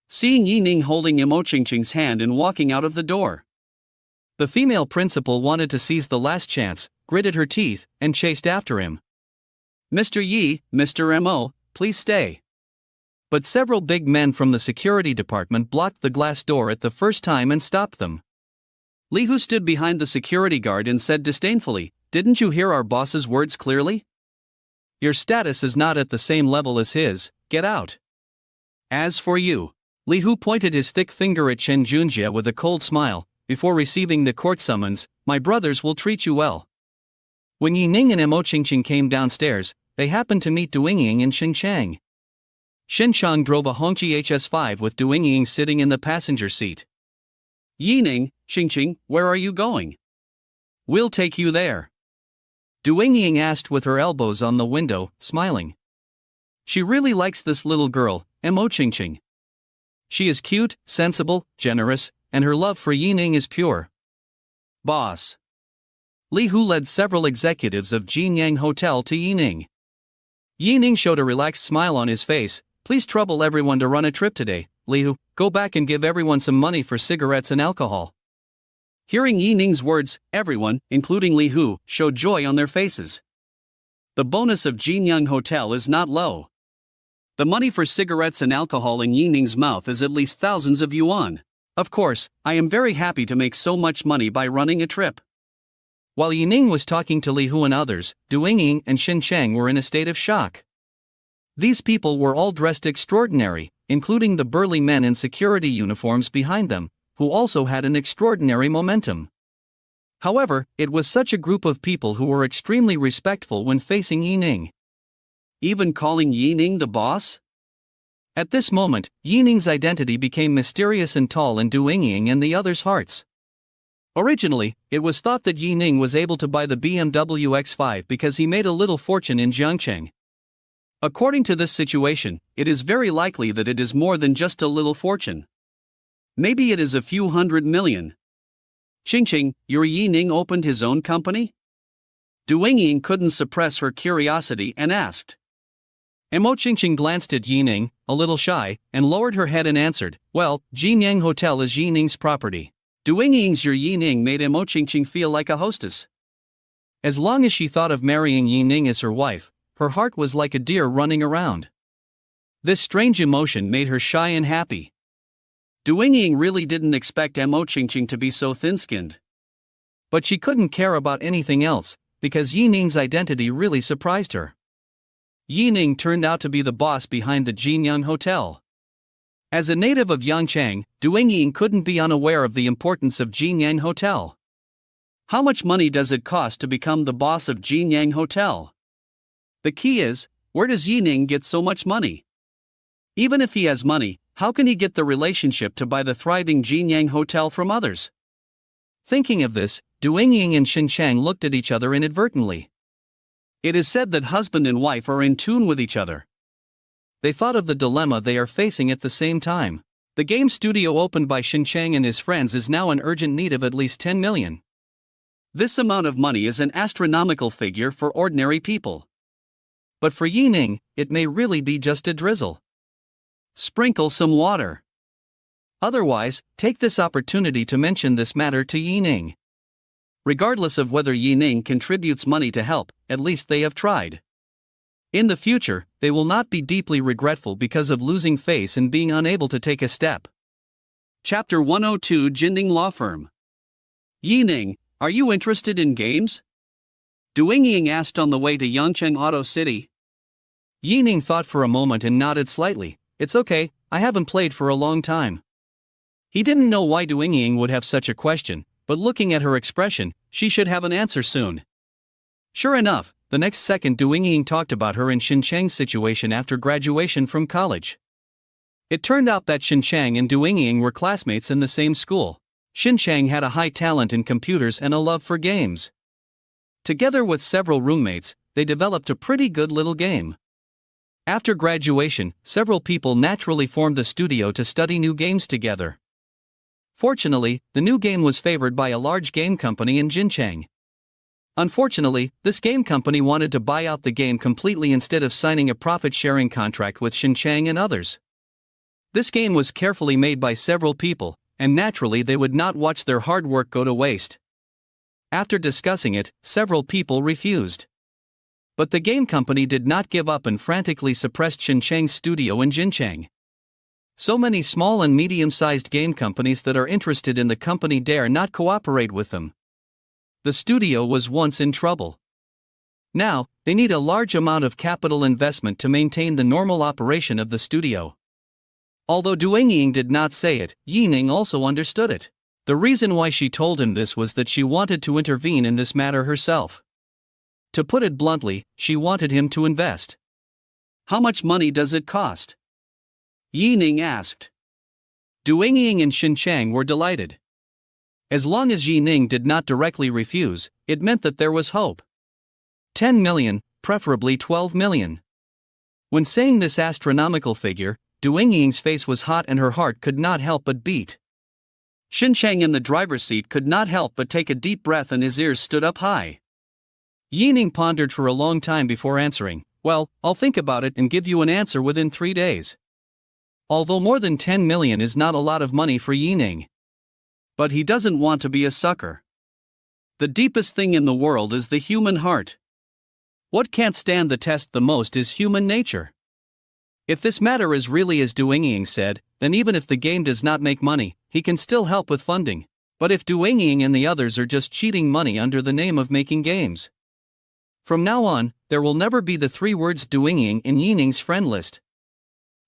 Seeing Ning holding Mo Qingqing's hand and walking out of the door, the female principal wanted to seize the last chance, gritted her teeth, and chased after him. Mr. Yi, Mr. Mo, please stay. But several big men from the security department blocked the glass door at the first time and stopped them. Li Hu stood behind the security guard and said disdainfully, "Didn't you hear our boss's words clearly? Your status is not at the same level as his, get out." As for you, Li Hu pointed his thick finger at Qin Junjie with a cold smile, "Before receiving the court summons, my brothers will treat you well." When Ning and Mo Qingqing came downstairs, they happened to meet Duingying and Xinchang. Xinchang drove a Hongqi HS5 with Duingying sitting in the passenger seat. "Ning, Qingqing, where are you going?" "We'll take you there," Duingying asked with her elbows on the window, smiling. She really likes this little girl, Mo Qingqing. She is cute, sensible, generous, and her love for Ning is pure. Boss. Li Hu led several executives of Jinyang Hotel to Ning. Ning showed a relaxed smile on his face. "Please trouble everyone to run a trip today, Li Hu, go back and give everyone some money for cigarettes and alcohol." Hearing Ning's words, everyone, including Li Hu, showed joy on their faces. The bonus of Jinyang Hotel is not low. The money for cigarettes and alcohol in Ning's mouth is at least thousands of yuan. Of course, I am very happy to make so much money by running a trip. While Ning was talking to Li Hu and others, Duingying and Xinchang were in a state of shock. These people were all dressed extraordinary, including the burly men in security uniforms behind them, who also had an extraordinary momentum. However, it was such a group of people who were extremely respectful when facing Ning. Even calling Ning the boss? At this moment, Ning's identity became mysterious and tall in Duingying and the others' hearts. Originally, it was thought that Ning was able to buy the BMW X5 because he made a little fortune in Jiangcheng. According to this situation, it is very likely that it is more than just a little fortune. Maybe it is a few hundred million. Qingqing, your Ning opened his own company? Duingying couldn't suppress her curiosity and asked. Mo Qingqing glanced at Ning, a little shy, and lowered her head and answered, "Well, Jinyang Hotel is Ning's property." Duingying's your Ning made Mo Qingqing feel like a hostess. As long as she thought of marrying Ning as her wife, her heart was like a deer running around. This strange emotion made her shy and happy. Duingying really didn't expect Mo Qingqing to be so thin-skinned. But she couldn't care about anything else, because Ning's identity really surprised her. Ning turned out to be the boss behind the Jinyang Hotel. As a native of Yangchang, Duingying couldn't be unaware of the importance of Jinyang Hotel. How much money does it cost to become the boss of Jinyang Hotel? The key is, where does Ning get so much money? Even if he has money, how can he get the relationship to buy the thriving Jinyang Hotel from others? Thinking of this, Duingying and Xinchang looked at each other inadvertently. It is said that husband and wife are in tune with each other. They thought of the dilemma they are facing at the same time. The game studio opened by Xinchang and his friends is now in urgent need of at least 10 million. This amount of money is an astronomical figure for ordinary people. But for Ning, it may really be just a drizzle. Sprinkle some water. Otherwise, take this opportunity to mention this matter to Ning. Regardless of whether Ning contributes money to help, at least they have tried. In the future, they will not be deeply regretful because of losing face and being unable to take a step. Chapter 102 Jinning Law Firm. Ning, are you interested in games? Ning asked on the way to Yangcheng Auto City. Ning thought for a moment and nodded slightly. It's okay, I haven't played for a long time. He didn't know why Ning would have such a question, but looking at her expression, she should have an answer soon. Sure enough, the next second Ning talked about her and Xinchang's situation after graduation from college. It turned out that Xinchang and Ning were classmates in the same school. Xinchang had a high talent in computers and a love for games. Together with several roommates, they developed a pretty good little game. After graduation, several people naturally formed a studio to study new games together. Fortunately, the new game was favored by a large game company in Jincheng. Unfortunately, this game company wanted to buy out the game completely instead of signing a profit-sharing contract with Xinchang and others. This game was carefully made by several people, and naturally they would not watch their hard work go to waste. After discussing it, several people refused. But the game company did not give up and frantically suppressed Xinchang's studio in Jincheng. So many small and medium-sized game companies that are interested in the company dare not cooperate with them. The studio was once in trouble. Now, they need a large amount of capital investment to maintain the normal operation of the studio. Although Ning did not say it, Ning also understood it. The reason why she told him this was that she wanted to intervene in this matter herself. To put it bluntly, she wanted him to invest. How much money does it cost? Ning asked. Ning and Xinchang were delighted. As long as Ning did not directly refuse, it meant that there was hope. 10 million, preferably 12 million. When saying this astronomical figure, Ning's face was hot and her heart could not help but beat. Xinchang in the driver's seat could not help but take a deep breath and his ears stood up high. Ning pondered for a long time before answering, "Well, I'll think about it and give you an answer within 3 days." Although more than 10 million is not a lot of money for Ning. But he doesn't want to be a sucker. The deepest thing in the world is the human heart. What can't stand the test the most is human nature. If this matter is really as Ning said, then even if the game does not make money, he can still help with funding. But if Ning and the others are just cheating money under the name of making games. From now on, there will never be the 3 words Ning in Ning's friend list.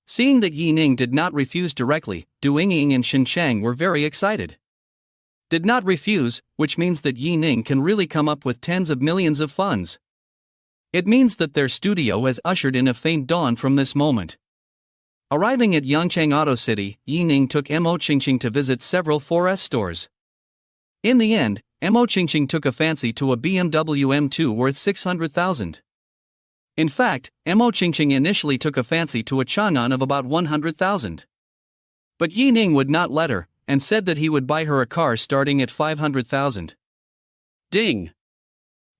Seeing that Ning did not refuse directly, Ning and Xinchang were very excited. Did not refuse, which means that Ning can really come up with tens of millions of funds. It means that their studio has ushered in a faint dawn from this moment. Arriving at Yangcheng Auto City, Ning took Mo Qingqing to visit several 4S stores. In the end, Mo Qingqing took a fancy to a BMW M2 worth 600,000. In fact, Mo Qingqing initially took a fancy to a Chang'an of about 100,000. But Ning would not let her, and said that he would buy her a car starting at 500,000. Ding!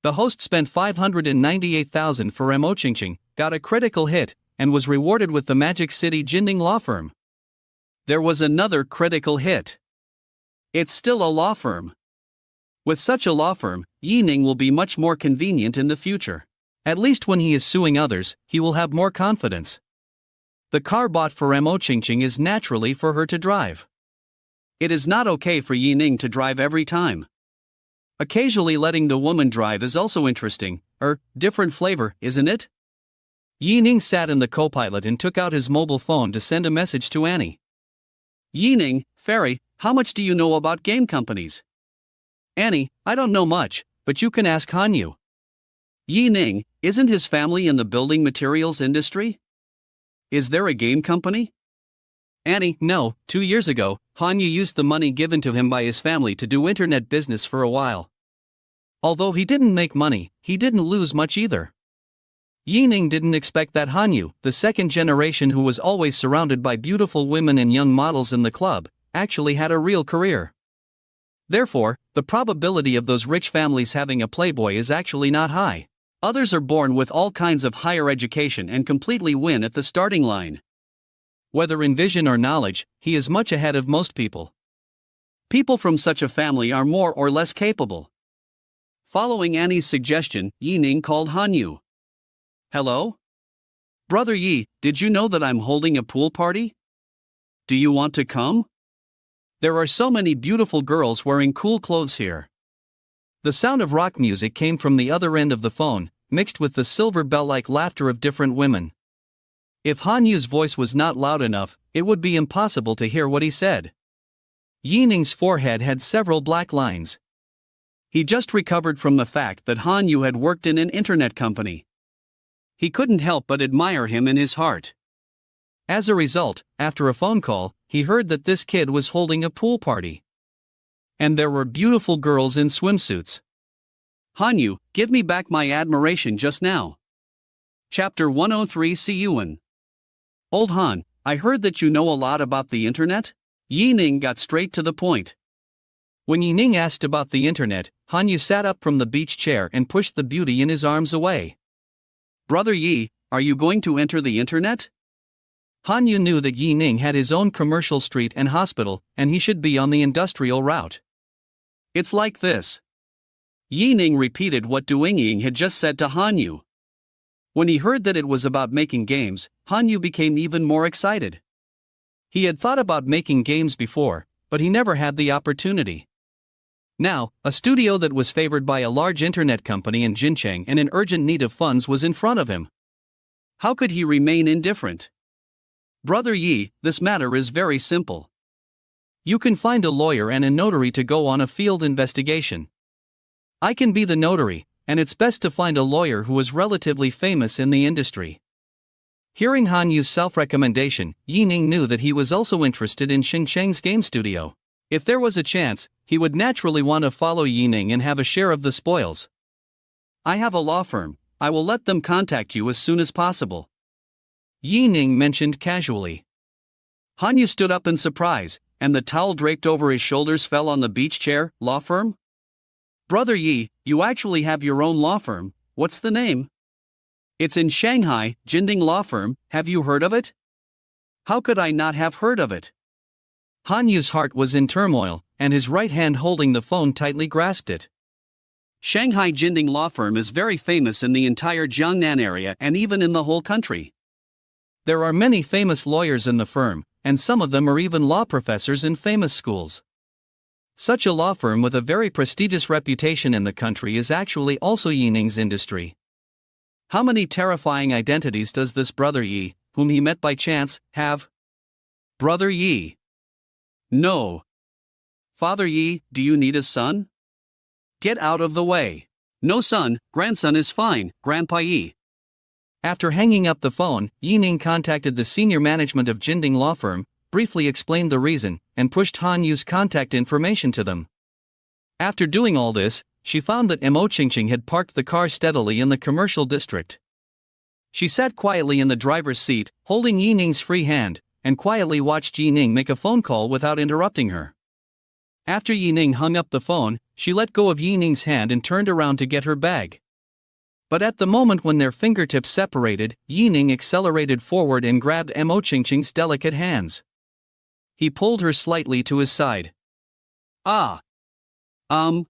The host spent 598,000 for Mo Qingqing, got a critical hit, and was rewarded with the Magic City Jinning law firm. There was another critical hit. It's still a law firm. With such a law firm, Ning will be much more convenient in the future. At least when he is suing others, he will have more confidence. The car bought for Mo Qingqing is naturally for her to drive. It is not okay for Ning to drive every time. Occasionally letting the woman drive is also interesting, different flavor, isn't it? Ning sat in the co-pilot and took out his mobile phone to send a message to Annie. Ning, Fairy, how much do you know about game companies? Annie, I don't know much, but you can ask Hanyu. Ning, isn't his family in the building materials industry? Is there a game company? Annie, no, 2 years ago, Hanyu used the money given to him by his family to do internet business for a while. Although he didn't make money, he didn't lose much either. Yi Ning didn't expect that Hanyu, the second generation who was always surrounded by beautiful women and young models in the club, actually had a real career. Therefore, the probability of those rich families having a playboy is actually not high. Others are born with all kinds of higher education and completely win at the starting line. Whether in vision or knowledge, he is much ahead of most people. People from such a family are more or less capable. Following Annie's suggestion, Yi Ning called Hanyu. Hello? Brother Yi, did you know that I'm holding a pool party? Do you want to come? There are so many beautiful girls wearing cool clothes here. The sound of rock music came from the other end of the phone, mixed with the silver bell-like laughter of different women. If Hanyu's voice was not loud enough, it would be impossible to hear what he said. Yi Ning's forehead had several black lines. He just recovered from the fact that Hanyu had worked in an internet company. He couldn't help but admire him in his heart. As a result, after a phone call, he heard that this kid was holding a pool party. And there were beautiful girls in swimsuits. Hanyu, give me back my admiration just now. Chapter 103 Siyuan. Old Han, I heard that you know a lot about the internet? Yi Ning got straight to the point. When Yi Ning asked about the internet, Hanyu sat up from the beach chair and pushed the beauty in his arms away. Brother Yi, are you going to enter the internet? Hanyu knew that Yi Ning had his own commercial street and hospital, and he should be on the industrial route. It's like this. Yi Ning repeated what Duing Ying had just said to Hanyu. When he heard that it was about making games, Hanyu became even more excited. He had thought about making games before, but he never had the opportunity. Now, a studio that was favored by a large internet company in Jincheng and in urgent need of funds was in front of him. How could he remain indifferent? Brother Yi, this matter is very simple. You can find a lawyer and a notary to go on a field investigation. I can be the notary, and it's best to find a lawyer who is relatively famous in the industry. Hearing Hanyu's self-recommendation, Yi Ning knew that he was also interested in Xincheng's game studio. If there was a chance, he would naturally want to follow Yi Ning and have a share of the spoils. I have a law firm, I will let them contact you as soon as possible. Yi Ning mentioned casually. Hanyu stood up in surprise, and the towel draped over his shoulders fell on the beach chair. Law firm? Brother Yi, you actually have your own law firm, what's the name? It's in Shanghai, Jinding Law Firm, have you heard of it? How could I not have heard of it? Hanyu's heart was in turmoil, and his right hand holding the phone tightly grasped it. Shanghai Jinding Law Firm is very famous in the entire Jiangnan area and even in the whole country. There are many famous lawyers in the firm, and some of them are even law professors in famous schools. Such a law firm with a very prestigious reputation in the country is actually also Yi Ning's industry. How many terrifying identities does this Brother Yi, whom he met by chance, have? Brother Yi. No. Father Yi, do you need a son? Get out of the way. No son, grandson is fine, Grandpa Yi. After hanging up the phone, Yi Ning contacted the senior management of Jinding Law Firm, briefly explained the reason, and pushed Hanyu's contact information to them. After doing all this, she found that Mo Qingqing had parked the car steadily in the commercial district. She sat quietly in the driver's seat, holding Yi Ning's free hand, and quietly watched Yi Ning make a phone call without interrupting her. After Yi Ning hung up the phone, she let go of Yi Ning's hand and turned around to get her bag. But at the moment when their fingertips separated, Yi Ning accelerated forward and grabbed Mo Qingqing's delicate hands. He pulled her slightly to his side. Ah! Mo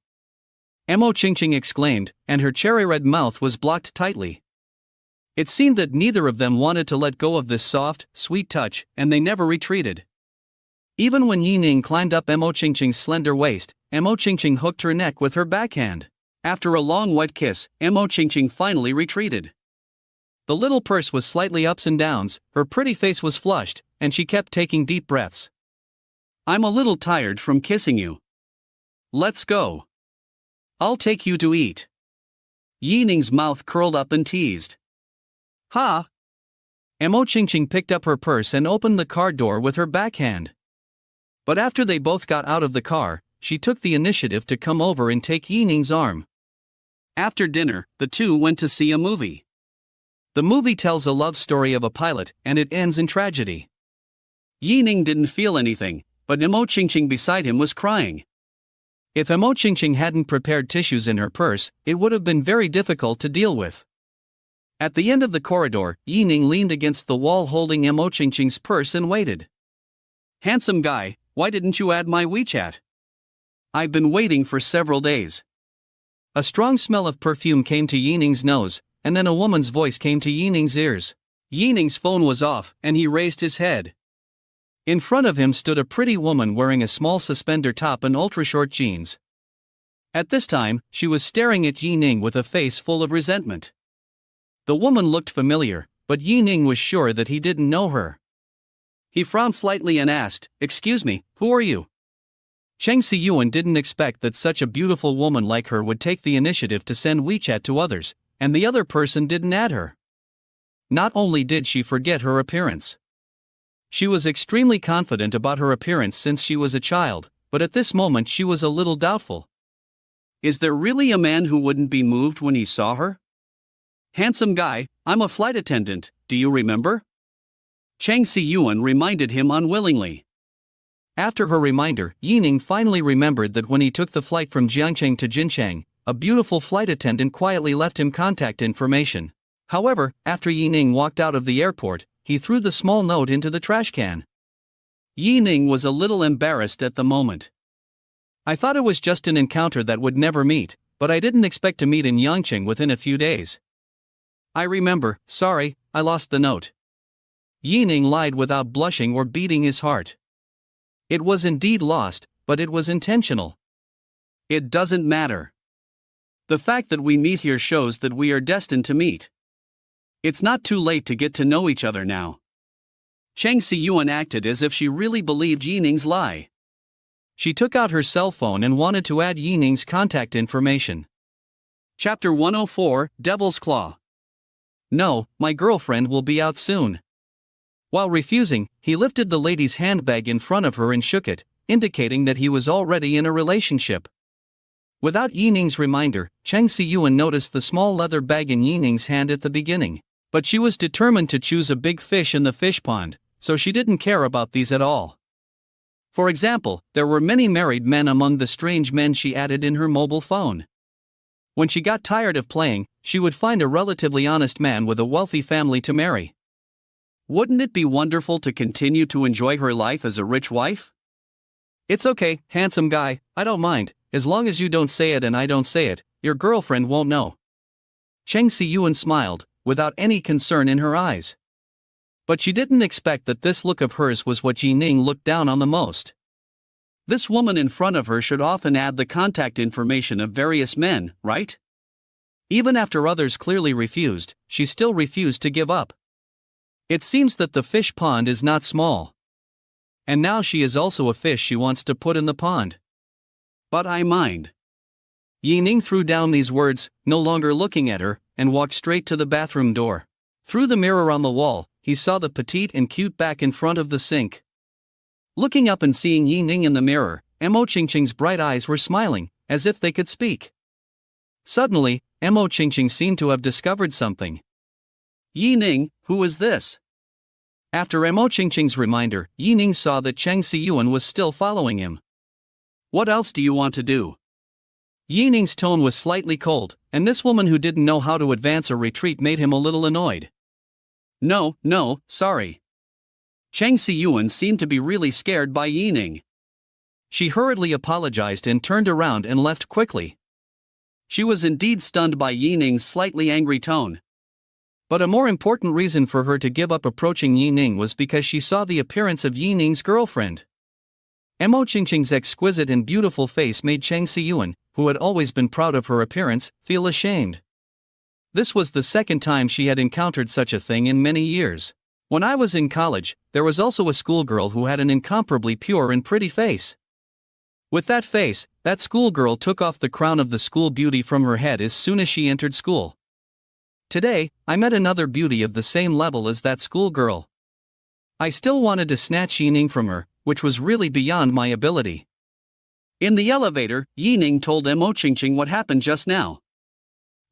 Qingqing exclaimed, and her cherry-red mouth was blocked tightly. It seemed that neither of them wanted to let go of this soft, sweet touch, and they never retreated. Even when Yi Ning climbed up Mo Qingqing's slender waist, Mo Qingqing hooked her neck with her backhand. After a long wet kiss, Mo Qingqing finally retreated. The little purse was slightly ups and downs, her pretty face was flushed, and she kept taking deep breaths. I'm a little tired from kissing you. Let's go. I'll take you to eat. Yi Ning's mouth curled up and teased. Ha! Mo Qingqing picked up her purse and opened the car door with her backhand. But after they both got out of the car, she took the initiative to come over and take Yi Ning's arm. After dinner, the two went to see a movie. The movie tells a love story of a pilot, and it ends in tragedy. Yi Ning didn't feel anything, but Mo Qingqing beside him was crying. If Mo Qingqing hadn't prepared tissues in her purse, it would have been very difficult to deal with. At the end of the corridor, Yi Ning leaned against the wall holding Mo Qingqing's purse and waited. "Handsome guy, why didn't you add my WeChat? I've been waiting for several days." A strong smell of perfume came to Yi Ning's nose, and then a woman's voice came to Yi Ning's ears. Yi Ning's phone was off, and he raised his head. In front of him stood a pretty woman wearing a small suspender top and ultra-short jeans. At this time, she was staring at Yi Ning with a face full of resentment. The woman looked familiar, but Yi Ning was sure that he didn't know her. He frowned slightly and asked, "Excuse me, who are you?" Cheng Siyuan didn't expect that such a beautiful woman like her would take the initiative to send WeChat to others, and the other person didn't add her. Not only did she forget her appearance. She was extremely confident about her appearance since she was a child, but at this moment she was a little doubtful. Is there really a man who wouldn't be moved when he saw her? "Handsome guy, I'm a flight attendant, do you remember?" Cheng Siyuan reminded him unwillingly. After her reminder, Yi Ning finally remembered that when he took the flight from Jiangcheng to Jincheng, a beautiful flight attendant quietly left him contact information. However, after Yi Ning walked out of the airport, he threw the small note into the trash can. Yi Ning was a little embarrassed at the moment. "I thought it was just an encounter that would never meet, but I didn't expect to meet in Yangcheng within a few days." "I remember, sorry, I lost the note." Yi Ning lied without blushing or beating his heart. It was indeed lost, but it was intentional. It doesn't matter. The fact that we meet here shows that we are destined to meet. It's not too late to get to know each other now. Cheng Siyuan acted as if she really believed Yi Ning's lie. She took out her cell phone and wanted to add Yi Ning's contact information. Chapter 104, Devil's Claw. "No, my girlfriend will be out soon." While refusing, he lifted the lady's handbag in front of her and shook it, indicating that he was already in a relationship. Without Yi Ning's reminder, Cheng Siyuan noticed the small leather bag in Yi Ning's hand at the beginning. But she was determined to choose a big fish in the fish pond, so she didn't care about these at all. For example, there were many married men among the strange men she added in her mobile phone. When she got tired of playing, she would find a relatively honest man with a wealthy family to marry. Wouldn't it be wonderful to continue to enjoy her life as a rich wife? "It's okay, handsome guy, I don't mind, as long as you don't say it and I don't say it, your girlfriend won't know." Cheng Siyuan smiled, without any concern in her eyes. But she didn't expect that this look of hers was what Yi Ning looked down on the most. This woman in front of her should often add the contact information of various men, right? Even after others clearly refused, she still refused to give up. It seems that the fish pond is not small. And now she is also a fish she wants to put in the pond. But I mind. Yi Ning threw down these words, no longer looking at her, and walked straight to the bathroom door. Through the mirror on the wall, he saw the petite and cute back in front of the sink. Looking up and seeing Yi Ning in the mirror, Mo Qingqing's bright eyes were smiling, as if they could speak. Suddenly, Mo Qingqing seemed to have discovered something. "Yi Ning, who is this?" After Mo Qingqing's reminder, Yi Ning saw that Cheng Siyuan was still following him. "What else do you want to do?" Yi Ning's tone was slightly cold, and this woman who didn't know how to advance or retreat made him a little annoyed. No, sorry." Cheng Siyuan seemed to be really scared by Yi Ning. She hurriedly apologized and turned around and left quickly. She was indeed stunned by Yi Ning's slightly angry tone. But a more important reason for her to give up approaching Yi Ning was because she saw the appearance of Yi Ning's girlfriend. Mo Qingqing's exquisite and beautiful face made Cheng Siyuan, who had always been proud of her appearance, feel ashamed. This was the second time she had encountered such a thing in many years. When I was in college, there was also a schoolgirl who had an incomparably pure and pretty face. With that face, that schoolgirl took off the crown of the school beauty from her head as soon as she entered school. Today, I met another beauty of the same level as that schoolgirl. I still wanted to snatch Yi Ning from her, which was really beyond my ability. In the elevator, Yi Ning told Mo Qingqing what happened just now.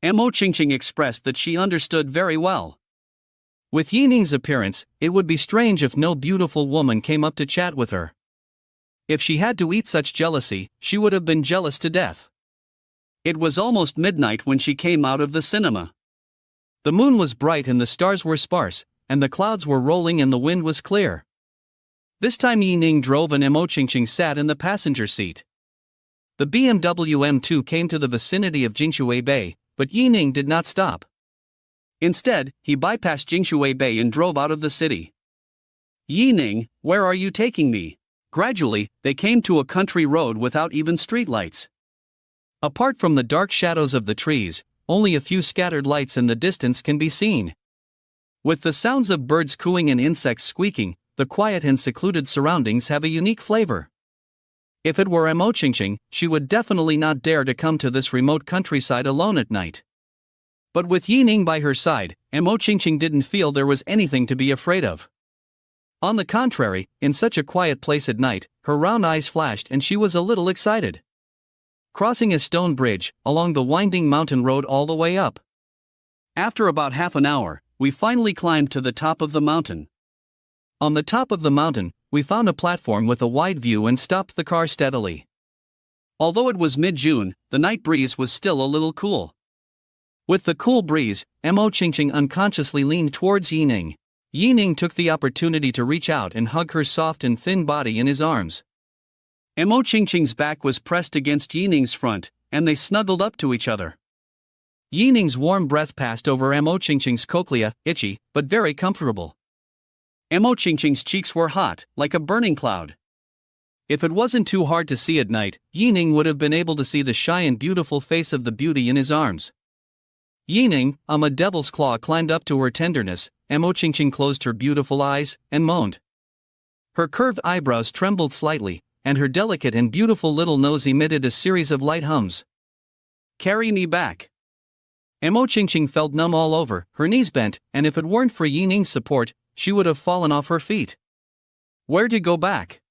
Mo Qingqing expressed that she understood very well. With Yi Ning's appearance, it would be strange if no beautiful woman came up to chat with her. If she had to eat such jealousy, she would have been jealous to death. It was almost midnight when she came out of the cinema. The moon was bright and the stars were sparse, and the clouds were rolling and the wind was clear. This time Yi Ning drove and Mo Qingqing sat in the passenger seat. The BMW M2 came to the vicinity of Jingshui Bay, but Yi Ning did not stop. Instead, he bypassed Jingshui Bay and drove out of the city. Yi Ning, where are you taking me? Gradually, they came to a country road without even streetlights. Apart from the dark shadows of the trees, only a few scattered lights in the distance can be seen. With the sounds of birds cooing and insects squeaking, the quiet and secluded surroundings have a unique flavor. If it were Mo Qingqing, she would definitely not dare to come to this remote countryside alone at night. But with Yi Ning by her side, Mo Qingqing didn't feel there was anything to be afraid of. On the contrary, in such a quiet place at night, her round eyes flashed and she was a little excited. Crossing a stone bridge, along the winding mountain road all the way up. After about half an hour, we finally climbed to the top of the mountain. On the top of the mountain, we found a platform with a wide view and stopped the car steadily. Although it was mid-June, the night breeze was still a little cool. With the cool breeze, Mo Qingqing unconsciously leaned towards Yi Ning. Yi Ning took the opportunity to reach out and hug her soft and thin body in his arms. Mo Qingqing's back was pressed against Yi Ning's front, and they snuggled up to each other. Yi Ning's warm breath passed over Mo Qingqing's cochlea, itchy, but very comfortable. Mo Qingqing's cheeks were hot, like a burning cloud. If it wasn't too hard to see at night, Yi Ning would have been able to see the shy and beautiful face of the beauty in his arms. Yi Ning, a devil's claw climbed up to her tenderness. Mo Qingqing closed her beautiful eyes and moaned. Her curved eyebrows trembled slightly, and her delicate and beautiful little nose emitted a series of light hums. Carry me back. Mo Qingqing felt numb all over, her knees bent, and if it weren't for Yi Ning's support, she would have fallen off her feet. Where to go back?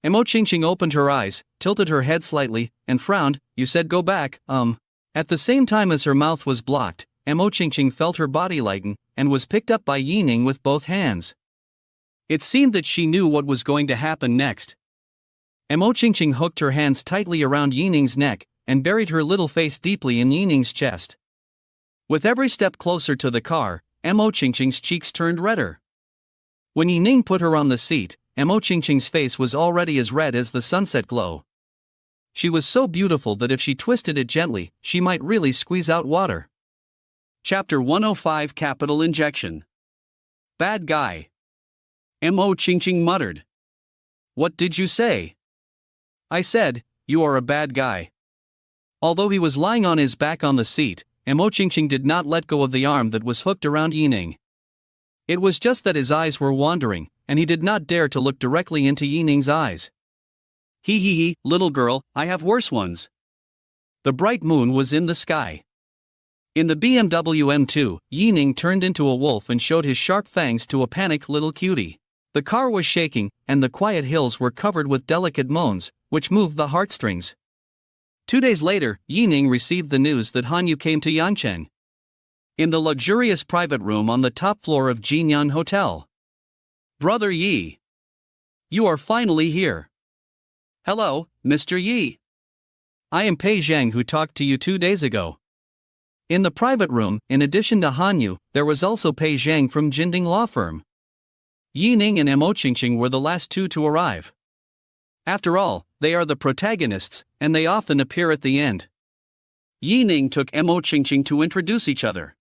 Mo Qingqing opened her eyes, tilted her head slightly, and frowned. You said go back, At the same time as her mouth was blocked, Mo Qingqing felt her body lighten, and was picked up by Yi Ning with both hands. It seemed that she knew what was going to happen next. Mo Qingqing hooked her hands tightly around Yi Ning's neck, and buried her little face deeply in Yi Ning's chest. With every step closer to the car, Mo Qingqing's cheeks turned redder. When Yi Ning put her on the seat, Mo Qingqing's face was already as red as the sunset glow. She was so beautiful that if she twisted it gently, she might really squeeze out water. Chapter 105 Capital Injection. Bad guy. Mo Qingqing muttered. What did you say? I said, you are a bad guy. Although he was lying on his back on the seat, Mo Qingqing did not let go of the arm that was hooked around Yi Ning. It was just that his eyes were wandering, and he did not dare to look directly into Yi Ning's eyes. He, little girl, I have worse ones. The bright moon was in the sky. In the BMW M2, Yi Ning turned into a wolf and showed his sharp fangs to a panicked little cutie. The car was shaking, and the quiet hills were covered with delicate moans, which moved the heartstrings. 2 days later, Yi Ning received the news that Hanyu came to Yangcheng. In the luxurious private room on the top floor of Jinyan Hotel. Brother Yi. You are finally here. Hello, Mr. Yi. I am Pei Zhang who talked to you 2 days ago. In the private room, in addition to Hanyu, there was also Pei Zhang from Jinding Law Firm. Yi Ning and Mo Qingqing were the last two to arrive. After all, they are the protagonists, and they often appear at the end. Yi Ning took Mo Qingqing to introduce each other.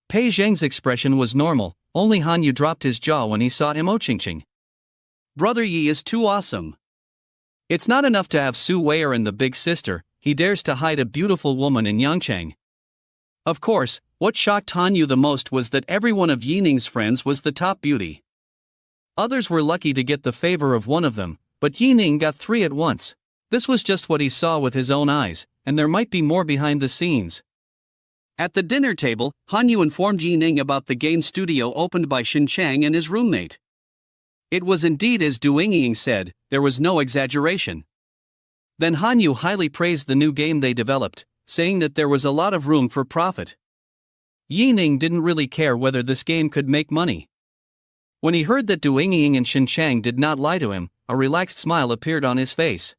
Pei Zhang's expression was normal, only Hanyu dropped his jaw when he saw Mo Qingqing. Brother Yi is too awesome. It's not enough to have Su Weier and the big sister, he dares to hide a beautiful woman in Yangcheng. Of course, what shocked Hanyu the most was that every one of Yi Ning's friends was the top beauty. Others were lucky to get the favor of one of them, but Yi Ning got 3 at once. This was just what he saw with his own eyes, and there might be more behind the scenes. At the dinner table, Hanyu informed Yi Ning about the game studio opened by Shin Chang and his roommate. It was indeed as Du Yingying said, there was no exaggeration. Then Hanyu highly praised the new game they developed, saying that there was a lot of room for profit. Yi Ning didn't really care whether this game could make money. When he heard that Du Yingying and Xin Chang did not lie to him, a relaxed smile appeared on his face.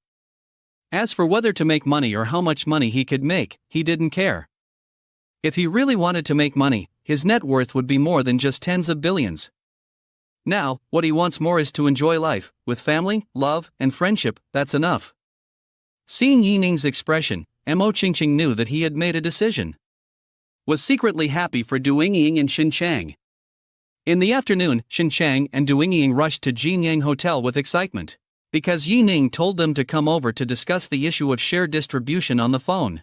As for whether to make money or how much money he could make, he didn't care. If he really wanted to make money, his net worth would be more than just tens of billions. Now, what he wants more is to enjoy life, with family, love, and friendship. That's enough. Seeing Yi Ning's expression, Mo Qingqing knew that he had made a decision. Was secretly happy for Du Yingying and Xin Chang. In the afternoon, Xin Chang and Du Yingying rushed to Jinyang Hotel with excitement, because Yi Ning told them to come over to discuss the issue of share distribution on the phone.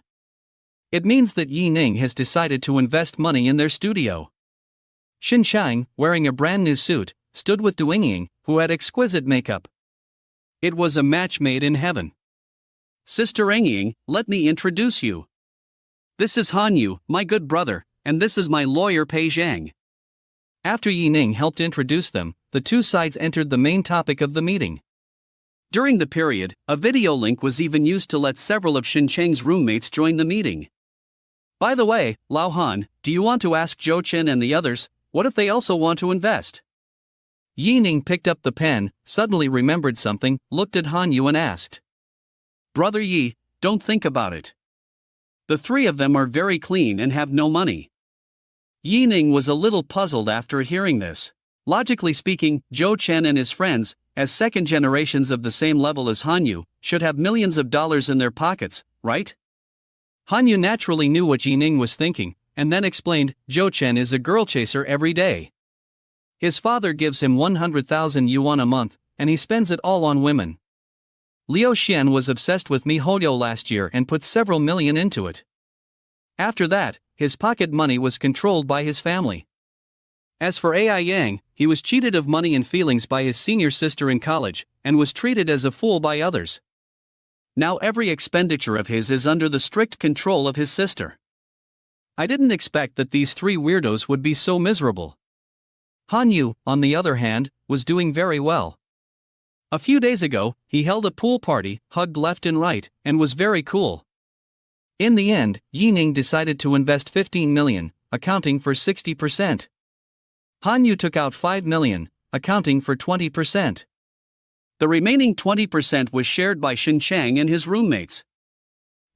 It means that Yi Ning has decided to invest money in their studio. Xin Chang, wearing a brand new suit, stood with Du Yingying, who had exquisite makeup. It was a match made in heaven. Sister Yingying, let me introduce you. This is Han Yu, my good brother, and this is my lawyer Pei Zhang. After Yi Ning helped introduce them, the two sides entered the main topic of the meeting. During the period, a video link was even used to let several of Xin Chang's roommates join the meeting. By the way, Lao Han, do you want to ask Zhou Chen and the others, what if they also want to invest? Yi Ning picked up the pen, suddenly remembered something, looked at Han Yu and asked. Brother Yi, don't think about it. The three of them are very clean and have no money. Yi Ning was a little puzzled after hearing this. Logically speaking, Zhou Chen and his friends, as second generations of the same level as Han Yu, should have millions of dollars in their pockets, right? Han Yu naturally knew what Yi Ning was thinking, and then explained, Zhou Chen is a girl chaser every day. His father gives him 100,000 yuan a month, and he spends it all on women. Liu Xian was obsessed with MiHoYo last year and put several million into it. After that, his pocket money was controlled by his family. As for Ai Yang, he was cheated of money and feelings by his senior sister in college, and was treated as a fool by others. Now every expenditure of his is under the strict control of his sister. I didn't expect that these three weirdos would be so miserable. Han Yu, on the other hand, was doing very well. A few days ago, he held a pool party, hugged left and right, and was very cool. In the end, Yi Ning decided to invest 15 million, accounting for 60%. Han Yu took out 5 million, accounting for 20%. The remaining 20% was shared by Xin Chang and his roommates.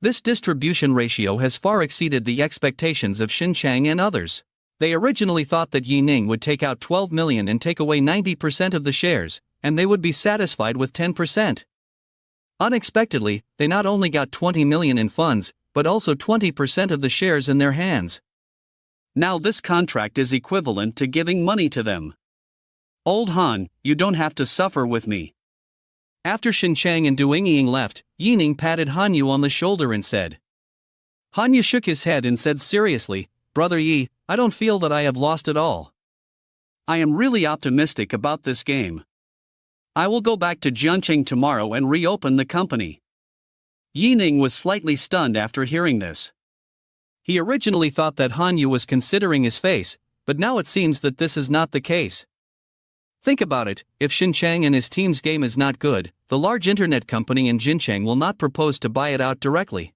This distribution ratio has far exceeded the expectations of Xin Chang and others. They originally thought that Yi Ning would take out 12 million and take away 90% of the shares, and they would be satisfied with 10%. Unexpectedly, they not only got 20 million in funds, but also 20% of the shares in their hands. Now this contract is equivalent to giving money to them. Old Han, you don't have to suffer with me. After Xin Chang and Du Yingying left, Yi Ning patted Han Yu on the shoulder and said. Han Yu shook his head and said seriously, Brother Yi, I don't feel that I have lost it all. I am really optimistic about this game. I will go back to Jianqing tomorrow and reopen the company. Yi Ning was slightly stunned after hearing this. He originally thought that Han Yu was considering his face, but now it seems that this is not the case. Think about it, if Xin Chang and his team's game is not good, the large internet company in Jincheng will not propose to buy it out directly.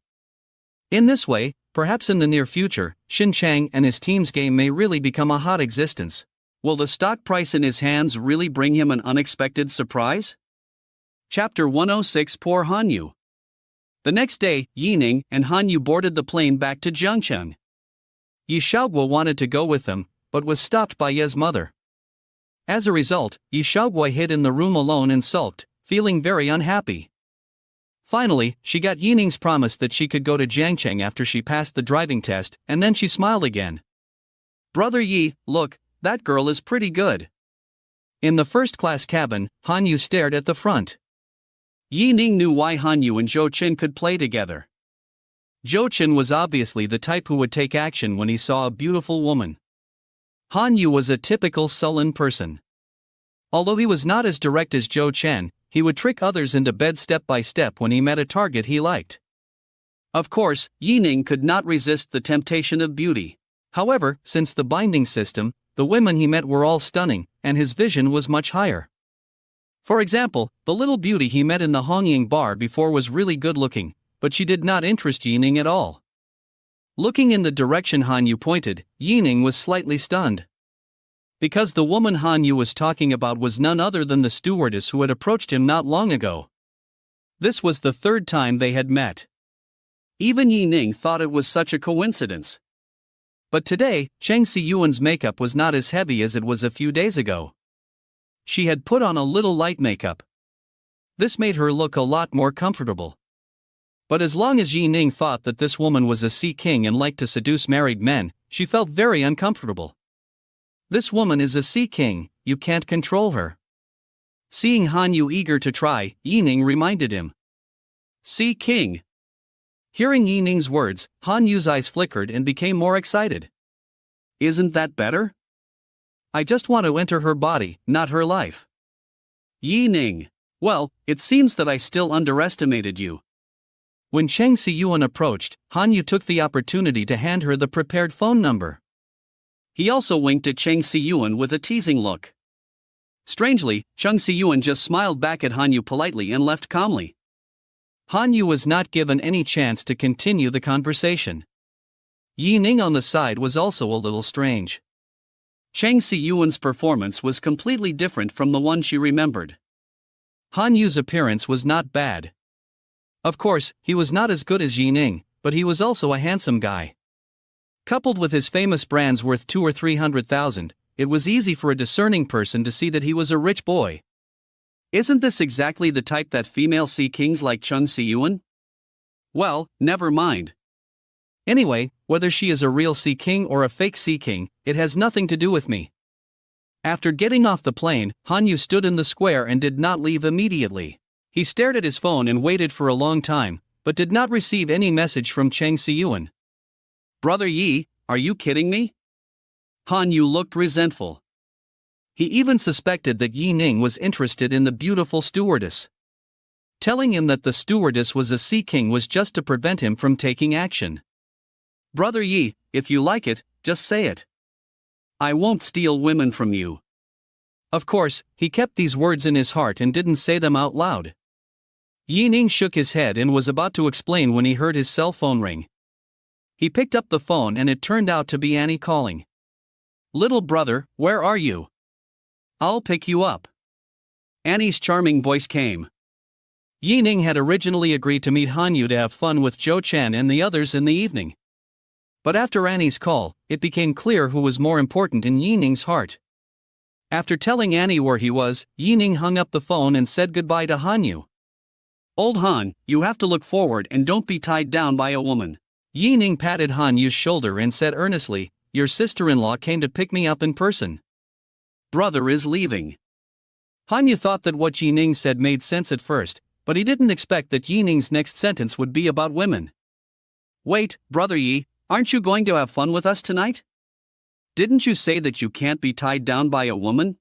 In this way, perhaps in the near future, Xin Chang and his team's game may really become a hot existence. Will the stock price in his hands really bring him an unexpected surprise? Chapter 106 Poor Han Yu. The next day, Yi Ning and Han Yu boarded the plane back to Jiangcheng. Yi Shaoguo wanted to go with them, but was stopped by Ye's mother. As a result, Yi Shaoguo hid in the room alone and sulked, feeling very unhappy. Finally, she got Yi Ning's promise that she could go to Jiangcheng after she passed the driving test, and then she smiled again. Brother Yi, look, that girl is pretty good. In the first-class cabin, Han Yu stared at the front. Yi Ning knew why Han Yu and Zhou Chen could play together. Zhou Chen was obviously the type who would take action when he saw a beautiful woman. Han Yu was a typical sullen person. Although he was not as direct as Zhou Chen, he would trick others into bed step by step when he met a target he liked. Of course, Yi Ning could not resist the temptation of beauty. However, since the binding system, the women he met were all stunning, and his vision was much higher. For example, the little beauty he met in the Hongying bar before was really good looking, but she did not interest Yi Ning at all. Looking in the direction Han Yu pointed, Ning was slightly stunned. Because the woman Han Yu was talking about was none other than the stewardess who had approached him not long ago. This was the third time they had met. Even Ning thought it was such a coincidence. But today, Cheng Siyuan's makeup was not as heavy as it was a few days ago. She had put on a little light makeup. This made her look a lot more comfortable. But as long as Ning thought that this woman was a sea king and liked to seduce married men, she felt very uncomfortable. This woman is a sea king, you can't control her. Seeing Han Yu eager to try, Ning reminded him. Sea king. Hearing Ning's words, Han Yu's eyes flickered and became more excited. Isn't that better? I just want to enter her body, not her life. Ning. Well, it seems that I still underestimated you. When Cheng Siyuan approached, Han Yu took the opportunity to hand her the prepared phone number. He also winked at Cheng Siyuan with a teasing look. Strangely, Cheng Siyuan just smiled back at Han Yu politely and left calmly. Han Yu was not given any chance to continue the conversation. Ning on the side was also a little strange. Cheng Siyuan's performance was completely different from the one she remembered. Han Yu's appearance was not bad. Of course, he was not as good as Ning, but he was also a handsome guy. Coupled with his famous brands worth 200,000 or 300,000, it was easy for a discerning person to see that he was a rich boy. Isn't this exactly the type that female sea kings like Cheng Siyuan? Well, never mind. Anyway, whether she is a real sea king or a fake sea king, it has nothing to do with me. After getting off the plane, Han Yu stood in the square and did not leave immediately. He stared at his phone and waited for a long time, but did not receive any message from Cheng Siyuan. Brother Yi, are you kidding me? Han Yu looked resentful. He even suspected that Ning was interested in the beautiful stewardess. Telling him that the stewardess was a sea king was just to prevent him from taking action. Brother Yi, if you like it, just say it. I won't steal women from you. Of course, he kept these words in his heart and didn't say them out loud. Ning shook his head and was about to explain when he heard his cell phone ring. He picked up the phone and it turned out to be Annie calling. Little brother, where are you? I'll pick you up. Annie's charming voice came. Ning had originally agreed to meet Han Yu to have fun with Zhou Chen and the others in the evening. But after Annie's call, it became clear who was more important in Ning's heart. After telling Annie where he was, Ning hung up the phone and said goodbye to Han Yu. Old Han, you have to look forward and don't be tied down by a woman. Ning patted Han Yu's shoulder and said earnestly, your sister-in-law came to pick me up in person. Brother is leaving. Han Yu thought that what Ning said made sense at first, but he didn't expect that Ning's next sentence would be about women. Wait, Brother Yi, aren't you going to have fun with us tonight? Didn't you say that you can't be tied down by a woman?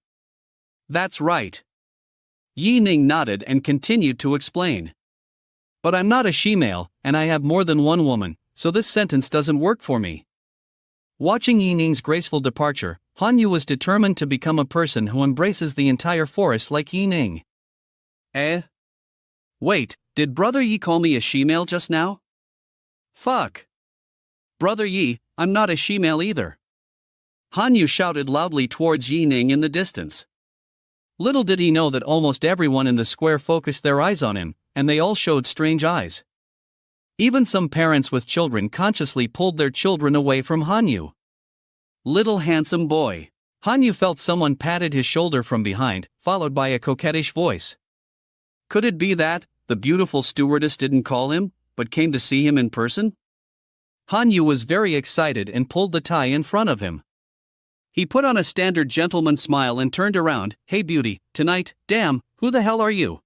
That's right. Ning nodded and continued to explain. But I'm not a she-male, and I have more than one woman, so this sentence doesn't work for me. Watching Ning's graceful departure, Han Yu was determined to become a person who embraces the entire forest like Ning. Wait, did Brother Yi call me a she-male just now? Fuck. Brother Yi, I'm not a she-male either. Han Yu shouted loudly towards Ning in the distance. Little did he know that almost everyone in the square focused their eyes on him, and they all showed strange eyes. Even some parents with children consciously pulled their children away from Han Yu. Little handsome boy. Han Yu felt someone patted his shoulder from behind, followed by a coquettish voice. Could it be that the beautiful stewardess didn't call him, but came to see him in person? Han Yu was very excited and pulled the tie in front of him. He put on a standard gentleman smile and turned around. Hey beauty, tonight, damn, who the hell are you?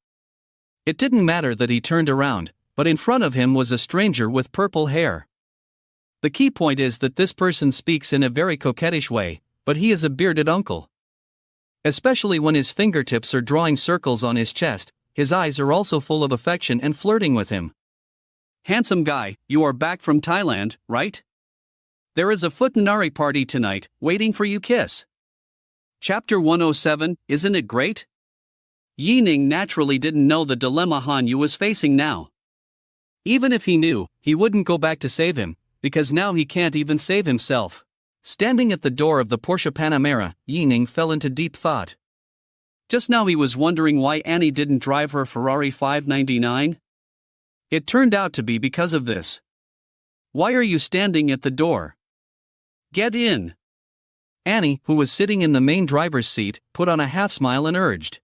It didn't matter that he turned around, but in front of him was a stranger with purple hair. The key point is that this person speaks in a very coquettish way, but he is a bearded uncle. Especially when his fingertips are drawing circles on his chest, his eyes are also full of affection and flirting with him. Handsome guy, you are back from Thailand, right? There is a Futanari party tonight, waiting for you kiss. Chapter 107, isn't it great? Ning naturally didn't know the dilemma Han Yu was facing now. Even if he knew, he wouldn't go back to save him, because now he can't even save himself. Standing at the door of the Porsche Panamera, Ning fell into deep thought. Just now he was wondering why Annie didn't drive her Ferrari 599. It turned out to be because of this. Why are you standing at the door? Get in. Annie, who was sitting in the main driver's seat, put on a half smile and urged.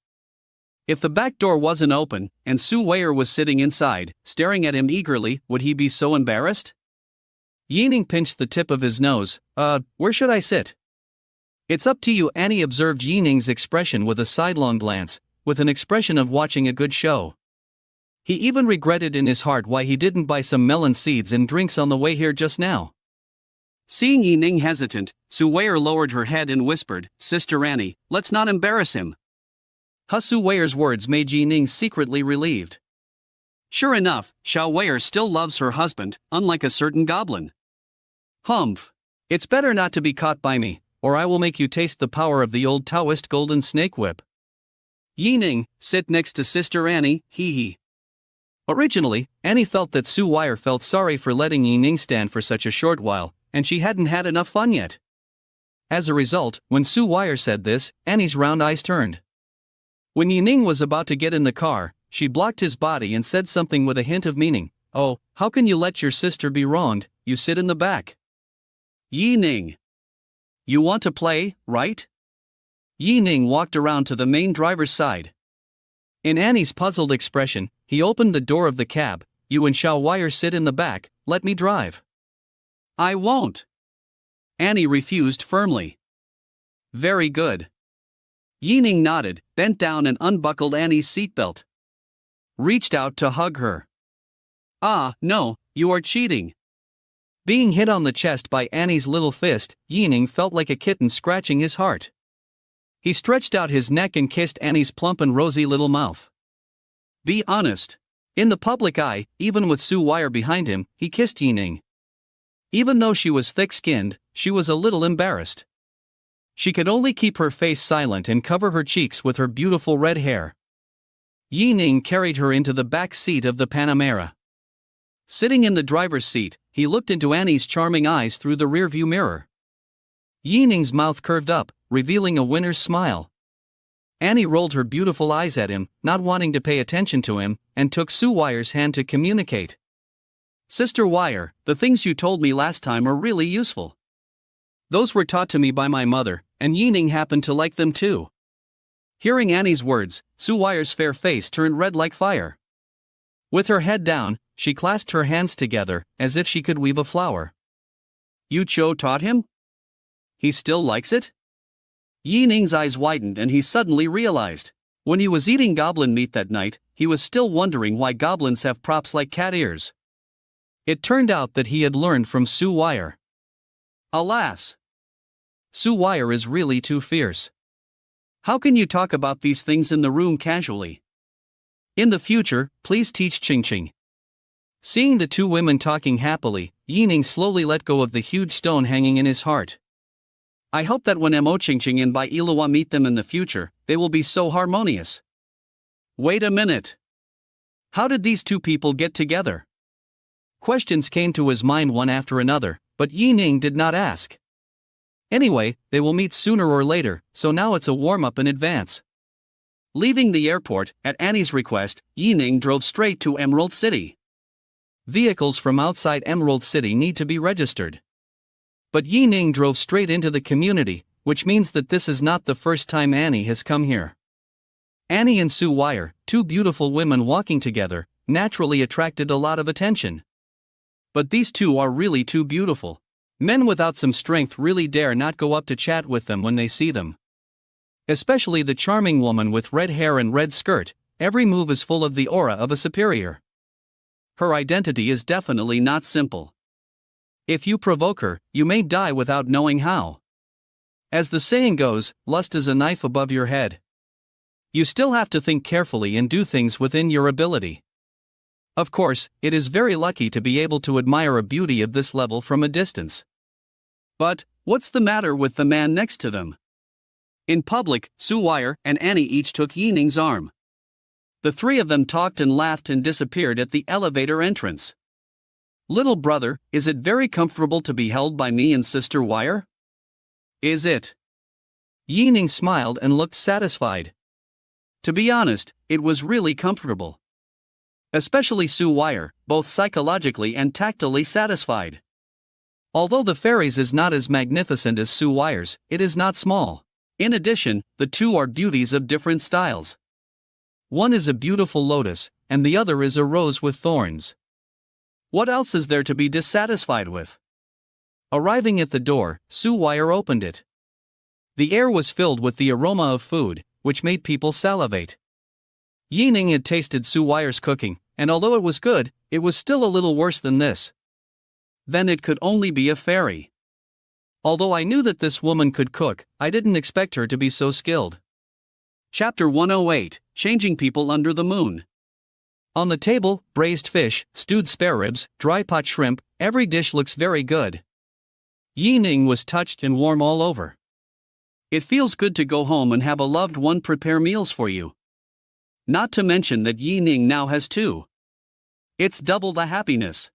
If the back door wasn't open, and Sue Weyer was sitting inside, staring at him eagerly, would he be so embarrassed? Ning pinched the tip of his nose. Where should I sit? It's up to you, Annie observed Ning's expression with a sidelong glance, with an expression of watching a good show. He even regretted in his heart why he didn't buy some melon seeds and drinks on the way here just now. Seeing Ning hesitant, Sue Weyer lowered her head and whispered, Sister Annie, let's not embarrass him. Sue Weyer's words made Ning secretly relieved. Sure enough, Xiao Weyer still loves her husband, unlike a certain goblin. Humph. It's better not to be caught by me, or I will make you taste the power of the old Taoist golden snake whip. Ning, sit next to Sister Annie, hee. Originally, Annie felt that Sue Weyer felt sorry for letting Ning stand for such a short while, and she hadn't had enough fun yet. As a result, when Sue Weyer said this, Annie's round eyes turned. When Ning was about to get in the car, she blocked his body and said something with a hint of meaning. Oh, how can you let your sister be wronged? You sit in the back. Ning. You want to play, right? Ning walked around to the main driver's side. In Annie's puzzled expression, he opened the door of the cab. You and Xiao Weyer sit in the back, let me drive. I won't. Annie refused firmly. Very good. Ning nodded, bent down and unbuckled Annie's seatbelt. Reached out to hug her. Ah, no, you are cheating. Being hit on the chest by Annie's little fist, Ning felt like a kitten scratching his heart. He stretched out his neck and kissed Annie's plump and rosy little mouth. Be honest. In the public eye, even with Sue Weyer behind him, he kissed Ning. Even though she was thick-skinned, she was a little embarrassed. She could only keep her face silent and cover her cheeks with her beautiful red hair. Ning carried her into the back seat of the Panamera. Sitting in the driver's seat, he looked into Annie's charming eyes through the rearview mirror. Ning's mouth curved up, revealing a winner's smile. Annie rolled her beautiful eyes at him, not wanting to pay attention to him, and took Sue Weyer's hand to communicate. Sister Weyer, the things you told me last time are really useful. Those were taught to me by my mother, and Ning happened to like them too. Hearing Annie's words, Sue Weyer's fair face turned red like fire. With her head down, she clasped her hands together, as if she could weave a flower. Yu Cho taught him? He still likes it? Ning's eyes widened and he suddenly realized. When he was eating goblin meat that night, he was still wondering why goblins have props like cat ears. It turned out that he had learned from Sue Weyer. Alas! Sue Weyer is really too fierce. How can you talk about these things in the room casually? In the future, please teach Ching. Seeing the two women talking happily, Ning slowly let go of the huge stone hanging in his heart. I hope that when Mo Ching and Bai Ilawa meet them in the future, they will be so harmonious. Wait a minute. How did these two people get together? Questions came to his mind one after another, but Ning did not ask. Anyway, they will meet sooner or later, so now it's a warm-up in advance. Leaving the airport, at Annie's request, Ning drove straight to Emerald City. Vehicles from outside Emerald City need to be registered. But Ning drove straight into the community, which means that this is not the first time Annie has come here. Annie and Sue Weyer, two beautiful women walking together, naturally attracted a lot of attention. But these two are really too beautiful. Men without some strength really dare not go up to chat with them when they see them. Especially the charming woman with red hair and red skirt, every move is full of the aura of a superior. Her identity is definitely not simple. If you provoke her, you may die without knowing how. As the saying goes, lust is a knife above your head. You still have to think carefully and do things within your ability. Of course, it is very lucky to be able to admire a beauty of this level from a distance. But, what's the matter with the man next to them? In public, Sue Weyer and Annie each took Ning's arm. The three of them talked and laughed and disappeared at the elevator entrance. Little brother, is it very comfortable to be held by me and Sister Wire? Is it? Yi Ning smiled and looked satisfied. To be honest, it was really comfortable. Especially Su Wire, both psychologically and tactily satisfied. Although the fairies is not as magnificent as Su Wire's, it is not small. In addition, the two are beauties of different styles. One is a beautiful lotus, and the other is a rose with thorns. What else is there to be dissatisfied with? Arriving at the door, Su Wire opened it. The air was filled with the aroma of food, which made people salivate. Yi Ning had tasted Su Wire's cooking, and although it was good, it was still a little worse than this. Then it could only be a fairy. Although I knew that this woman could cook, I didn't expect her to be so skilled. Chapter 108, Changing People Under the Moon. On the table, braised fish, stewed spare ribs, dry pot shrimp, every dish looks very good. Yi Ning was touched and warm all over. It feels good to go home and have a loved one prepare meals for you. Not to mention that Yi Ning now has two. It's double the happiness.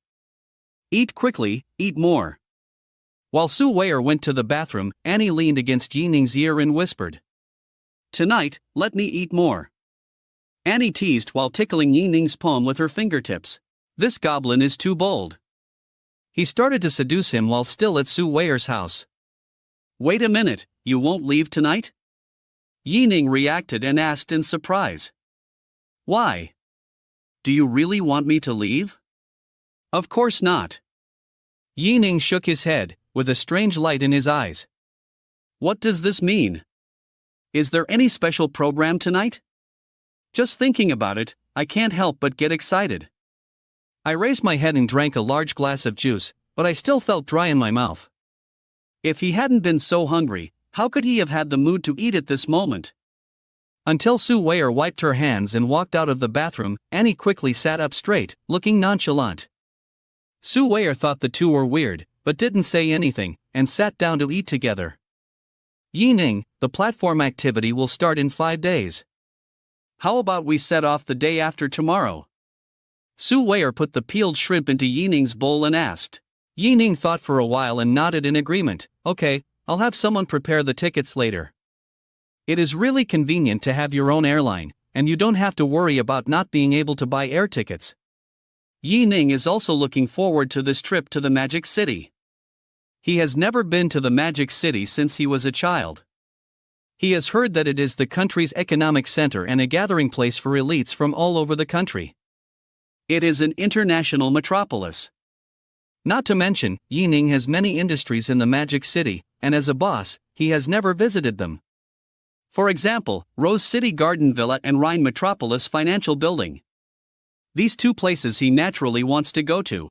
Eat quickly, eat more. While Su Wire went to the bathroom, Annie leaned against Yi Ning's ear and whispered, "Tonight, let me eat more." Annie teased while tickling Yi Ning's palm with her fingertips. This goblin is too bold. He started to seduce him while still at Su Wire's house. Wait a minute, you won't leave tonight? Yi Ning reacted and asked in surprise. Why? Do you really want me to leave? Of course not. Yi Ning shook his head, with a strange light in his eyes. What does this mean? Is there any special program tonight? Just thinking about it, I can't help but get excited. I raised my head and drank a large glass of juice, but I still felt dry in my mouth. If he hadn't been so hungry, how could he have had the mood to eat at this moment? Until Su Wire wiped her hands and walked out of the bathroom, Annie quickly sat up straight, looking nonchalant. Su Wire thought the two were weird, but didn't say anything, and sat down to eat together. Yi Ning, the platform activity will start in 5 days. How about we set off the day after tomorrow? Su Wire put the peeled shrimp into Yi Ning's bowl and asked. Yi Ning thought for a while and nodded in agreement. Okay, I'll have someone prepare the tickets later. It is really convenient to have your own airline, and you don't have to worry about not being able to buy air tickets. Yi Ning is also looking forward to this trip to the Magic City. He has never been to the Magic City since he was a child. He has heard that it is the country's economic center and a gathering place for elites from all over the country. It is an international metropolis. Not to mention, Yi Ning has many industries in the Magic City, and as a boss, he has never visited them. For example, Rose City Garden Villa and Rhine Metropolis Financial Building. These two places he naturally wants to go to.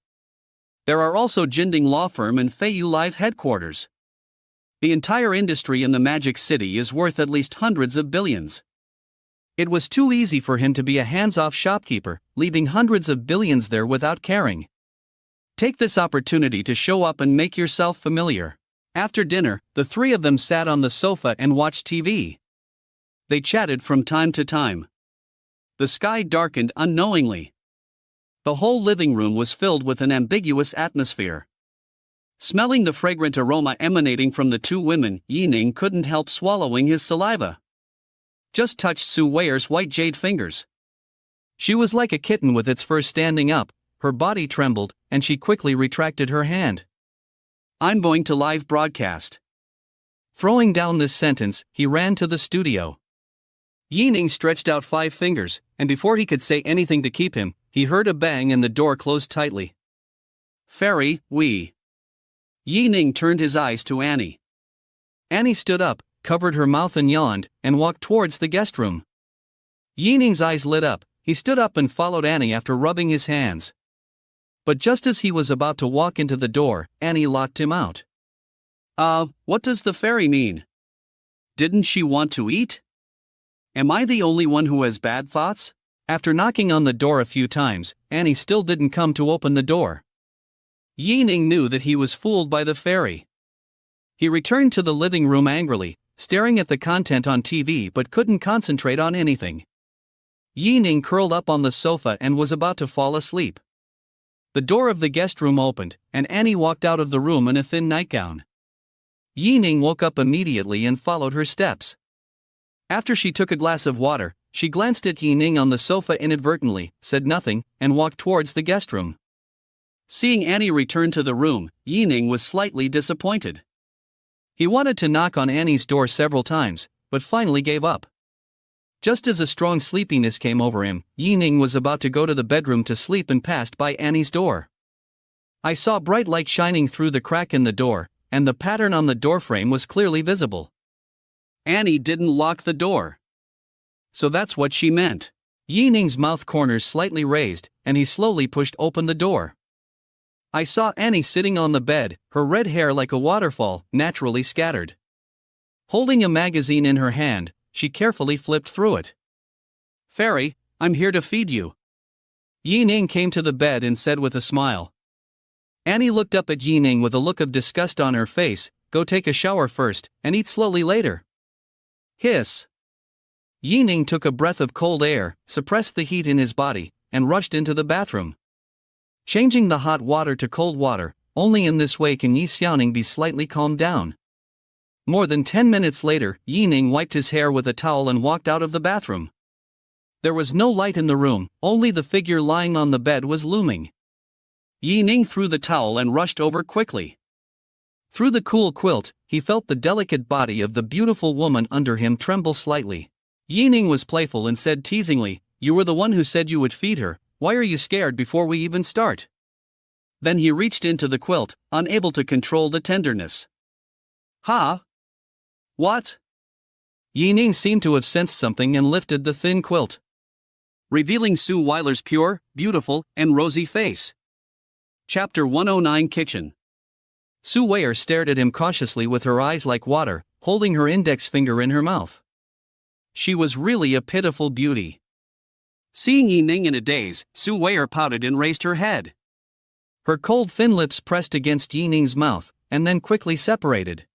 There are also Jinding Law Firm and Feiyu Live headquarters. The entire industry in the Magic City is worth at least hundreds of billions. It was too easy for him to be a hands-off shopkeeper, leaving hundreds of billions there without caring. Take this opportunity to show up and make yourself familiar. After dinner, the three of them sat on the sofa and watched TV. They chatted from time to time. The sky darkened unknowingly. The whole living room was filled with an ambiguous atmosphere. Smelling the fragrant aroma emanating from the two women, Yi Ning couldn't help swallowing his saliva. Just touched Su Wire's white jade fingers. She was like a kitten with its fur standing up, her body trembled, and she quickly retracted her hand. I'm going to live broadcast. Throwing down this sentence, he ran to the studio. Yi Ning stretched out 5 fingers, and before he could say anything to keep him, he heard a bang and the door closed tightly. Fairy, we. Yi Ning turned his eyes to Annie. Annie stood up, covered her mouth and yawned, and walked towards the guest room. Yi Ning's eyes lit up, he stood up and followed Annie after rubbing his hands. But just as he was about to walk into the door, Annie locked him out. What does the fairy mean? Didn't she want to eat? Am I the only one who has bad thoughts? After knocking on the door a few times, Annie still didn't come to open the door. Yi Ning knew that he was fooled by the fairy. He returned to the living room angrily, staring at the content on TV but couldn't concentrate on anything. Yi Ning curled up on the sofa and was about to fall asleep. The door of the guest room opened, and Annie walked out of the room in a thin nightgown. Ning woke up immediately and followed her steps. After she took a glass of water, she glanced at Ning on the sofa inadvertently, said nothing, and walked towards the guest room. Seeing Annie return to the room, Ning was slightly disappointed. He wanted to knock on Annie's door several times, but finally gave up. Just as a strong sleepiness came over him, Ning was about to go to the bedroom to sleep and passed by Annie's door. I saw bright light shining through the crack in the door, and the pattern on the doorframe was clearly visible. Annie didn't lock the door. So that's what she meant. Ning's mouth corners slightly raised, and he slowly pushed open the door. I saw Annie sitting on the bed, her red hair like a waterfall, naturally scattered. Holding a magazine in her hand, she carefully flipped through it. "Fairy, I'm here to feed you." Ning came to the bed and said with a smile. Annie looked up at Ning with a look of disgust on her face. "Go take a shower first, and eat slowly later." Hiss. Ning took a breath of cold air, suppressed the heat in his body, and rushed into the bathroom. Changing the hot water to cold water, only in this way can Yi Xiaoning be slightly calmed down. More than 10 minutes later, Ning wiped his hair with a towel and walked out of the bathroom. There was no light in the room, only the figure lying on the bed was looming. Ning threw the towel and rushed over quickly. Through the cool quilt, he felt the delicate body of the beautiful woman under him tremble slightly. Ning was playful and said teasingly, "You were the one who said you would feed her, why are you scared before we even start?" Then he reached into the quilt, unable to control the tenderness. "Ha? What?" Ning seemed to have sensed something and lifted the thin quilt, revealing Sue Weiler's pure, beautiful, and rosy face. Chapter 109 Kitchen. Sue Weiler stared at him cautiously with her eyes like water, holding her index finger in her mouth. She was really a pitiful beauty. Seeing Ning in a daze, Sue Weiler pouted and raised her head. Her cold thin lips pressed against Ning's mouth, and then quickly separated.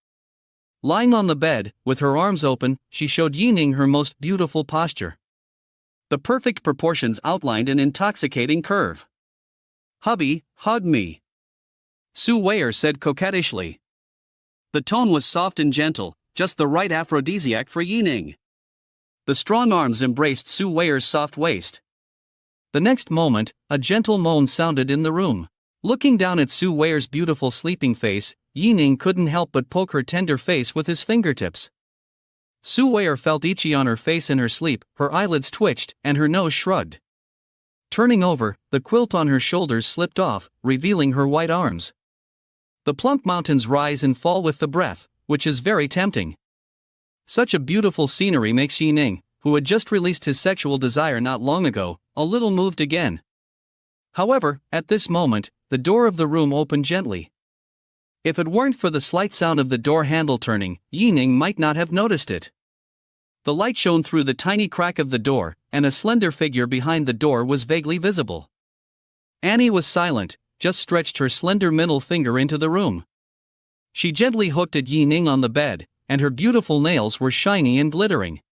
Lying on the bed, with her arms open, she showed Ning her most beautiful posture. The perfect proportions outlined an intoxicating curve. "Hubby, hug me," Sue Weiler said coquettishly. The tone was soft and gentle, just the right aphrodisiac for Ning. The strong arms embraced Sue Weiler's soft waist. The next moment, a gentle moan sounded in the room. Looking down at Sue Weiler's beautiful sleeping face, Ning couldn't help but poke her tender face with his fingertips. Sue Weiler felt itchy on her face in her sleep, her eyelids twitched, and her nose shrugged. Turning over, the quilt on her shoulders slipped off, revealing her white arms. The plump mountains rise and fall with the breath, which is very tempting. Such a beautiful scenery makes Ning, who had just released his sexual desire not long ago, a little moved again. However, at this moment, the door of the room opened gently. If it weren't for the slight sound of the door handle turning, Ning might not have noticed it. The light shone through the tiny crack of the door, and a slender figure behind the door was vaguely visible. Annie was silent, just stretched her slender middle finger into the room. She gently hooked at Ning on the bed, and her beautiful nails were shiny and glittering.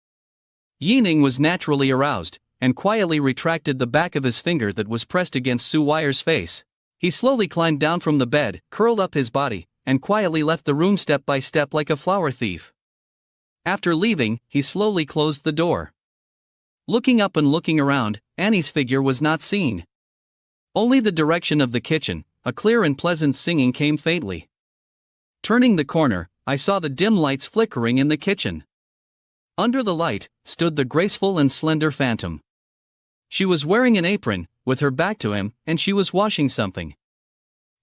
Ning was naturally aroused, and quietly retracted the back of his finger that was pressed against Sue Weiler's face. He slowly climbed down from the bed, curled up his body, and quietly left the room step by step like a flower thief. After leaving, he slowly closed the door. Looking up and looking around, Annie's figure was not seen. Only the direction of the kitchen, a clear and pleasant singing came faintly. Turning the corner, I saw the dim lights flickering in the kitchen. Under the light, stood the graceful and slender phantom. She was wearing an apron, with her back to him, and she was washing something.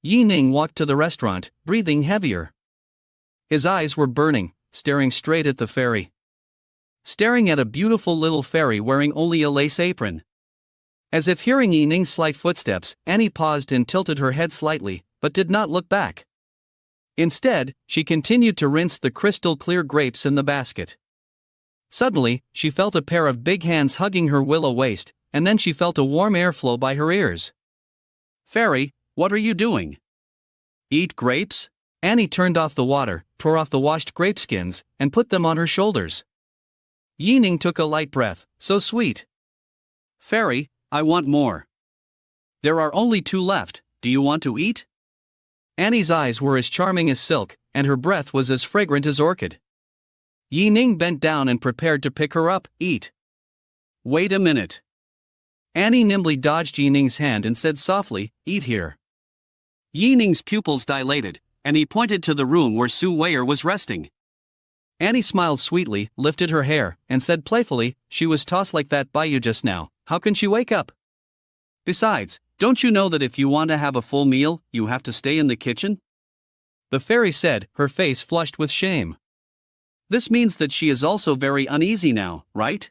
Ning walked to the restaurant, breathing heavier. His eyes were burning, staring straight at the fairy. Staring at a beautiful little fairy wearing only a lace apron. As if hearing Ning's slight footsteps, Annie paused and tilted her head slightly, but did not look back. Instead, she continued to rinse the crystal-clear grapes in the basket. Suddenly, she felt a pair of big hands hugging her willow waist, and then she felt a warm airflow by her ears. "Fairy, what are you doing? Eat grapes?" Annie turned off the water, tore off the washed grape skins, and put them on her shoulders. Ning took a light breath, so sweet. "Fairy, I want more. There are only 2 left, do you want to eat? Annie's eyes were as charming as silk, and her breath was as fragrant as orchid. Yi Ning bent down and prepared to pick her up. Eat. Wait a minute. Annie nimbly dodged Yi Ning's hand and said softly, eat here. Yi Ning's pupils dilated, and he pointed to the room where Su Weier was resting. Annie smiled sweetly, lifted her hair, and said playfully, she was tossed like that by you just now, how can she wake up? Besides, don't you know that if you want to have a full meal, you have to stay in the kitchen? The fairy said, her face flushed with shame. This means that she is also very uneasy now, right?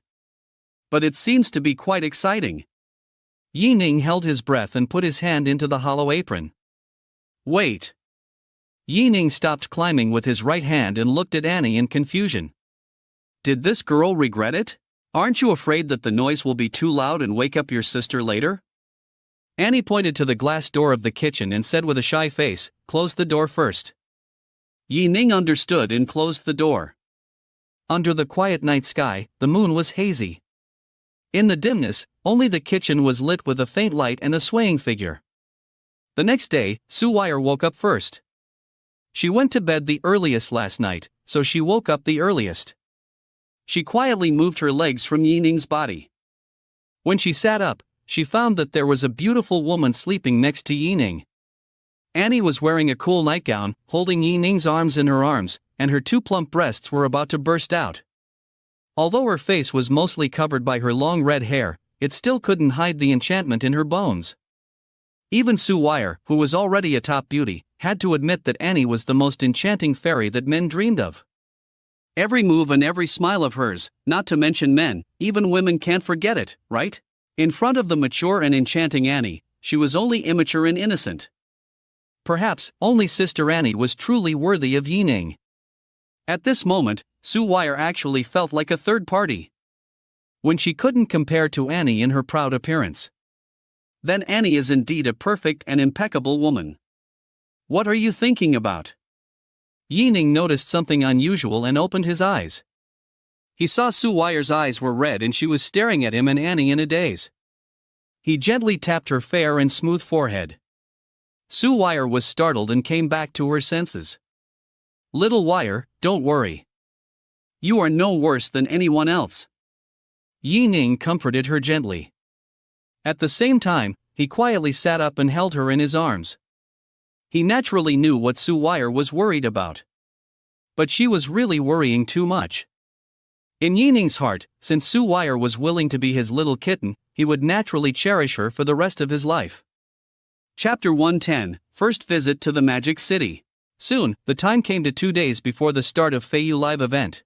But it seems to be quite exciting. Yi Ning held his breath and put his hand into the hollow apron. Wait. Yi Ning stopped climbing with his right hand and looked at Annie in confusion. Did this girl regret it? Aren't you afraid that the noise will be too loud and wake up your sister later? Annie pointed to the glass door of the kitchen and said with a shy face, close the door first. Yi Ning understood and closed the door. Under the quiet night sky, the moon was hazy. In the dimness, only the kitchen was lit with a faint light and a swaying figure. The next day, Su Weier woke up first. She went to bed the earliest last night, so she woke up the earliest. She quietly moved her legs from Yi Ning's body. When she sat up, she found that there was a beautiful woman sleeping next to Yi Ning. Annie was wearing a cool nightgown, holding Yi Ning's arms in her arms, and her two plump breasts were about to burst out. Although her face was mostly covered by her long red hair, it still couldn't hide the enchantment in her bones. Even Su Weier, who was already a top beauty, had to admit that Annie was the most enchanting fairy that men dreamed of. Every move and every smile of hers, not to mention men, even women can't forget it, right? In front of the mature and enchanting Annie, she was only immature and innocent. Perhaps, only Sister Annie was truly worthy of Yi Ning. At this moment, Su Weier actually felt like a third party. When she couldn't compare to Annie in her proud appearance. Then Annie is indeed a perfect and impeccable woman. What are you thinking about? Yi Ning noticed something unusual and opened his eyes. He saw Su Weier's eyes were red and she was staring at him and Annie in a daze. He gently tapped her fair and smooth forehead. Su Weier was startled and came back to her senses. Little Weier, don't worry. You are no worse than anyone else. Yi Ning comforted her gently. At the same time, he quietly sat up and held her in his arms. He naturally knew what Su Weier was worried about. But she was really worrying too much. In Yi Ning's heart, since Su Weier was willing to be his little kitten, he would naturally cherish her for the rest of his life. Chapter 110, First Visit to the Magic City. Soon, the time came to 2 days before the start of Feiyu Live event.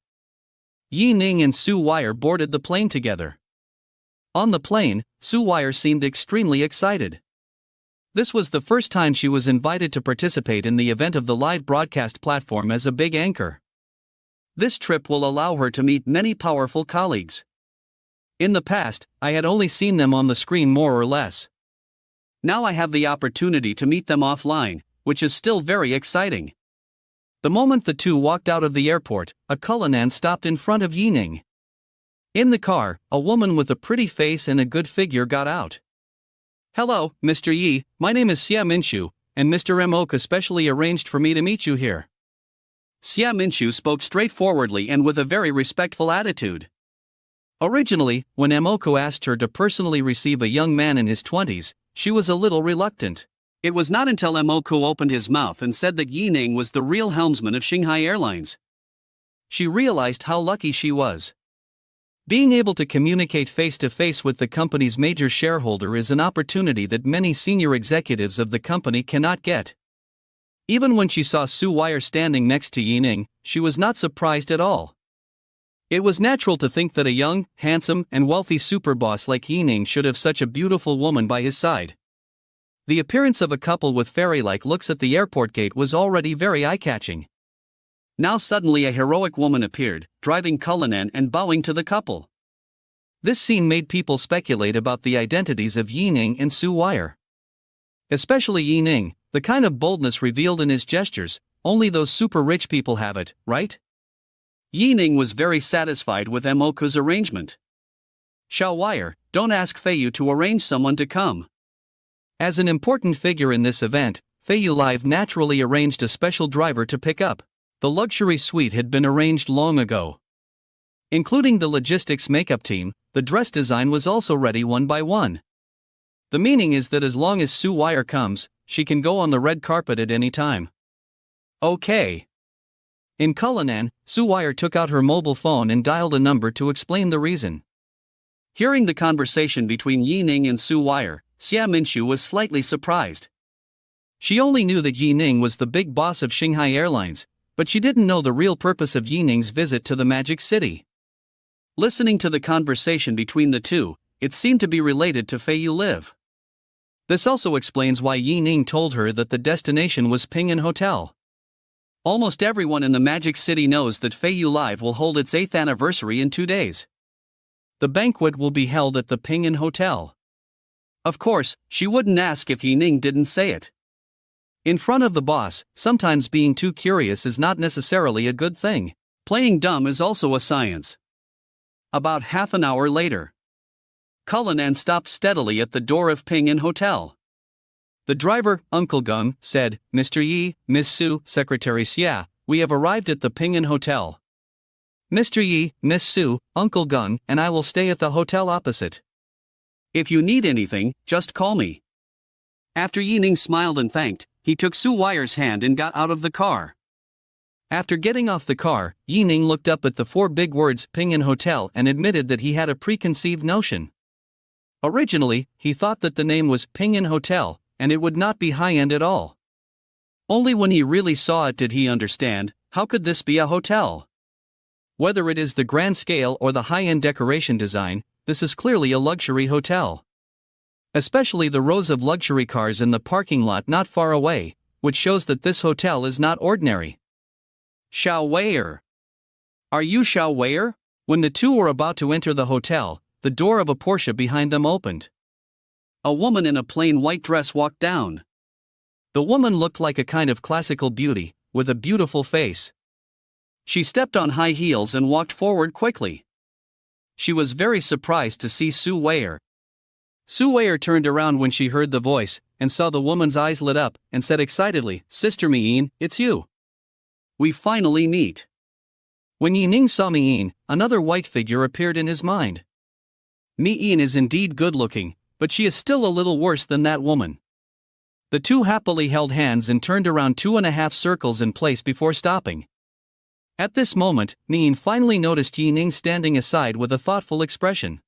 Yi Ning and Su Weier boarded the plane together. On the plane, Su Weier seemed extremely excited. This was the first time she was invited to participate in the event of the live broadcast platform as a big anchor. This trip will allow her to meet many powerful colleagues. In the past, I had only seen them on the screen more or less. Now I have the opportunity to meet them offline, which is still very exciting. The moment the two walked out of the airport, a Cullinan stopped in front of Yi Ning. In the car, a woman with a pretty face and a good figure got out. Hello, Mr. Yi, my name is Xia Minshu, and Mr. M. Oak especially arranged for me to meet you here. Xia Minshu spoke straightforwardly and with a very respectful attitude. Originally, when Emoko asked her to personally receive a young man in his 20s, she was a little reluctant. It was not until Emoko opened his mouth and said that Yi Ning was the real helmsman of Shanghai Airlines. She realized how lucky she was. Being able to communicate face-to-face with the company's major shareholder is an opportunity that many senior executives of the company cannot get. Even when she saw Su Weier standing next to Yi Ning, she was not surprised at all. It was natural to think that a young, handsome, and wealthy superboss like Yi Ning should have such a beautiful woman by his side. The appearance of a couple with fairy-like looks at the airport gate was already very eye-catching. Now suddenly a heroic woman appeared, driving Cullinan and bowing to the couple. This scene made people speculate about the identities of Yi Ning and Su Weier. Especially Yi Ning, the kind of boldness revealed in his gestures, only those super rich people have it, right? Yi Ning was very satisfied with Emoko's arrangement. Xiao Weier, don't ask Feiyu to arrange someone to come. As an important figure in this event, Fei Live naturally arranged a special driver to pick up. The luxury suite had been arranged long ago. Including the logistics makeup team, the dress design was also ready one by one. The meaning is that as long as Sue Wire comes, she can go on the red carpet at any time. Okay. In Cullinan, Sue Wire took out her mobile phone and dialed a number to explain the reason. Hearing the conversation between Yi Ning and Sue Wire, Xia Minshu was slightly surprised. She only knew that Yi Ning was the big boss of Shanghai Airlines, but she didn't know the real purpose of Yi Ning's visit to the Magic City. Listening to the conversation between the two, it seemed to be related to Fei Live. This also explains why Yi Ning told her that the destination was Ping An Hotel. Almost everyone in the Magic City knows that Fei Live will hold its 8th anniversary in 2 days. The banquet will be held at the Ping An Hotel. Of course, she wouldn't ask if Yi Ning didn't say it. In front of the boss, sometimes being too curious is not necessarily a good thing. Playing dumb is also a science. About half an hour later, Cullinan stopped steadily at the door of Ping An Hotel. The driver, Uncle Gung, said, "Mr. Yi, Miss Su, Secretary Xia, we have arrived at the Ping An Hotel. Mr. Yi, Miss Su, Uncle Gung, and I will stay at the hotel opposite. If you need anything, just call me." After Yi Ning smiled and thanked, he took Sue Wire's hand and got out of the car. After getting off the car, Yi Ning looked up at the 4 big words Ping An Hotel and admitted that he had a preconceived notion. Originally, he thought that the name was Ping An Hotel, and it would not be high-end at all. Only when he really saw it did he understand, how could this be a hotel? Whether it is the grand scale or the high-end decoration design, this is clearly a luxury hotel. Especially the rows of luxury cars in the parking lot not far away, which shows that this hotel is not ordinary. Xiao Weier. Are you Xiao Weier? When the two were about to enter the hotel, the door of a Porsche behind them opened. A woman in a plain white dress walked down. The woman looked like a kind of classical beauty, with a beautiful face. She stepped on high heels and walked forward quickly. She was very surprised to see Sue Weier. Sue Weier turned around when she heard the voice, and saw the woman's eyes lit up, and said excitedly, "Sister Miin, it's you. We finally meet." When Yi Ning saw Miin, another white figure appeared in his mind. Miin is indeed good-looking, but she is still a little worse than that woman. The two happily held hands and turned around 2.5 circles in place before stopping. At this moment, Miin finally noticed Yi Ning standing aside with a thoughtful expression.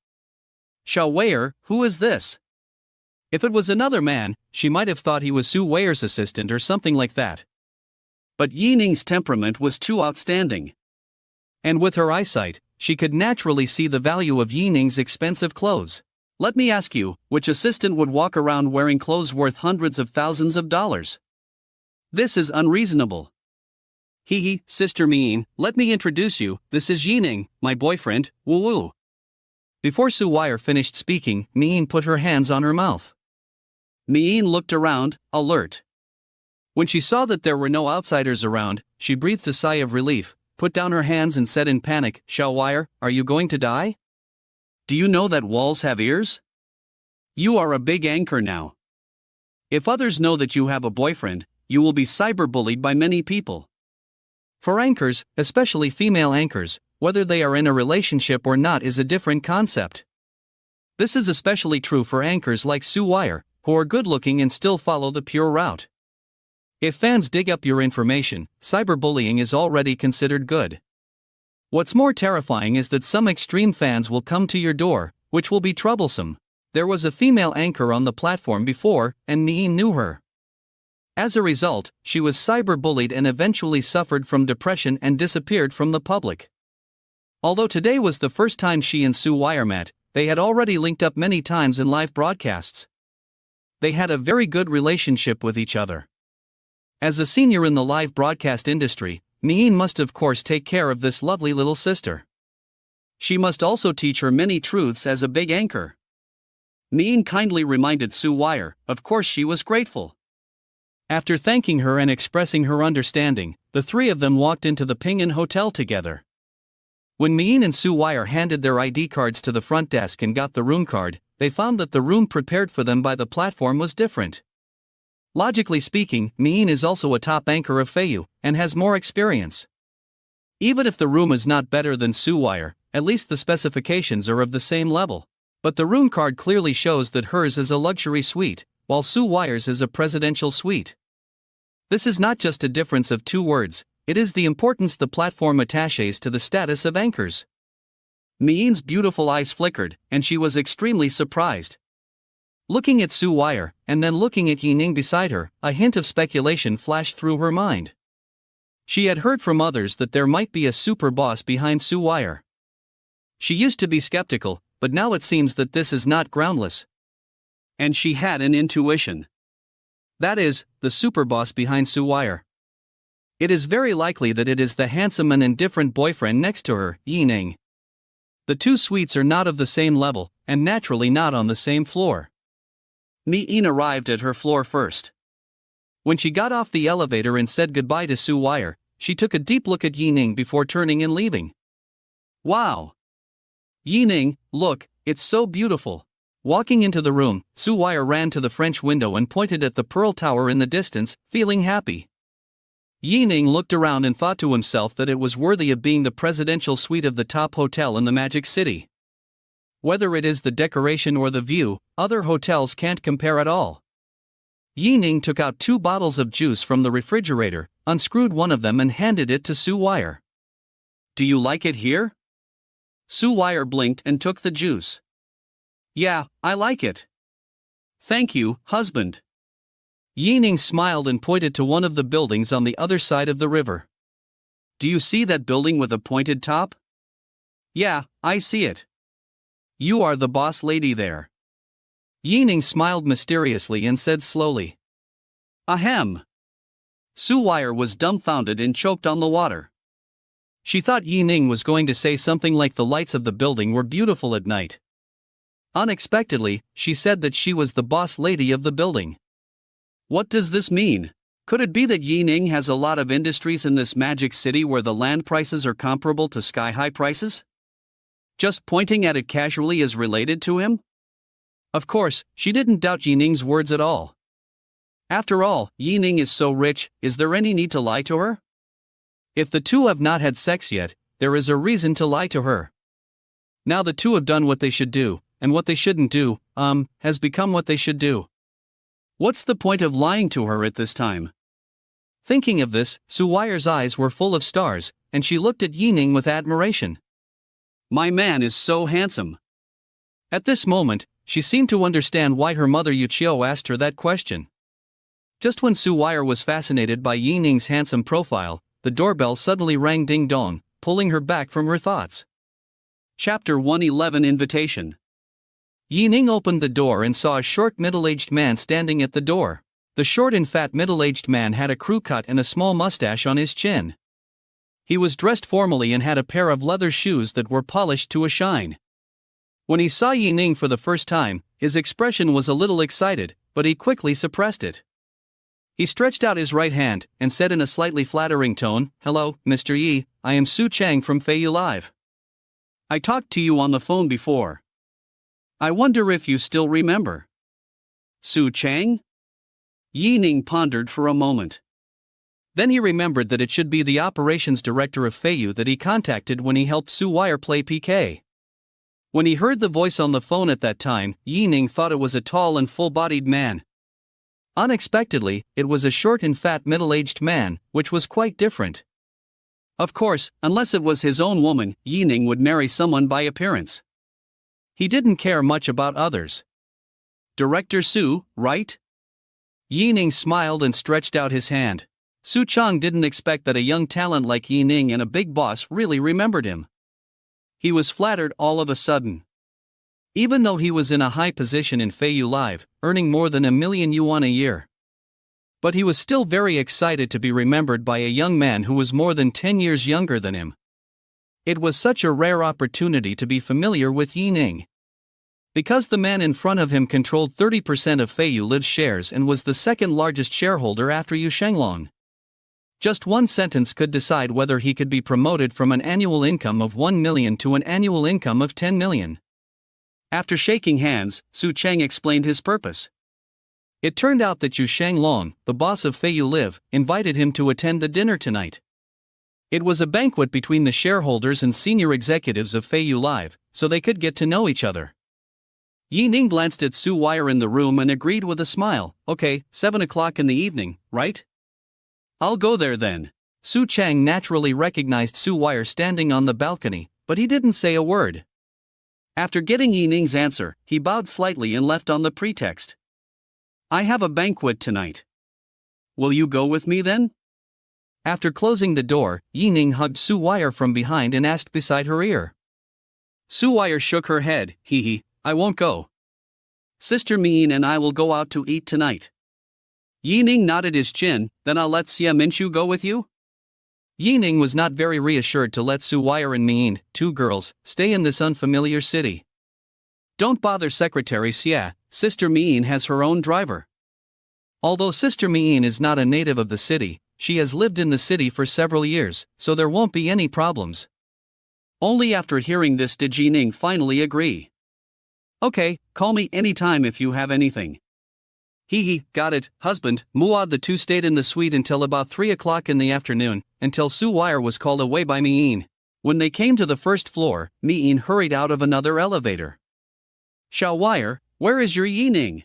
"Xiao Weier, who is this?" If it was another man, she might have thought he was Sue Weier's assistant or something like that. But Yi Ning's temperament was too outstanding. And with her eyesight, she could naturally see the value of Yi Ning's expensive clothes. "Let me ask you, which assistant would walk around wearing clothes worth hundreds of thousands of dollars? This is unreasonable." "Hee, Sister Miin, let me introduce you, this is Yi Ning, my boyfriend, woo woo." Before Sue Wire finished speaking, Miin put her hands on her mouth. Miin looked around, alert. When she saw that there were no outsiders around, she breathed a sigh of relief, put down her hands and said in panic, "Xiao Wire, are you going to die? Do you know that walls have ears? You are a big anchor now. If others know that you have a boyfriend, you will be cyberbullied by many people." For anchors, especially female anchors, whether they are in a relationship or not is a different concept. This is especially true for anchors like Sue Wire, who are good-looking and still follow the pure route. If fans dig up your information, cyberbullying is already considered good. What's more terrifying is that some extreme fans will come to your door, which will be troublesome. There was a female anchor on the platform before, and Miin knew her. As a result, she was cyberbullied and eventually suffered from depression and disappeared from the public. Although today was the first time she and Sue Wire met, they had already linked up many times in live broadcasts. They had a very good relationship with each other. As a senior in the live broadcast industry, Miin must of course take care of this lovely little sister. She must also teach her many truths as a big anchor. Miin kindly reminded Sue Wire, of course she was grateful. After thanking her and expressing her understanding, the three of them walked into the Ping An Hotel together. When Miin and Sue Wire handed their ID cards to the front desk and got the room card, they found that the room prepared for them by the platform was different. Logically speaking, Ning is also a top anchor of Feiyu, and has more experience. Even if the room is not better than Su Wire, at least the specifications are of the same level. But the room card clearly shows that hers is a luxury suite, while Su Wire's is a presidential suite. This is not just a difference of two words, it is the importance the platform attaches to the status of anchors. Ning's beautiful eyes flickered, and she was extremely surprised. Looking at Su Wire, and then looking at Ning beside her, a hint of speculation flashed through her mind. She had heard from others that there might be a super boss behind Su Wire. She used to be skeptical, but now it seems that this is not groundless. And she had an intuition. That is, the super boss behind Su Wire. It is very likely that it is the handsome and indifferent boyfriend next to her, Ning. The two suites are not of the same level, and naturally not on the same floor. Ning arrived at her floor first. When she got off the elevator and said goodbye to Su Wire, she took a deep look at Ning before turning and leaving. Wow! Ning, look, it's so beautiful. Walking into the room, Su Wire ran to the French window and pointed at the Pearl Tower in the distance, feeling happy. Ning looked around and thought to himself that it was worthy of being the presidential suite of the top hotel in the Magic City. Whether it is the decoration or the view, other hotels can't compare at all. Ning took out 2 bottles of juice from the refrigerator, unscrewed one of them and handed it to Su Wire. Do you like it here? Su Wire blinked and took the juice. Yeah, I like it. Thank you, husband. Ning smiled and pointed to one of the buildings on the other side of the river. Do you see that building with a pointed top? Yeah, I see it. You are the boss lady there. Ning smiled mysteriously and said slowly. Ahem. Su Wire was dumbfounded and choked on the water. She thought Ning was going to say something like the lights of the building were beautiful at night. Unexpectedly, she said that she was the boss lady of the building. What does this mean? Could it be that Ning has a lot of industries in this magic city where the land prices are comparable to sky-high prices? Just pointing at it casually is related to him? Of course, she didn't doubt Ning's words at all. After all, Ning is so rich, is there any need to lie to her? If the two have not had sex yet, there is a reason to lie to her. Now the two have done what they should do, and what they shouldn't do, has become what they should do. What's the point of lying to her at this time? Thinking of this, Su Wire's eyes were full of stars, and she looked at Ning with admiration. My man is so handsome. At this moment, she seemed to understand why her mother Yuchio asked her that question. Just when Su Wire was fascinated by Ning's handsome profile, the doorbell suddenly rang ding-dong, pulling her back from her thoughts. Chapter 111 Invitation. Ning opened the door and saw a short middle-aged man standing at the door. The short and fat middle-aged man had a crew cut and a small mustache on his chin. He was dressed formally and had a pair of leather shoes that were polished to a shine. When he saw Ning for the first time, his expression was a little excited, but he quickly suppressed it. He stretched out his right hand and said in a slightly flattering tone, "Hello, Mr. Yi, I am Su Chang from Feiyu Live. I talked to you on the phone before. I wonder if you still remember." Su Chang? Ning pondered for a moment. Then he remembered that it should be the operations director of Feiyu that he contacted when he helped Su Wire play PK. When he heard the voice on the phone at that time, Ning thought it was a tall and full-bodied man. Unexpectedly, it was a short and fat middle-aged man, which was quite different. Of course, unless it was his own woman, Ning would marry someone by appearance. He didn't care much about others. Director Su, right? Ning smiled and stretched out his hand. Su Chang didn't expect that a young talent like Ning and a big boss really remembered him. He was flattered all of a sudden. Even though he was in a high position in Feiyu Live, earning more than 1 million yuan a year. But he was still very excited to be remembered by a young man who was more than 10 years younger than him. It was such a rare opportunity to be familiar with Ning. Because the man in front of him controlled 30% of Feiyu Live's shares and was the second largest shareholder after Yu Shenglong. Just one sentence could decide whether he could be promoted from an annual income of 1 million to an annual income of 10 million. After shaking hands, Su Cheng explained his purpose. It turned out that Yu Shanglong, the boss of Feiyu Live, invited him to attend the dinner tonight. It was a banquet between the shareholders and senior executives of Feiyu Live, so they could get to know each other. Yi Ning glanced at Su Wire in the room and agreed with a smile. Okay, 7 o'clock in the evening, right? I'll go there then. Su Cheng naturally recognized Su Wire standing on the balcony, but he didn't say a word. After getting Yi Ning's answer, he bowed slightly and left on the pretext. I have a banquet tonight. Will you go with me then? After closing the door, Yi Ning hugged Su Wire from behind and asked beside her ear. Su Wire shook her head. I won't go. Sister Min and I will go out to eat tonight. Yi Ning nodded his chin. Then I'll let Xia Minchu go with you? Yi Ning was not very reassured to let Su Wire and Min, two girls, stay in this unfamiliar city. Don't bother Secretary Xia, Sister Min has her own driver. Although Sister Min is not a native of the city, she has lived in the city for several years, so there won't be any problems. Only after hearing this did Yi Ning finally agree. Okay, call me anytime if you have anything. Got it, husband. Muad. The two stayed in the suite until about 3 o'clock in the afternoon, until Su Wire was called away by Min. When they came to the first floor, Min hurried out of another elevator. Xiao Wire, where is your Yi Ning?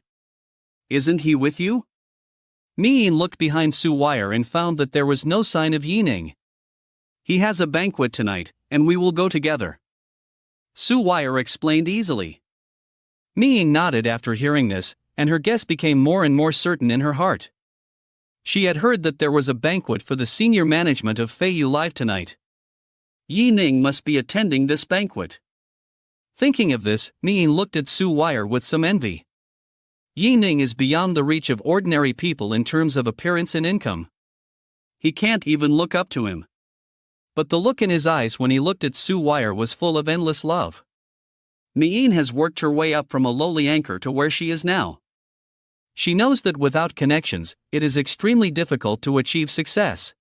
Isn't he with you? Min looked behind Su Wire and found that there was no sign of Yi Ning. He has a banquet tonight, and we will go together. Su Wire explained easily. Min nodded after hearing this, and her guess became more and more certain in her heart. She had heard that there was a banquet for the senior management of Feiyu Live tonight. Yi Ning must be attending this banquet. Thinking of this, Min looked at Su Wire with some envy. Yi Ning is beyond the reach of ordinary people in terms of appearance and income. He can't even look up to him. But the look in his eyes when he looked at Su Wire was full of endless love. Min has worked her way up from a lowly anchor to where she is now. She knows that without connections, it is extremely difficult to achieve success.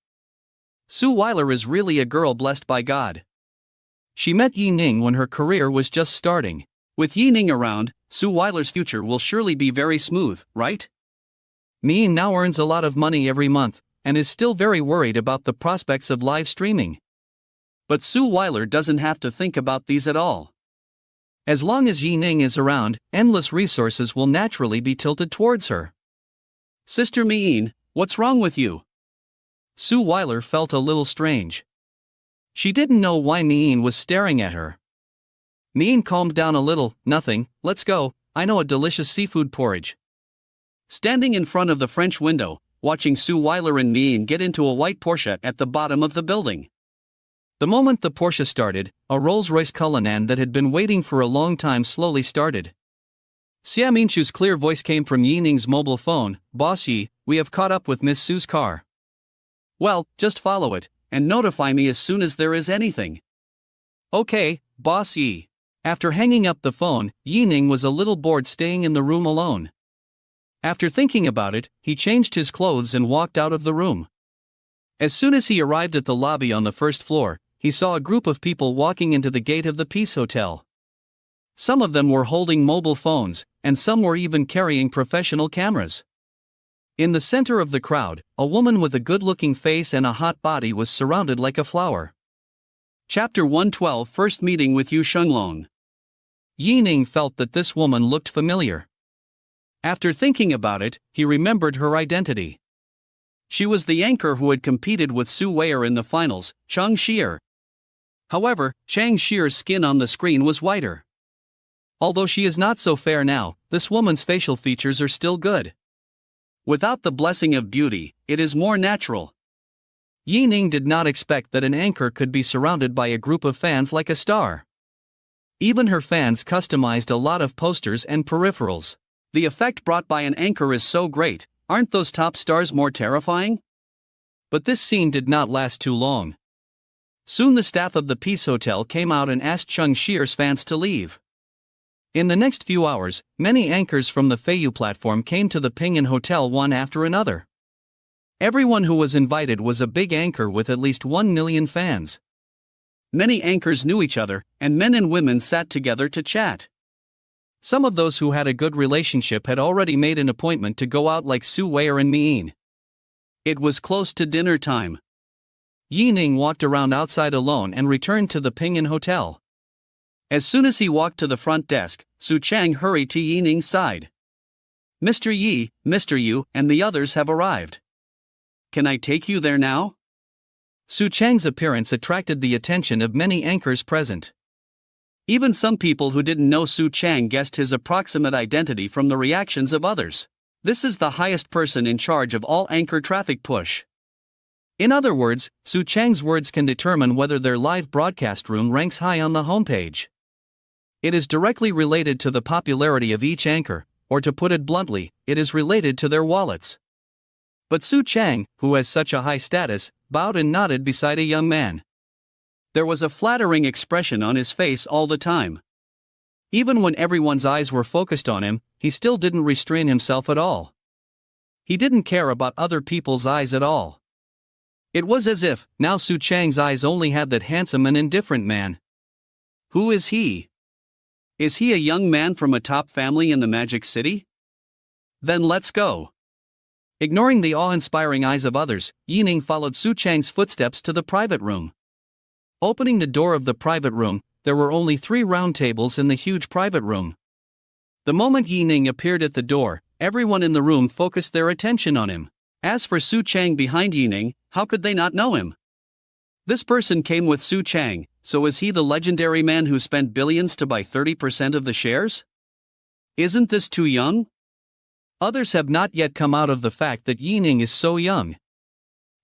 Su Wire is really a girl blessed by God. She met Yi Ning when her career was just starting. With Yi Ning around, Su Wire's future will surely be very smooth, right? Min now earns a lot of money every month, and is still very worried about the prospects of live streaming. But Su Wire doesn't have to think about these at all. As long as Yi Ning is around, endless resources will naturally be tilted towards her. Sister Min, what's wrong with you? Su Wire felt a little strange. She didn't know why Min was staring at her. Min calmed down a little. Nothing, let's go, I know a delicious seafood porridge. Standing in front of the French window, watching Su Wire and Min get into a white Porsche at the bottom of the building. The moment the Porsche started, a Rolls-Royce Cullinan that had been waiting for a long time slowly started. Xia Minchu's clear voice came from Yi Ning's mobile phone. Boss Yi, we have caught up with Miss Su's car. Well, just follow it, and notify me as soon as there is anything. Okay, Boss Yi. After hanging up the phone, Yi Ning was a little bored staying in the room alone. After thinking about it, he changed his clothes and walked out of the room. As soon as he arrived at the lobby on the first floor, he saw a group of people walking into the gate of the Peace Hotel. Some of them were holding mobile phones, and some were even carrying professional cameras. In the center of the crowd, a woman with a good-looking face and a hot body was surrounded like a flower. Chapter 112 First Meeting with Yu Shanglong. Yi Ning felt that this woman looked familiar. After thinking about it, he remembered her identity. She was the anchor who had competed with Su Wire in the finals, Chang Xier. However, Chang Xier's skin on the screen was whiter. Although she is not so fair now, this woman's facial features are still good. Without the blessing of beauty, it is more natural. Yi Ning did not expect that an anchor could be surrounded by a group of fans like a star. Even her fans customized a lot of posters and peripherals. The effect brought by an anchor is so great, aren't those top stars more terrifying? But this scene did not last too long. Soon the staff of the Peace Hotel came out and asked Chang Xier's fans to leave. In the next few hours, many anchors from the Feiyu platform came to the Pinyin Hotel one after another. Everyone who was invited was a big anchor with at least 1 million fans. Many anchors knew each other, and men and women sat together to chat. Some of those who had a good relationship had already made an appointment to go out like Su Weier and Mien. It was close to dinner time. Yi Ning walked around outside alone and returned to the Pinyin Hotel. As soon as he walked to the front desk, Su Chang hurried to Yi Ning's side. "Mr. Yi, Mr. Yu, and the others have arrived. Can I take you there now?" Su Chang's appearance attracted the attention of many anchors present. Even some people who didn't know Su Chang guessed his approximate identity from the reactions of others. This is the highest person in charge of all anchor traffic push. In other words, Su Chang's words can determine whether their live broadcast room ranks high on the homepage. It is directly related to the popularity of each anchor, or to put it bluntly, it is related to their wallets. But Su Chang, who has such a high status, bowed and nodded beside a young man. There was a flattering expression on his face all the time. Even when everyone's eyes were focused on him, he still didn't restrain himself at all. He didn't care about other people's eyes at all. It was as if, now Su Chang's eyes only had that handsome and indifferent man. Who is he? Is he a young man from a top family in the Magic City? Then let's go. Ignoring the awe-inspiring eyes of others, Yi Ning followed Su Chang's footsteps to the private room. Opening the door of the private room, there were only 3 round tables in the huge private room. The moment Yi Ning appeared at the door, everyone in the room focused their attention on him. As for Su Chang behind Yi Ning, how could they not know him? This person came with Su Chang, so is he the legendary man who spent billions to buy 30% of the shares? Isn't this too young? Others have not yet come out of the fact that Yi Ning is so young.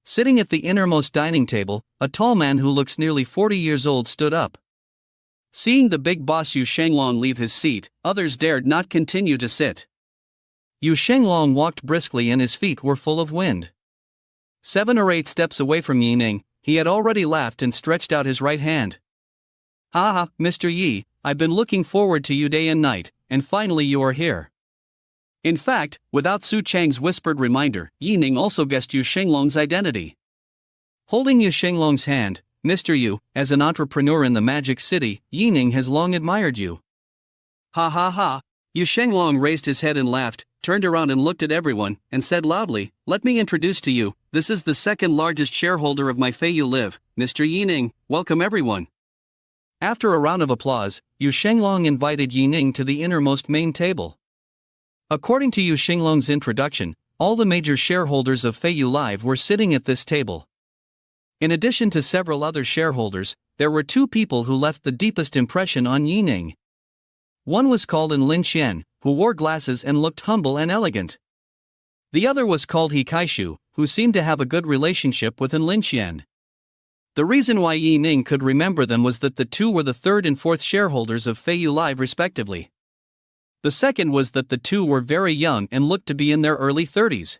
Sitting at the innermost dining table, a tall man who looks nearly 40 years old stood up. Seeing the big boss Yu Shenglong leave his seat, others dared not continue to sit. Yu Shenglong walked briskly and his feet were full of wind. 7 or 8 steps away from Yi Ning, he had already laughed and stretched out his right hand. "Ha ha, Mr. Yi, I've been looking forward to you day and night, and finally you are here." In fact, without Su Chang's whispered reminder, Yi Ning also guessed Yu Shenglong's identity. Holding Yu Shenglong's hand, "Mr. Yu, as an entrepreneur in the Magic City, Yi Ning has long admired you." "Ha ha ha." Yu Shenglong raised his head and laughed, turned around and looked at everyone, and said loudly, "Let me introduce to you, this is the second largest shareholder of my Feiyu Live, Mr. Yi Ning. Welcome everyone." After a round of applause, Yu Shenglong invited Yi Ning to the innermost main table. According to Yu Shenglong's introduction, all the major shareholders of Feiyu Live were sitting at this table. In addition to several other shareholders, there were 2 people who left the deepest impression on Yi Ning. One was called Lin Xian, who wore glasses and looked humble and elegant. The other was called He Kaishu, who seemed to have a good relationship with Lin Xian. The reason why Yi Ning could remember them was that the 2 were the 3rd and 4th shareholders of Feiyu Live respectively. The second was that the 2 were very young and looked to be in their early 30s.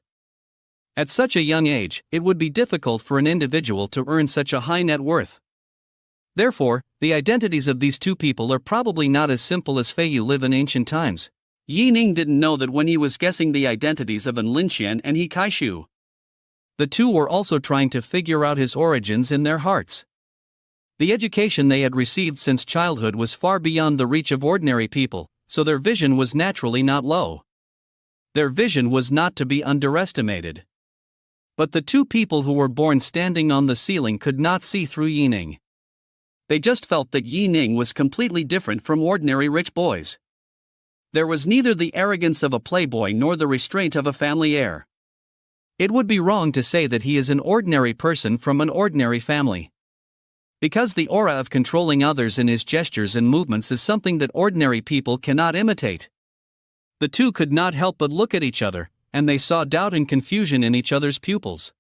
At such a young age, it would be difficult for an individual to earn such a high net worth. Therefore, the identities of these 2 people are probably not as simple as Feiyu Live in ancient times. Yi Ning didn't know that when he was guessing the identities of Lin Xian and He Kaishu. The 2 were also trying to figure out his origins in their hearts. The education they had received since childhood was far beyond the reach of ordinary people, so their vision was naturally not low. Their vision was not to be underestimated. But the 2 people who were born standing on the ceiling could not see through Yi Ning. They just felt that Yi Ning was completely different from ordinary rich boys. There was neither the arrogance of a playboy nor the restraint of a family heir. It would be wrong to say that he is an ordinary person from an ordinary family. Because the aura of controlling others in his gestures and movements is something that ordinary people cannot imitate. The 2 could not help but look at each other, and they saw doubt and confusion in each other's pupils.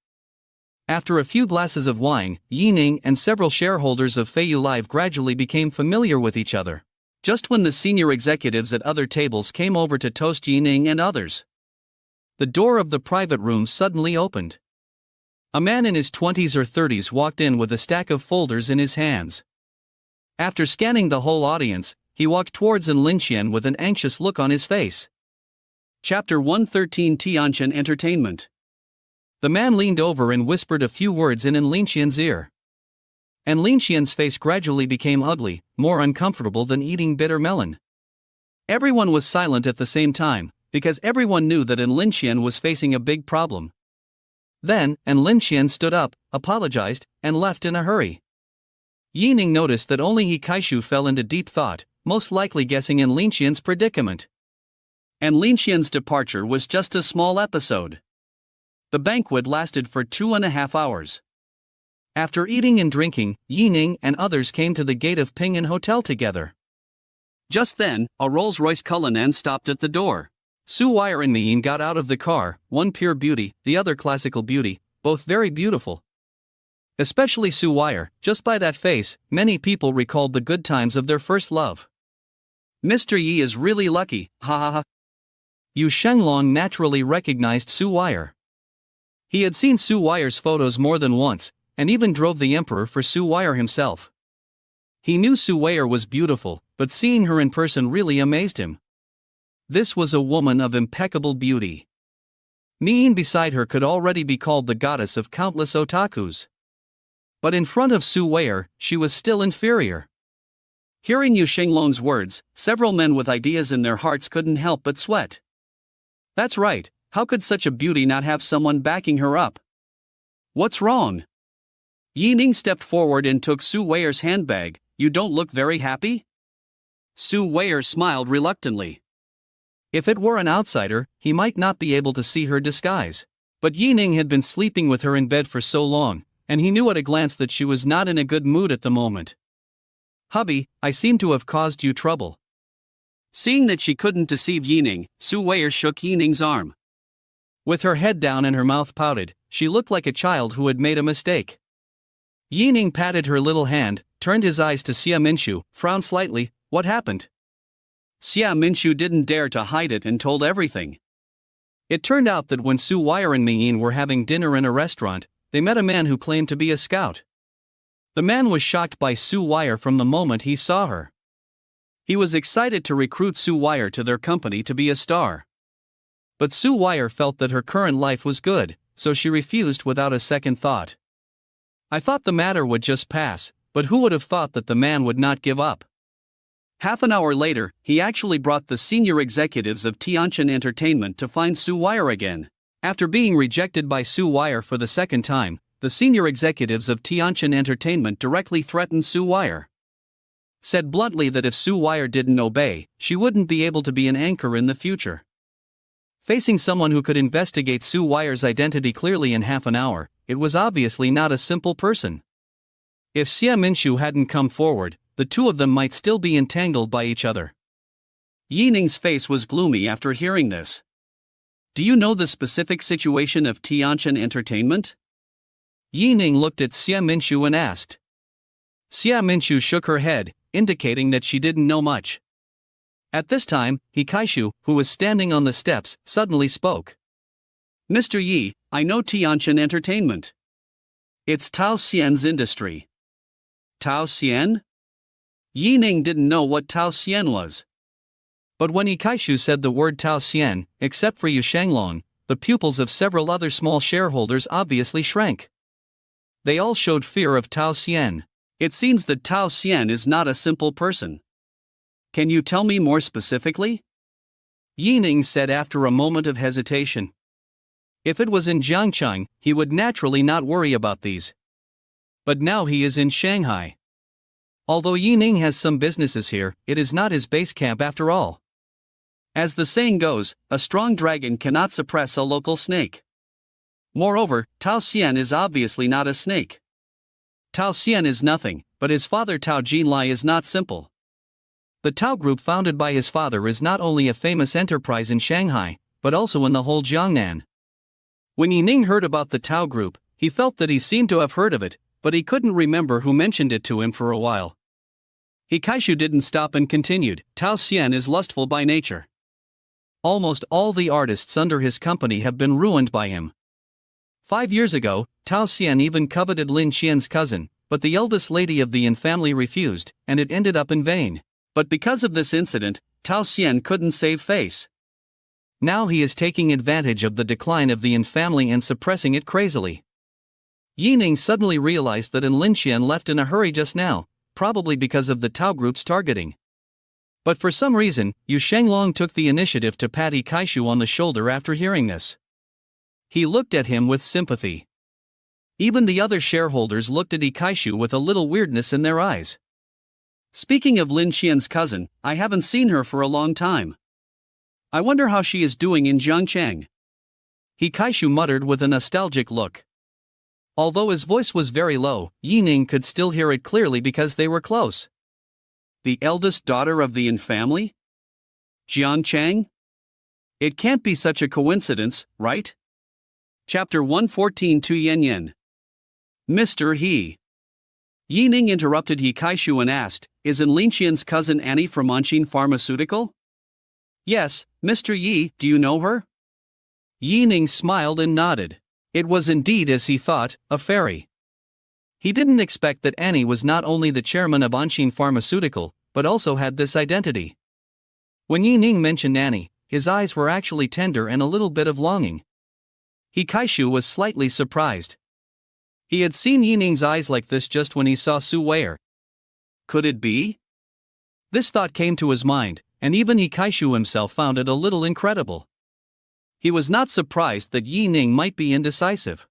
After a few glasses of wine, Yi Ning and several shareholders of Feiyu Live gradually became familiar with each other. Just when the senior executives at other tables came over to toast Yi Ning and others, the door of the private room suddenly opened. A man in his 20s or 30s walked in with a stack of folders in his hands. After scanning the whole audience, he walked towards Lin Xian with an anxious look on his face. Chapter 113 Tianqian Entertainment. The man leaned over and whispered a few words in Lin Xian's ear. And Lin Xian's face gradually became ugly, more uncomfortable than eating bitter melon. Everyone was silent at the same time, because everyone knew that Lin Qian was facing a big problem. Then, Lin Qian stood up, apologized, and left in a hurry. Yi Ning noticed that only He Kaishu fell into deep thought, most likely guessing Lin Qian's predicament. And Lin Qian's departure was just a small episode. The banquet lasted for 2.5 hours. After eating and drinking, Yi Ning and others came to the gate of Ping'an Hotel together. Just then, a Rolls-Royce Cullinan stopped at the door. Su Wire and Ning got out of the car, one pure beauty, the other classical beauty, both very beautiful. Especially Su Wire, just by that face, many people recalled the good times of their first love. Mr. Yi is really lucky, ha ha ha. Yu Shenglong naturally recognized Su Wire. He had seen Su Wire's photos more than once, and even drove the emperor for Su Wire himself. He knew Su Wire was beautiful, but seeing her in person really amazed him. This was a woman of impeccable beauty. Ning beside her could already be called the goddess of countless otakus. But in front of Su Wire, she was still inferior. Hearing Yu Shenglong's words, several men with ideas in their hearts couldn't help but sweat. That's right, how could such a beauty not have someone backing her up? What's wrong? Yi Ning stepped forward and took Su Wire's handbag. You don't look very happy? Su Wire smiled reluctantly. If it were an outsider, he might not be able to see her disguise. But Yi Ning had been sleeping with her in bed for so long, and he knew at a glance that she was not in a good mood at the moment. Hubby, I seem to have caused you trouble. Seeing that she couldn't deceive Yi Ning, Su Wire shook Yi Ning's arm. With her head down and her mouth pouted, she looked like a child who had made a mistake. Yi Ning patted her little hand, turned his eyes to Xia Minshu, frowned slightly. What happened? Xia Minshu didn't dare to hide it and told everything. It turned out that when Su Wire and Ning were having dinner in a restaurant, they met a man who claimed to be a scout. The man was shocked by Su Wire from the moment he saw her. He was excited to recruit Su Wire to their company to be a star. But Su Wire felt that her current life was good, so she refused without a second thought. I thought the matter would just pass, but who would have thought that the man would not give up? Half an hour later, he actually brought the senior executives of Tianchen Entertainment to find Su Wire again. After being rejected by Su Wire for the second time, the senior executives of Tianchen Entertainment directly threatened Su Wire. Said bluntly that if Su Wire didn't obey, she wouldn't be able to be an anchor in the future. Facing someone who could investigate Su Wire's identity clearly in half an hour, it was obviously not a simple person. If Xia Minshu hadn't come forward, the two of them might still be entangled by each other. Yi Ning's face was gloomy after hearing this. Do you know the specific situation of Tianchen Entertainment? Yi Ning looked at Xia Minshu and asked. Xia Minshu shook her head, indicating that she didn't know much. At this time, He Kaishu, who was standing on the steps, suddenly spoke. Mr. Yi, I know Tianchen Entertainment. It's Tao Xian's industry. Tao Xian? Yi Ning didn't know what Tao Xian was. But when He Kaishu said the word Tao Xian, except for Yu Shenglong, the pupils of several other small shareholders obviously shrank. They all showed fear of Tao Xian. It seems that Tao Xian is not a simple person. Can you tell me more specifically? Yi Ning said after a moment of hesitation. If it was in Jiangcheng, he would naturally not worry about these. But now he is in Shanghai. Although Yi Ning has some businesses here, it is not his base camp after all. As the saying goes, a strong dragon cannot suppress a local snake. Moreover, Tao Xian is obviously not a snake. Tao Xian is nothing, but his father Tao Jinlai is not simple. The Tao Group founded by his father is not only a famous enterprise in Shanghai, but also in the whole Jiangnan. When Yi Ning heard about the Tao Group, he felt that he seemed to have heard of it, but he couldn't remember who mentioned it to him for a while. He Kaishu didn't stop and continued, Tao Xian is lustful by nature. Almost all the artists under his company have been ruined by him. 5 years ago, Tao Xian even coveted Lin Qian's cousin, but the eldest lady of the Yin family refused, and it ended up in vain. But because of this incident, Tao Xian couldn't save face. Now he is taking advantage of the decline of the Yin family and suppressing it crazily. Yi Ning suddenly realized that Lin Qian left in a hurry just now, probably because of the Tao Group's targeting. But for some reason, Yu Shenglong took the initiative to pat He Kaishu on the shoulder after hearing this. He looked at him with sympathy. Even the other shareholders looked at He Kaishu with a little weirdness in their eyes. Speaking of Lin Qian's cousin, I haven't seen her for a long time. I wonder how she is doing in Zhangcheng. He Kaishu muttered with a nostalgic look. Although his voice was very low, Yi Ning could still hear it clearly because they were close. The eldest daughter of the Yin family? Zhangcheng? It can't be such a coincidence, right? Chapter 114 Tu Yen Yen. Mr. He. Yi Ning interrupted He Kaishu and asked, "Isn't Lin Qian's cousin Annie from Anqin Pharmaceutical?" "Yes, Mr. Yi, do you know her?" Yi Ning smiled and nodded. It was indeed as he thought, a fairy. He didn't expect that Annie was not only the chairman of Anqin Pharmaceutical, but also had this identity. When Yi Ning mentioned Annie, his eyes were actually tender and a little bit of longing. He Kaishu was slightly surprised. He had seen Yi Ning's eyes like this just when he saw Su Weier. Could it be? This thought came to his mind, and even He Kaishu himself found it a little incredible. He was not surprised that Yi Ning might be indecisive.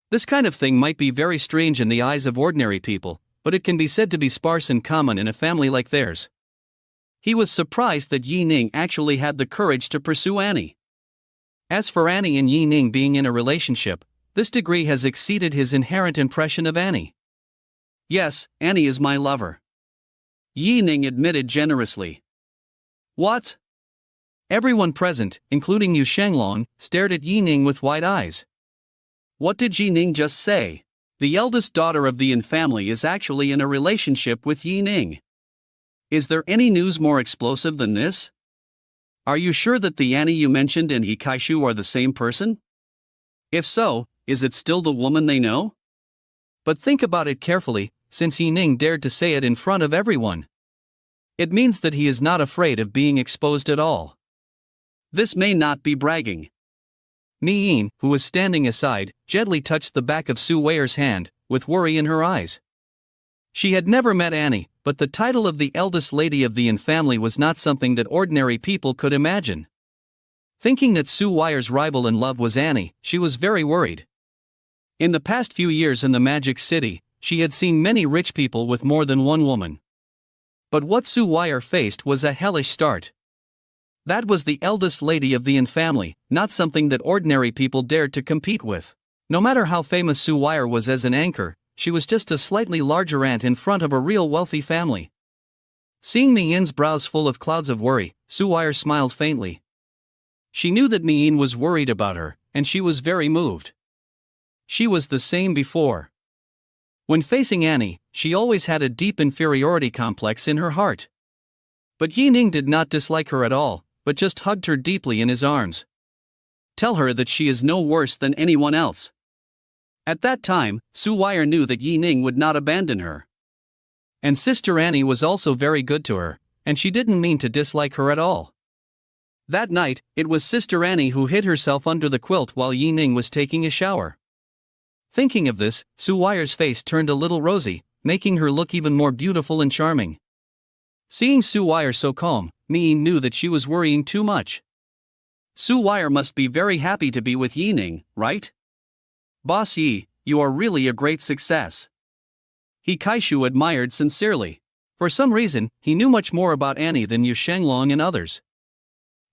This kind of thing might be very strange in the eyes of ordinary people, but it can be said to be sparse and common in a family like theirs. He was surprised that Yi Ning actually had the courage to pursue Annie. As for Annie and Yi Ning being in a relationship, this degree has exceeded his inherent impression of Annie. "Yes, Annie is my lover," Yi Ning admitted generously. "What?" Everyone present, including Yu Shenglong, stared at Yi Ning with wide eyes. What did Yi Ning just say? The eldest daughter of the Yin family is actually in a relationship with Yi Ning. Is there any news more explosive than this? Are you sure that the Annie you mentioned and He Kaishu are the same person? If so, is it still the woman they know? But think about it carefully, since Yi Ning dared to say it in front of everyone. It means that he is not afraid of being exposed at all. This may not be bragging. Mi Yin, who was standing aside, gently touched the back of Su Weier's hand, with worry in her eyes. She had never met Annie, but the title of the eldest lady of the Yin family was not something that ordinary people could imagine. Thinking that Su Weier's rival in love was Annie, she was very worried. In the past few years in the Magic City, she had seen many rich people with more than one woman. But what Su Weier faced was a hellish start. That was the eldest lady of the Yin family, not something that ordinary people dared to compete with. No matter how famous Su Weier was as an anchor, she was just a slightly larger ant in front of a real wealthy family. Seeing Mi Yin's brows full of clouds of worry, Su Weier smiled faintly. She knew that Mi Yin was worried about her, and she was very moved. She was the same before. When facing Annie, she always had a deep inferiority complex in her heart. But Yi Ning did not dislike her at all, but just hugged her deeply in his arms. Tell her that she is no worse than anyone else. At that time, Su Weier knew that Yi Ning would not abandon her. And Sister Annie was also very good to her, and she didn't mean to dislike her at all. That night, it was Sister Annie who hid herself under the quilt while Yi Ning was taking a shower. Thinking of this, Su Weier's face turned a little rosy, making her look even more beautiful and charming. Seeing Su Weier so calm, Mi Yin knew that she was worrying too much. Su Weier must be very happy to be with Yi Ning, right? Boss Yi, you are really a great success. He Kaishu admired sincerely. For some reason, he knew much more about Annie than Yu Shenglong and others.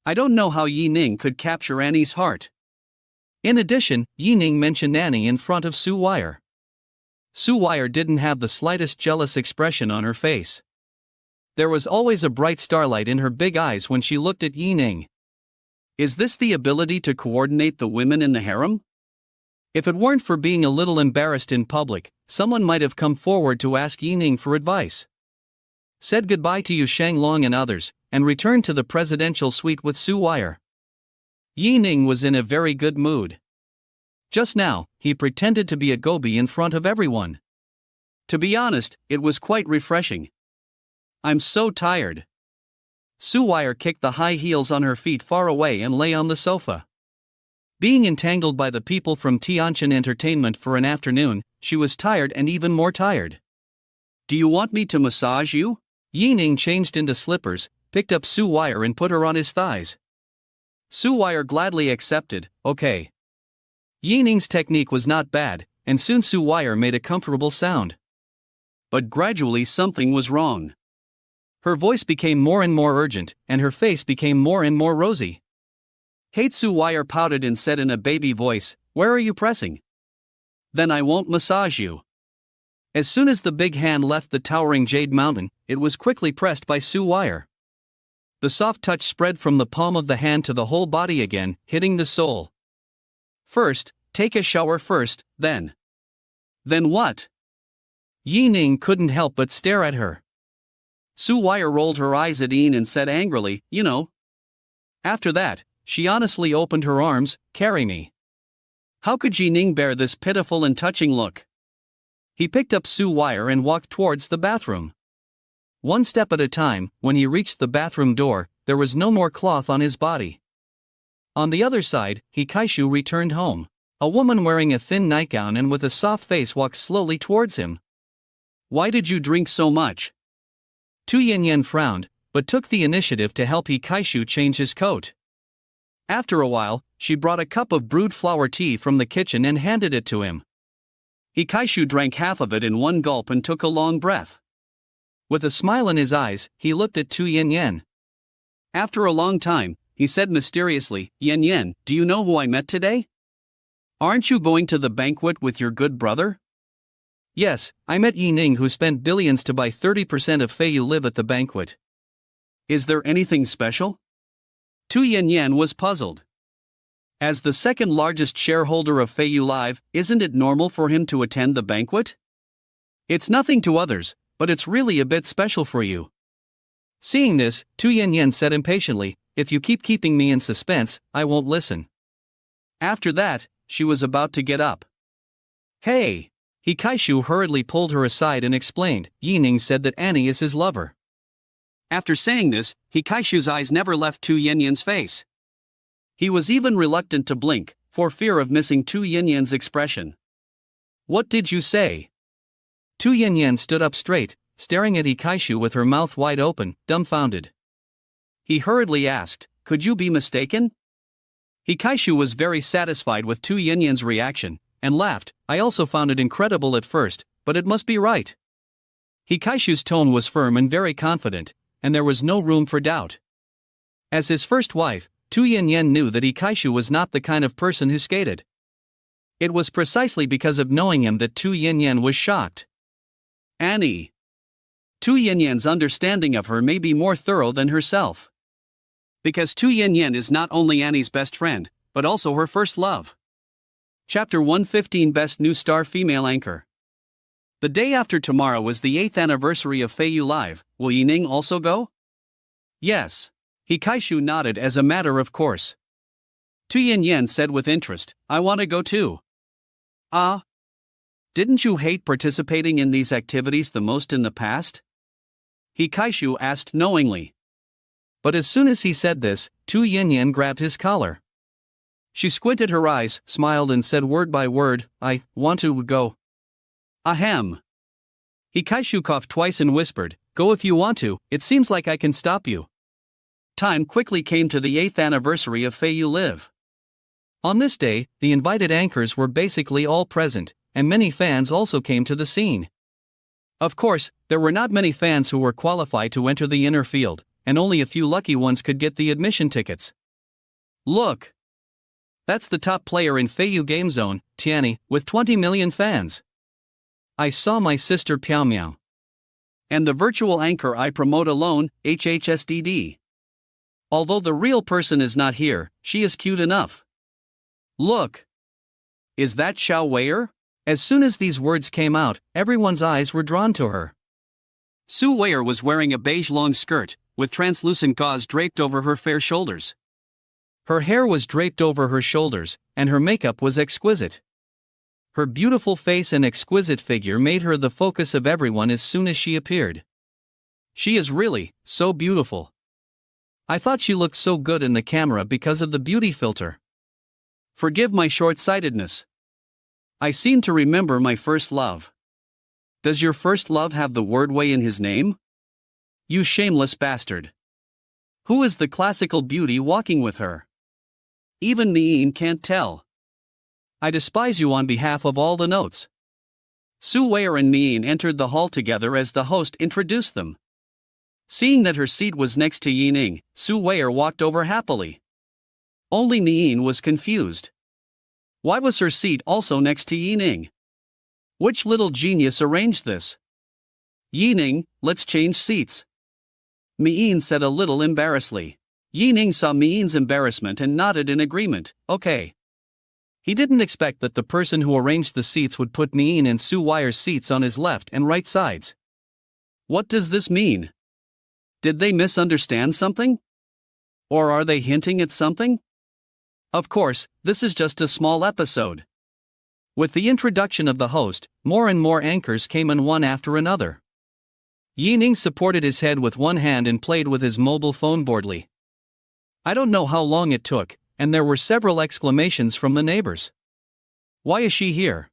I don't know how Yi Ning could capture Annie's heart. In addition, Yi Ning mentioned Annie in front of Su Weier. Su Weier didn't have the slightest jealous expression on her face. There was always a bright starlight in her big eyes when she looked at Yi Ning. Is this the ability to coordinate the women in the harem? If it weren't for being a little embarrassed in public, someone might have come forward to ask Yi Ning for advice. Said goodbye to Yu Shenglong and others, and returned to the presidential suite with Su Weier. Yi Ning was in a very good mood. Just now, he pretended to be a goby in front of everyone. To be honest, it was quite refreshing. I'm so tired. Su Weier kicked the high heels on her feet far away and lay on the sofa. Being entangled by the people from Tianjin Entertainment for an afternoon, she was tired and even more tired. Do you want me to massage you? Yi Ning changed into slippers, picked up Su Wire and put her on his thighs. Su Wire gladly accepted, okay. Yi Ning's technique was not bad, and soon Su Wire made a comfortable sound. But gradually something was wrong. Her voice became more and more urgent, and her face became more and more rosy. Su Wire pouted and said in a baby voice, "Where are you pressing? Then I won't massage you." As soon as the big hand left the towering jade mountain, it was quickly pressed by Su Wire. The soft touch spread from the palm of the hand to the whole body again, hitting the soul. First, take a shower first, then. Then what? Yi Ning couldn't help but stare at her. Su Wire rolled her eyes at Ian and said angrily, "You know." After that, she honestly opened her arms, "Carry me." How could Yi Ning bear this pitiful and touching look? He picked up Su Wire and walked towards the bathroom. One step at a time, when he reached the bathroom door, there was no more cloth on his body. On the other side, Hikaishu returned home. A woman wearing a thin nightgown and with a soft face walked slowly towards him. "Why did you drink so much?" Tu Yanyan frowned, but took the initiative to help Hikaishu change his coat. After a while, she brought a cup of brewed flower tea from the kitchen and handed it to him. Hikaishu drank half of it in one gulp and took a long breath. With a smile in his eyes, he looked at Tu Yanyan. After a long time, he said mysteriously, "Yanyan, do you know who I met today? Aren't you going to the banquet with your good brother?" "Yes, I met Yi Ning, who spent billions to buy 30% of Feiyu Live at the banquet." "Is there anything special?" Tu Yanyan was puzzled. As the second largest shareholder of Feiyu Live, isn't it normal for him to attend the banquet? "It's nothing to others, but it's really a bit special for you." Seeing this, Tu Yanyan said impatiently, "If you keep keeping me in suspense, I won't listen." After that, she was about to get up. "Hey!" Hikaishu hurriedly pulled her aside and explained, "Yi Ning said that Annie is his lover." After saying this, Hikaishu's eyes never left Tu Yanyan's face. He was even reluctant to blink, for fear of missing Tu Yanyan's expression. "What did you say?" Tu Yanyan stood up straight, staring at Hikaishu with her mouth wide open, dumbfounded. He hurriedly asked, "Could you be mistaken?" Hikaishu was very satisfied with Tu Yanyan's reaction, and laughed. "I also found it incredible at first, but it must be right." Hikaishu's tone was firm and very confident, and there was no room for doubt. As his first wife, Tu Yanyan knew that Hikaishu was not the kind of person who skated. It was precisely because of knowing him that Tu Yanyan was shocked. Annie. Tu Yanyan's understanding of her may be more thorough than herself. Because Tu Yanyan is not only Annie's best friend, but also her first love. Chapter 115 Best New Star Female Anchor. The day after tomorrow is the 8th anniversary of Feiyu Live. Will Yi Ning also go? Yes. Hikaishu nodded as a matter of course. Tu Yanyan said with interest, "I want to go too." "Ah? Didn't you hate participating in these activities the most in the past?" Hikaishu asked knowingly. But as soon as he said this, Tu Yanyan grabbed his collar. She squinted her eyes, smiled and said word by word, "I want to go." Ahem. Hikaishu coughed twice and whispered, "Go if you want to, it seems like I can stop you." Time quickly came to the 8th anniversary of Feiyu Live. On this day, the invited anchors were basically all present, and many fans also came to the scene. Of course, there were not many fans who were qualified to enter the inner field, and only a few lucky ones could get the admission tickets. Look! That's the top player in Feiyu Game Zone, Tianni, with 20 million fans. I saw my sister Piao Miao. And the virtual anchor I promote alone, HHSDD. Although the real person is not here, she is cute enough. Look! Is that Xiao Weier? As soon as these words came out, everyone's eyes were drawn to her. Su Weier was wearing a beige long skirt, with translucent gauze draped over her fair shoulders. Her hair was draped over her shoulders, and her makeup was exquisite. Her beautiful face and exquisite figure made her the focus of everyone as soon as she appeared. She is really so beautiful. I thought she looked so good in the camera because of the beauty filter. Forgive my short-sightedness. I seem to remember my first love. Does your first love have the word Wei in his name? You shameless bastard. Who is the classical beauty walking with her? Even Ning can't tell. I despise you on behalf of all the notes. Su Weier and Ning entered the hall together as the host introduced them. Seeing that her seat was next to Ning, Su Weier walked over happily. Only Ning was confused. Why was her seat also next to Ning? Which little genius arranged this? Ning, let's change seats. Ning said a little embarrassedly. Ning saw Ning's embarrassment and nodded in agreement. Okay. He didn't expect that the person who arranged the seats would put Ning and Su Weier's seats on his left and right sides. What does this mean? Did they misunderstand something? Or are they hinting at something? Of course, this is just a small episode. With the introduction of the host, more and more anchors came in one after another. Ning supported his head with one hand and played with his mobile phone boredly. I don't know how long it took, and there were several exclamations from the neighbors. Why is she here?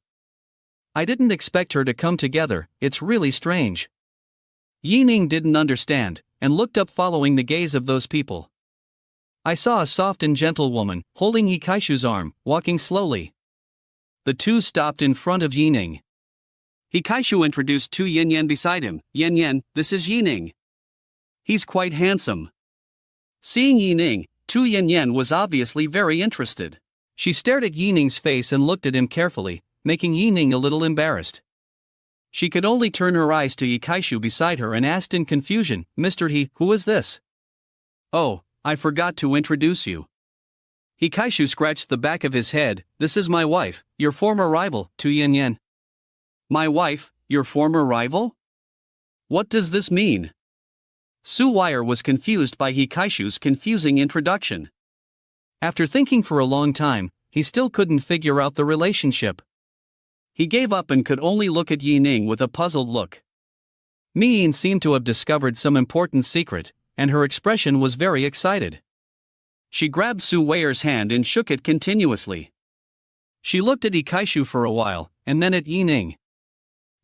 I didn't expect her to come together, it's really strange. Ning didn't understand, and looked up following the gaze of those people. I saw a soft and gentle woman, holding Hikaishu's arm, walking slowly. The two stopped in front of Ning. Hikaishu introduced Tu Yanyan beside him. Yanyan, this is Ning. He's quite handsome. Seeing Ning, Tu Yanyan was obviously very interested. She stared at Ning's face and looked at him carefully, making Ning a little embarrassed. She could only turn her eyes to Hikaishu beside her and asked in confusion, Mr. He, who is this? Oh, I forgot to introduce you. Hikaishu scratched the back of his head. This is my wife, your former rival, Tu Yanyan. My wife, your former rival? What does this mean? Su Weier was confused by Hikaishu's confusing introduction. After thinking for a long time, he still couldn't figure out the relationship. He gave up and could only look at Ning with a puzzled look. Ning seemed to have discovered some important secret, and her expression was very excited. She grabbed Su Weier's hand and shook it continuously. She looked at Hikaishu for a while, and then at Ning.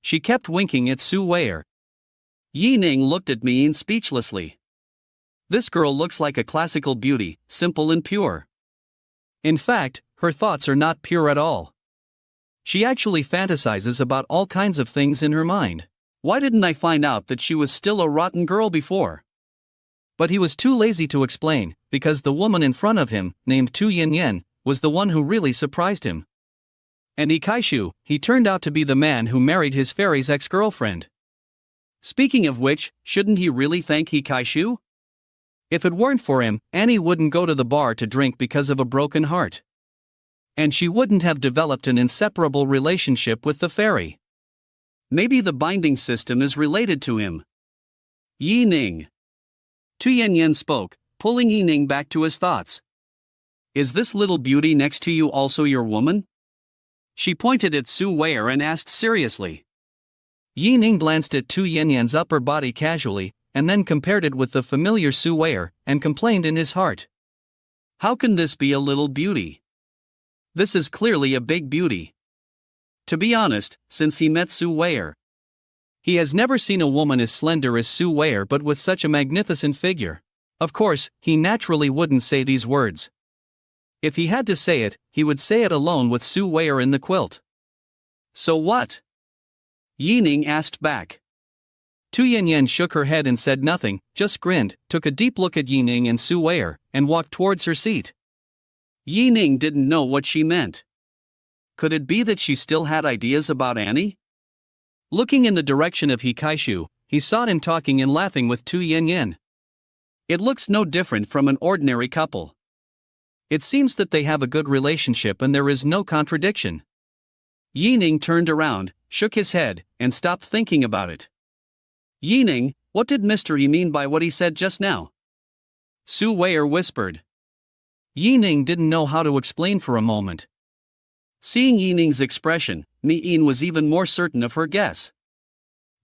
She kept winking at Su Weier. Ning looked at me speechlessly. This girl looks like a classical beauty, simple and pure. In fact, her thoughts are not pure at all. She actually fantasizes about all kinds of things in her mind. Why didn't I find out that she was still a rotten girl before? But he was too lazy to explain, because the woman in front of him, named Tu Yanyan, was the one who really surprised him. And Hikaishu, he turned out to be the man who married his fairy's ex-girlfriend. Speaking of which, shouldn't he really thank Hikaishu? If it weren't for him, Annie wouldn't go to the bar to drink because of a broken heart. And she wouldn't have developed an inseparable relationship with the fairy. Maybe the binding system is related to him. Ning. Tu Yanyan spoke, pulling Ning back to his thoughts. Is this little beauty next to you also your woman? She pointed at Su Weier and asked seriously. Ning glanced at Tu Yanyan's upper body casually, and then compared it with the familiar Su Weier, and complained in his heart. How can this be a little beauty? This is clearly a big beauty. To be honest, since he met Su Weier, he has never seen a woman as slender as Su Weier but with such a magnificent figure. Of course, he naturally wouldn't say these words. If he had to say it, he would say it alone with Su Weier in the quilt. So what? Ning asked back. Tu Yanyan shook her head and said nothing, just grinned, took a deep look at Ning and Su Weier, and walked towards her seat. Ning didn't know what she meant. Could it be that she still had ideas about Annie? Looking in the direction of Hikaishu, he saw him talking and laughing with Tu Yanyan. It looks no different from an ordinary couple. It seems that they have a good relationship and there is no contradiction. Ning turned around, shook his head, and stopped thinking about it. Ning, what did Mr. E mean by what he said just now? Su Weier whispered. Ning didn't know how to explain for a moment. Seeing Ning's expression, Ning was even more certain of her guess.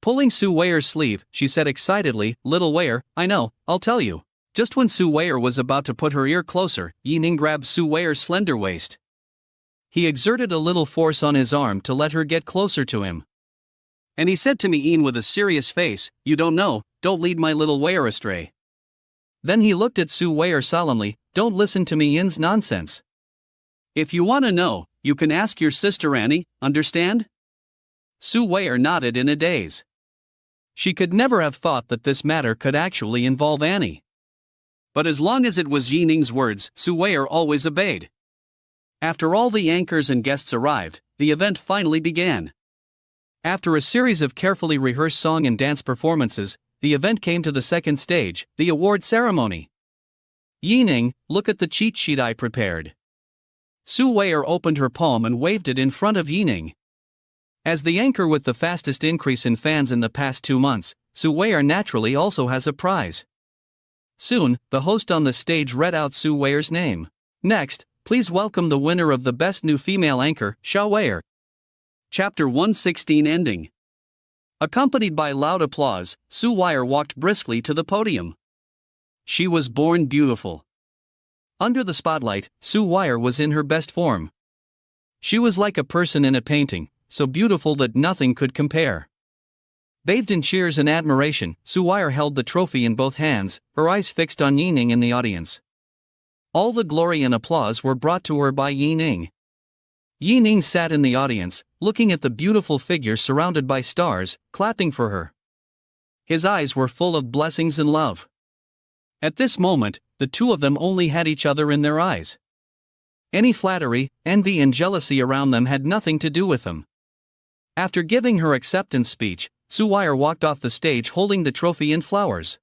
Pulling Su Weier's sleeve, she said excitedly, Little Weier, I know, I'll tell you. Just when Su Weier was about to put her ear closer, Ning grabbed Su Weier's slender waist. He exerted a little force on his arm to let her get closer to him. And he said to me Ian with a serious face, "You don't know, don't lead my little Weir astray." Then he looked at Sue Weir solemnly, "Don't listen to me Ian's nonsense. If you want to know, you can ask your sister Annie, understand?" Sue Weir nodded in a daze. She could never have thought that this matter could actually involve Annie. But as long as it was Yi Ning's words, Sue Weir always obeyed. After all the anchors and guests arrived, the event finally began. After a series of carefully rehearsed song and dance performances, the event came to the second stage, the award ceremony. "Yi Ning, look at the cheat sheet I prepared." Sue Weir opened her palm and waved it in front of Yi Ning. As the anchor with the fastest increase in fans in the past 2 months, Sue Weir naturally also has a prize. Soon, the host on the stage read out Sue Weir's name. "Next, please welcome the winner of the Best New Female Anchor, Sha Weir." Chapter 116 ending. Accompanied by loud applause, Sue Weir walked briskly to the podium. She was born beautiful. Under the spotlight, Sue Weir was in her best form. She was like a person in a painting, so beautiful that nothing could compare. Bathed in cheers and admiration, Sue Weir held the trophy in both hands, her eyes fixed on Yi Ning in the audience. All the glory and applause were brought to her by Yi Ning. Yi Ning sat in the audience, looking at the beautiful figure surrounded by stars, clapping for her. His eyes were full of blessings and love. At this moment, the two of them only had each other in their eyes. Any flattery, envy and jealousy around them had nothing to do with them. After giving her acceptance speech, Sue Weir walked off the stage holding the trophy and flowers.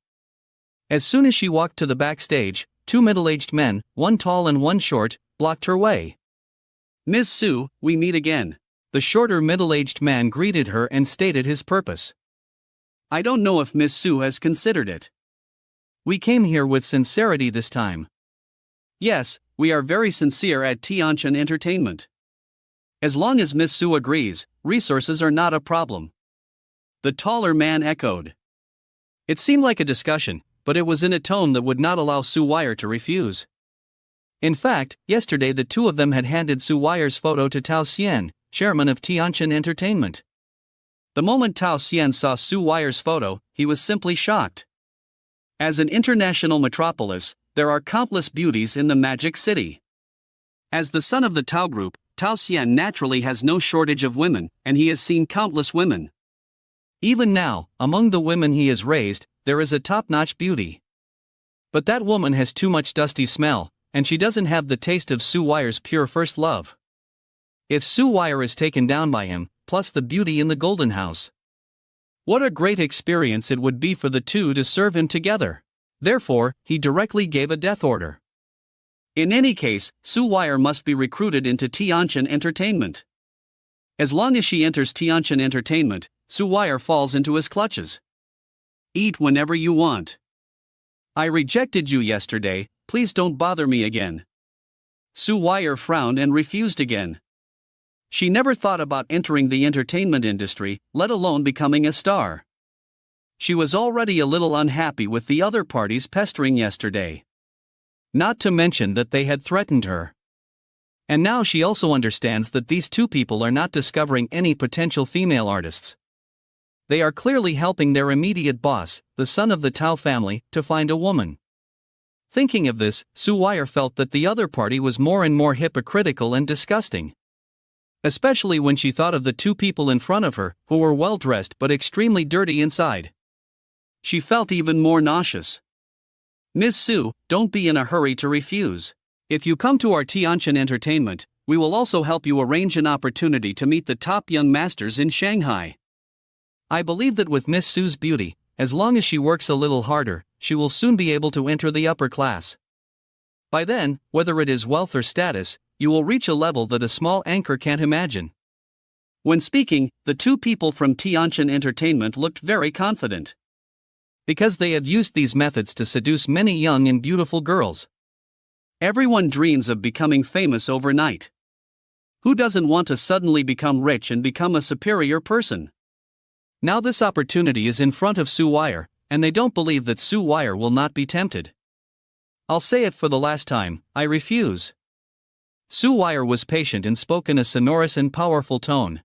As soon as she walked to the backstage, 2 middle-aged men, one tall and one short, blocked her way. "Ms. Sue, we meet again." The shorter middle-aged man greeted her and stated his purpose. "I don't know if Miss Sue has considered it. We came here with sincerity this time." "Yes, we are very sincere at Tianchen Entertainment. As long as Miss Sue agrees, resources are not a problem." The taller man echoed. It seemed like a discussion, but it was in a tone that would not allow Sue Weir to refuse. In fact, yesterday the two of them had handed Sue Weir's photo to Tao Xian, chairman of Tianchen Entertainment. The moment Tao Xian saw Sue Weir's photo, he was simply shocked. As an international metropolis, there are countless beauties in the Magic City. As the son of the Tao Group, Tao Xian naturally has no shortage of women, and he has seen countless women. Even now, among the women he has raised, there is a top-notch beauty. But that woman has too much dusty smell, and she doesn't have the taste of Sue Weir's pure first love. If Sue Weir is taken down by him, plus the beauty in the Golden House, what a great experience it would be for the two to serve him together. Therefore, he directly gave a death order. In any case, Sue Weir must be recruited into Tianchen Entertainment. As long as she enters Tianchen Entertainment, Sue Weir falls into his clutches. "Eat whenever you want. I rejected you yesterday, please don't bother me again." Sue Weir frowned and refused again. She never thought about entering the entertainment industry, let alone becoming a star. She was already a little unhappy with the other parties pestering yesterday. Not to mention that they had threatened her. And now she also understands that these two people are not discovering any potential female artists. They are clearly helping their immediate boss, the son of the Tao family, to find a woman. Thinking of this, Sue Weir felt that the other party was more and more hypocritical and disgusting. Especially when she thought of the two people in front of her, who were well-dressed but extremely dirty inside. She felt even more nauseous. "Miss Sue, don't be in a hurry to refuse. If you come to our Tianchen Entertainment, we will also help you arrange an opportunity to meet the top young masters in Shanghai. I believe that with Miss Sue's beauty, as long as she works a little harder, she will soon be able to enter the upper class. By then, whether it is wealth or status, you will reach a level that a small anchor can't imagine." When speaking, the two people from Tianchen Entertainment looked very confident. Because they have used these methods to seduce many young and beautiful girls. Everyone dreams of becoming famous overnight. Who doesn't want to suddenly become rich and become a superior person? Now this opportunity is in front of Sue Weir, and they don't believe that Sue Weir will not be tempted. "I'll say it for the last time, I refuse." Sue Weir was patient and spoke in a sonorous and powerful tone.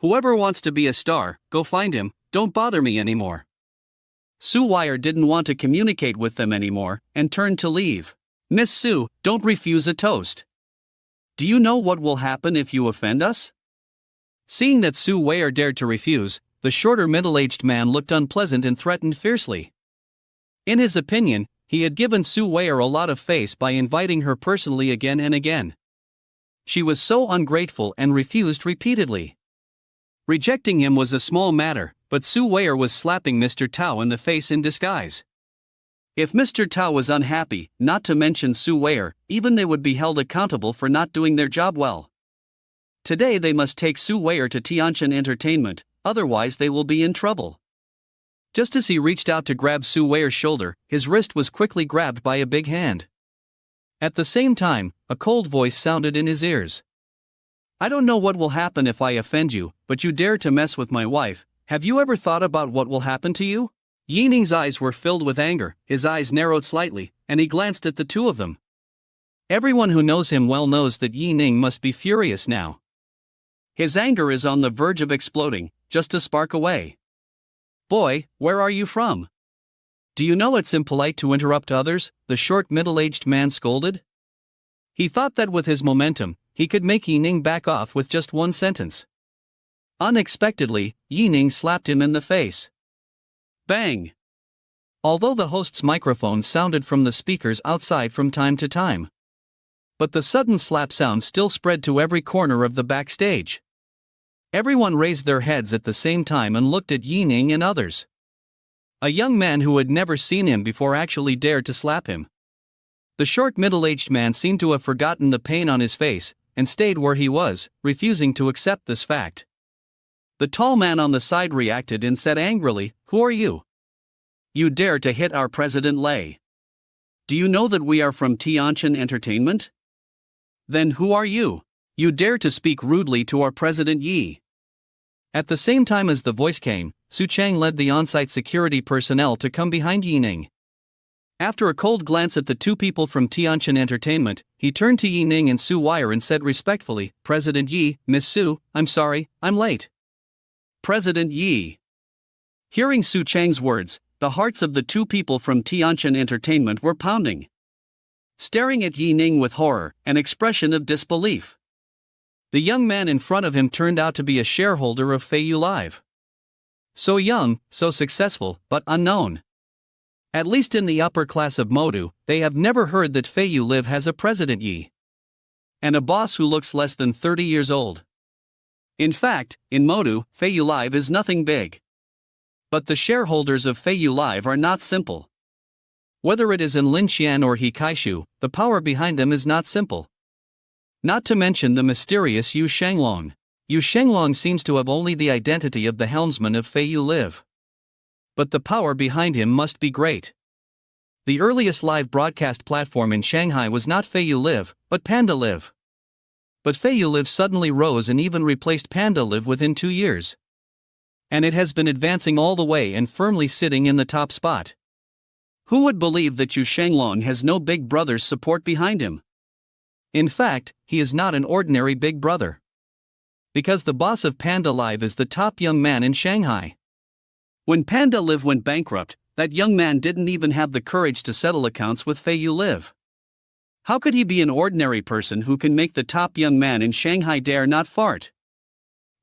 Whoever wants to be a star, go find him, don't bother me anymore. Sue Wire didn't want to communicate with them anymore, and turned to leave. Miss Sue, don't refuse a toast. Do you know what will happen if you offend us? Seeing that Sue Wire dared to refuse, the shorter middle-aged man looked unpleasant and threatened fiercely. In his opinion, he had given Sue Wire a lot of face by inviting her personally again and again. She was so ungrateful and refused repeatedly. Rejecting him was a small matter, but Sue Wire was slapping Mr. Tao in the face in disguise. If Mr. Tao was unhappy, not to mention Sue Wire, even they would be held accountable for not doing their job well. Today they must take Sue Wire to Tianjin Entertainment, otherwise they will be in trouble. Just as he reached out to grab Sue Wire's shoulder, his wrist was quickly grabbed by a big hand. At the same time, a cold voice sounded in his ears. I don't know what will happen if I offend you, but you dare to mess with my wife. Have you ever thought about what will happen to you? Yi Ning's eyes were filled with anger, his eyes narrowed slightly, and he glanced at the two of them. Everyone who knows him well knows that Yi Ning must be furious now. His anger is on the verge of exploding, just a spark away. Boy, where are you from? Do you know it's impolite to interrupt others? The short middle-aged man scolded. He thought that with his momentum, he could make Yi Ning back off with just one sentence. Unexpectedly, Yi Ning slapped him in the face. Bang! Although the host's microphone sounded from the speakers outside from time to time. But the sudden slap sound still spread to every corner of the backstage. Everyone raised their heads at the same time and looked at Yi Ning and others. A young man who had never seen him before actually dared to slap him. The short middle-aged man seemed to have forgotten the pain on his face, and stayed where he was, refusing to accept this fact. The tall man on the side reacted and said angrily, Who are you? You dare to hit our President Lei. Do you know that we are from Tianjin Entertainment? Then who are you? You dare to speak rudely to our President Yi. At the same time as the voice came, Su Chang led the on-site security personnel to come behind Yi Ning. After a cold glance at the two people from Tianjin Entertainment, he turned to Yi Ning and Sue Wire and said respectfully, President Yi, Miss Sue, I'm sorry, I'm late. President Yi. Hearing Su Chang's words, the hearts of the two people from Tianjin Entertainment were pounding. Staring at Yi Ning with horror, an expression of disbelief. The young man in front of him turned out to be a shareholder of Feiyu Live. So young, so successful, but unknown. At least in the upper class of Modu, they have never heard that Feiyu Live has a President Yi. And a boss who looks less than 30 years old. In fact, in Modu, Feiyu Live is nothing big. But the shareholders of Feiyu Live are not simple. Whether it is in Linxian or Hikaishu, the power behind them is not simple. Not to mention the mysterious Yu Shenglong. Yu Shenglong seems to have only the identity of the helmsman of Feiyu Live. But the power behind him must be great. The earliest live broadcast platform in Shanghai was not Feiyu Live, but Panda Live. But Feiyu Live suddenly rose and even replaced Panda Live within 2 years. And it has been advancing all the way and firmly sitting in the top spot. Who would believe that Yu Shenglong has no big brother's support behind him? In fact, he is not an ordinary big brother. Because the boss of Panda Live is the top young man in Shanghai. When Panda Live went bankrupt, that young man didn't even have the courage to settle accounts with Feiyu Live. How could he be an ordinary person who can make the top young man in Shanghai dare not fart?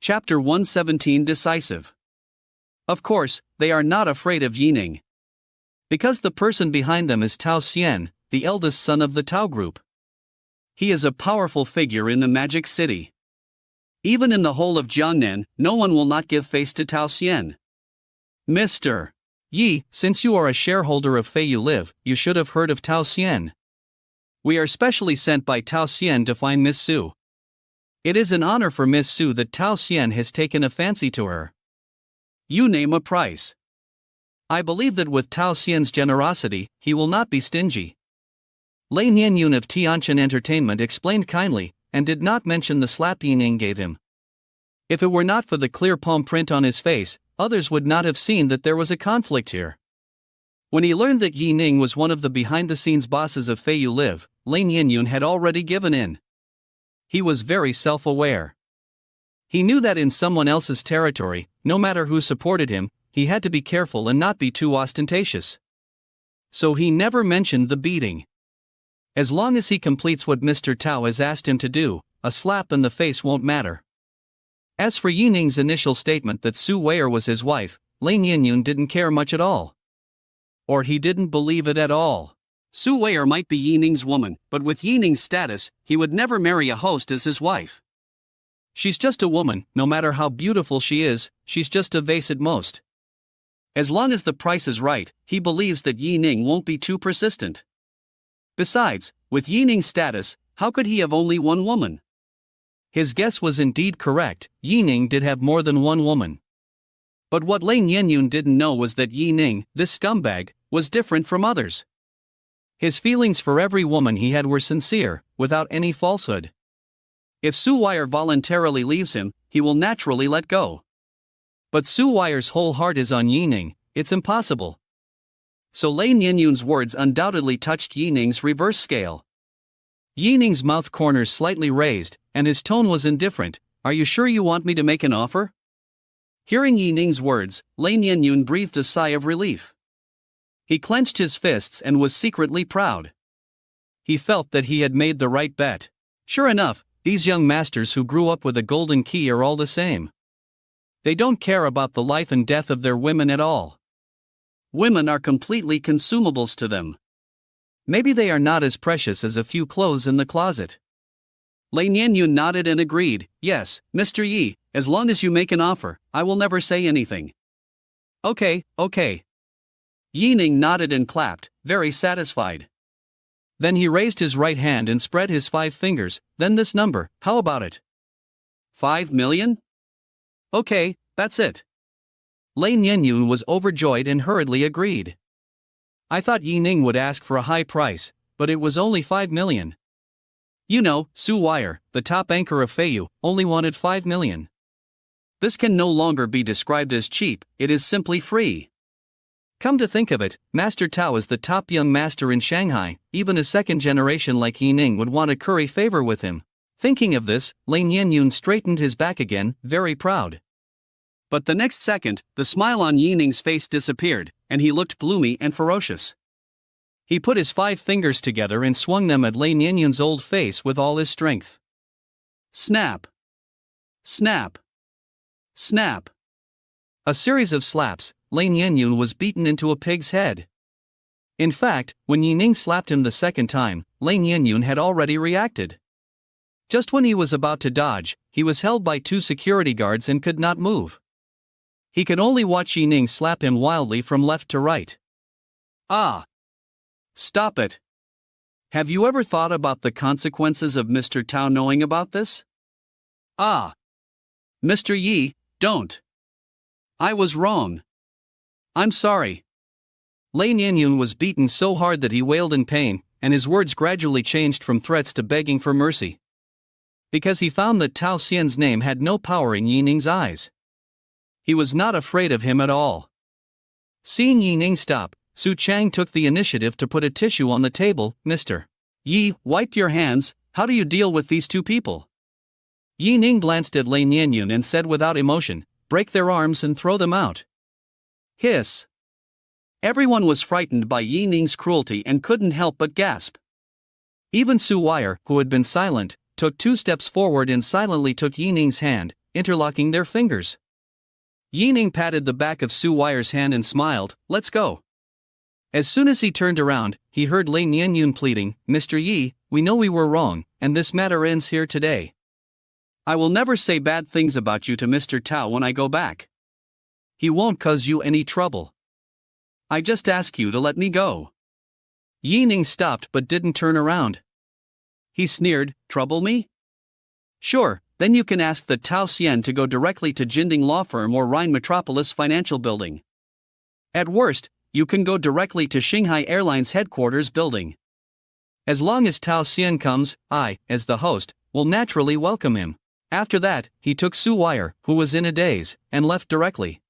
Chapter 117 Decisive. Of course, they are not afraid of Yi Ning. Because the person behind them is Tao Xian, the eldest son of the Tao Group. He is a powerful figure in the Magic City. Even in the whole of Jiangnan, no one will not give face to Tao Xian. Mr. Yi, since you are a shareholder of Feiyu Live, you should have heard of Tao Xian. We are specially sent by Tao Xian to find Miss Su. It is an honor for Miss Su that Tao Xian has taken a fancy to her. You name a price. I believe that with Tao Xian's generosity, he will not be stingy. Lei Nianyun of Tianjin Entertainment explained kindly, and did not mention the slap Yi Ning gave him. If it were not for the clear palm print on his face, others would not have seen that there was a conflict here. When he learned that Yi Ning was one of the behind-the-scenes bosses of Feiyu Live, Lei Nianyun had already given in. He was very self-aware. He knew that in someone else's territory, no matter who supported him, he had to be careful and not be too ostentatious. So he never mentioned the beating. As long as he completes what Mr. Tao has asked him to do, a slap in the face won't matter. As for Yi Ning's initial statement that Su Wei'er was his wife, Lin Yinyun didn't care much at all. Or he didn't believe it at all. Su Wei'er might be Yi Ning's woman, but with Yi Ning's status, he would never marry a host as his wife. She's just a woman, no matter how beautiful she is, she's just a vase at most. As long as the price is right, he believes that Yi Ning won't be too persistent. Besides, with Yi Ning's status, how could he have only one woman? His guess was indeed correct, Yi Ning did have more than one woman. But what Lin Yinyun didn't know was that Yi Ning, this scumbag, was different from others. His feelings for every woman he had were sincere, without any falsehood. If Su Wei'er voluntarily leaves him, he will naturally let go. But Su Wei'er's whole heart is on Yi Ning, it's impossible. So Lin Yinyun's words undoubtedly touched Yi Ning's reverse scale. Yi Ning's mouth corners slightly raised, and his tone was indifferent. Are you sure you want me to make an offer? Hearing Yi Ning's words, Lin Yinyun breathed a sigh of relief. He clenched his fists and was secretly proud. He felt that he had made the right bet. Sure enough, these young masters who grew up with a golden key are all the same. They don't care about the life and death of their women at all. Women are completely consumables to them. Maybe they are not as precious as a few clothes in the closet. Lin Yinyun nodded and agreed, yes, Mr. Yi, as long as you make an offer, I will never say anything. Okay. Yi Ning nodded and clapped, very satisfied. Then he raised his right hand and spread his 5 fingers, then this number, how about it? 5 million? Okay, that's it. Lin Yinyun was overjoyed and hurriedly agreed. I thought Yi Ning would ask for a high price, but it was only 5 million. You know, Su Wei'er, the top anchor of Feiyu, only wanted 5 million. This can no longer be described as cheap, it is simply free. Come to think of it, Master Tao is the top young master in Shanghai, even a second generation like Yi Ning would want to curry favor with him. Thinking of this, Lin Yinyun straightened his back again, very proud. But the next second, the smile on Yi Ning's face disappeared, and he looked gloomy and ferocious. He put his 5 fingers together and swung them at Lin Yinyun's old face with all his strength. Snap! Snap! Snap! A series of slaps, Lin Yinyun was beaten into a pig's head. In fact, when Yi Ning slapped him the second time, Lin Yinyun had already reacted. Just when he was about to dodge, he was held by 2 security guards and could not move. He could only watch Yi Ning slap him wildly from left to right. Ah! Stop it! Have you ever thought about the consequences of Mr. Tao knowing about this? Ah! Mr. Yi, don't! I was wrong. I'm sorry. Lin Yinyun was beaten so hard that he wailed in pain, and his words gradually changed from threats to begging for mercy. Because he found that Tao Xian's name had no power in Yi Ning's eyes. He was not afraid of him at all. Seeing Yi Ning stop, Su Chang took the initiative to put a tissue on the table. Mr. Yi, wipe your hands, how do you deal with these 2 people? Yi Ning glanced at Lin Yinyun and said without emotion, break their arms and throw them out. Hiss. Everyone was frightened by Yi Ning's cruelty and couldn't help but gasp. Even Su Wei'er, who had been silent, took 2 steps forward and silently took Yi Ning's hand, interlocking their fingers. Yi Ning patted the back of Su Wei'er's hand and smiled, let's go. As soon as he turned around, he heard Lin Yinyun pleading, Mr. Yi, we know we were wrong, and this matter ends here today. I will never say bad things about you to Mr. Tao when I go back. He won't cause you any trouble. I just ask you to let me go. Yi Ning stopped but didn't turn around. He sneered, trouble me? Sure, then you can ask the Tao Xian to go directly to Jinding Law Firm or Rhine Metropolis Financial Building. At worst, you can go directly to Shanghai Airlines Headquarters Building. As long as Tao Xian comes, I, as the host, will naturally welcome him. After that, he took Su Wei'er, who was in a daze, and left directly.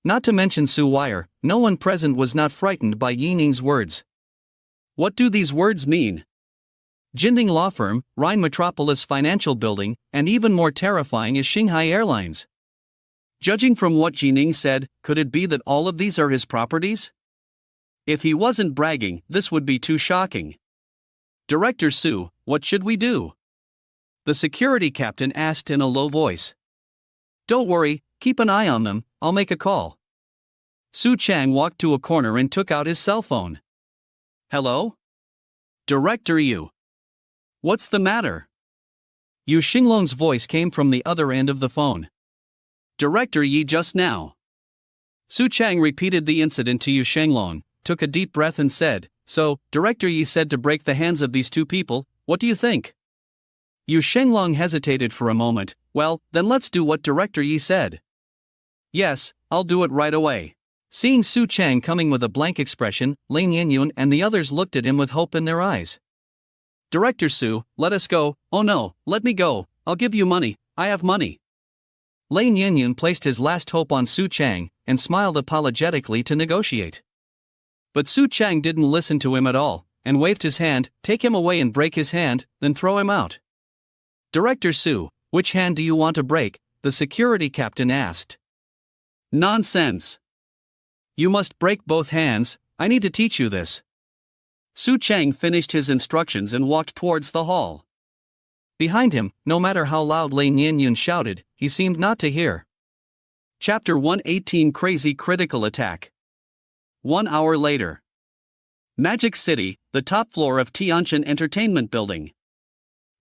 Not to mention Su Wei'er, no one present was not frightened by Yi Ning's words. What do these words mean? Jinding Law Firm, Rhine Metropolis Financial Building, and even more terrifying is Shanghai Airlines. Judging from what Ning said, could it be that all of these are his properties? If he wasn't bragging, this would be too shocking. Director Su, what should we do? The security captain asked in a low voice. Don't worry, keep an eye on them, I'll make a call. Su Chang walked to a corner and took out his cell phone. Hello? Director Yu. What's the matter? Yu Xinglong's voice came from the other end of the phone. Director Yi just now. Su Chang repeated the incident to Yu Xinglong, took a deep breath and said, So, Director Yi said to break the hands of these two people, what do you think? Yu Xinglong hesitated for a moment. Well, then let's do what Director Yi said. Yes, I'll do it right away. Seeing Su Chang coming with a blank expression, Lin Yinyun and the others looked at him with hope in their eyes. Director Su, let us go. Oh no, let me go, I'll give you money, I have money. Lin Yinyun placed his last hope on Su Chang, and smiled apologetically to negotiate. But Su Chang didn't listen to him at all, and waved his hand, take him away and break his hand, then throw him out. Director Su, which hand do you want to break? The security captain asked. Nonsense. You must break both hands, I need to teach you this. Su Chang finished his instructions and walked towards the hall. Behind him, no matter how loud Lin Yinyun shouted, he seemed not to hear. Chapter 118 Crazy Critical Attack. 1 hour later. Magic City, the top floor of Tianjin Entertainment Building.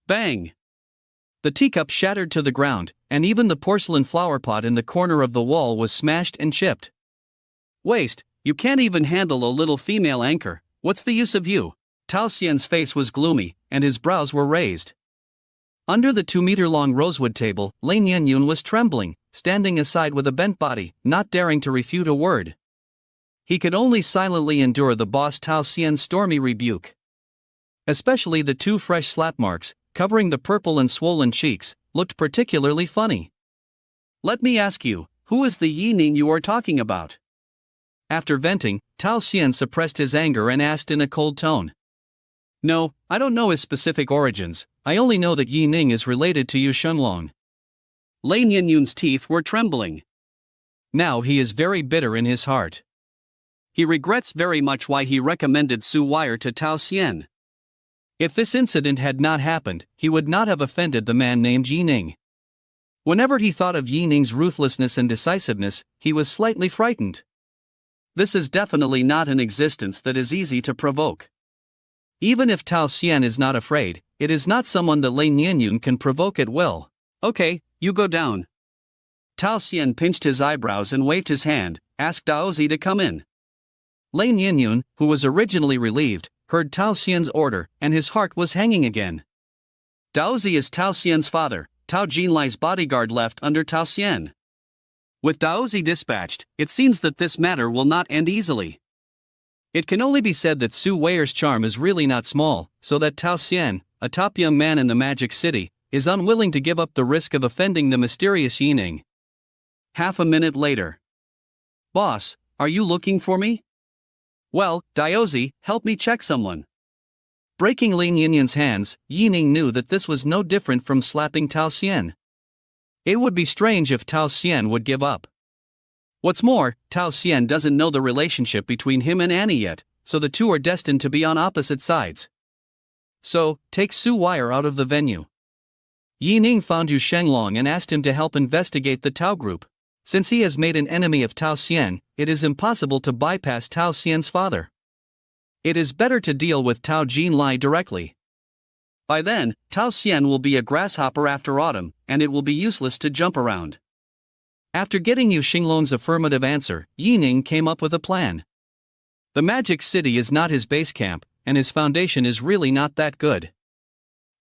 Bang! The teacup shattered to the ground, and even the porcelain flower pot in the corner of the wall was smashed and chipped. Waste, you can't even handle a little female anchor, what's the use of you? Tao Xian's face was gloomy, and his brows were raised. Under the 2-meter-long rosewood table, Lin Yinyun was trembling, standing aside with a bent body, not daring to refute a word. He could only silently endure the boss Tao Xian's stormy rebuke. Especially the 2 fresh slap marks, covering the purple and swollen cheeks, looked particularly funny. Let me ask you, who is the Yi Ning you are talking about? After venting, Tao Xian suppressed his anger and asked in a cold tone. No, I don't know his specific origins, I only know that Yi Ning is related to Yu Xinglong. Lin Yinyun's teeth were trembling. Now he is very bitter in his heart. He regrets very much why he recommended Su Wire to Tao Xian. If this incident had not happened, he would not have offended the man named Yi Ning. Whenever he thought of Yi Ning's ruthlessness and decisiveness, he was slightly frightened. This is definitely not an existence that is easy to provoke. Even if Tao Xian is not afraid, it is not someone that Lin Yinyun can provoke at will. Okay, you go down. Tao Xian pinched his eyebrows and waved his hand, asked Daozi to come in. Lin Yinyun, who was originally relieved, heard Tao Xian's order, and his heart was hanging again. Daozi is Tao Xian's father, Tao Jinlai's bodyguard left under Tao Xian. With Daozi dispatched, it seems that this matter will not end easily. It can only be said that Su Weier's charm is really not small, so that Tao Xian, a top young man in the Magic City, is unwilling to give up the risk of offending the mysterious Yi Ning. Half a minute later. Boss, are you looking for me? Well, Daozi, help me check someone. Breaking Lin Yinyun's hands, Yi Ning knew that this was no different from slapping Tao Xian. It would be strange if Tao Xian would give up. What's more, Tao Xian doesn't know the relationship between him and Annie yet, so the two are destined to be on opposite sides. So, take Su Wire out of the venue. Yi Ning found Yu Xinglong and asked him to help investigate the Tao group. Since he has made an enemy of Tao Xian, it is impossible to bypass Tao Xian's father. It is better to deal with Tao Jinlai directly. By then, Tao Xian will be a grasshopper after autumn, and it will be useless to jump around. After getting Yu Xinglong's affirmative answer, Yi Ning came up with a plan. The Magic City is not his base camp, and his foundation is really not that good.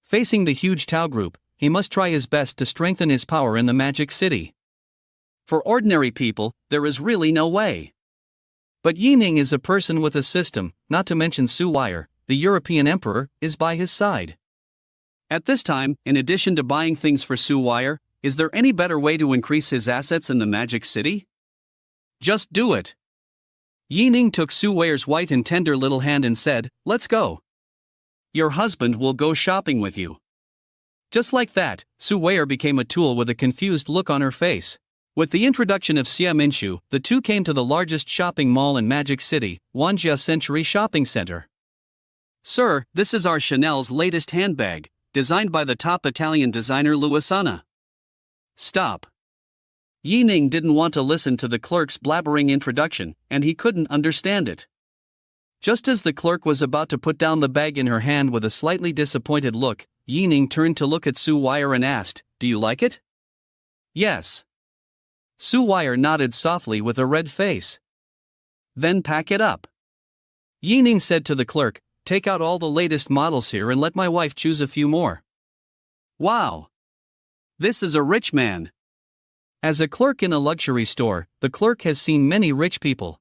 Facing the huge Tao group, he must try his best to strengthen his power in the Magic City. For ordinary people, there is really no way. But Yi Ning is a person with a system, not to mention Su Wire, the European emperor, is by his side. At this time, in addition to buying things for Su Wire, is there any better way to increase his assets in the Magic City? Just do it. Yi Ning took Su Wire's white and tender little hand and said, let's go. your husband will go shopping with you." Just like that, Su Wei'er became a tool with a confused look on her face. With the introduction of Xia Minshu, the two came to the largest shopping mall in Magic City, Wanjia Century Shopping Center. "Sir, this is our Chanel's latest handbag, designed by the top Italian designer Luisana." "Stop." Yi Ning didn't want to listen to the clerk's blabbering introduction, and he couldn't understand it. Just as the clerk was about to put down the bag in her hand with a slightly disappointed look, Yi Ning turned to look at Su Wei'er and asked, "Do you like it?" "Yes." Su Wei'er nodded softly with a red face. "Then pack it up." Yi Ning said to the clerk, "Take out all the latest models here and let my wife choose a few more." "Wow! This is a rich man." As a clerk in a luxury store, the clerk has seen many rich people.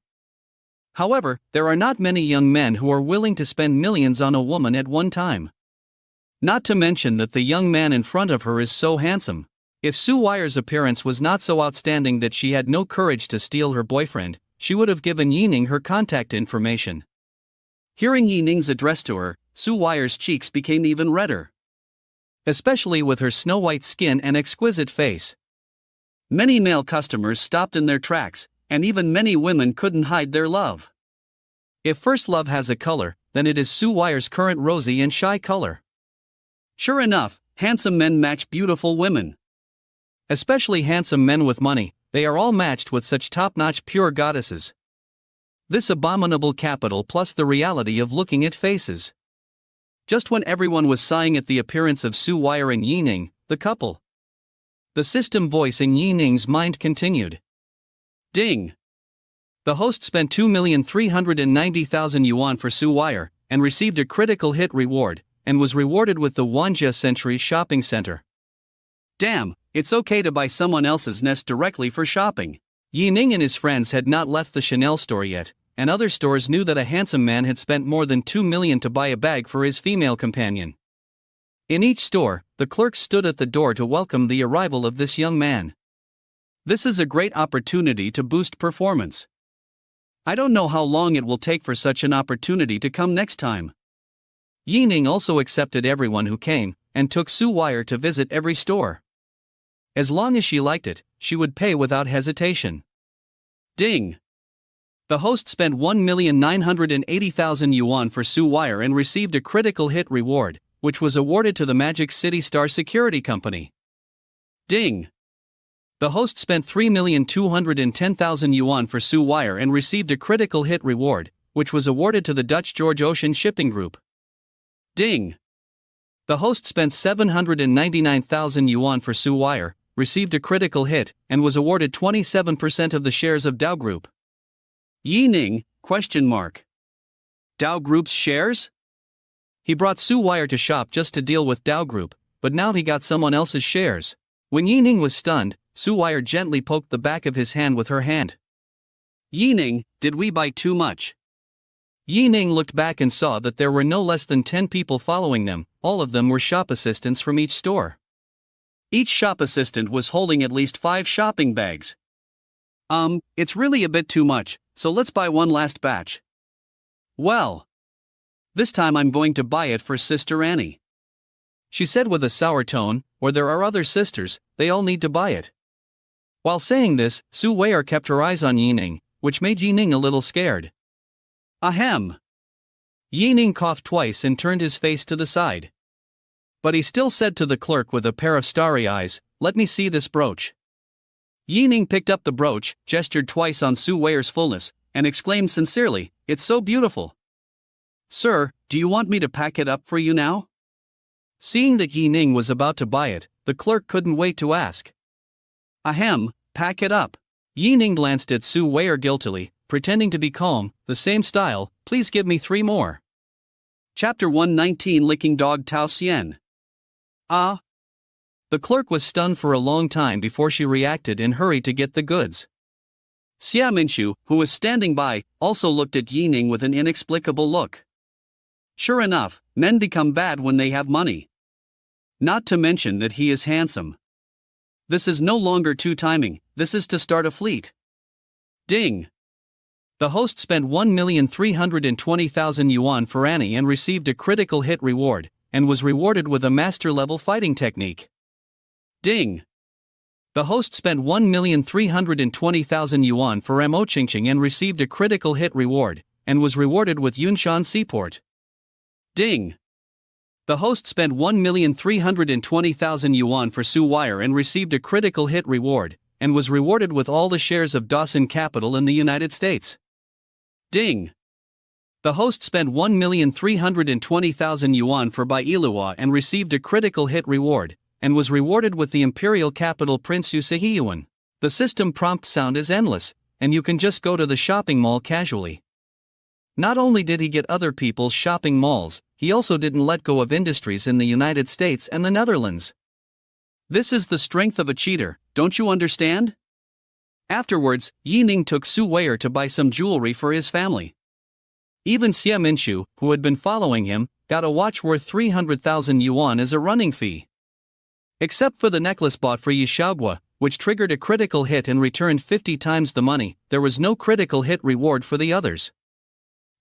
However, there are not many young men who are willing to spend millions on a woman at one time. Not to mention that the young man in front of her is so handsome. If Su Wei'er's appearance was not so outstanding that she had no courage to steal her boyfriend, she would have given Yi Ning her contact information. Hearing Yi Ning's address to her, Su Wei'er's cheeks became even redder. Especially with her snow-white skin and exquisite face. Many male customers stopped in their tracks, and even many women couldn't hide their love. If first love has a color, then it is Su Wei'er's current rosy and shy color. Sure enough, handsome men match beautiful women. Especially handsome men with money, they are all matched with such top-notch pure goddesses. This abominable capital plus the reality of looking at faces. Just when everyone was sighing at the appearance of Su Wei'er and Yi Ning, the couple. The system voice in Yi Ning's mind continued. Ding! The host spent 2,390,000 yuan for Su Wei'er, and received a critical hit reward, and was rewarded with the Wanjia Century Shopping Center. Damn, it's okay to buy someone else's nest directly for shopping. Yi Ning and his friends had not left the Chanel store yet, and other stores knew that a handsome man had spent more than 2 million to buy a bag for his female companion. In each store, the clerk stood at the door to welcome the arrival of this young man. This is a great opportunity to boost performance. I don't know how long it will take for such an opportunity to come next time. Yi Ning also accepted everyone who came, and took Su Wei'er to visit every store. As long as she liked it, she would pay without hesitation. Ding! The host spent 1,980,000 yuan for Su Wei'er and received a critical hit reward, which was awarded to the Magic City Star Security Company. Ding! The host spent 3,210,000 yuan for Su Wei'er and received a critical hit reward, which was awarded to the Dutch George Ocean Shipping Group. Ding! The host spent 799,000 yuan for Su Wei'er, received a critical hit, and was awarded 27% of the shares of Dow Group. Yi Ning? Dow Group's shares? He brought Su Wei'er to shop just to deal with Dow Group, but now he got someone else's shares. When Yi Ning was stunned, Su Wei'er gently poked the back of his hand with her hand. Yi Ning, did we buy too much? Yi Ning looked back and saw that there were no less than 10 people following them, all of them were shop assistants from each store. Each shop assistant was holding at least 5 shopping bags. It's really a bit too much, so let's buy one last batch. Well, this time I'm going to buy it for Sister Annie. She said with a sour tone, or there are other sisters, they all need to buy it. While saying this, Su Wei'er kept her eyes on Yi Ning, which made Yi Ning a little scared. Ahem. Yi Ning coughed twice and turned his face to the side. But he still said to the clerk with a pair of starry eyes, "Let me see this brooch." Yi Ning picked up the brooch, gestured twice on Su Wei'er's fullness, and exclaimed sincerely, "It's so beautiful." "Sir, do you want me to pack it up for you now?" Seeing that Yi Ning was about to buy it, the clerk couldn't wait to ask. Ahem, pack it up. Yi Ning glanced at Su Wei'er guiltily, pretending to be calm, the same style, please give me 3 more. Chapter 119 Licking Dog Tao Xian. Ah! The clerk was stunned for a long time before she reacted and hurried to get the goods. Xia Minshu, who was standing by, also looked at Yi Ning with an inexplicable look. Sure enough, men become bad when they have money. Not to mention that he is handsome. This is no longer two-timing, this is to start a fleet. Ding! The host spent 1,320,000 yuan for Annie and received a critical hit reward, and was rewarded with a master-level fighting technique. Ding! The host spent 1,320,000 yuan for Mo Qingqing and received a critical hit reward, and was rewarded with Yunshan Seaport. Ding! The host spent 1,320,000 yuan for Su Wire and received a critical hit reward, and was rewarded with all the shares of Dawson Capital in the United States. Ding! The host spent 1,320,000 yuan for Bai Ilua and received a critical hit reward, and was rewarded with the Imperial Capital Prince Yusehiyuan. The system prompt sound is endless, and you can just go to the shopping mall casually. Not only did he get other people's shopping malls, he also didn't let go of industries in the United States and the Netherlands. This is the strength of a cheater, don't you understand? Afterwards, Ning took Su Wire to buy some jewelry for his family. Even Xia Minshu, who had been following him, got a watch worth 300,000 yuan as a running fee. Except for the necklace bought for Yi Xiaogua, which triggered a critical hit and returned 50 times the money, there was no critical hit reward for the others.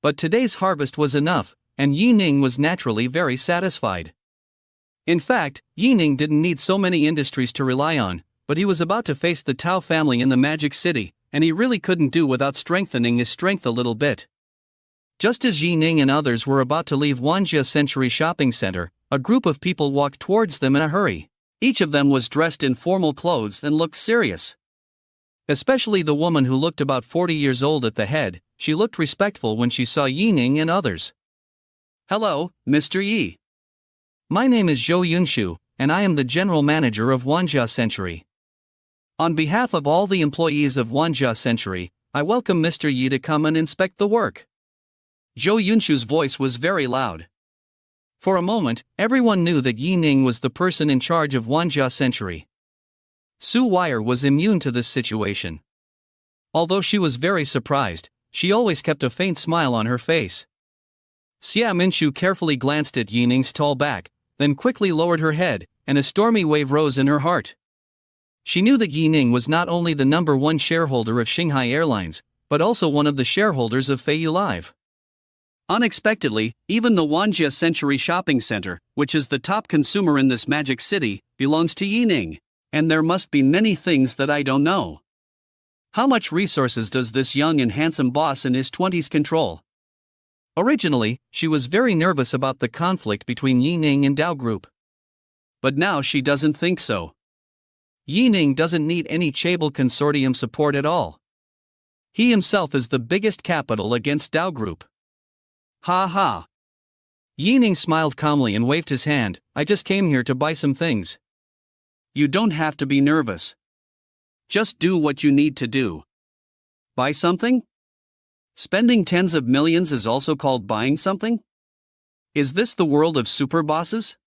But today's harvest was enough, and Ning was naturally very satisfied. In fact, Ning didn't need so many industries to rely on, but he was about to face the Tao family in the Magic City, and he really couldn't do without strengthening his strength a little bit. Just as Ning and others were about to leave Wanjia Century Shopping Center, a group of people walked towards them in a hurry. Each of them was dressed in formal clothes and looked serious. Especially the woman who looked about 40 years old at the head, she looked respectful when she saw Ning and others. "Hello, Mr. Yi. My name is Zhou Yunshu, and I am the general manager of Wanjia Century. On behalf of all the employees of Wanjia Century, I welcome Mr. Yi to come and inspect the work." Zhou Yunshu's voice was very loud. For a moment, everyone knew that Ning was the person in charge of Wanjia Century. Su Wire was immune to this situation. Although she was very surprised, she always kept a faint smile on her face. Xia Minshu carefully glanced at Ning's tall back, then quickly lowered her head, and a stormy wave rose in her heart. She knew that Ning was not only the #1 shareholder of Shanghai Airlines, but also one of the shareholders of Feiyu Live. Unexpectedly, even the Wanjia Century Shopping Center, which is the top consumer in this magic city, belongs to Ning, and there must be many things that I don't know. How much resources does this young and handsome boss in his 20s control? Originally, she was very nervous about the conflict between Ning and Dao Group. But now she doesn't think so. Ning doesn't need any Chaebol Consortium support at all. He himself is the biggest capital against Dao Group. Ha ha. Ning smiled calmly and waved his hand. "I just came here to buy some things." "You don't have to be nervous. Just do what you need to do." Buy something? Spending tens of millions is also called buying something? Is this the world of super bosses?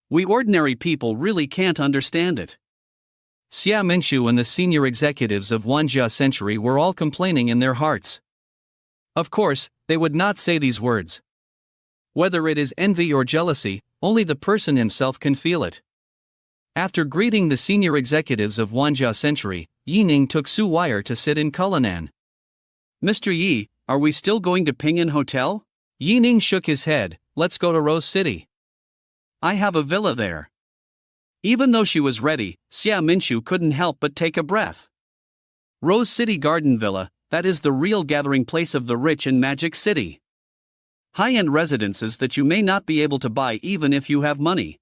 We ordinary people really can't understand it. Xia Minshu and the senior executives of Wanjia Century were all complaining in their hearts. Of course, they would not say these words. Whether it is envy or jealousy, only the person himself can feel it. After greeting the senior executives of Wanjia Century, Ning took Su Wire to sit in Cullinan. "Mr. Yi, are we still going to Pinyin Hotel?" Ning shook his head. "Let's go to Rose City. I have a villa there." Even though she was ready, Xia Minshu couldn't help but take a breath. Rose City Garden Villa, that is the real gathering place of the rich in Magic City. High-end residences that you may not be able to buy even if you have money.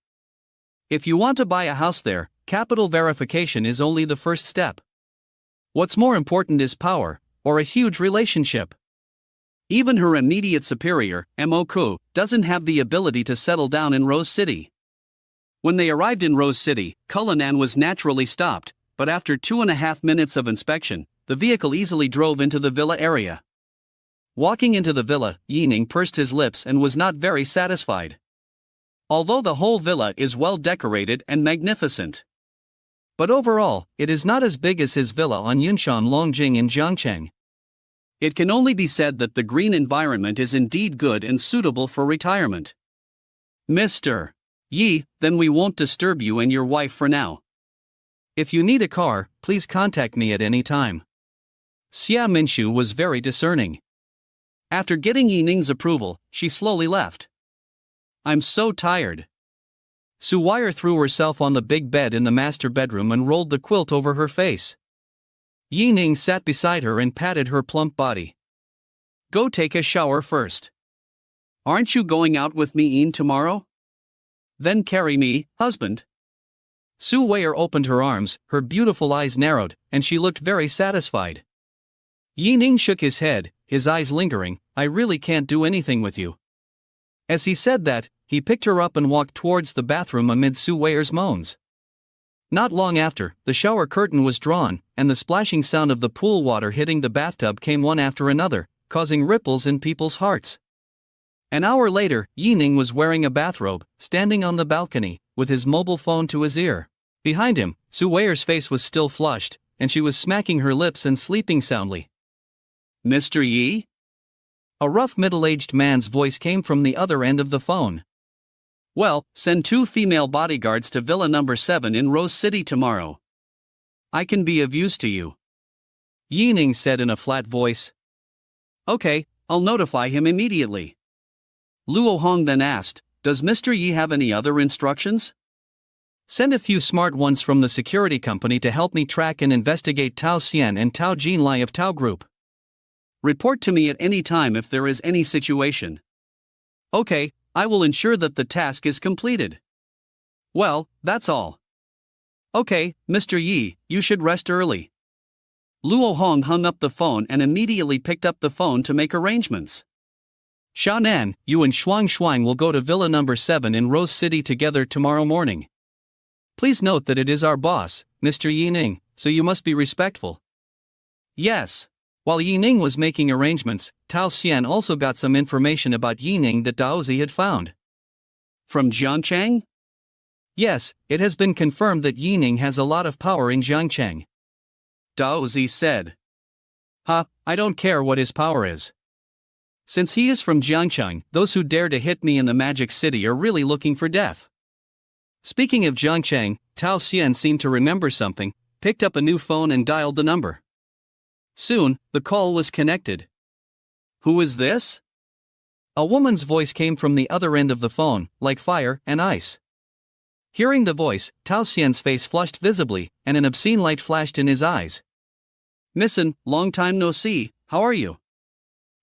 If you want to buy a house there, capital verification is only the first step. What's more important is power, or a huge relationship. Even her immediate superior, Mo Ku, doesn't have the ability to settle down in Rose City. When they arrived in Rose City, Cullinan was naturally stopped, but after 2.5 minutes of inspection, the vehicle easily drove into the villa area. Walking into the villa, Ning pursed his lips and was not very satisfied. Although the whole villa is well decorated and magnificent. But overall, it is not as big as his villa on Yunshan Longjing in Jiangcheng. It can only be said that the green environment is indeed good and suitable for retirement. Mr. Yi, then we won't disturb you and your wife for now. If you need a car, please contact me at any time. Xia Minshu was very discerning. After getting Yi Ning's approval, she slowly left. I'm so tired. Su Wire threw herself on the big bed in the master bedroom and rolled the quilt over her face. Yi Ning sat beside her and patted her plump body. Go take a shower first. Aren't you going out with me Yin tomorrow? Then carry me, husband. Su Wire opened her arms, her beautiful eyes narrowed, and she looked very satisfied. Yi Ning shook his head, his eyes lingering. I really can't do anything with you. As he said that, he picked her up and walked towards the bathroom amid Su Wire's moans. Not long after, the shower curtain was drawn, and the splashing sound of the pool water hitting the bathtub came one after another, causing ripples in people's hearts. An hour later, Yi Ning was wearing a bathrobe, standing on the balcony, with his mobile phone to his ear. Behind him, Su Wire's face was still flushed, and she was smacking her lips and sleeping soundly. Mr. Yi? A rough middle-aged man's voice came from the other end of the phone. Well, send 2 female bodyguards to Villa number 7 in Rose City tomorrow. I can be of use to you. Yi Ning said in a flat voice. Okay, I'll notify him immediately. Luo Hong then asked, does Mr. Yi have any other instructions? Send a few smart ones from the security company to help me track and investigate Tao Xian and Tao Jinlai of Tao Group. Report to me at any time if there is any situation. Okay, I will ensure that the task is completed. Well, that's all. Okay, Mr. Yi, you should rest early. Luo Hong hung up the phone and immediately picked up the phone to make arrangements. Shannan, you and Shuang Shuang will go to Villa number 7 in Rose City together tomorrow morning. Please note that it is our boss, Mr. Yi Ning, so you must be respectful. Yes. While Yi Ning was making arrangements, Tao Xian also got some information about Yi Ning that Daozi had found. From Jiangchang? Yes, it has been confirmed that Yi Ning has a lot of power in Jiangchang. Daozi said. I don't care what his power is. Since he is from Jiangchang, those who dare to hit me in the Magic City are really looking for death. Speaking of Jiangchang, Tao Xian seemed to remember something, picked up a new phone and dialed the number. Soon, the call was connected. Who is this? A woman's voice came from the other end of the phone, like fire and ice. Hearing the voice, Tao Xian's face flushed visibly, and an obscene light flashed in his eyes. Missin, long time no see, how are you?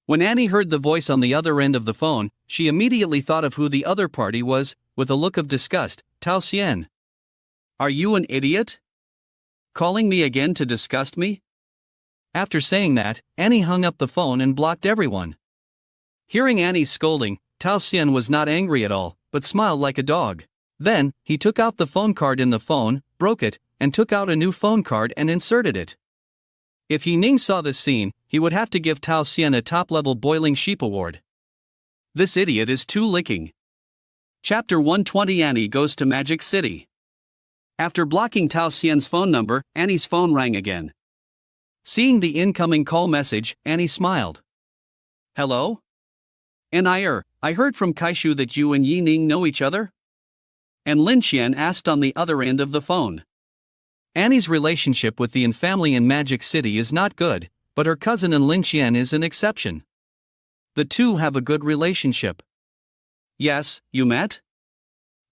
When Annie heard the voice on the other end of the phone, she immediately thought of who the other party was, with a look of disgust. Tao Xian. Are you an idiot? Calling me again to disgust me? After saying that, Annie hung up the phone and blocked everyone. Hearing Annie's scolding, Tao Xian was not angry at all, but smiled like a dog. Then, he took out the phone card in the phone, broke it, and took out a new phone card and inserted it. If Yi Ning saw this scene, he would have to give Tao Xian a top-level boiling sheep award. This idiot is too licking. Chapter 120 Annie goes to Magic City. After blocking Tao Xian's phone number, Annie's phone rang again. Seeing the incoming call message, Annie smiled. Hello? I heard from Kaishu that you and Yi Ning know each other? And Lin Qian asked on the other end of the phone. Annie's relationship with the Yin family in Magic City is not good, but her cousin and Lin Qian is an exception. The two have a good relationship. Yes, you met?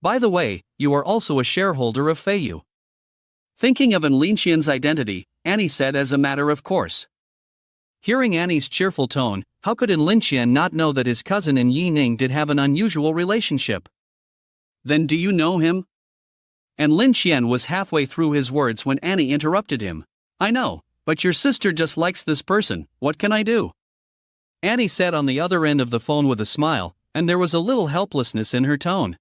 By the way, you are also a shareholder of Feiyu. Thinking of Lin Qian's identity, Annie said as a matter of course. Hearing Annie's cheerful tone, how could Lin Qian not know that his cousin and Yi Ning did have an unusual relationship? Then do you know him? And Lin Qian was halfway through his words when Annie interrupted him. I know, but your sister just likes this person, what can I do? Annie sat on the other end of the phone with a smile, and there was a little helplessness in her tone.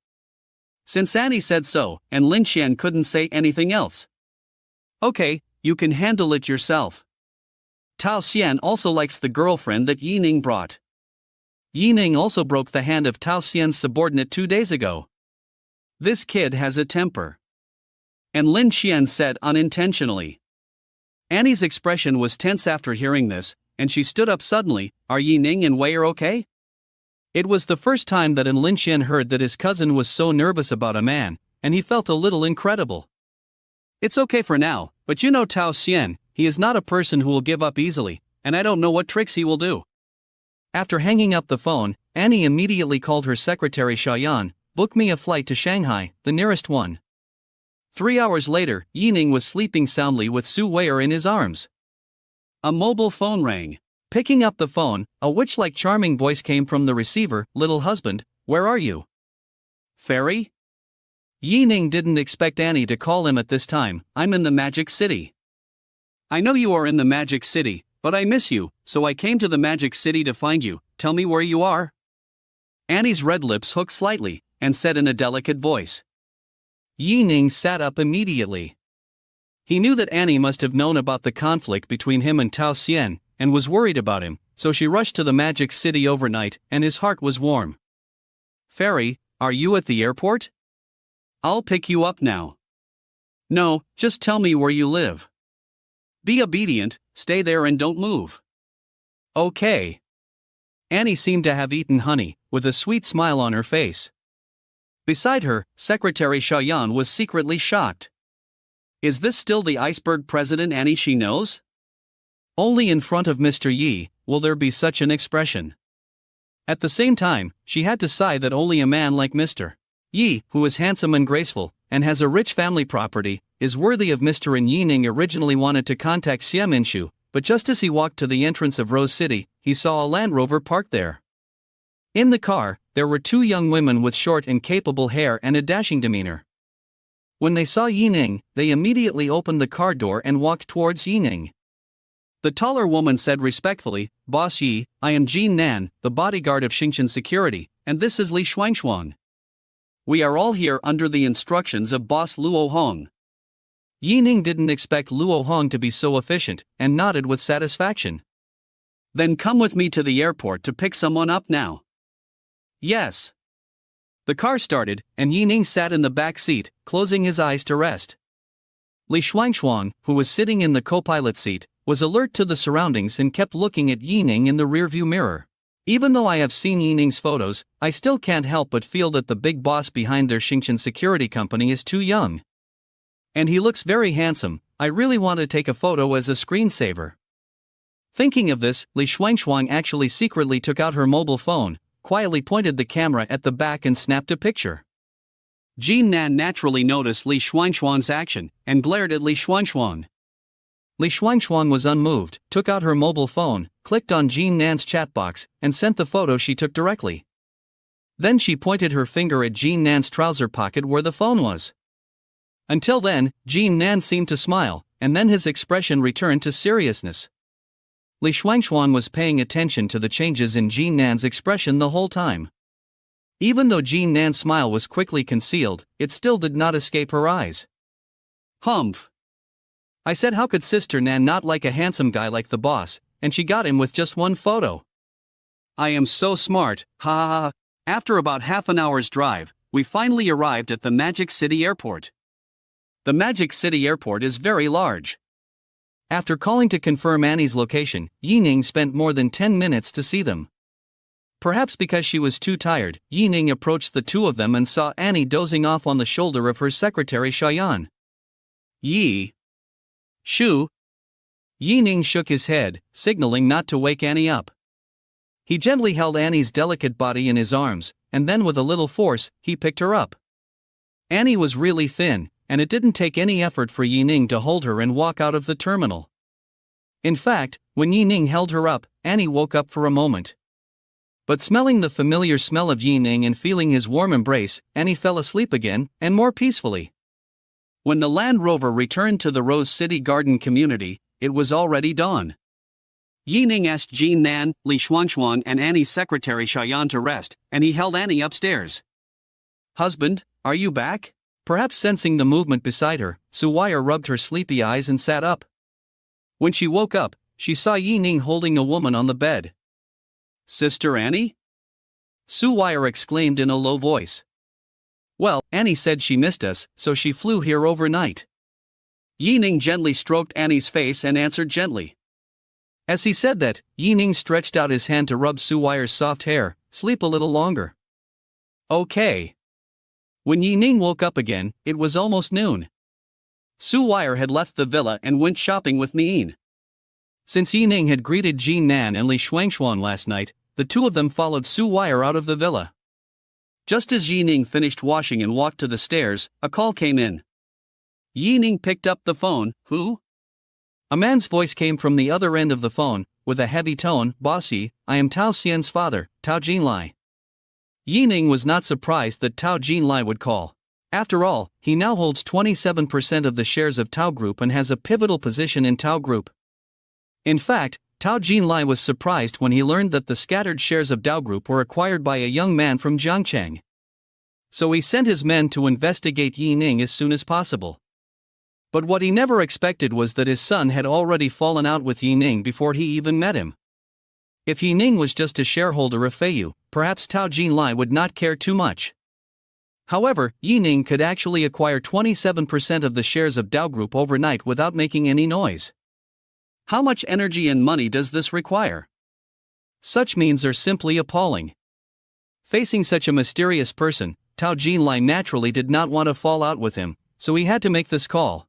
Since Annie said so, and Lin Qian couldn't say anything else. Okay, you can handle it yourself. Tao Xian also likes the girlfriend that Yi Ning brought. Yi Ning also broke the hand of Tao Xian's subordinate 2 days ago. This kid has a temper. And Lin Qian said unintentionally. Annie's expression was tense after hearing this, and she stood up suddenly. Are Yi Ning and Wei okay? It was the first time that Lin Qian heard that his cousin was so nervous about a man, and he felt a little incredible. It's okay for now, but you know Tao Xian, he is not a person who will give up easily, and I don't know what tricks he will do. After hanging up the phone, Annie immediately called her secretary Shayan, "Book me a flight to Shanghai, the nearest one." 3 hours later, Ning was sleeping soundly with Su Weier in his arms. A mobile phone rang. Picking up the phone, a witch-like charming voice came from the receiver. "Little husband, where are you?" "Fairy?" Ning didn't expect Annie to call him at this time. "I'm in the Magic City." "I know you are in the Magic City, but I miss you, so I came to the Magic City to find you. Tell me where you are." Annie's red lips hooked slightly, and said in a delicate voice. Ning sat up immediately. He knew that Annie must have known about the conflict between him and Tao Xian, and was worried about him, so she rushed to the Magic City overnight, and his heart was warm. "Fairy, are you at the airport? I'll pick you up now." "No, just tell me where you live. Be obedient, stay there and don't move." "Okay." Annie seemed to have eaten honey, with a sweet smile on her face. Beside her, Secretary Shayan was secretly shocked. Is this still the iceberg president Annie she knows? Only in front of Mr. Yi will there be such an expression. At the same time, she had to sigh that only a man like Mr. Yi, who is handsome and graceful, and has a rich family property, is worthy of Mr. and Ning originally wanted to contact Xie Minshu, but just as he walked to the entrance of Rose City, he saw a Land Rover parked there. In the car, there were 2 young women with short and capable hair and a dashing demeanor. When they saw Ning, they immediately opened the car door and walked towards Ning. The taller woman said respectfully, "Boss Yi, I am Jin Nan, the bodyguard of Xingqian Security, and this is Li Shuangshuang. We are all here under the instructions of Boss Luo Hong." Ning didn't expect Luo Hong to be so efficient, and nodded with satisfaction. "Then come with me to the airport to pick someone up now." "Yes." The car started, and Ning sat in the back seat, closing his eyes to rest. Li Shuangshuang, who was sitting in the co-pilot seat, was alert to the surroundings and kept looking at Ning in the rearview mirror. "Even though I have seen Ning's photos, I still can't help but feel that the big boss behind their Xingqian security company is too young. And he looks very handsome. I really want to take a photo as a screensaver." Thinking of this, Li Shuangshuang actually secretly took out her mobile phone, quietly pointed the camera at the back and snapped a picture. Jin Nan naturally noticed Li Shuangshuang's action, and glared at Li Shuangshuang. Li Shuangshuang was unmoved, took out her mobile phone, clicked on Jin Nan's chat box, and sent the photo she took directly. Then she pointed her finger at Jin Nan's trouser pocket where the phone was. Until then, Jin Nan seemed to smile, and then his expression returned to seriousness. Li Shuangshuang was paying attention to the changes in Jin Nan's expression the whole time. Even though Jin Nan's smile was quickly concealed, it still did not escape her eyes. "Humph. I said how could Sister Nan not like a handsome guy like the boss, and she got him with just one photo. I am so smart, ha ha ha." After about half an hour's drive, we finally arrived at the Magic City Airport. The Magic City Airport is very large. After calling to confirm Annie's location, Ning spent more than 10 minutes to see them. Perhaps because she was too tired, Ning approached the 2 of them and saw Annie dozing off on the shoulder of her secretary Shayan. "Yi. Shu." Ning shook his head, signaling not to wake Annie up. He gently held Annie's delicate body in his arms, and then with a little force, he picked her up. Annie was really thin, and it didn't take any effort for Ning to hold her and walk out of the terminal. In fact, when Ning held her up, Annie woke up for a moment. But smelling the familiar smell of Ning and feeling his warm embrace, Annie fell asleep again, and more peacefully. When the Land Rover returned to the Rose City Garden community, it was already dawn. Ning asked Jin Nan, Li Shuangshuang and Annie's secretary Shayan to rest, and he held Annie upstairs. "Husband, are you back?" Perhaps sensing the movement beside her, Su Weier rubbed her sleepy eyes and sat up. When she woke up, she saw Ning holding a woman on the bed. "Sister Annie?" Su Weier exclaimed in a low voice. "Well, Annie said she missed us, so she flew here overnight." Ning gently stroked Annie's face and answered gently. As he said that, Ning stretched out his hand to rub Su Weier's soft hair. "Sleep a little longer." "Okay." When Ning woke up again, it was almost noon. Su Weier had left the villa and went shopping with Ning. Since Yi Ning had greeted Jin Nan and Li Shuangshuan last night, the two of them followed Su Wire out of the villa. Just as Yi Ning finished washing and walked to the stairs, a call came in. Yi Ning picked up the phone. Who? A man's voice came from the other end of the phone, with a heavy tone. Bossy, I am Tao Xian's father, Tao Jinlai. Yi Ning was not surprised that Tao Jinlai would call. After all, he now holds 27% of the shares of Tao Group and has a pivotal position in Tao Group. In fact, Tao Jinlai was surprised when he learned that the scattered shares of Tao Group were acquired by a young man from Jiangcheng. So he sent his men to investigate Yi Ning as soon as possible. But what he never expected was that his son had already fallen out with Yi Ning before he even met him. If Yi Ning was just a shareholder of Feiyu, perhaps Tao Jinlai would not care too much. However, Yi Ning could actually acquire 27% of the shares of Tao Group overnight without making any noise. How much energy and money does this require? Such means are simply appalling. Facing such a mysterious person, Tao Jinlai naturally did not want to fall out with him, so he had to make this call.